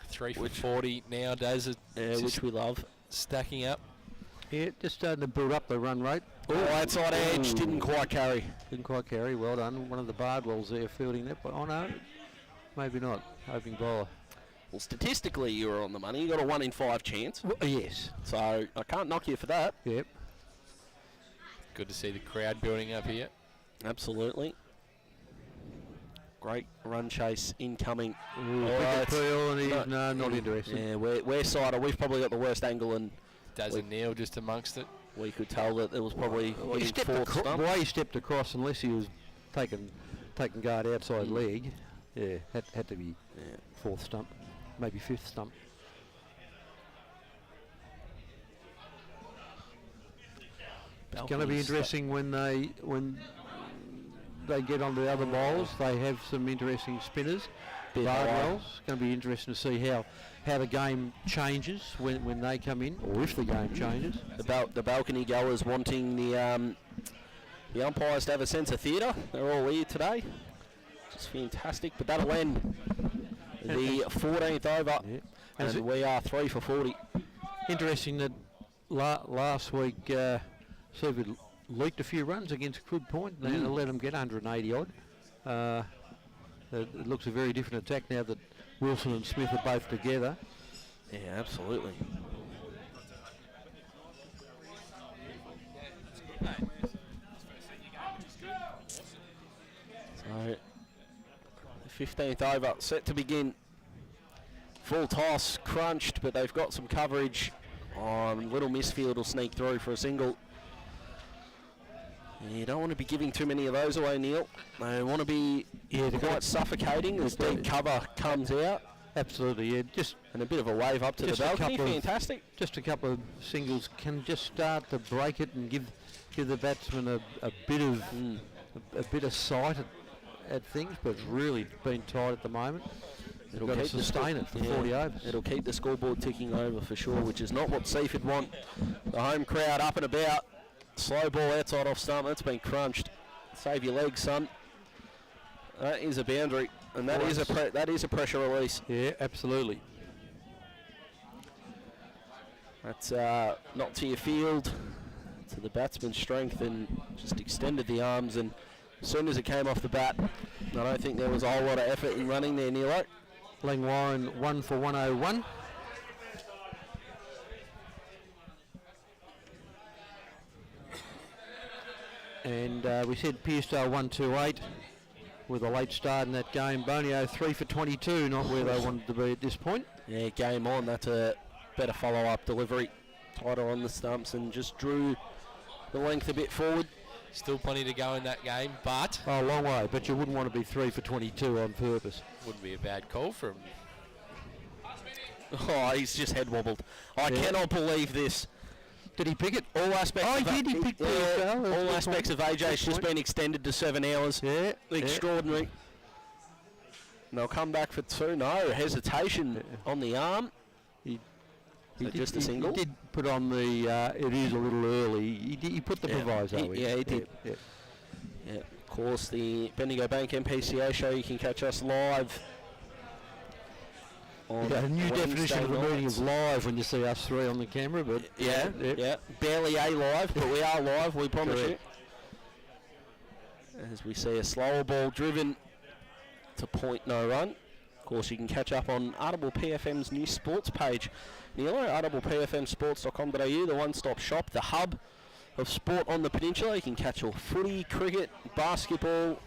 3 for 40 nowadays. Which we love. Stacking up. Yeah, just starting to build up the run rate. Oh, outside edge, didn't quite carry. Didn't quite carry, well done. One of the Bardwells there fielding that, but oh no, maybe not. Opening bowler. Well, statistically you were on the money. You got a 1 in 5 chance. Well, yes. So I can't knock you for that. Yep. Good to see the crowd building up here. Absolutely. Great run chase incoming. No, not interested. Yeah, we're sider. We've probably got the worst angle, and doesn't Neil just amongst it. We could tell that it was probably the way he stepped across, unless he was taking guard outside leg. Yeah, had to be fourth stump, maybe fifth stump. It's going to be interesting when they get on the other bowlers. They have some interesting spinners. bit higher. Bardwell's. It's going to be interesting to see how the game changes when they come in, or if the game changes. The balcony goers wanting the umpires to have a sense of theatre. They're all here today. Just fantastic. But that'll end the 14th over. Yeah. And we are 3 for 40. Interesting that last week Seaford leaked a few runs against Crib Point. They let them get 180 odd. It looks a very different attack now that Wilson and Smith are both together. Yeah, absolutely. So, the 15th over set to begin. Full toss, crunched, but they've got some coverage. Little misfield will sneak through for a single. You don't want to be giving too many of those away, Neil. They want to be quite suffocating as deep cover comes out. Absolutely, yeah. And a bit of a wave up to the balcony. Fantastic. Just a couple of singles can just start to break it and give the batsman a bit of sight at things, but it's really been tight at the moment. It'll got to sustain it for 40 overs. It'll keep the scoreboard ticking over for sure, which is not what Seaford want. The home crowd up and about. Slow ball outside off stump. That's been crunched. Save your legs, son. That is a boundary, and that is a pressure release. Yeah, absolutely. That's not to your field, to the batsman's strength, and just extended the arms. And as soon as it came off the bat, I don't think there was a whole lot of effort in running there, Neilo. Langwarren 1 for 101. And we said Pearsdale 128 with a late start in that game. Bonio 3 for 22, not where they wanted to be at this point. Yeah, game on. That's a better follow-up delivery. Tighter on the stumps and just drew the length a bit forward. Still plenty to go in that game, but... Oh, a long way, but you wouldn't want to be 3 for 22 on purpose. Wouldn't be a bad call from... Oh, he's just head wobbled. I cannot believe this. Did he pick it? All aspects he did. He picked it. All aspects of AJ's just been extended to 7 hours. Yeah. Extraordinary. And they'll come back for 2. No, hesitation on the arm. Just a single. He did put on the, it is a little early. He put the proviso in. Yeah, he did. Yeah. Of course, the Bendigo Bank Mpca show, you can catch us live. A new definition of the meaning of live when you see us three on the camera, but yeah. Barely a live, but we are live, we promise you. As we see a slower ball driven to point, no run. Of course, you can catch up on Audible PFM's new sports page. Neilo, audible.pfmsports.com.au, the one-stop shop, the hub of sport on the peninsula. You can catch your footy, cricket, basketball.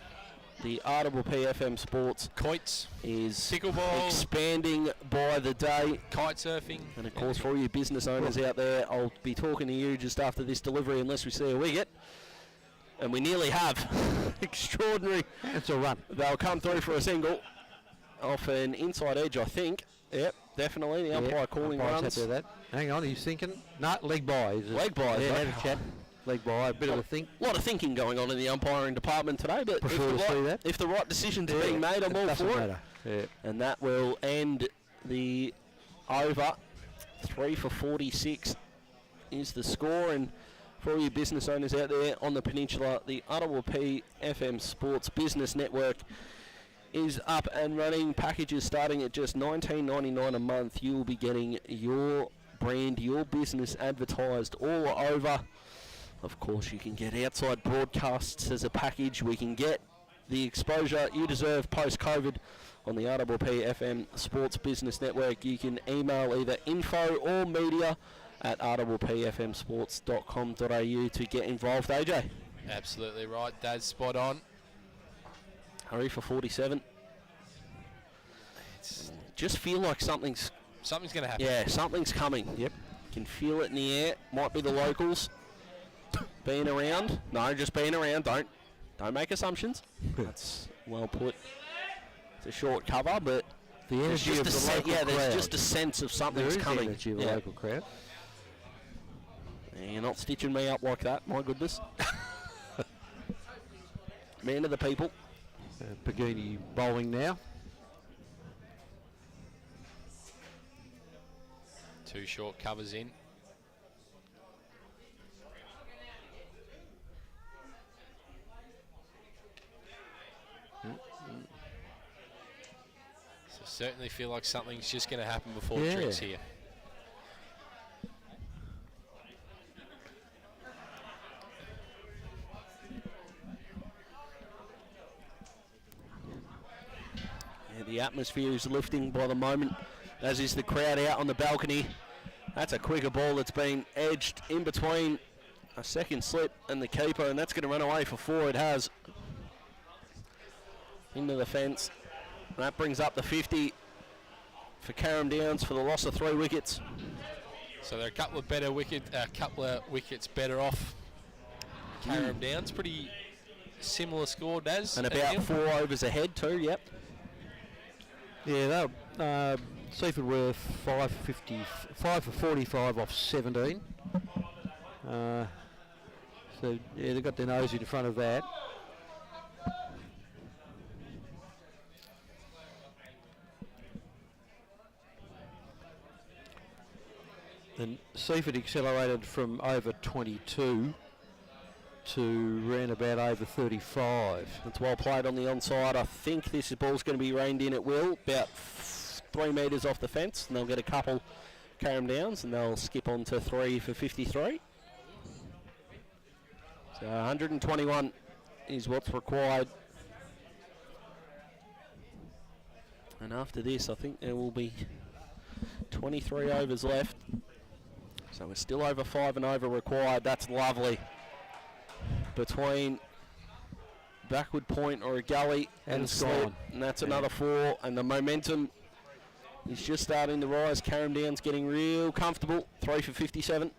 The Audible PFM Sports Kites is pickleball expanding by the day. Kite surfing. And of course, for all you business owners out there, I'll be talking to you just after this delivery unless we see a wicket. And we nearly have. Extraordinary. It's a run. They'll come through for a single off an inside edge, I think. Yep, definitely. The umpire calling runs. That. Hang on, he's thinking. No, leg by. Leg by. Yeah, have a chat. Leg by, a bit of a think. A lot of thinking going on in the umpiring department today, but if the right decisions are being made, I'm all for it. Yeah. And that will end the over. 3 for 46 is the score. And for all you business owners out there on the peninsula, the Audible PFM Sports Business Network is up and running. Packages starting at just $19.99 a month. You will be getting your brand, your business advertised all over. Of course, you can get outside broadcasts as a package. We can get the exposure you deserve post-COVID on the Audible PFM Sports Business Network. You can email either info or media at audiblepfmsports.com.au to get involved. AJ? Absolutely right, Daz, spot on. Hurry for 47. Just feel like something's going to happen. Yeah, something's coming. Yep. You can feel it in the air. Might be the locals. Being around. No, just being around. Don't make assumptions. That's well put. It's a short cover, but the energy of the local crowd. There's just a sense of something's coming. The energy of the local crowd. And you're not stitching me up like that. My goodness. Man of the people. Pagini bowling now. 2 short covers in. So certainly feel like something's just going to happen before drinks here. The atmosphere is lifting by the moment, as is the crowd out on the balcony. That's a quicker ball that's been edged in between a second slip and the keeper, and that's going to run away for 4. It has. Into the fence. And that brings up the 50 for Carrum Downs for the loss of 3 wickets. So they're a couple of wickets better off Carrum Downs. Pretty similar score, Daz. And about 4 overs ahead too, yep. Yeah, Seaford were 5 for 45 off 17. So yeah, they've got their nose in front of that. And Seaford accelerated from over 22 to round about over 35. That's well played on the onside. I think this ball's going to be reined in at will, about 3 metres off the fence, and they'll get a couple Carrum Downs, and they'll skip on to 3 for 53. So 121 is what's required. And after this, I think there will be 23 overs left. So we're still over 5 and over required. That's lovely. Between backward point or a gully and slip, and that's another 4, and the momentum is just starting to rise. Carrum Downs getting real comfortable. 3 for 57.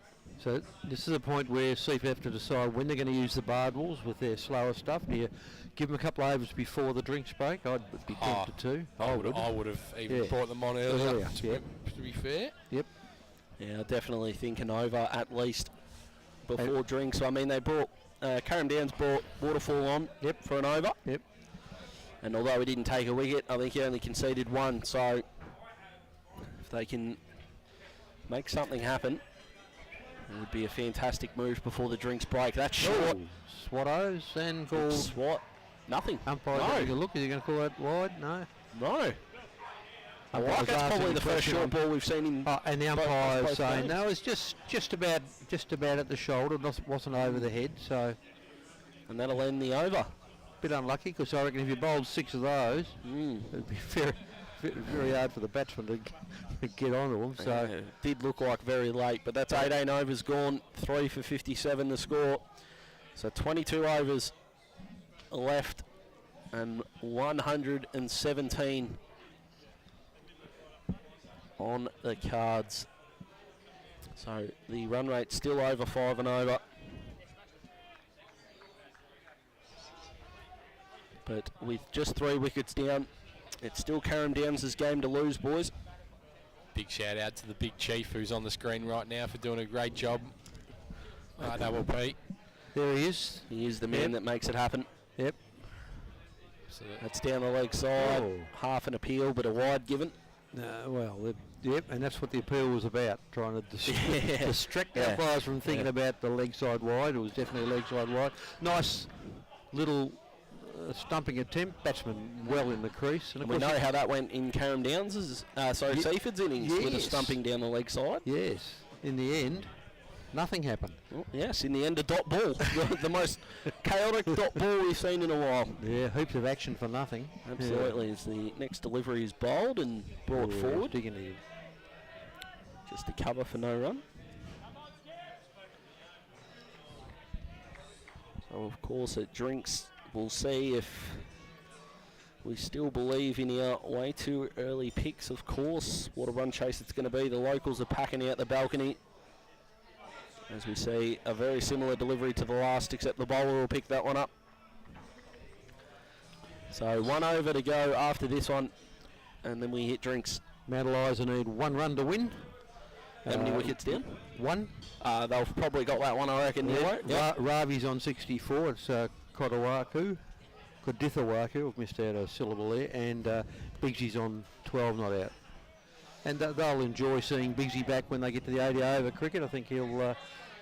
So this is a point where Seaford have to decide when they're going to use the barred balls with their slower stuff. Do you give them a couple of overs before the drinks break? I'd be tempted to. I would have even brought them on earlier. To be fair. Yep. Yeah, definitely think an over at least before drinks. So I mean, they brought Carrum Downs brought Waterfall on for an over. Yep. And although he didn't take a wicket, I think he only conceded 1. So if they can make something happen, it would be a fantastic move before the drinks break. That's short. Swattos and called. Swat. Nothing. Umpire's having a look. Is he going to call that wide? No. No. That's probably the first short ball we've seen in. And the umpire saying no, it's just about at the shoulder, wasn't over the head. So, and that'll end the over. Bit unlucky because I reckon if you bowled 6 of those, it'd be very hard for the batsman to get onto them. So it did look like very late, but that's 18 overs gone. 3 for 57 the score. So 22 overs left and 117 on the cards. So the run rate still over 5 and over. But with just 3 wickets down, it's still Carrum Downs' game to lose, boys. Big shout out to the big chief who's on the screen right now for doing a great job. Double P. There he is. He is the man that makes it happen. Yep. So that's down the leg side. Half an appeal, but a wide given. Yep, and that's what the appeal was about, trying to distract our players from thinking about the leg side wide. It was definitely a leg side wide. Nice little stumping attempt, batsman well in the crease. And we know how that went in Carrum Downs', Seaford's innings with a stumping down the leg side. Yes, in the end, nothing happened. Well, yes, in the end, a dot ball. the most chaotic dot ball we've seen in a while. Yeah, heaps of action for nothing. Absolutely. As the next delivery is bowled and brought forward. Digging in. Just a cover for no run. So, of course, at drinks, we'll see if we still believe in our way too early picks, of course. What a run chase it's going to be. The locals are packing out the balcony. As we see, a very similar delivery to the last, except the bowler will pick that one up. So 1 over to go after this one, and then we hit drinks. Mount Eliza need 1 run to win. How many wickets down? 1. They've probably got that one, I reckon. Ravi's on 64. It's Kodithawaku. I've missed out a syllable there. And Biggsy's on 12, not out. and they'll enjoy seeing Biggsy back when they get to the 80 over cricket. I think he'll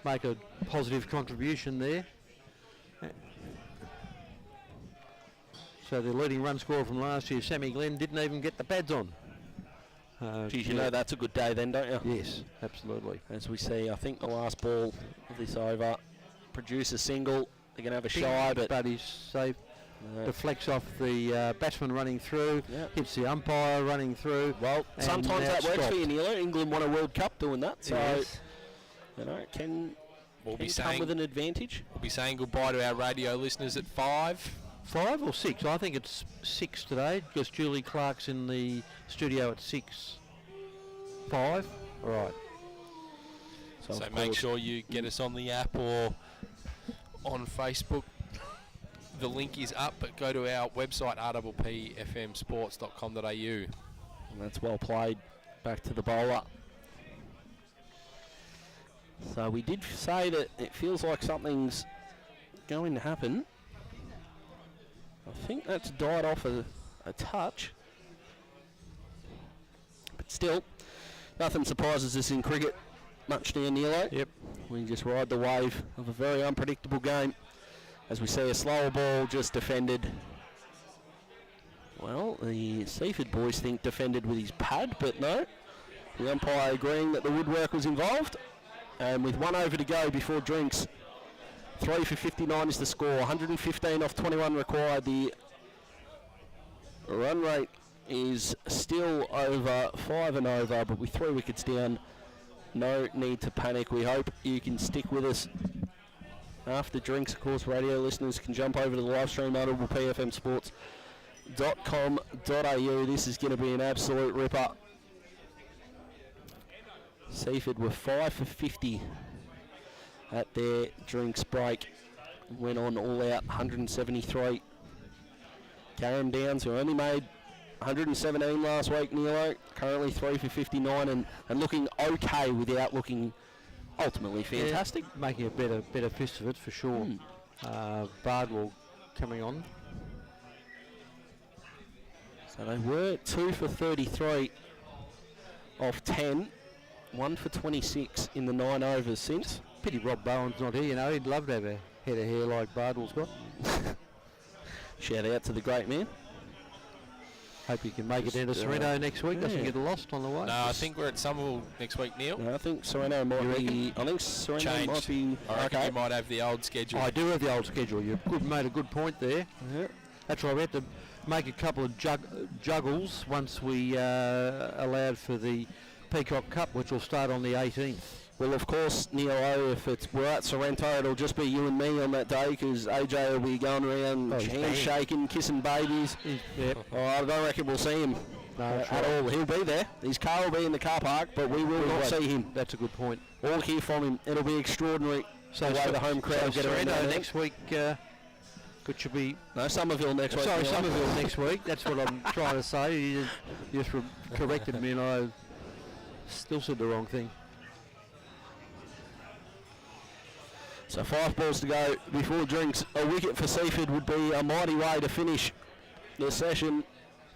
make a positive contribution there. So the leading run scorer from last year, Sammy Glenn, didn't even get the pads on. Geez, you know that's a good day then, don't you? Yes, absolutely. As we see, I think the last ball of this over, produce a single. They're going to have a shy, but he's safe. Deflects off the batsman running through, hits the umpire running through. Well, sometimes that works for you, Neil. England won a World Cup doing that, so you know it can come with an advantage. We'll be saying goodbye to our radio listeners at 5. 5 or 6? I think it's 6 today because Julie Clark's in the studio at 6. 5? All right. So make sure you get us on the app or on Facebook. The link is up, but go to our website, rppfmsports.com.au. And that's well played. Back to the bowler. So we did say that it feels like something's going to happen. I think that's died off a touch. But still, nothing surprises us in cricket much, do you, Neilo? Yep. We just ride the wave of a very unpredictable game. As we see a slower ball just defended. Well, the Seaford boys think defended with his pad, but no. The umpire agreeing that the woodwork was involved. And with 1 over to go before drinks, 3 for 59 is the score. 115 off 21 required. The run rate is still over 5 and over, but with 3 wickets down, no need to panic. We hope you can stick with us. After drinks, of course, radio listeners can jump over to the live stream at mpcasports.com.au. This is going to be an absolute ripper. Seaford were 5 for 50 at their drinks break. Went on all out, 173. Carrum Downs, who only made 117 last week, Neilo, currently 3 for 59 and looking okay without looking ultimately fantastic. Yeah, making a better fist of it for sure. Bardwell coming on. So they were 2 for 33 off 10. 1 for 26 in the 9 overs since. Pity Rob Bowen's not here, you know, he'd love to have a head of hair like Bardwell's got. Shout out to the great man. Hope you can make it into Sorrento next week, doesn't get lost on the way. No, I think we're at Somerville next week, Neil. No, I think Sorrento might be. I think Sorrento changed. Might be. I reckon you might have the old schedule. I do have the old schedule. You've made a good point there. Yeah. That's right. We had to make a couple of juggles once we allowed for the Peacock Cup, which will start on the 18th. Well, of course, Neilo, if we're at Sorrento, it'll just be you and me on that day because AJ will be going around handshaking, kissing babies. Yep. I don't reckon we'll see him at all. He'll be there. His car will be in the car park, but we will not see him. That's a good point. Or hear from him. It'll be extraordinary. So the way the home crowd get around Sorrento next week, which should be... No, Somerville next week. Sorry, Somerville next week. That's what I'm trying to say. You just corrected me and I still said the wrong thing. So 5 balls to go before drinks. A wicket for Seaford would be a mighty way to finish the session.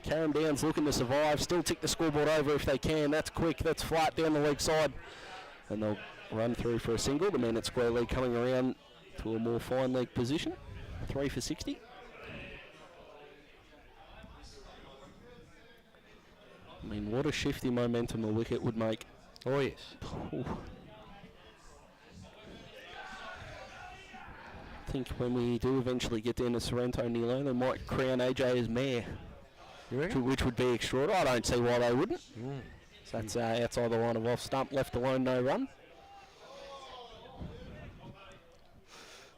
Carrum Downs looking to survive. Still tick the scoreboard over if they can. That's quick. That's flat down the leg side. And they'll run through for a single. The man at square leg coming around to a more fine leg position. 3 for 60. I mean, what a shifty momentum a wicket would make. Oh, yes. Ooh. I think when we do eventually get down to Sorrento, Neilo, they might crown AJ as mayor, which would be extraordinary. I don't see why they wouldn't. So that's outside the line of off stump, left alone, no run.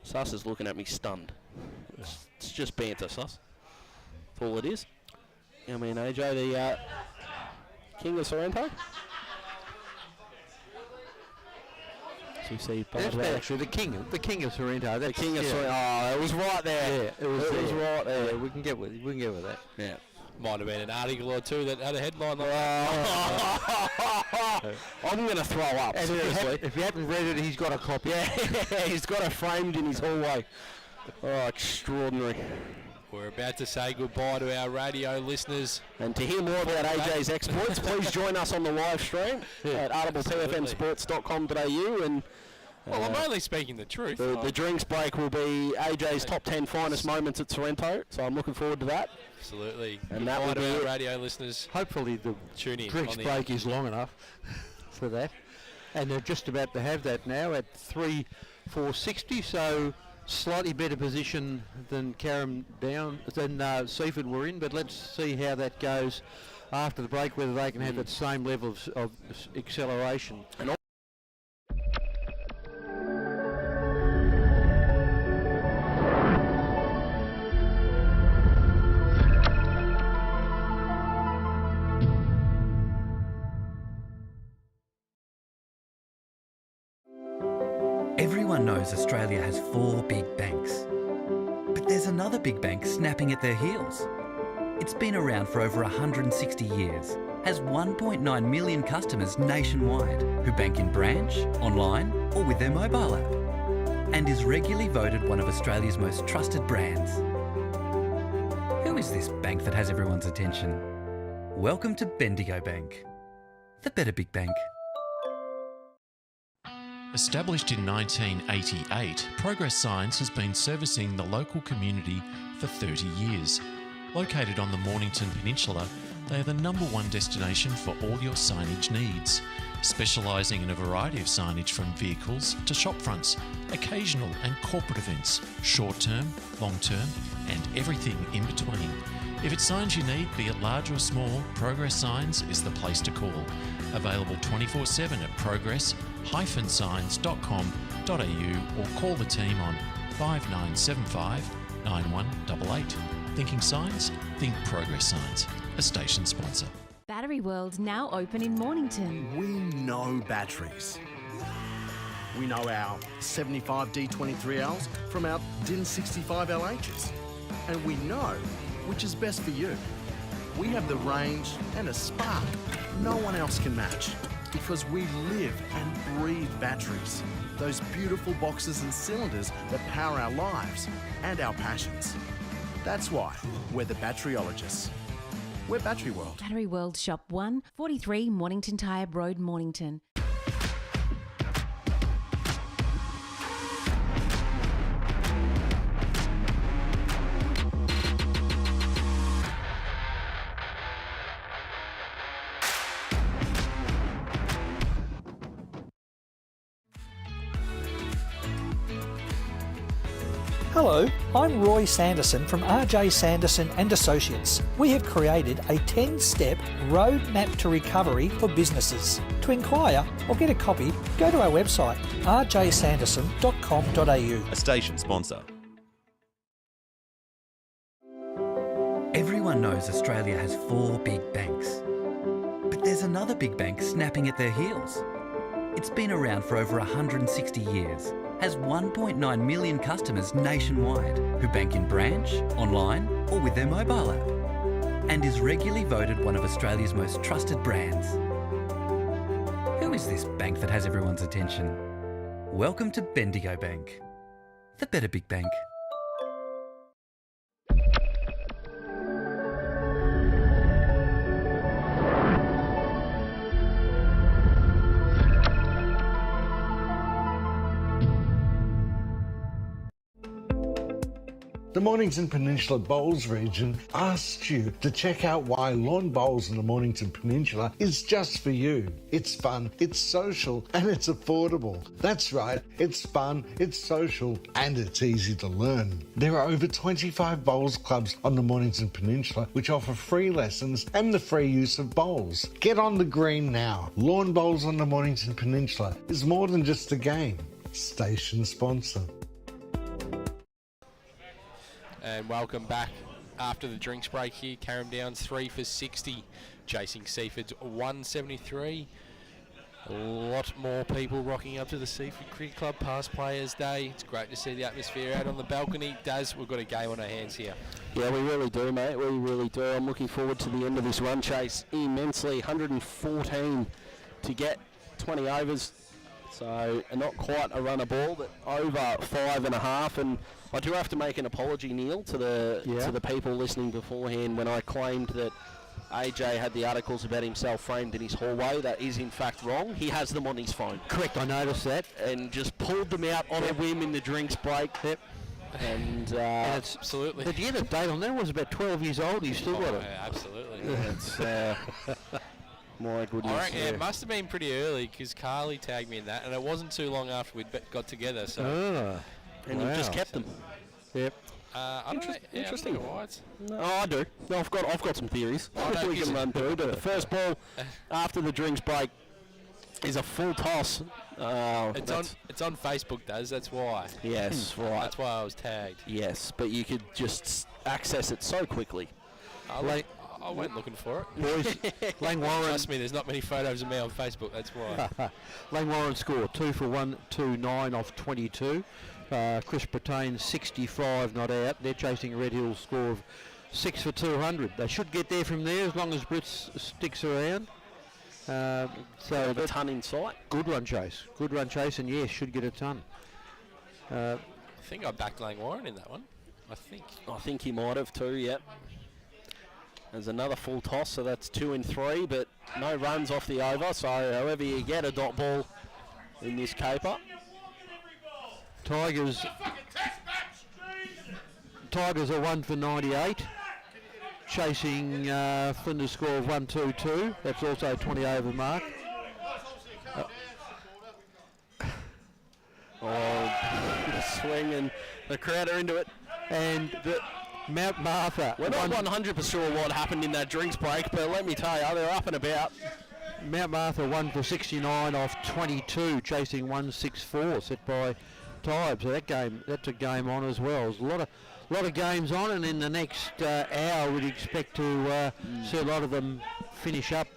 Sus is looking at me stunned. It's just banter, Sus. That's all it is. I mean, AJ, the king of Sorrento. So we see actually the king of Sorrento. The king of Sorrento. Oh, it was right there. Yeah, it was right there. Yeah, we can get with that. Yeah. Might have been an article or two that had a headline like that. I'm going to throw up, seriously. If you haven't read it, he's got a copy. Yeah, he's got it framed in his hallway. Oh, extraordinary. We're about to say goodbye to our radio listeners. And to hear more about AJ's exploits, please join us on the live stream at audiblepfmsports.com.au. And well, I'm only speaking the truth. The drinks break will be AJ's top 10 finest moments at Sorrento, so I'm looking forward to that. Absolutely. And that will goodbye be to our it. radio listeners. Hopefully the Tune in drinks on the break is long enough for that. And they're just about to have that now at 3,460, so slightly better position than Carrum than Seaford were in, but let's see how that goes after the break, whether they can have that same level of acceleration. And Everyone knows Australia has 4 big banks. But there's another big bank snapping at their heels. It's been around for over 160 years, has 1.9 million customers nationwide who bank in branch, online or with their mobile app, and is regularly voted one of Australia's most trusted brands. Who is this bank that has everyone's attention? Welcome to Bendigo Bank, the better big bank. Established in 1988, Progress Signs has been servicing the local community for 30 years. Located on the Mornington Peninsula, they are the #1 destination for all your signage needs, specialising in a variety of signage from vehicles to shop fronts, occasional and corporate events, short-term, long-term and everything in between. If it's signs you need, be it large or small, Progress Signs is the place to call. Available 24/7 at progress-signs.com.au or call the team on 5975 9188. Thinking signs? Think Progress Signs, a station sponsor. Battery World now open in Mornington. We know batteries. We know our 75 D23Ls from our DIN 65 LHs. And we know which is best for you. We have the range and a spark no one else can match because we live and breathe batteries. Those beautiful boxes and cylinders that power our lives and our passions. That's why we're the batteryologists. We're Battery World. Battery World Shop 1, 43 Mornington Tyre Road, Mornington. Hello, I'm Roy Sanderson from RJ Sanderson and Associates. We have created a 10-step roadmap to recovery for businesses. To inquire or get a copy, go to our website rjsanderson.com.au. A station sponsor. Everyone knows Australia has 4 big banks. But there's another big bank snapping at their heels. It's been around for over 160 years, has 1.9 million customers nationwide who bank in branch, online or with their mobile app, and is regularly voted one of Australia's most trusted brands. Who is this bank that has everyone's attention? Welcome to Bendigo Bank, the better big bank. The Mornington Peninsula Bowls region asked you to check out why lawn bowls in the Mornington Peninsula is just for you. It's fun, it's social, and it's affordable. That's right, it's fun, it's social, and it's easy to learn. There are over 25 bowls clubs on the Mornington Peninsula which offer free lessons and the free use of bowls. Get on the green now. Lawn bowls on the Mornington Peninsula is more than just a game. Station sponsor. And welcome back after the drinks break here. Carrum Downs 3 for 60, chasing Seaford's 173. A lot more people rocking up to the Seaford Cricket Club past Players Day. It's great to see the atmosphere out on the balcony. Daz, we've got a game on our hands here. Yeah, we really do, mate. We really do. I'm looking forward to the end of this run chase immensely. 114 to get 20 overs. So not quite a runner ball, but over 5.5. And I do have to make an apology, Neil, to the people listening beforehand when I claimed that AJ had the articles about himself framed in his hallway. That is in fact wrong. He has them on his phone. Correct, I noticed that. And just pulled them out on a whim in the drinks break. Yep. And it's, absolutely. Did you get a date on that? It was about 12 years old. You still got it. Yeah, absolutely. It's, my goodness. I reckon it must have been pretty early because Carly tagged me in that, and it wasn't too long after we'd got together. So. And you just kept them. Yep. I don't know. Yeah, interesting. I don't know why it's Oh, I do. No, I've got some theories. We can run through. But the first ball after the drinks break is a full toss. It's on Facebook, that's why. Yes, right. That's why I was tagged. Yes, but you could just access it so quickly. I went looking for it. Boys, Lang Warren. Trust me, there's not many photos of me on Facebook, that's why. Lang Warren scored 2 for 129 off 22. Chris Brattain 65 not out. They're chasing Red Hill's score of 6 for 200. They should get there from there as long as Brits sticks around. So a ton in sight. Good run chase, and yes, should get a ton. I think I backed Lang Warren in that one. I think he might have too. Yep. There's another full toss, so that's 2 and 3, but no runs off the over. So however you get a dot ball in this caper. Tigers are 1 for 98. Chasing Flinders' score of 122. That's also a 20 over mark. The swing and the crowd are into it. And Mount Martha. We're not 100% sure what happened in that drinks break, but let me tell you, they're up and about. Mount Martha 1 for 69 off 22, chasing 164, set by Tybes. So that's a game on as well. There's a lot of games on, and in the next hour we'd expect to see a lot of them finish up.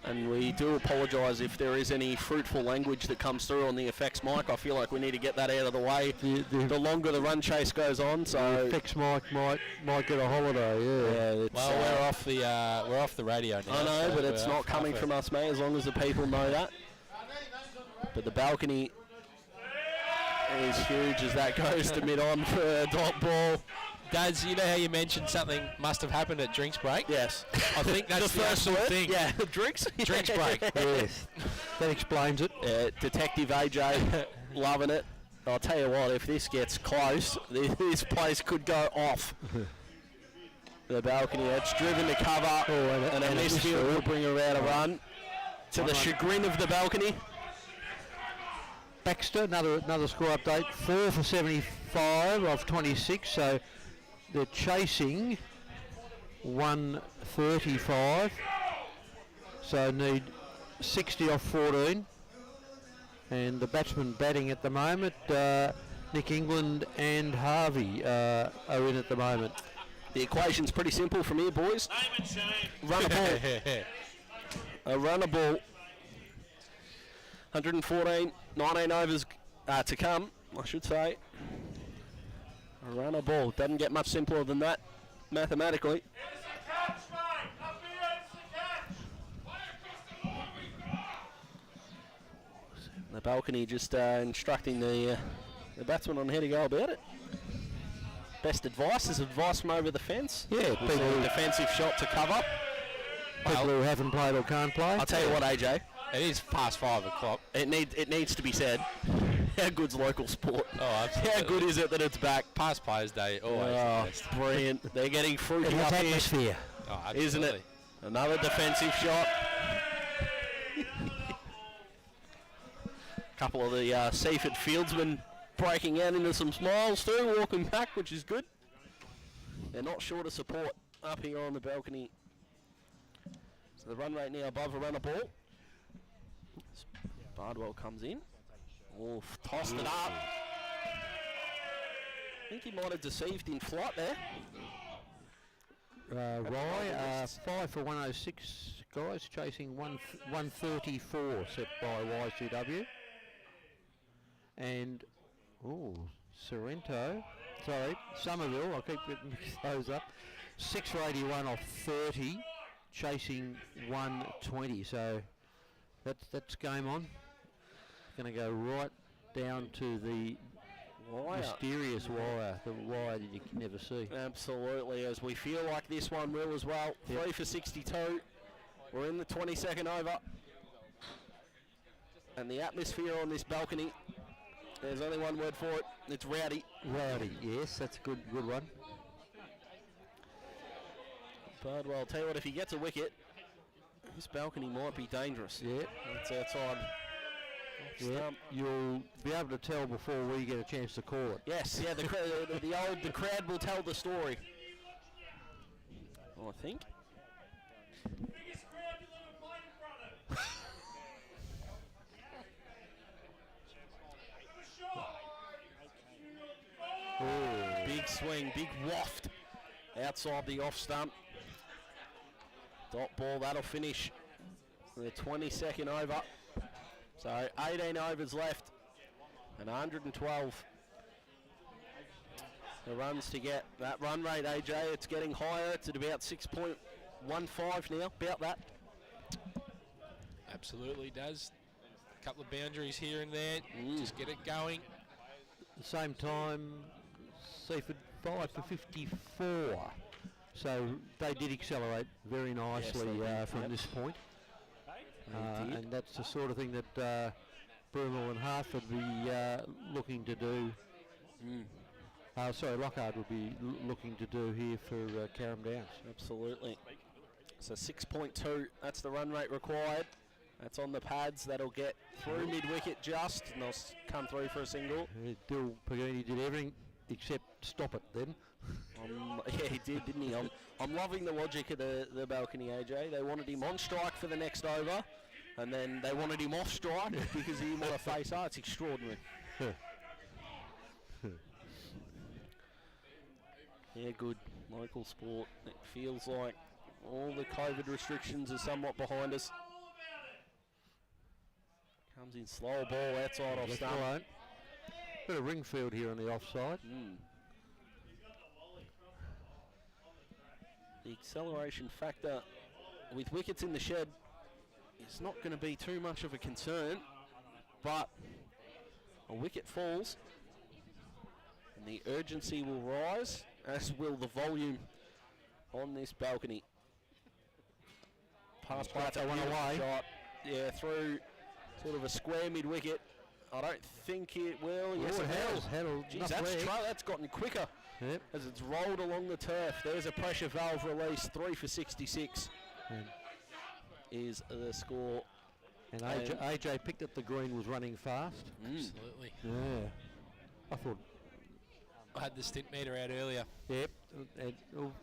And we do apologise if there is any fruitful language that comes through on the effects mic. I feel like we need to get that out of the way. The longer the run chase goes on, so the effects mic might get a holiday. Yeah. Well, we're off the radio now. I know, so but it's not coming from us, mate. As long as the people know that. But the balcony is huge as that goes to mid-on for a dot ball. Daz, you know how you mentioned something must have happened at drinks break? Yes. I think that's the first actual word. thing. Yeah, drinks. Drinks break. Yes. That explains it. Detective AJ loving it. I'll tell you what, if this gets close, this place could go off. The balcony, it's driven to cover, and a misfield will bring around a run to the chagrin of the balcony. Baxter, another score update, 4 for 75 off 26, so they're chasing 135, so need 60 off 14, and the batsmen batting at the moment, Nick England and Harvey are in at the moment. The equation's pretty simple from here, boys. Run a ball. A run a ball. 114, 19 overs to come, I should say. A run a ball. Doesn't get much simpler than that, mathematically. The balcony just instructing the batsman on how to go about it. Best advice is advice from over the fence. Yeah, With a defensive shot to cover. People who haven't played or can't play. I'll tell you what, AJ. It is past 5 o'clock. It needs to be said. How good's local sport? Oh, absolutely. How good is it that it's back? Past Players Day, always the best. Brilliant. They're getting fruity It's up here. atmosphere. Oh, absolutely. Isn't it? Another defensive shot. Couple of the Seaford fieldsmen breaking out into some smiles too, walking back, which is good. They're not short of support up here on the balcony. So the run rate now above a runner ball. Bardwell comes in. Oh, tossed it up. I think he might have deceived in flight there. Rye, 5 for 106, guys, chasing 134 set by YCW. And, Sorrento, Somerville, I'll keep getting those up. 6 for 81 off 30, chasing 120, so that's game on. going to go right down to the mysterious wire, the wire that you can never see. Absolutely, as we feel like this one will as well. 3 for 62. We're in the 22nd over. And the atmosphere on this balcony, there's only one word for it. It's rowdy. Rowdy, yes, that's a good one. Bardwell, I'll tell you what, if he gets a wicket, this balcony might be dangerous. Yeah. It's outside. Yeah, you'll be able to tell before we get a chance to call it. Yes, yeah, the crowd will tell the story. I think. Big swing, big waft outside the off stump. Dot ball, that'll finish the 22nd over. So 18 overs left and 112. The runs to get. That run rate, AJ, it's getting higher. It's at about 6.15 now, about that. Absolutely does. A couple of boundaries here and there. Just get it going. At the same time, Seaford 5 for 54. So they did accelerate very nicely from this point. And that's the sort of thing that Brunel and Hartford be looking to do. Lockhart would be looking to do here for Carrum Downs. Absolutely. So 6.2, that's the run rate required. That's on the pads. That'll get through mid-wicket just, and they'll come through for a single. Dill Pagini did everything except stop it then. Yeah, he did, didn't he? I'm loving the logic of the balcony, AJ. They wanted him on strike for the next over, and then they wanted him off strike because he didn't want to face. It's extraordinary. Yeah, good local sport. It feels like all the COVID restrictions are somewhat behind us. Comes in slow ball outside off stump. Bit of Ringfield here on the offside. The acceleration factor with wickets in the shed is not going to be too much of a concern, but a wicket falls and the urgency will rise, as will the volume on this balcony. Pass play, that one away. Shot. Yeah, through sort of a square mid-wicket. I don't think it will. Yes, it has. Jeez, that's gotten quicker as it's rolled along the turf. There's a pressure valve release. 3 for 66 is the score. And AJ picked up the green, was running fast. Absolutely. Yeah. I had the stint meter out earlier. Yep.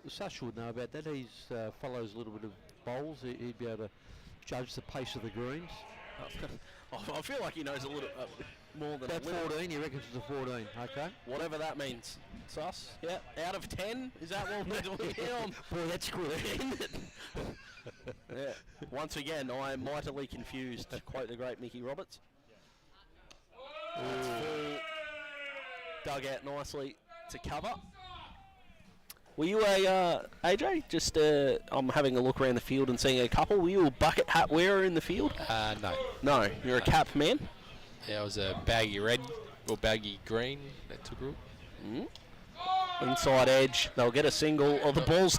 Sush would know about that. He follows a little bit of bowls. He'd be able to judge the pace of the greens. I feel like he knows a little more than about 14. He reckons it's a 14. Okay. Whatever that means. Sus. Yeah. Out of 10. Is that what we're doing here? Boy, that's good. Yeah. Once again, I am mightily confused. To quote the great Mickey Roberts. Dug out nicely to cover. Were you AJ? Just I'm having a look around the field and seeing a couple. Were you a bucket hat wearer in the field? No. No, you're a cap man? Yeah, I was a baggy red or baggy green that took root. Inside edge, they'll get a single. The ball's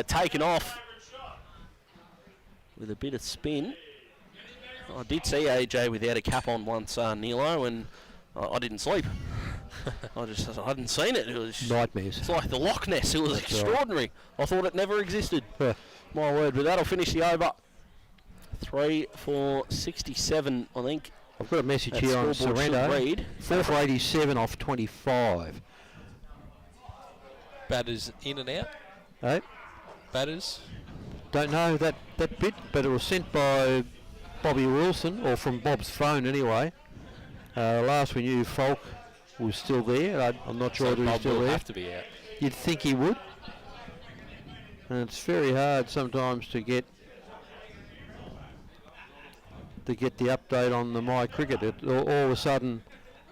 taken off with a bit of spin. I did see AJ without a cap on once, Nilo, and I didn't sleep. I hadn't seen it. It was nightmares. It's like the Loch Ness. It was extraordinary. Right. I thought it never existed. My word, but that'll finish the over. 3 for 67, I think. I've got a message here on Sorrento. 4 for 87 off 25. Batters in and out? Hey? Batters? Don't know that bit, but it was sent by Bobby Wilson, or from Bob's phone anyway. Last we knew, Falk was still there. I'm not sure whether he's still there. Have to be out. You'd think he would. And it's very hard sometimes to get the update on the My Cricket. All of a sudden,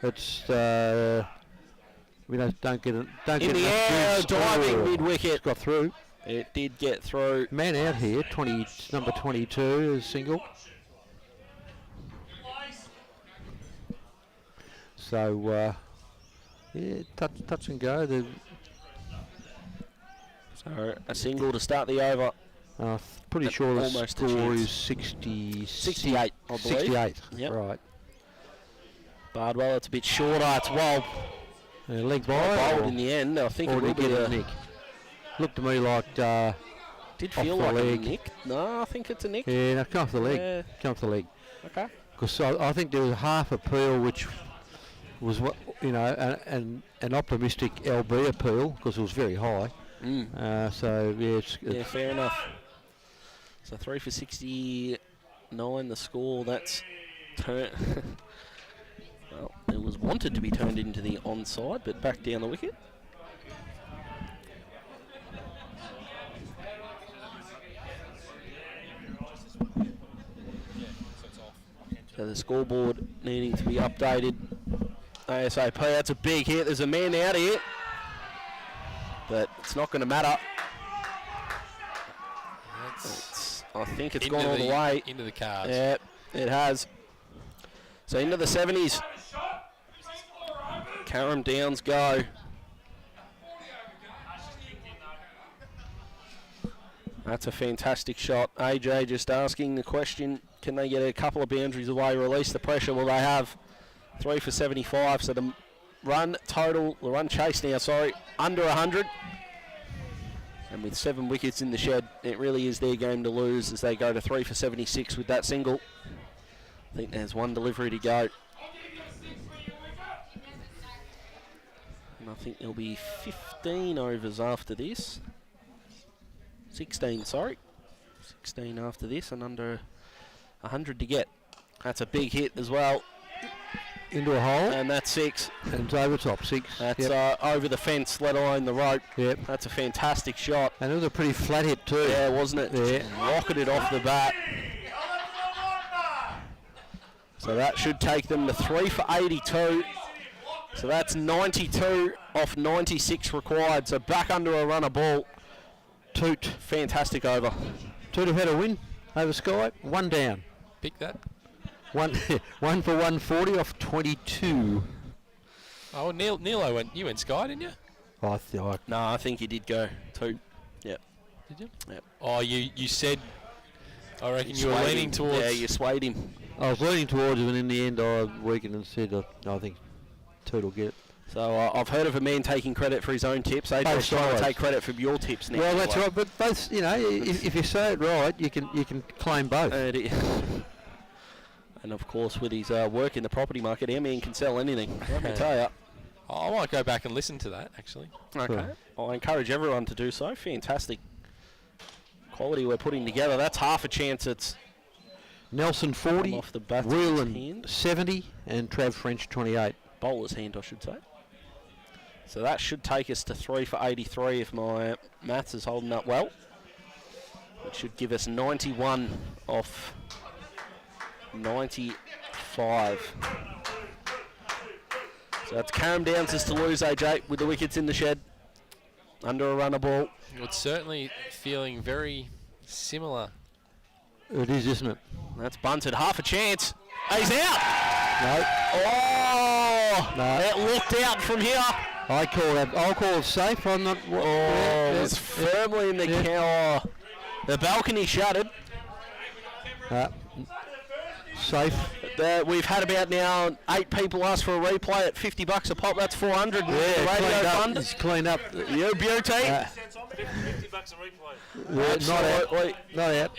it's we don't get it. Don't in get the air, diving mid-wicket. It's got through. It did get through. Man out here, number 22 is single. So, yeah, touch and go. So a single to start the over. Pretty sure the almost a score chance. is 68, I believe. 68, Yep. right. Bardwell, it's a bit shorter. It's well Leg well by bowled or- in the end. I think or it will did he be get a a nick? Looked to me like Did off feel the like leg. a nick. No, I think it's a nick. Yeah, no, come off the leg. Yeah. Come off the leg. Okay. Because I think there was half appeal, which was what an optimistic LB appeal because it was very high. So yeah, Yeah, fair enough. So 3 for 69, the score. That's well, it was wanted to be turned into the onside, but back down the wicket. So the scoreboard needing to be updated ASAP. That's a big hit. There's a man out here, but it's not going to matter. I think it's gone all the way. Into the cards. Yeah, it has. So into the 70s. Carrum Downs go. That's a fantastic shot. AJ just asking the question, can they get a couple of boundaries away, release the pressure? Well, they have 3 for 75, so the run chase now, under 100. And with 7 wickets in the shed, it really is their game to lose as they go to 3 for 76 with that single. I think there's one delivery to go. And I think there'll be 15 overs after this. 16, sorry. 16 after this and under 100 to get. That's a big hit as well. Into a hole. And that's 6. And it's over top 6. That's over the fence, let alone the rope. Yep. That's a fantastic shot. And it was a pretty flat hit too. Yeah, wasn't it? Yeah. Rocketed off the bat. So that should take them to 3 for 82. So that's 92 off 96 required. So back under a runner ball. Toot. Fantastic over. Toot have had a win over Sky. 1 down. Pick that. 1 for 140 off 22. Oh, Neilo you went Sky, didn't you? No, I think you did go 2. Yep. Did you? Yep. Oh, you said. I reckon you were swayed leaning him. towards. Yeah, you swayed him. I was leaning towards him, and in the end, I weakened and said, I think Toot will get it. So I've heard of a man taking credit for his own tips. Adrian's trying to take credit for your tips now. Well, that's right. But both, if you say it right, you can claim both. And of course, with his work in the property market, our man can sell anything. Let me tell you. I might go back and listen to that, actually. Okay. I encourage everyone to do so. Fantastic quality we're putting together. That's half a chance. It's Nelson 40, off the bat. Whelan 70, and Trav French 28. Bowler's hand, I should say. So that should take us to 3 for 83 if my maths is holding up well. It should give us 91 off 95. So that's Carrum Downs to lose, AJ, with the wickets in the shed. Under a runner ball. It's certainly feeling very similar. It is, isn't it? That's bunted. Half a chance. He's out. No. Oh! No. It looked out from here. I'll call it safe. I'm not. It's firmly in the cow. The balcony shattered. Safe. We've had about now 8 people ask for a replay at $50 a pop. That's 400. Yeah, Radio fund. It's cleaned up. You beauty. $50 a replay. Absolutely. Not out.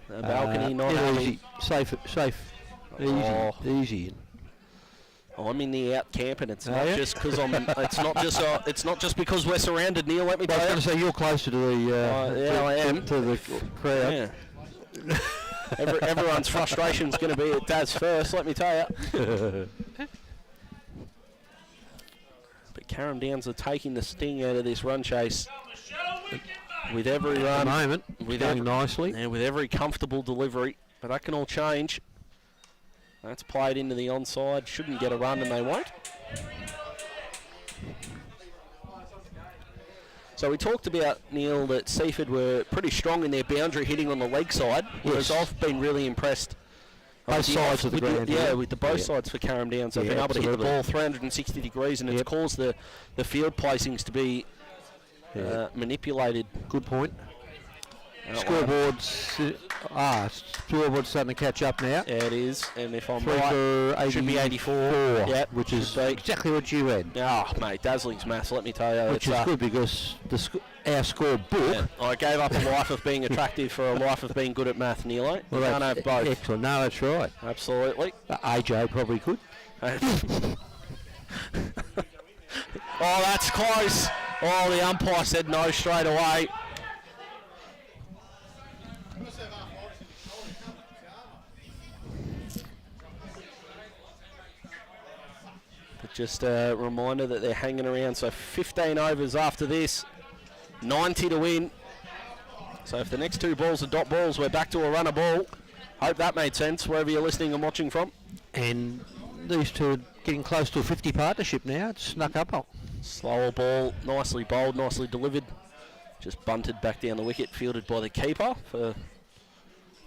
The balcony not easy. Safe. Easy. I'm in the out camp, and it's Are not you? just because I'm. It's not just because we're surrounded, Neil. Let me I was tell going you. to say you're closer to the. Yeah, I am. To the crowd. Yeah. Everyone's frustration's going to be at Dad's first. Let me tell you. But Carrum Downs are taking the sting out of this run chase. With every run. At the moment, going nicely. And with every comfortable delivery. But that can all change. That's played into the onside. Shouldn't get a run, and they won't. So we talked about, Neil, that Seaford were pretty strong in their boundary hitting on the leg side, whereas I've been really impressed. Both sides of the ground. With the both sides for Carrum Downs. They've been able to hit the ball 360 degrees, and it's caused the field placings to be manipulated. Good point. Scoreboard's starting to catch up now. Yeah, it is. And if I'm 3 right, for it should be 84. Yeah, which is exactly what you had. Oh, mate, dazzling maths, let me tell you. Which is good because our score book. Yeah, I gave up a life of being attractive for a life of being good at math, Neilo. You can't have both. Excellent. No, that's right. Absolutely. AJ probably could. Oh, that's close. Oh, the umpire said no straight away. But just a reminder that they're hanging around. So 15 overs after this, 90 to win. So if the next 2 balls are dot balls, we're back to a runner ball. Hope that made sense wherever you're listening and watching from. And these two are getting close to a 50 partnership now. It's snuck up. Slower ball, nicely bowled, nicely delivered. Just bunted back down the wicket, fielded by the keeper for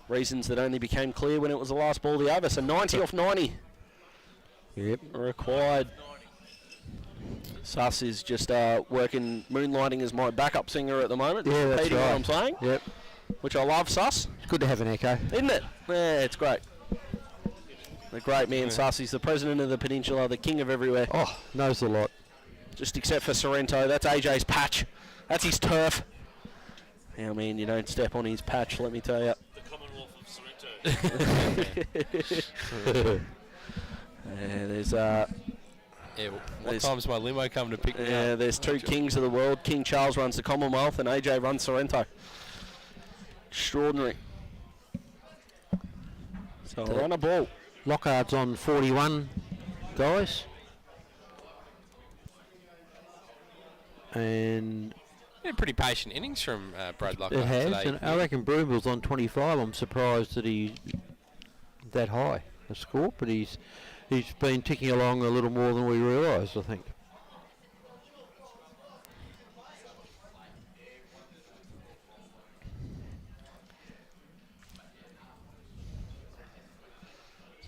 reasons that only became clear when it was the last ball of the over. So 90 off 90. Yep. Required. Sus is just moonlighting as my backup singer at the moment. Yeah, that's repeating right. what I'm saying. Yep. Which I love, Sus. It's good to have an echo. Isn't it? Yeah, it's great. The great man, Sus. He's the president of the peninsula, the king of everywhere. Oh, knows a lot. Just except for Sorrento. That's AJ's patch. That's his turf. Now, man, you don't step on his patch, let me tell you. The Commonwealth of Sorrento. There's what time's my limo coming to pick me up? Yeah, there's 2 kings of the world. King Charles runs the Commonwealth and AJ runs Sorrento. Extraordinary. So run a ball. Lockhart's on 41, guys. And pretty patient innings from Brad Lockhart it has, today. and I reckon Broomville's on 25. I'm surprised that he's that high a score, but he's been ticking along a little more than we realised, I think.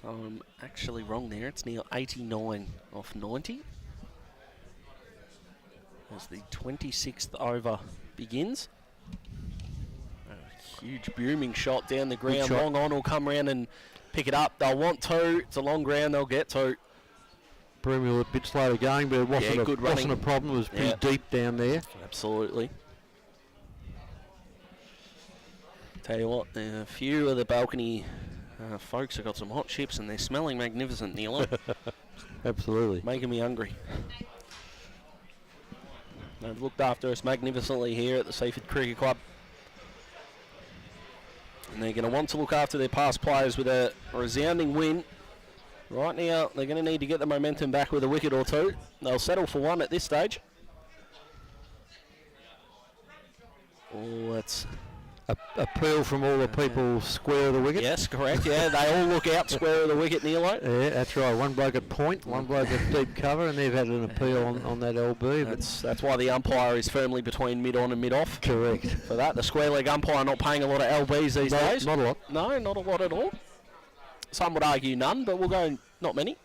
So I'm actually wrong there. It's now 89 off 90. As the 26th over begins. A huge booming shot down the ground. Long on will come round and pick it up. They'll want 2. It's a long ground. They'll get 2. Broomville a bit slow going, but it wasn't a problem. It was pretty deep down there. Absolutely. Tell you what, a few of the balcony folks have got some hot chips and they're smelling magnificent, Neil. Absolutely. Making me hungry. They've looked after us magnificently here at the Seaford Cricket Club. And they're going to want to look after their past players with a resounding win. Right now, they're going to need to get the momentum back with a wicket or 2. They'll settle for 1 at this stage. Oh, that's... Appeal from all the people square of the wicket. Yes, correct. Yeah, they all look out square of the wicket, Neilo. Yeah, that's right. One bloke at point, one bloke at deep cover, and they've had an appeal on that LB. That's why the umpire is firmly between mid-on and mid-off. Correct. For that, the square leg umpire not paying a lot of LBs these days. Not a lot. No, not a lot at all. Some would argue none, but we'll go not many.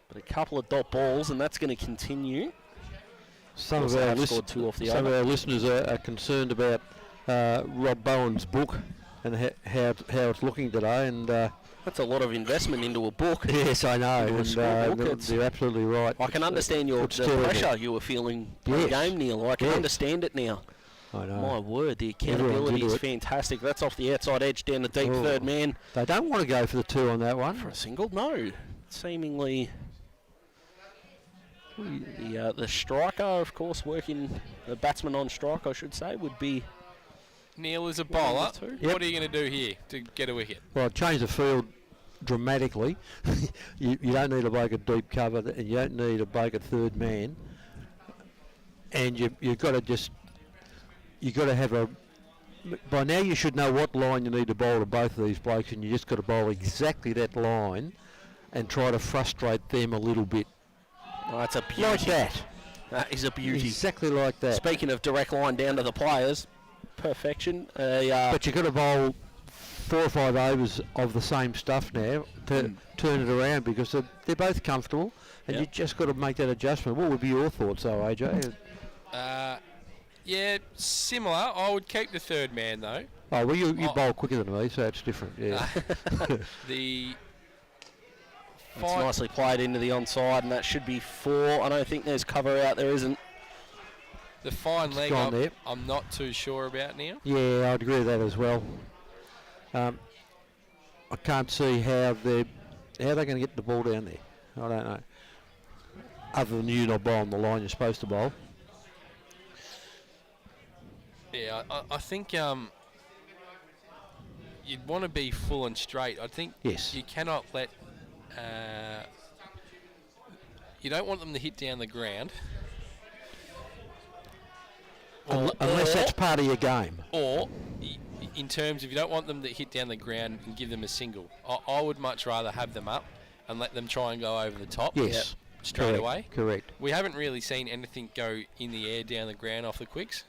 But a couple of dot balls, and that's going to continue. Some of our listeners are concerned about Rob Bowen's book and how it's looking today, and that's a lot of investment into a book. Yes, I know, and they're absolutely right. I can understand the pressure you were feeling in the game, Neil. I can understand it now. I know. My word, the accountability is fantastic. That's off the outside edge down the deep third man. They don't want to go for the 2 on that one. For a single? No. Seemingly... The striker, of course, the batsman on strike, I should say, would be... Neil is a bowler. What are you going to do here to get a wicket? Well, change the field dramatically. you don't need a bloke at deep cover, and you don't need a bloke at third man. And you've got to have a... By now you should know what line you need to bowl to both of these blokes, and you just got to bowl exactly that line and try to frustrate them a little bit. Oh, that's a beauty. Like that. That is a beauty. Exactly like that. Speaking of direct line down to the players, perfection. But you've got to bowl 4 or 5 overs of the same stuff now to turn it around, because they're both comfortable, and you just got to make that adjustment. What would be your thoughts, though, AJ? Yeah, similar. I would keep the third man, though. Oh, well, you bowl quicker than me, so it's different. Yeah. It's nicely played into the onside, and that should be 4. I don't think there's cover out there, isn't. The fine leg, there. I'm not too sure about now. Yeah, I'd agree with that as well. I can't see how they're going to get the ball down there. I don't know. Other than you not bowling the line you're supposed to bowl. Yeah, I think you'd want to be full and straight. I think you cannot let... you don't want them to hit down the ground. Unless that's part of your game. Or, in terms of, you don't want them to hit down the ground and give them a single. I would much rather have them up and let them try and go over the top. Yes. Straight away. Correct. We haven't really seen anything go in the air down the ground off the quicks.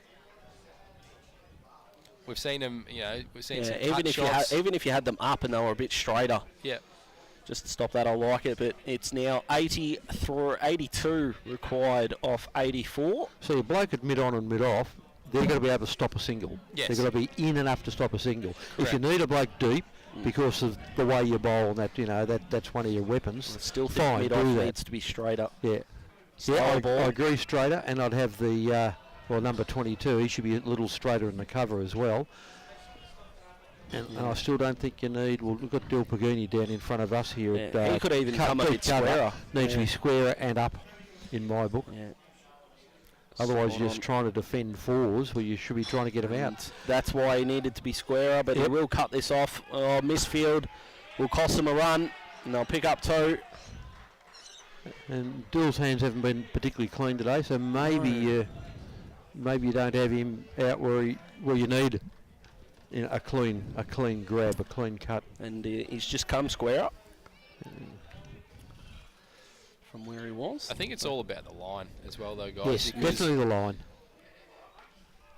We've seen them, we've seen some cut shots. Even if you had them up and they were a bit straighter. Yeah. Just to stop that, I like it, but it's now 82 required off 84. So your bloke at mid-on and mid-off, they're going to be able to stop a single. Yes. They're going to be in enough to stop a single. Correct. If you need a bloke deep, because of the way you bowl, and that's one of your weapons. I still think fine, mid-off do that. needs to be straighter. Yeah. I agree, straighter, and I'd have the number 22. He should be a little straighter in the cover as well. And I still don't think you need... Well, we've got Dill Pagini down in front of us here. He could even come a bit squarer. Needs to be squarer and up, in my book. Yeah. Otherwise, you're just trying to defend 4s where you should be trying to get them out. That's why he needed to be squarer, but he will cut this off. Misfield will cost them a run, and they'll pick up 2. And Dill's hands haven't been particularly clean today, so maybe you don't have him out where you need a clean grab, a clean cut. And he's just come squarer from where he was. I think it's all about the line as well, though, guys. Yes, definitely the line.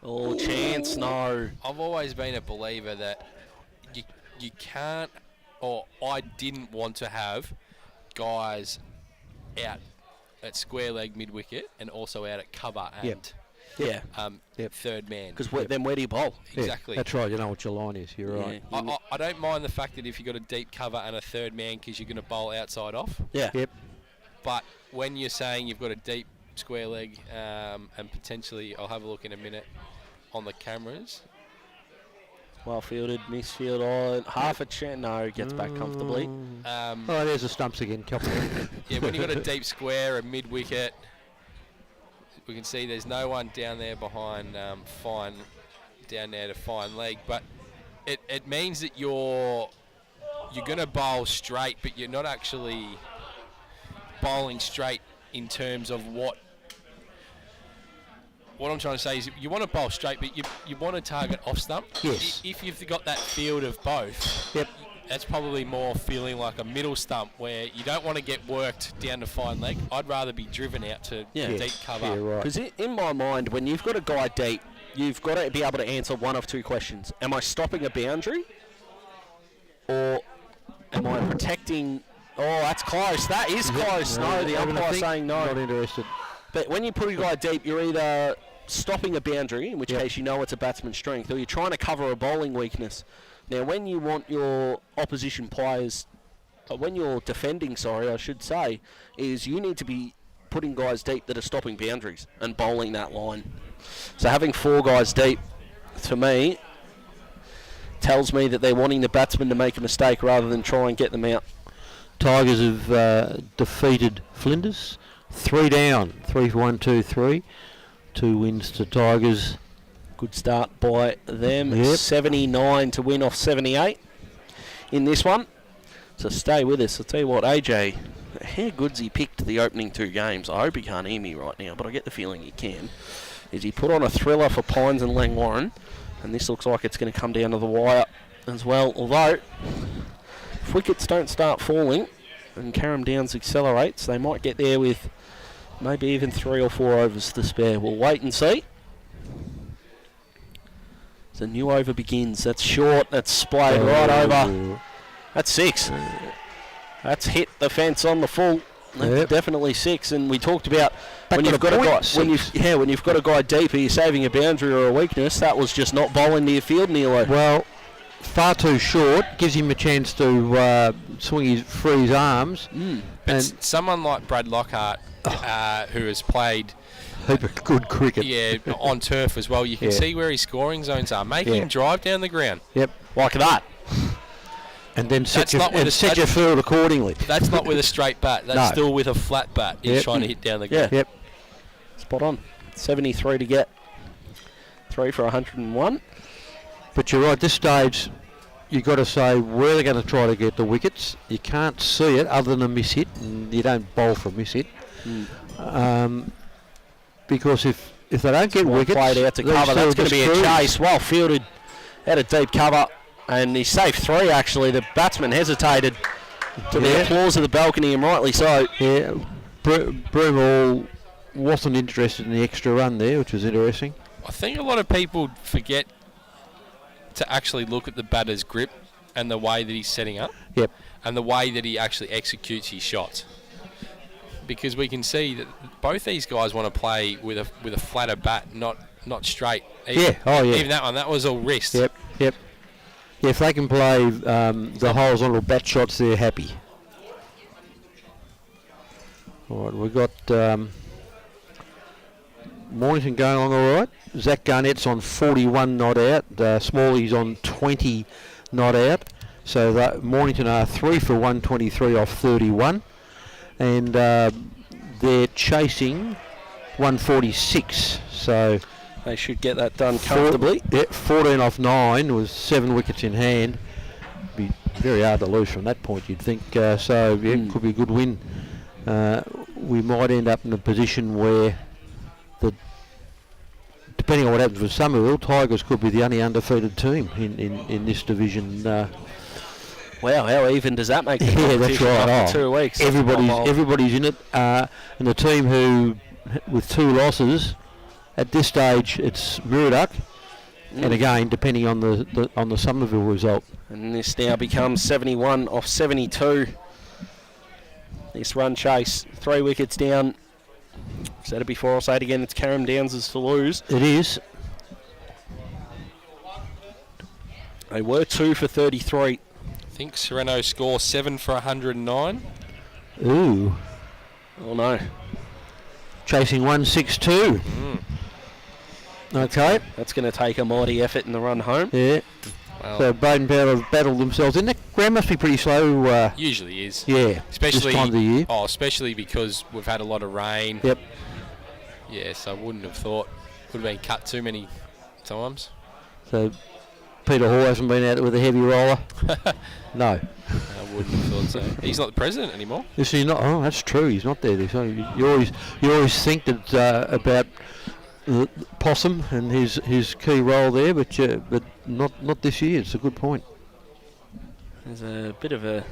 Oh, chance, no. I've always been a believer that you can't, or I didn't want to have guys out at square leg mid wicket and also out at cover and third man. Because then where do you bowl? Exactly. Yeah, that's right. You know what your line is. You're right. I don't mind the fact that if you've got a deep cover and a third man, because you're going to bowl outside off. Yeah. Yep. But when you're saying you've got a deep square leg and potentially, I'll have a look in a minute on the cameras. Well fielded, misfield on, half a chance. No, gets back comfortably. There's the stumps again. Yeah, when you've got a deep square, a mid wicket, we can see there's no one down there behind fine, down there to fine leg. But it means that you're going to bowl straight, but you're not actually bowling straight in terms of what I'm trying to say is you want to bowl straight, but you want to target off stump. Yes. If you've got that field of both, that's probably more feeling like a middle stump where you don't want to get worked down to fine leg. I'd rather be driven out to deep cover. Because in my mind, when you've got a guy deep, you've got to be able to answer one of 2 questions. Am I stopping a boundary? Or am I protecting... Oh, that's close. That is close. No, the umpire's saying no. Not interested. But when you put a guy deep, you're either stopping a boundary, in which case you know it's a batsman's strength, or you're trying to cover a bowling weakness. Now, when you want your opposition players, when you're defending, I should say, is you need to be putting guys deep that are stopping boundaries and bowling that line. So having 4 guys deep, to me, tells me that they're wanting the batsman to make a mistake rather than try and get them out. Tigers have defeated Flinders. 3 down, 3 for 1, 2, 3. 2 wins to Tigers. Good start by them. Yep. 79 to win off 78 in this one. So stay with us. I'll tell you what, AJ, how good's he picked the opening 2 games? I hope he can't hear me right now, but I get the feeling he can. Is he put on a thriller for Pines and Langwarren, and this looks like it's going to come down to the wire as well. Although, if wickets don't start falling and Carrum Downs accelerates, they might get there with maybe even 3 or 4 overs to spare. We'll wait and see. The new over begins. That's short. That's splayed right over. That's 6. That's hit the fence on the full. That's definitely 6. And we talked about when you've got a guy, when you've got a guy deep, are you saving a boundary or a weakness? That was just not bowling to your field, Nilo. Well, far too short. Gives him a chance to swing free his arms. But someone like Brad Lockhart, who has played heap of good cricket. Yeah, on turf as well. You can see where his scoring zones are. Make him drive down the ground. Yep. Like that. And then set your field accordingly. That's not with a straight bat. That's still with a flat bat. He's trying to hit down the ground. Yep. Spot on. 73 to get. 3 for 101. But you're right, at this stage, you've got to say where they're going to try to get the wickets. You can't see it other than a miss hit, and you don't bowl for a miss hit. Because if they don't get wickets, played out to cover, that's going to be a chase. Well fielded out of deep cover, and he saved 3 actually. The batsman hesitated to the applause of the balcony, and rightly so. Yeah, Broomall wasn't interested in the extra run there, which was interesting. I think a lot of people forget to actually look at the batter's grip and the way that he's setting up. Yep. And the way that he actually executes his shots. Because we can see that both these guys want to play with a flatter bat, not straight. Even that one, that was all wrist. Yep. Yeah, if they can play the horizontal bat shots, they're happy. All right, we've got Mornington going along all right. Zach Garnett's on 41 not out. Smalley's on 20 not out. So Mornington are 3 for 123 off 31. And they're chasing 146, so they should get that done comfortably. 14 off 9 was 7 wickets in hand. Be very hard to lose from that point, you'd think. It could be a good win. We might end up in a position where, depending on what happens with Somerville, Tigers could be the only undefeated team in this division. Wow, how even does that make the that's right. After 2 weeks? Everybody's in it. And the team who, with 2 losses, at this stage, it's Muriduck. And again, depending on the Somerville result. And this now becomes 71 off 72. This run chase, 3 wickets down. I've said it before, I'll say it again, it's Carrum Downs' to lose. It is. They were 2 for 33. I think Sereno score 7 for 109. Ooh. Oh no. Chasing 162. Okay. That's going to take a mighty effort in the run home. Yeah. Well, so Baden Powell have battled themselves in. The ground must be pretty slow. Usually is. Yeah. Especially this time of the year. Oh, especially because we've had a lot of rain. Yep. Yes, I wouldn't have thought would have been cut too many times. So Peter Hall hasn't been out with a heavy roller. No. I wouldn't have thought so. He's not the president anymore. Is he not? Oh, that's true. He's not there. So you always think that about Possum and his key role there, but not this year. It's a good point. There's a bit of a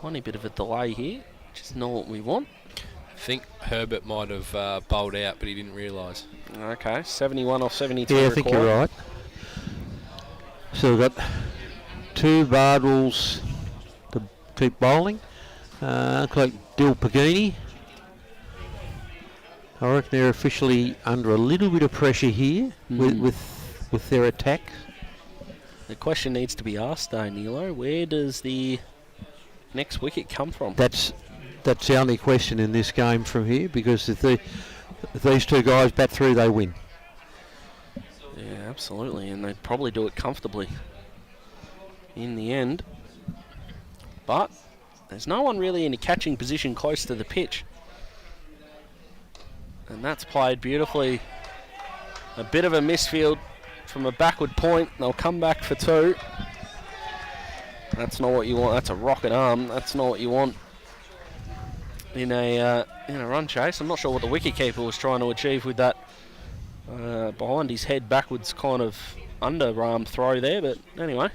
tiny bit of a delay here, which is not what we want. I think Herbert might have bowled out, but he didn't realise. Okay, 71 off 72. Yeah, I think you're right. So we've got 2 Bardwells to keep bowling. Looks like Dill Pagini. I reckon they're officially under a little bit of pressure here with their attacks. The question needs to be asked though, Nilo, where does the next wicket come from? That's the only question in this game from here, because if these 2 guys bat through, they win. Yeah, absolutely, and they'd probably do it comfortably in the end. But there's no one really in a catching position close to the pitch. And that's played beautifully. A bit of a misfield from a backward point. They'll come back for 2. That's not what you want. That's a rocket arm. That's not what you want in a run chase. I'm not sure what the wicketkeeper was trying to achieve with that behind his head backwards kind of underarm throw there. But anyway,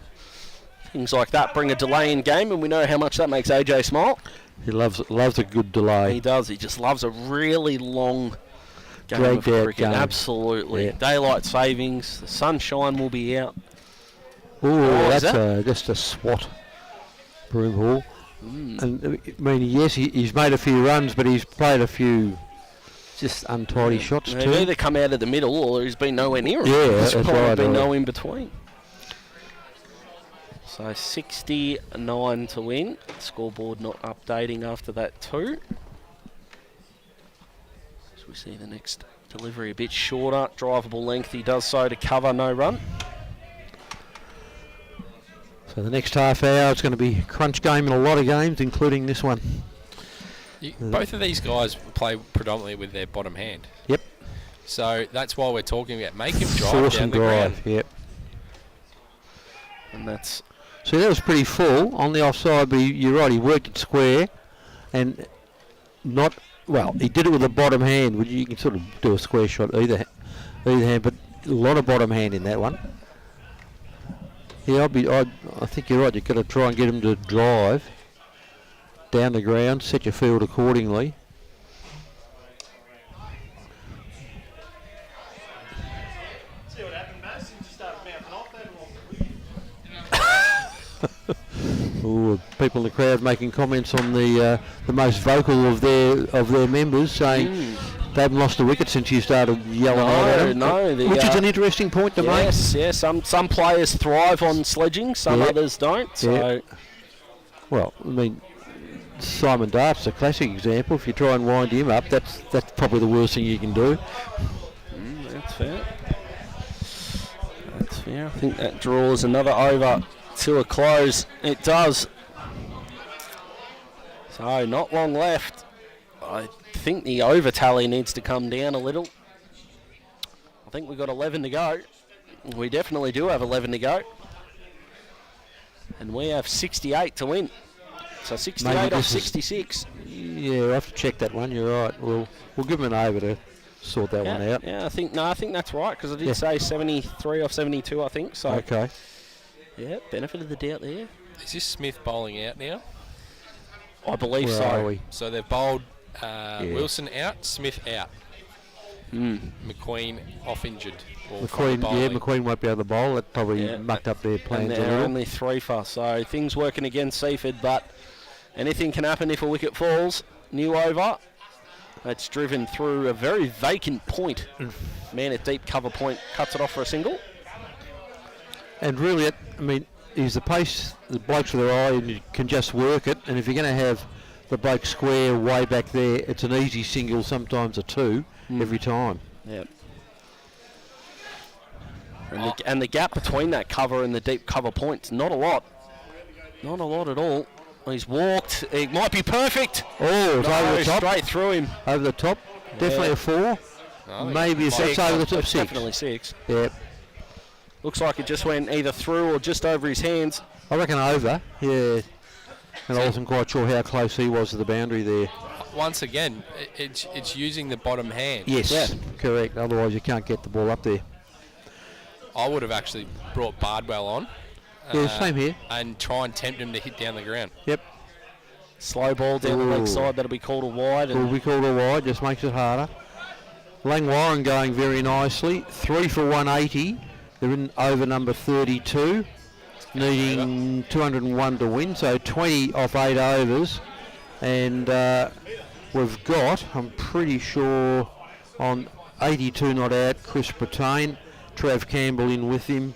Things like that bring a delay in game, and we know how much that makes AJ smile. He loves a good delay. He does. He just loves a really long game Dragged of out cricket. game. Absolutely. Yeah. Daylight savings. The sunshine will be out. Oh, is that's just a swat. Broom Hall. And I mean, yes, he's made a few runs, but he's played a few just untidy shots They've too. either come out of the middle or he's been nowhere near it. Yeah, There's that's probably right. been no in between. So 69 to win. Scoreboard not updating after that too. As we see the next delivery a bit shorter. Drivable length. He does so to cover no run. So the next half hour, it's going to be a crunch game in a lot of games, including this one. Both of these guys play predominantly with their bottom hand. Yep. So that's why we're talking about make him drive Force down and the ground. drive, yep. And that's... So that was pretty full. On the offside, but you're right, he worked it square and not... Well, he did it with the bottom hand, which you can sort of do a square shot either hand, but a lot of bottom hand in that one. Yeah, I think you're right. You've got to try and get him to drive down the ground, set your field accordingly. See what happened, Matt? Since you started mouthing off that. Ooh, people in the crowd making comments on the most vocal of their members, saying they haven't lost a wicket since you started yelling at them. No, which is an interesting point to make. Yes, some players thrive on sledging, some others don't. So, well, I mean, Simon Dart's a classic example. If you try and wind him up, that's probably the worst thing you can do. That's fair. That's fair. I think that draws another over to a close. It does. So not long left. I think the over tally needs to come down a little. I think we've got 11 to go. We definitely do have 11 to go. And we have 68 to win. So 68 off 66. Yeah, we'll have to check that one. You're right. We'll give him an over to sort that one out. Yeah, I think that's right, because I did say 73 off 72, I think. So okay. Yeah, benefit of the doubt there. Is this Smith bowling out now? I believe Where so. are we? So they've bowled Wilson out, Smith out. McQueen off injured. McQueen won't be able to bowl. That probably mucked up their plans and a they're little. only 3 for, so things working against Seaford, but anything can happen if a wicket falls. New over. That's driven through a very vacant point. Man at deep cover point cuts it off for a single. And really, is the pace the blokes with their eye, and you can just work it. And if you're going to have the bloke square way back there, it's an easy single, sometimes a two, every time. Yep. And the gap between that cover and the deep cover point's not a lot. Not a lot at all. He's walked. It might be perfect. Oh, it's over the top. Straight through him. Over the top. Definitely a 4. Maybe a 6 over the top. It's 6. Definitely 6. Yep. Looks like it just went either through or just over his hands. I reckon over. Yeah. And I wasn't quite sure how close he was to the boundary there. Once again, it's using the bottom hand. Yes, correct. Otherwise you can't get the ball up there. I would have actually brought Bardwell on. Yeah, same here. And try and tempt him to hit down the ground. Yep. Slow ball down the leg side, that'll be called a wide. Will be called a wide, just makes it harder. Langwarren going very nicely. 3 for 180. They're in over number 32. Needing 201 to win, so 20 off 8 overs. And we've got, I'm pretty sure, on 82 not out, Chris Brattain. Trav Campbell in with him.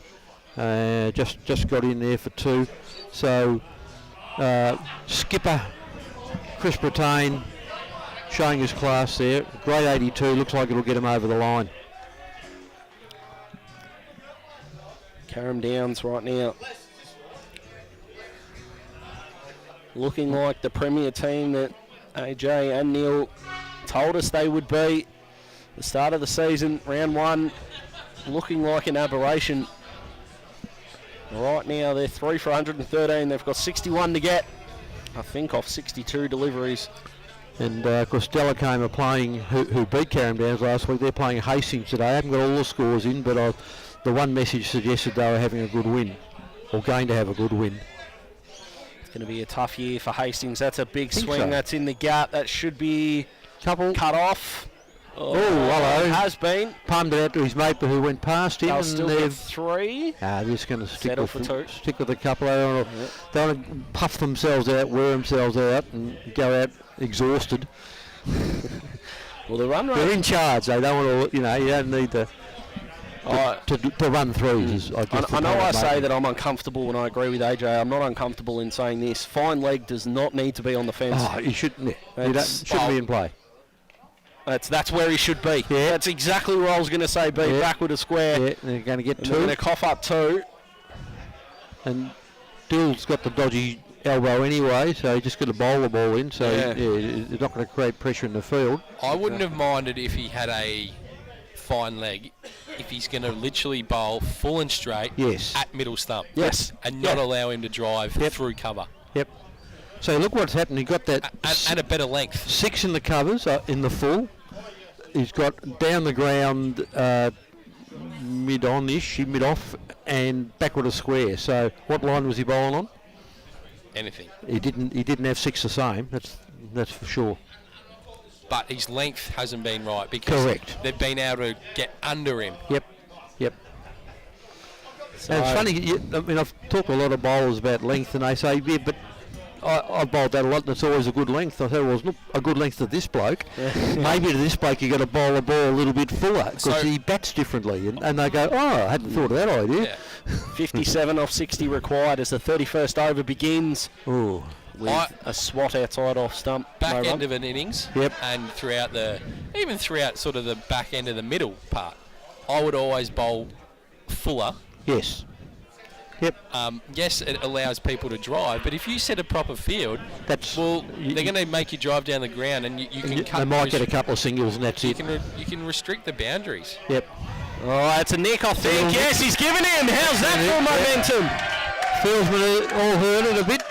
Just got in there for 2. So skipper Chris Brattain showing his class there. Great 82, looks like it'll get him over the line. Carrum Downs right now. Looking like the premier team that AJ and Neil told us they would be. The start of the season, round 1, looking like an aberration. Right now they're 3 for 113. They've got 61 to get, I think, off 62 deliveries. And of course Delacombe are playing, who beat Carrum Downs last week. They're playing Hastings today. I haven't got all the scores in, but the one message suggested they were having a good win. or going to have a good win. It's going to be a tough year for Hastings. That's a big Think swing. so. That's in the gut. That should be cut off. Oh, hello. Has been. Palmed it out to his mate, but who went past him. They'll and still they've get 3. they're just going to Settle for 2. stick with a couple. They want to puff themselves out, wear themselves out, and go out exhausted. Well, the run rate. They're in charge. They don't want to, you don't need to run throughs. I know I say that I'm uncomfortable, and I agree with AJ. I'm not uncomfortable in saying this. Fine leg does not need to be on the fence. Oh, you shouldn't. Shouldn't be in play. That's where he should be. Yeah. That's exactly where I was going to say. Be backward a square. Yeah, they're going to get 2. They're going to cough up 2. And Dill's got the dodgy elbow anyway, so he's just going to bowl the ball in. So he's not going to create pressure in the field. I wouldn't have minded if he had a fine leg, if he's going to literally bowl full and straight at middle stump. Yes. And not allow him to drive through cover. Yep. So look what's happened. He got that and a better length. 6 in the covers in the full. He's got down the ground mid-on-ish, mid-off, and backward a square. So what line was he bowling on? Anything. He didn't have 6 the same. That's for sure. But his length hasn't been right because they've been able to get under him. Yep. So and it's funny. I've talked to a lot of bowlers about length, and they say, yeah, but I've bowled that a lot, and it's always a good length. I said, well, it's not a good length to this bloke. Maybe to this bloke you've got to bowl the ball a little bit fuller because he bats differently. And they go, oh, I hadn't thought of that idea. Yeah. 57 off 60 required as the 31st over begins. Ooh. With a swat outside off stump. Back end of an innings. Yep. And throughout sort of the back end of the middle part, I would always bowl fuller. Yes. Yep. Yes, it allows people to drive, but if you set a proper field, they're going to make you drive down the ground, and you can cut. They might get a couple of singles, and that's it. You can restrict the boundaries. Yep. Oh, it's a nick, I think. Yes, he's given him. How's that for momentum? Fieldsmen all heard it a bit.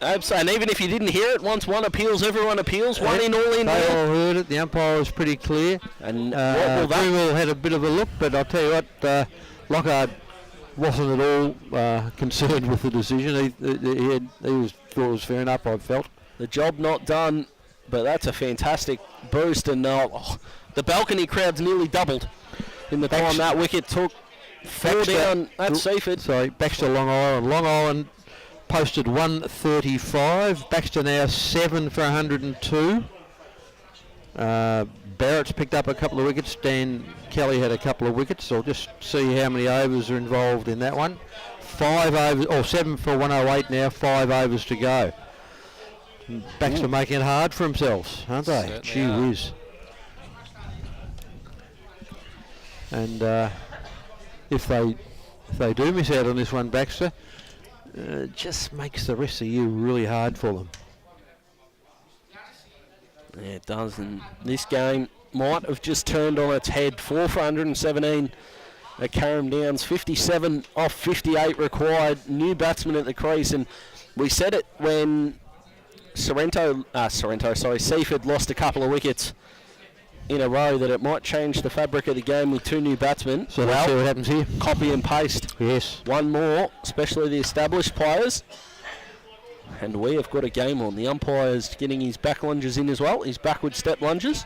And even if you didn't hear it, once one appeals, everyone appeals. One in, all in. They all heard it. The umpire was pretty clear. And Greenwell had a bit of a look, but I'll tell you what, Lockhart wasn't at all concerned with the decision. He thought it was fair enough, I felt. The job not done, but that's a fantastic boost. And the balcony crowd's nearly doubled in the time that wicket took. 4 down at Seaford. Sorry, Baxter, Long Island. Long Island posted 135. Baxter now 7 for 102. Barrett's picked up a couple of wickets. Dan Kelly had a couple of wickets. So I'll just see how many overs are involved in that one. 5 overs, or 7 for 108 now. 5 overs to go. Baxter making it hard for themselves, aren't they? Gee whiz. And if they do miss out on this one, Baxter, it just makes the rest of the year really hard for them. Yeah, it does. And this game might have just turned on its head. 4 for 117 at Carrum Downs. 57 off 58 required. New batsman at the crease. And we said it when Seaford lost a couple of wickets in a row that it might change the fabric of the game with 2 new batsmen. So let's see what happens here. Copy and paste. Yes. One more, especially the established players. And we have got a game on. The umpire's getting his back lunges in as well, his backward step lunges,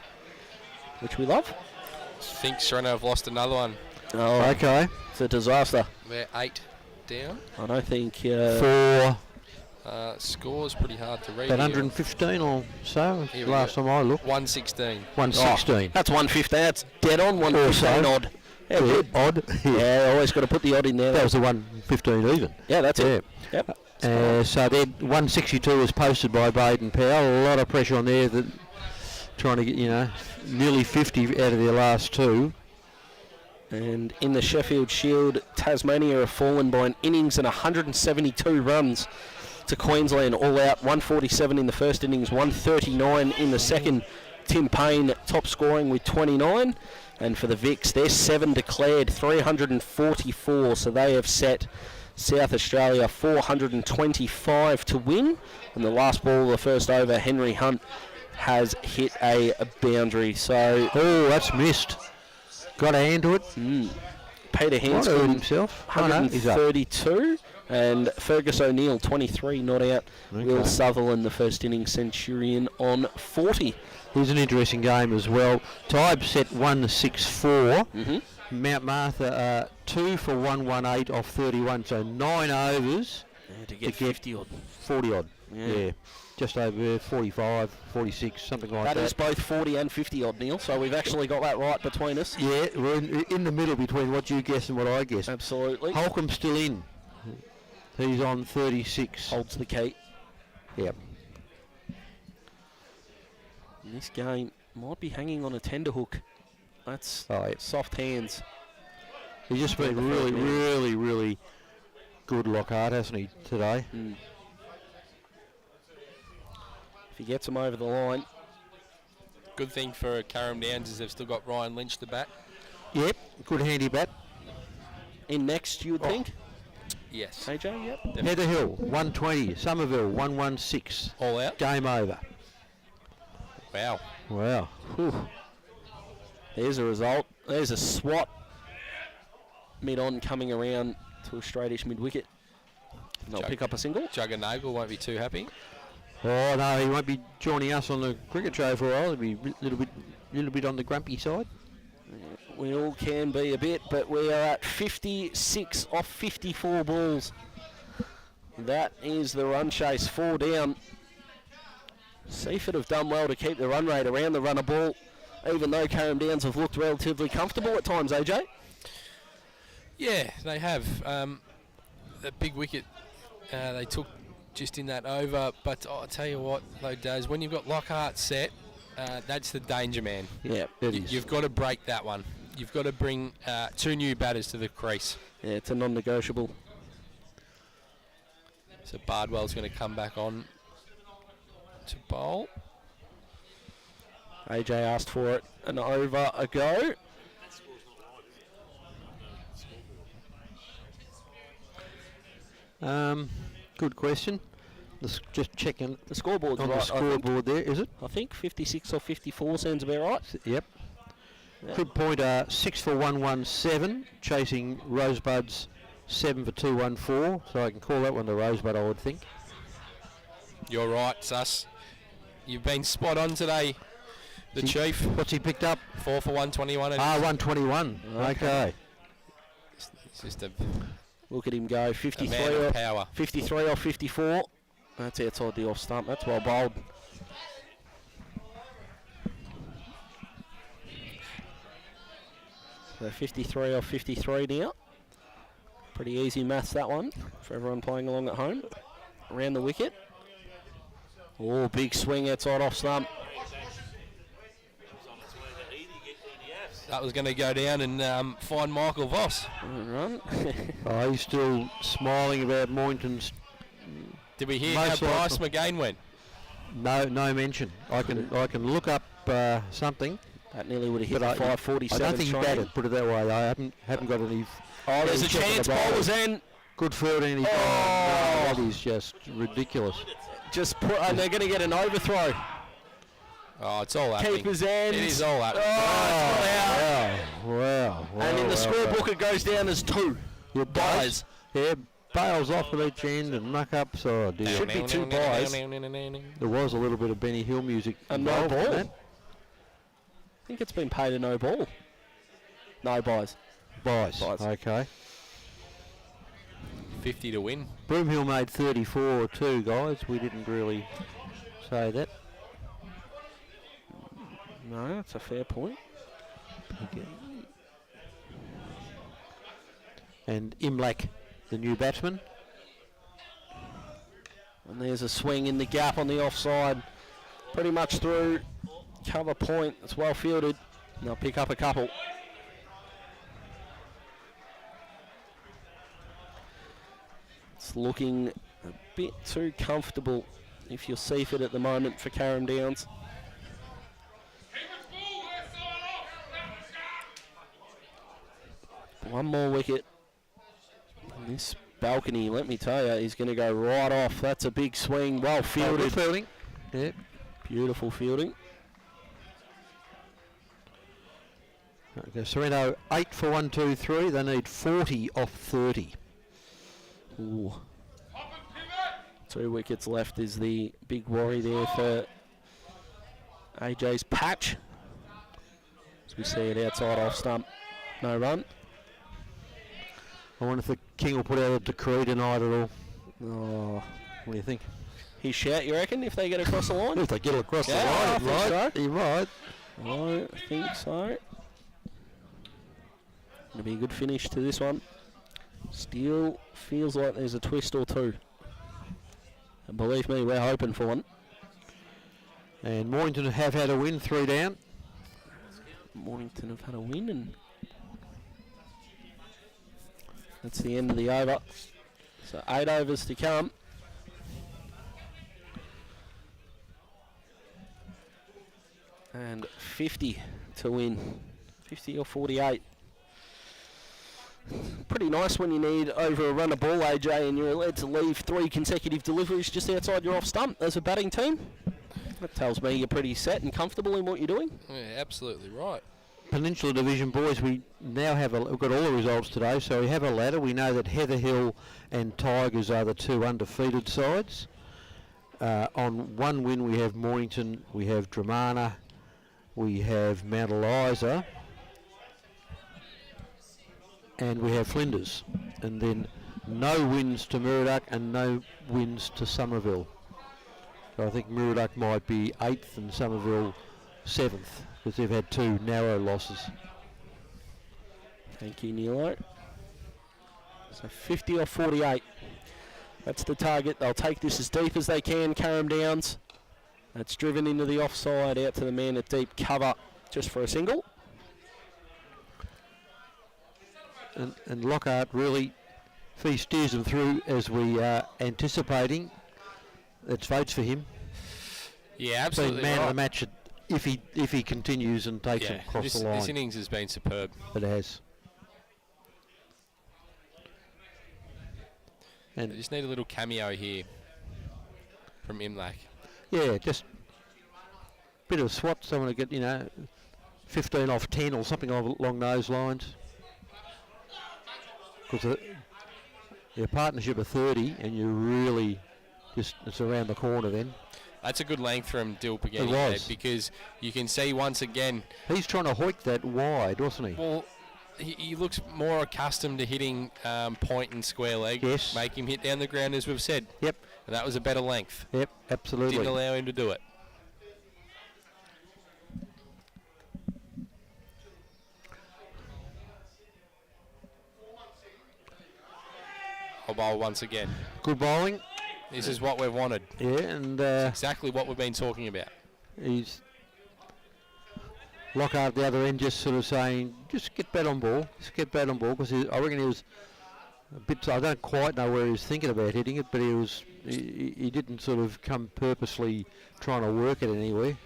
which we love. I think Serena have lost another one. Oh, okay. It's a disaster. They're 8 down. I don't think... 4... score's pretty hard to read. About 115 or so, last time I looked. 116. 116. That's 115. That's dead on. 115 odd. Yeah, odd. Yeah, always got to put the odd in there. That was the 115 even. Yeah, that's it. Yep. So then 162 was posted by Baden Powell. A lot of pressure on there, trying to get, nearly 50 out of their last 2. And in the Sheffield Shield, Tasmania have fallen by an innings and 172 runs to Queensland all out. 147 in the first innings, 139 in the second. Tim Payne top scoring with 29. And for the Vics, they're 7 declared, 344. So they have set South Australia 425 to win. And the last ball of the first over, Henry Hunt has hit a boundary. So that's missed. Got a hand to it. Peter Might have hurt Hanscom, himself. Oh, no, he's up. 132. And Fergus O'Neill, 23, not out. Okay. Will Sutherland, the first inning Centurion, on 40. Here's an interesting game as well. Tybe set 164. Mm-hmm. Mount Martha 2 for 118 off 31, so 9 overs to get 50 odd. 40 odd. Yeah. Yeah. Just over 45, 46, something like that. That is both 40 and 50 odd, Neil, so we've actually got that right between us. Yeah, we're in the middle between what you guess and what I guess. Absolutely. Holcomb's still in. He's on 36. Holds the key. Yep. And this game might be hanging on a tender hook. That's soft hands. He's just been really good, Lockhart, hasn't he, today? Mm. If he gets him over the line. Good thing for Carrum Downs is they've still got Ryan Lynch to bat. Yep, good handy bat. In next, you would think? Yes. AJ, yep. Heather Hill, 120. Somerville, 116. All out? Game over. Wow. Wow. Whew. There's a result. There's a swat. Mid-on coming around to a straightish mid-wicket. They'll pick up a single. Juggernagle won't be too happy. Oh, no, he won't be joining us on the cricket show for a while. He'll be a little bit on the grumpy side. We all can be a bit, but we are at 56 off 54 balls. That is the run chase, 4 down. Seaford have done well to keep the run rate around the runner ball, even though Carrum Downs have looked relatively comfortable at times, AJ. Yeah, they have. That big wicket they took just in that over, but I'll tell you what, though, Daz, when you've got Lockhart set, that's the danger man. Yeah, it is. You've got to break that one. You've got to bring 2 new batters to the crease. Yeah, it's a non-negotiable. So Bardwell's going to come back on to bowl. AJ asked for it an over ago. Good question. Just checking the scoreboard's on right. the scoreboard there, is it? I think 56 or 54 sounds about right. Yep. Crib pointer 6 for 117, chasing Rosebud's 7 for 214. So I can call that one the Rosebud, I would think. You're right, Sus. You've been spot on today, the Chief. What's he picked up? 4 for 121. 121. Okay. It's just a look at him go. 53 man of or power. 53 or 54. That's outside the off stump. That's well bowled. So 53 or 53 now. Pretty easy maths, that one, for everyone playing along at home. Around the wicket. Oh, big swing outside off stump. That was going to go down and find Michael Voss. Run. He's still smiling about Moynton's. Did we hear how Bryce McGain went? No mention. I can look up something. That nearly would have hit But the 547. I don't think he batted, put it that way. I haven't got any. Oh, there's a chance. Bowler's end. Good fielding. That is just ridiculous. Just put, and they're going to get an overthrow. Oh, it's all happening. Keeper's end. It is all happening. Wow. And in the scorebook it goes down as 2. Your buys. Yeah, bails off at each end and muck up. So dear. Should be 2 buys. There was a little bit of Benny Hill music. And no involved in ball. that. I think it's been paid a no ball. No buys. Buys. Okay. 50 to win. Broomhill made 34 too, guys. We didn't really say that. No, that's a fair point. Okay. And Imlak, the new batsman. And there's a swing in the gap on the offside. Pretty much through. Cover point. It's well fielded. And they'll pick up a couple. It's looking a bit too comfortable if you're Seaford at the moment for Carrum Downs. One more wicket. And this balcony, let me tell you, he's going to go right off. That's a big swing. Well fielded. Good fielding. Yep. Beautiful fielding. Okay, Sereno 8 for 1, 2, 3. They need 40 off 30. Ooh. 2 wickets left is the big worry there for AJ's patch. As we see it outside off stump. No run. I wonder if the King will put out a decree tonight at all. Oh, what do you think? He shout, you reckon, if they get across the line? If they get across the Yeah, line, I think so. He might. I think so. Going to be a good finish to this one. Still feels like there's a twist or two. And believe me, we're hoping for one. And Mornington have had a win, 3 down. Mornington have had a win, and that's the end of the over. So 8 overs to come. And 50 to win. 50 or 48. Pretty nice when you need over a run of ball, AJ, and you're allowed to leave 3 consecutive deliveries just outside your off stump as a batting team. That tells me you're pretty set and comfortable in what you're doing. Yeah, absolutely right. Peninsula Division boys, we now have we've got all the results today, so we have a ladder. We know that Heather Hill and Tigers are the 2 undefeated sides. On 1 win we have Mornington, we have Dramana, we have Mount Eliza, and we have Flinders. And then no wins to Muridock and no wins to Somerville. So I think Muridock might be 8th and Somerville 7th, because they've had 2 narrow losses. Thank you, Nilo. So 50 or 48. That's the target. They'll take this as deep as they can, Carrum Downs. That's driven into the offside, out to the man at deep cover, just for a single. And Lockhart really, if he steers them through as we are anticipating, it's votes for him. Yeah, absolutely. Man of right. the match if he continues and takes them across the line. This innings has been superb. It has. And I just need a little cameo here from Imlac. Yeah, just a bit of swat, someone to get, 15 off 10 or something along those lines. Because your partnership of 30 and you really it's around the corner then. That's a good length from Mpca It was. because you can see once again. He's trying to hoik that wide, wasn't he? Well, he looks more accustomed to hitting point and square leg. Yes. Make him hit down the ground, as we've said. Yep. And that was a better length. Yep, absolutely. Didn't allow him to do it. I'll bowl once again. Good bowling. This is what we've wanted. Yeah, and it's exactly what we've been talking about. He's Lockhart at the other end just sort of saying, just get bat on ball. Just get bat on ball, because I reckon he was a bit, I don't quite know where he was thinking about hitting it, but he didn't sort of come purposely trying to work it anywhere.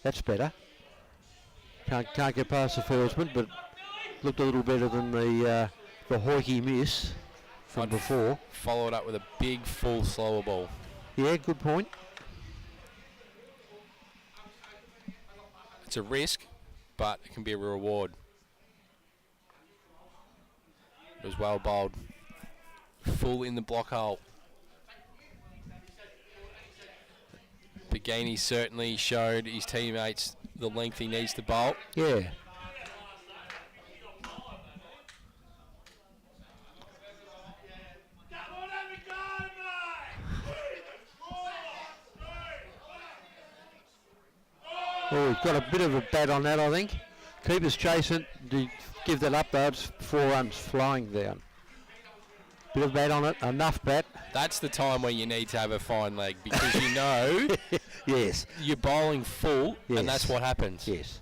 That's better. Can't get past the firstman, but looked a little better than the hoikey miss from before. Followed up with a big, full, slower ball. Yeah, good point. It's a risk, but it can be a reward. It was well bowled. Full in the block hole. Pagani certainly showed his teammates the length he needs to bowl. Yeah. Oh, he's got a bit of a bat on that, I think. Keeper's chasing. To give that up, though, it's 4 runs flowing down. Bit of bat on it, enough bat. That's the time where you need to have a fine leg, because you know yes, you're bowling full, yes. and that's what happens. Yes.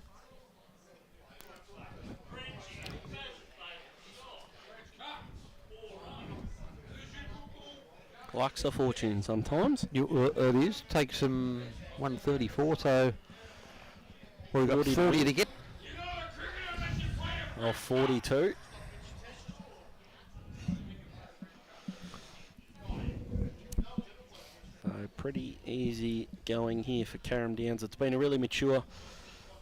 Luck's a fortune sometimes. It is. Takes some 134, so we've got 40 to get. Or 42. So pretty easy going here for Carrum Downs. It's been a really mature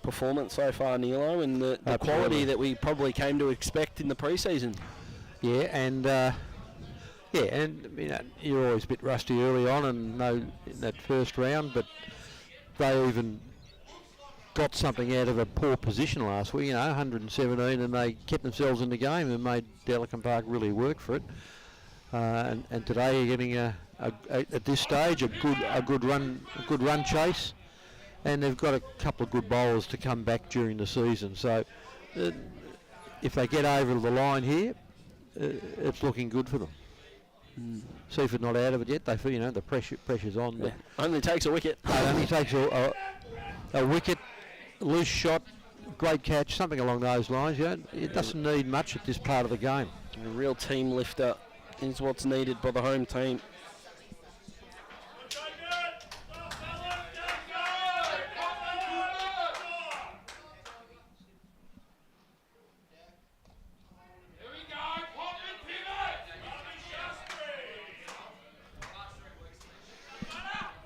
performance so far, Nilo, and the quality that we probably came to expect in the pre-season. Yeah, and you know, you're always a bit rusty early on and no in that first round, but they even got something out of a poor position last week, 117, and they kept themselves in the game and made Delicon Park really work for it. And today you're getting at this stage a good run chase, and they've got a couple of good bowlers to come back during the season. So if they get over the line here, it's looking good for them. Seaford not out of it yet. They feel, the pressure's on. Yeah. Only takes a wicket. It only takes a wicket, loose shot, great catch, something along those lines. It doesn't need much at this part of the game. A real team lifter is what's needed by the home team.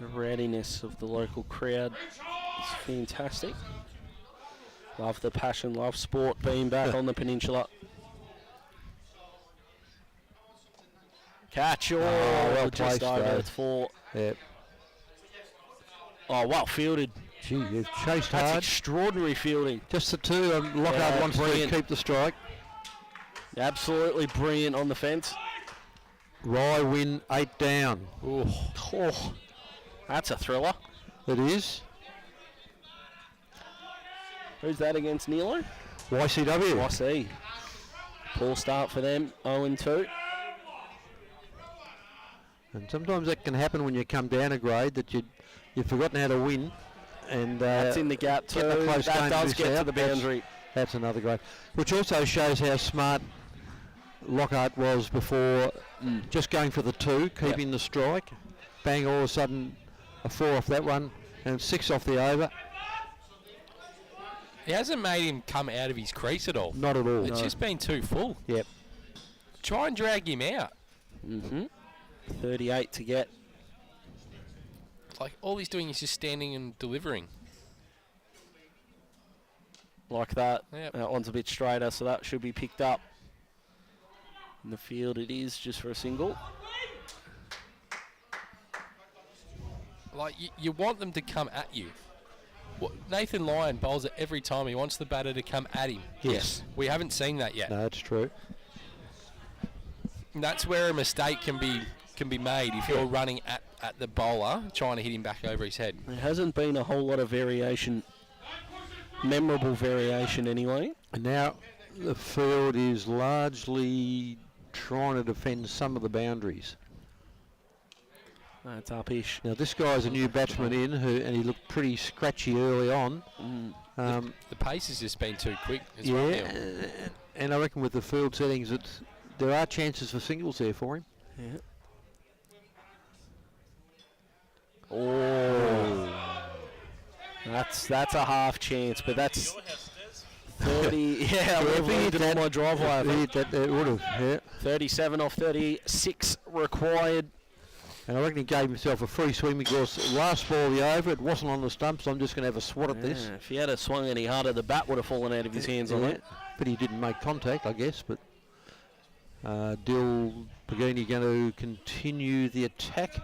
The readiness of the local crowd is fantastic. Love the passion, love sport being back on the peninsula. Catch, well just placed, over, it's 4. Yep. Oh, well fielded. Gee, you've chased That's hard. Extraordinary fielding. Just the two, and Lockhart wants to keep the strike. Absolutely brilliant on the fence. Rye win 8 down. Oh, that's a thriller. It is. Who's that against, Nilo? YCW. YC. Poor start for them, 0-2. And sometimes that can happen when you come down a grade, that you've forgotten how to win. And that's in the gap too. That does get to the boundary. That's another grade. Which also shows how smart Lockhart was before, just going for the 2, keeping the strike. Bang, all of a sudden a 4 off that one and 6 off the over. He hasn't made him come out of his crease at all. Not at all. It's just been too full. Yep. Try and drag him out. 38 to get. Like, all he's doing is just standing and delivering. Like that. Yep. That one's a bit straighter, so that should be picked up. In the field it is, just for a single. Like, you want them to come at you. Nathan Lyon bowls it every time. He wants the batter to come at him. Yes. We haven't seen that yet. No, that's true. And that's where a mistake can be made if you're running at the bowler, trying to hit him back over his head. There hasn't been a whole lot of variation, memorable variation anyway. And now the field is largely trying to defend some of the boundaries. That's up-ish. Now this guy's a new batsman in, and he looked pretty scratchy early on. The pace has just been too quick as well. And I reckon with the field settings, there are chances for singles there for him. Yeah. Oh, that's a half chance, but that's 30. Yeah, if he hit that, on my driveway. It would have. Yeah. 37 off 36 required. And I reckon he gave himself a free swing because last ball the over, it wasn't on the stumps. I'm just going to have a swat at this. If he had swung any harder, the bat would have fallen out of his hands on it. But he didn't make contact, I guess. But Dill Pagini going to continue the attack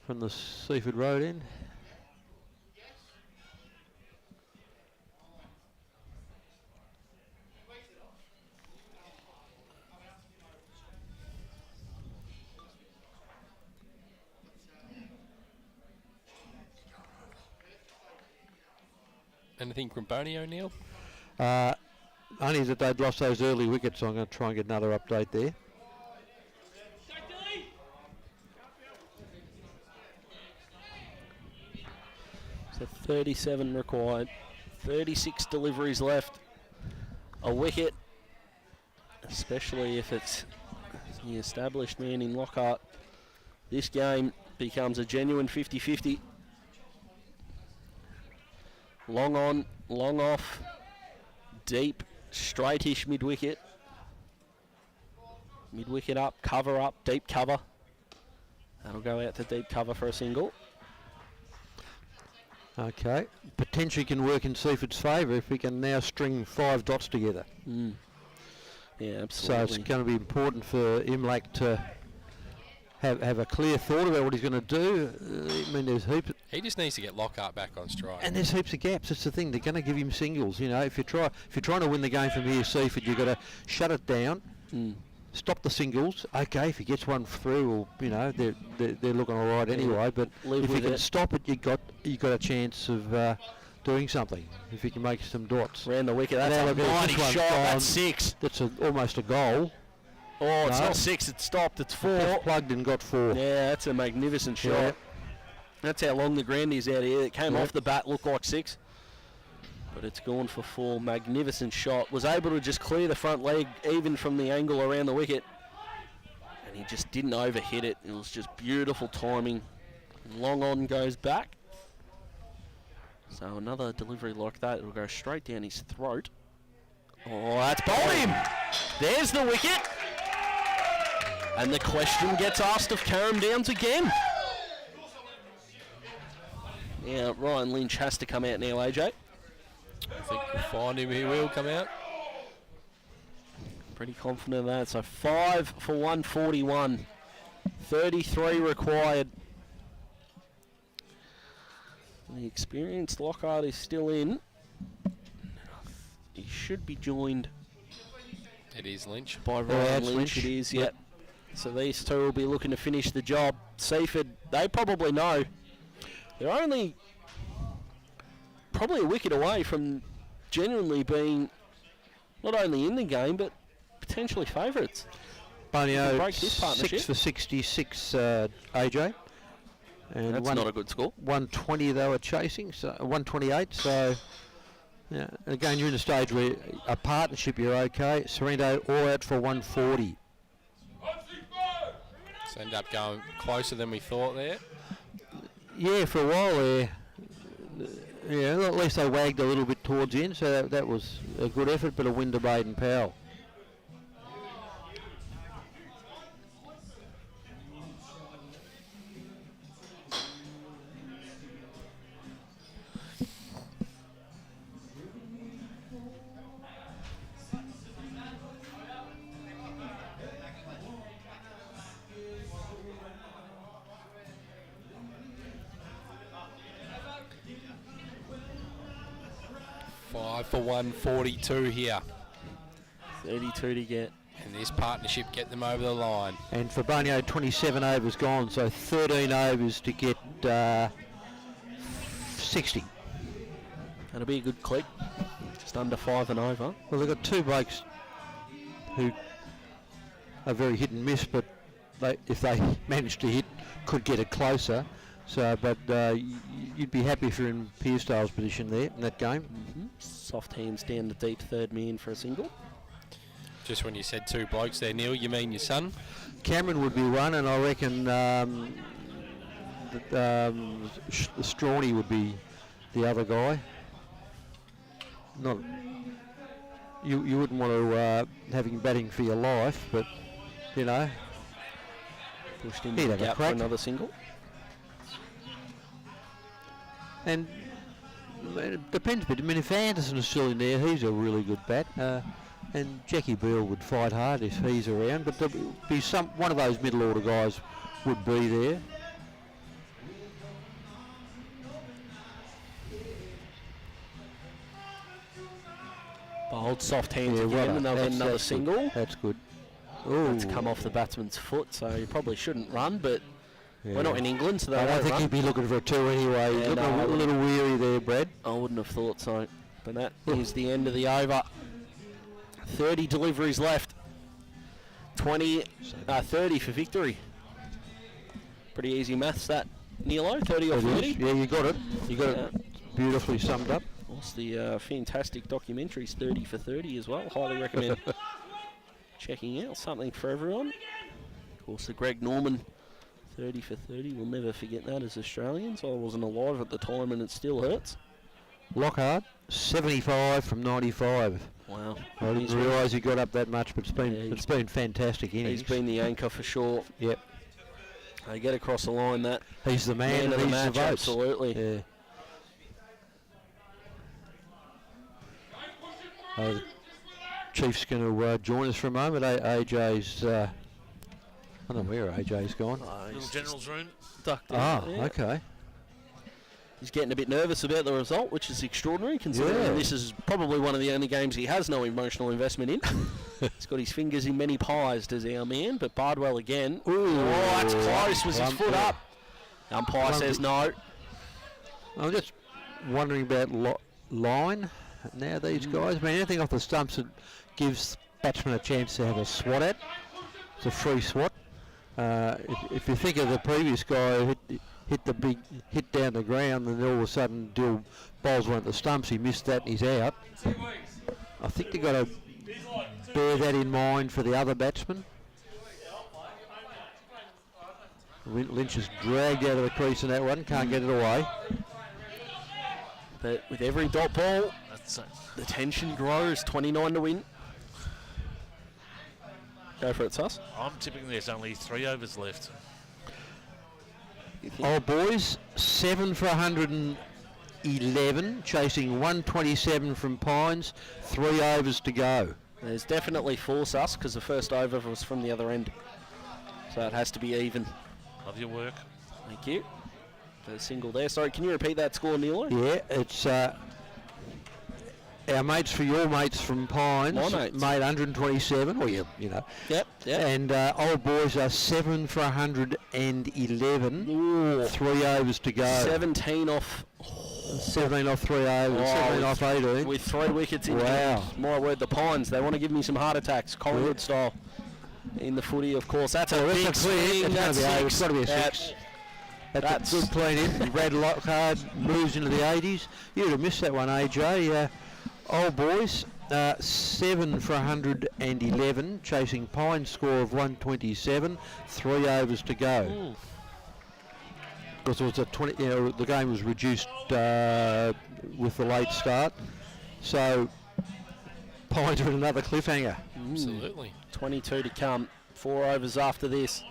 from the Seaford Road end. Anything from Boney O'Neill? Only that they'd lost those early wickets, so I'm going to try and get another update there. So 37 required, 36 deliveries left. A wicket, especially if it's the established man in Lockhart. This game becomes a genuine 50-50. Long on, long off, deep, straightish mid-wicket. Mid-wicket up, cover up, deep cover. That'll go out to deep cover for a single. Okay, potentially can work in Seaford's favour if we can now string 5 dots together. Yeah, absolutely. So it's going to be important for Mpca to have a clear thought about what he's going to do. I mean, there's heaps. He just needs to get Lockhart back on strike. And there's heaps of gaps. That's the thing. They're going to give him singles. You know, if you're trying to win the game from here, Seaford, you've got to shut it down, stop the singles. Okay, if he gets one through, well, you know, they're looking all right anyway. But if you can stop it, you got a chance of doing something. If you can make some dots round the wicket, that's a mighty shot. That's 6. That's almost a goal. Oh, it's not 6, it's stopped, it's 4. Just plugged and got 4. Yeah, that's a magnificent shot. Yeah. That's how long the ground is out here. It came off the bat, looked like 6. But it's gone for 4. Magnificent shot. Was able to just clear the front leg even from the angle around the wicket. And he just didn't overhit it. It was just beautiful timing. And long on goes back. So another delivery like that, it'll go straight down his throat. Oh, that's bowled him! There's the wicket. And the question gets asked of Carrum Downs again. Yeah, Ryan Lynch has to come out now, AJ. I think we'll find him, he will come out. Pretty confident of that. So 5 for 141. 33 required. The experienced Lockhart is still in. He should be joined. It is Lynch. By Ryan Lynch. It is, yep. So these two will be looking to finish the job. Seaford, they probably know. They're only probably a wicket away from genuinely being not only in the game, but potentially favourites. Bonio, break this partnership. 6 for 66, AJ. And that's not a good score. 120 they were chasing, so 128. So, yeah, again, you're in a stage where a partnership, you're okay. Sorrento all out for 140. So end up going closer than we thought there. Yeah, for a while there. Yeah, at least they wagged a little bit towards the end, so that was a good effort, but a win to Baden Powell. For 142 here. 32 to get. And this partnership get them over the line. And for Bonio, 27 overs gone, so 13 overs to get 60. That'll be a good click. Just under 5 and over. Well, they've got 2 blokes who are very hit and miss, but if they manage to hit, could get it closer. So, but you'd be happy if you're in Pearsdale's position there in that game. Soft hands down the deep third man for a single. Just when you said 2 blokes there, Neil, you mean your son? Cameron would be one, and I reckon Strawny would be the other guy. Not you wouldn't want to have him batting for your life, but you know, pushed into the gap for another single. And it depends a bit. I mean, if Anderson is still in there, he's a really good bat. And Jackie Beale would fight hard if he's around. But there'll be one of those middle order guys would be there. Bold, soft hands again, and they'll get another single. Good. That's good. That's come off the batsman's foot, so he probably shouldn't run, but we're not in England, so I don't think he'd be looking for a 2 anyway. He's looking a little weary there, Brad. I wouldn't have thought so. But that is the end of the over. 30 deliveries left. 30 for victory. Pretty easy maths that, Nilo, 30 or 40. Yeah, you got it. You got it beautifully summed up. Of course, the fantastic documentaries, 30 for 30 as well. Highly recommend checking out. Something for everyone. Of course, the Greg Norman 30 for 30. We'll never forget that as Australians. I wasn't alive at the time and it still hurts. Lockhart, 75 from 95. Wow. I didn't realise he got up that much, but it's been fantastic innings. He's been the anchor for sure. Yep. They get across the line that. He's the man of the match, the votes. absolutely. Yeah. The Chief's going to join us for a moment. AJ's... I don't know where AJ's gone. Little general's room. Ducked in. Yeah. Okay. He's getting a bit nervous about the result, which is extraordinary, considering this is probably one of the only games he has no emotional investment in. He's got his fingers in many pies, does our man, but Bardwell again. Ooh, that's close. Was his foot up? Umpire says no. I'm just wondering about line now, these guys. I mean, anything off the stumps that gives batsmen a chance to have a swat at. It's a free swat. If you think of the previous guy who hit the big hit down the ground, and all of a sudden Dill bowls one at the stumps, he missed that and he's out. I think they've got to bear that in mind for the other batsmen. Lynch is dragged out of the crease in that one, can't get it away. But with every dot ball, the tension grows. 29 to win. Go for it, Sus. I'm tipping there's only 3 overs left. Old boys, 7 for 111, chasing 127 from Pines, 3 overs to go. There's definitely 4, Sus, because the first over was from the other end. So it has to be even. Love your work. Thank you. For the single there. Sorry, can you repeat that score, Neilo? Yeah, it's our mates for your mates from Pines. My mates. Made 127, well, you know. Yep. And old boys are 7 for 111. Ooh. 3 overs to go. 17 off 3 overs, 17 off 18. With 3 wickets in hand. My word, the Pines, they want to give me some heart attacks, Collingwood style. In the footy, of course. That's a big swing. That's 6. It's got to be a 6. That's a good clean hit. Brad Lockhart moves into the 80s. You'd have missed that one, AJ. Old boys, 7 for 111, chasing Pine's score of 127, 3 overs to go. Because it was a 20, the game was reduced with the late start, so Pines are in another cliffhanger. Absolutely. 22 to come, 4 overs after this.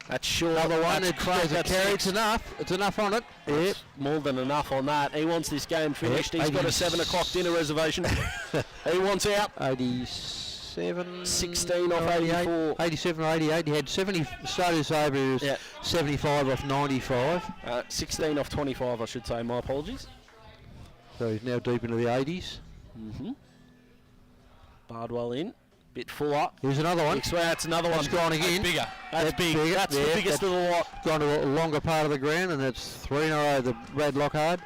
That's short. Another one. That's It's carry. It's enough. It's enough on it. Yep. More than enough on that. He wants this game finished. He's got a 7 o'clock dinner reservation. He wants out. 87. 16 off 84. 87 or 88. He had 70. Started his over. He was 75 off 95. 16 off 25, I should say. My apologies. So he's now deep into the 80s. Bardwell in. Bit fuller. Here's another one. That's another one. That's gone again. That's bigger. That's big. That's the biggest of the lot. Gone to a longer part of the ground, and that's 3 in a row, the Brad Lockhart.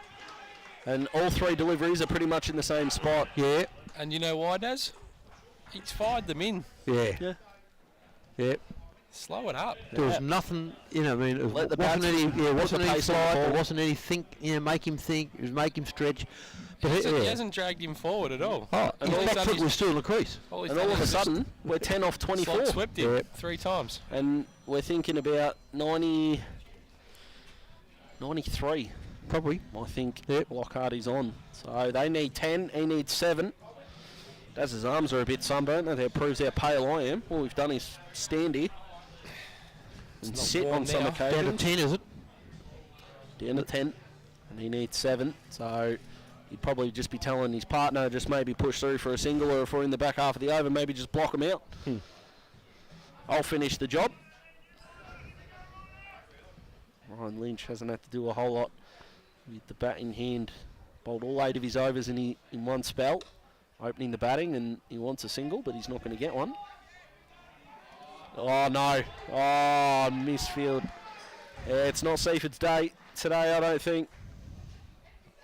And all 3 deliveries are pretty much in the same spot. Yeah. And you know why, Daz? He's fired them in. Yeah. Slow it up. There was nothing, I mean, it Let the wasn't any, wasn't any pace on the flight, ball. there wasn't any think, make him think, it was make him stretch. But He hasn't dragged him forward at all. Oh, his back foot was still in the crease. And all of a sudden, we're 10 off 24. Like swept him 3 times. And we're thinking about 93. Probably. I think Lockhart is on. So they need 10, he needs 7. Daz's arms are a bit sunburnt. That proves how pale I am. All we've done is stand here and sit on some occasions. Down to 10, is it? Down to 10. And he needs 7. So he'd probably just be telling his partner just maybe push through for a single, or if we're in the back half of the over, maybe just block him out. I'll finish the job. Ryan Lynch hasn't had to do a whole lot with the bat in hand. Bowled all 8 of his overs in one spell, opening the batting, and he wants a single, but he's not going to get one. Oh no! Oh, misfield. It's not Seaford's day today, I don't think.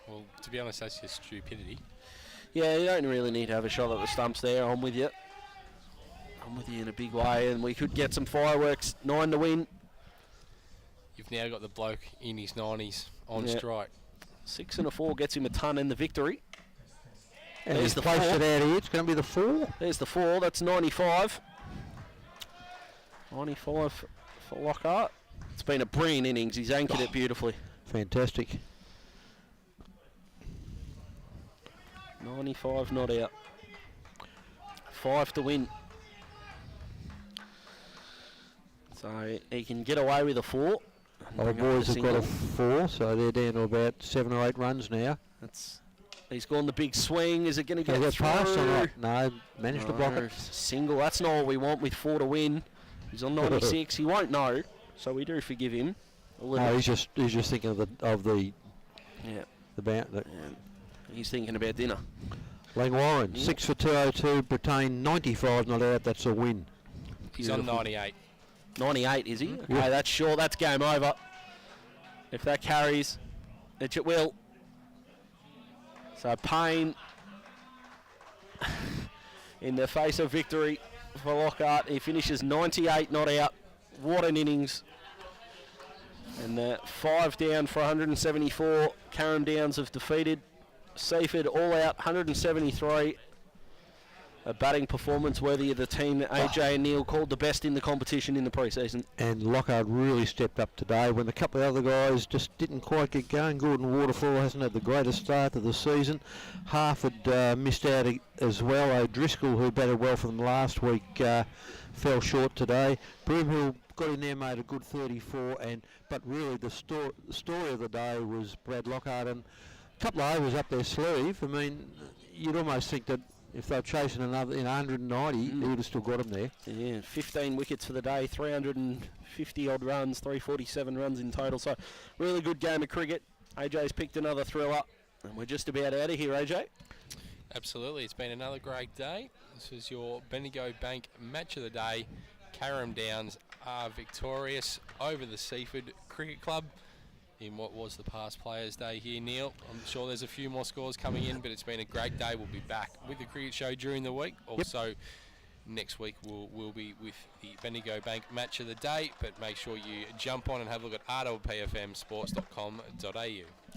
Well, to be honest, that's just stupidity. Yeah, you don't really need to have a shot at the stumps there. I'm with you. I'm with you in a big way, and we could get some fireworks. 9 to win. You've now got the bloke in his 90s on strike. 6 and a 4 gets him a ton in the victory. And there's he's the placed 4. it out here. It's going to be the 4. There's the 4. That's 95. 95 for Lockhart. It's been a brilliant innings. He's anchored it beautifully. Fantastic. 95 not out. 5 to win. So he can get away with a 4. Old boys have got a 4, so they're down to about 7 or 8 runs now. That's He's gone the big swing. Is it going to They get got through? past or not? No, managed to block it. Single. That's not what we want with 4 to win. He's on 96. He won't know, so we do forgive him. No, he's just thinking of the yeah. He's thinking about dinner. Langwarren, 6 for 202. Brittain 95 not out. That's a win. He's on 98. 98 is he? Yeah. Okay, that's sure. That's game over. If that carries, which it will. So Payne in the face of victory for Lockhart. He finishes 98 not out. What an innings. And 5 down for 174. Carrum Downs have defeated Seaford all out 173. A batting performance worthy of the team that AJ and Neil called the best in the competition in the pre-season. And Lockhart really stepped up today when a couple of other guys just didn't quite get going. Gordon Waterfall hasn't had the greatest start of the season. Harford missed out as well. O'Driscoll, who batted well from last week, fell short today. Broomhill got in there, made a good 34, but really the story of the day was Brad Lockhart, and a couple of overs up their sleeve. I mean, you'd almost think that if they were chasing another in 190, he would have still got them there. Yeah, 15 wickets for the day, 350 odd runs, 347 runs in total. So really good game of cricket. AJ's picked another thriller, and we're just about out of here, AJ. Absolutely, it's been another great day. This is your Bendigo Bank match of the day. Carrum Downs are victorious over the Seaford Cricket Club in what was the past Players' Day here, Neil. I'm sure there's a few more scores coming in, but it's been a great day. We'll be back with the cricket show during the week. Also, next week we'll be with the Bendigo Bank match of the day, but make sure you jump on and have a look at rwpfmsports.com.au.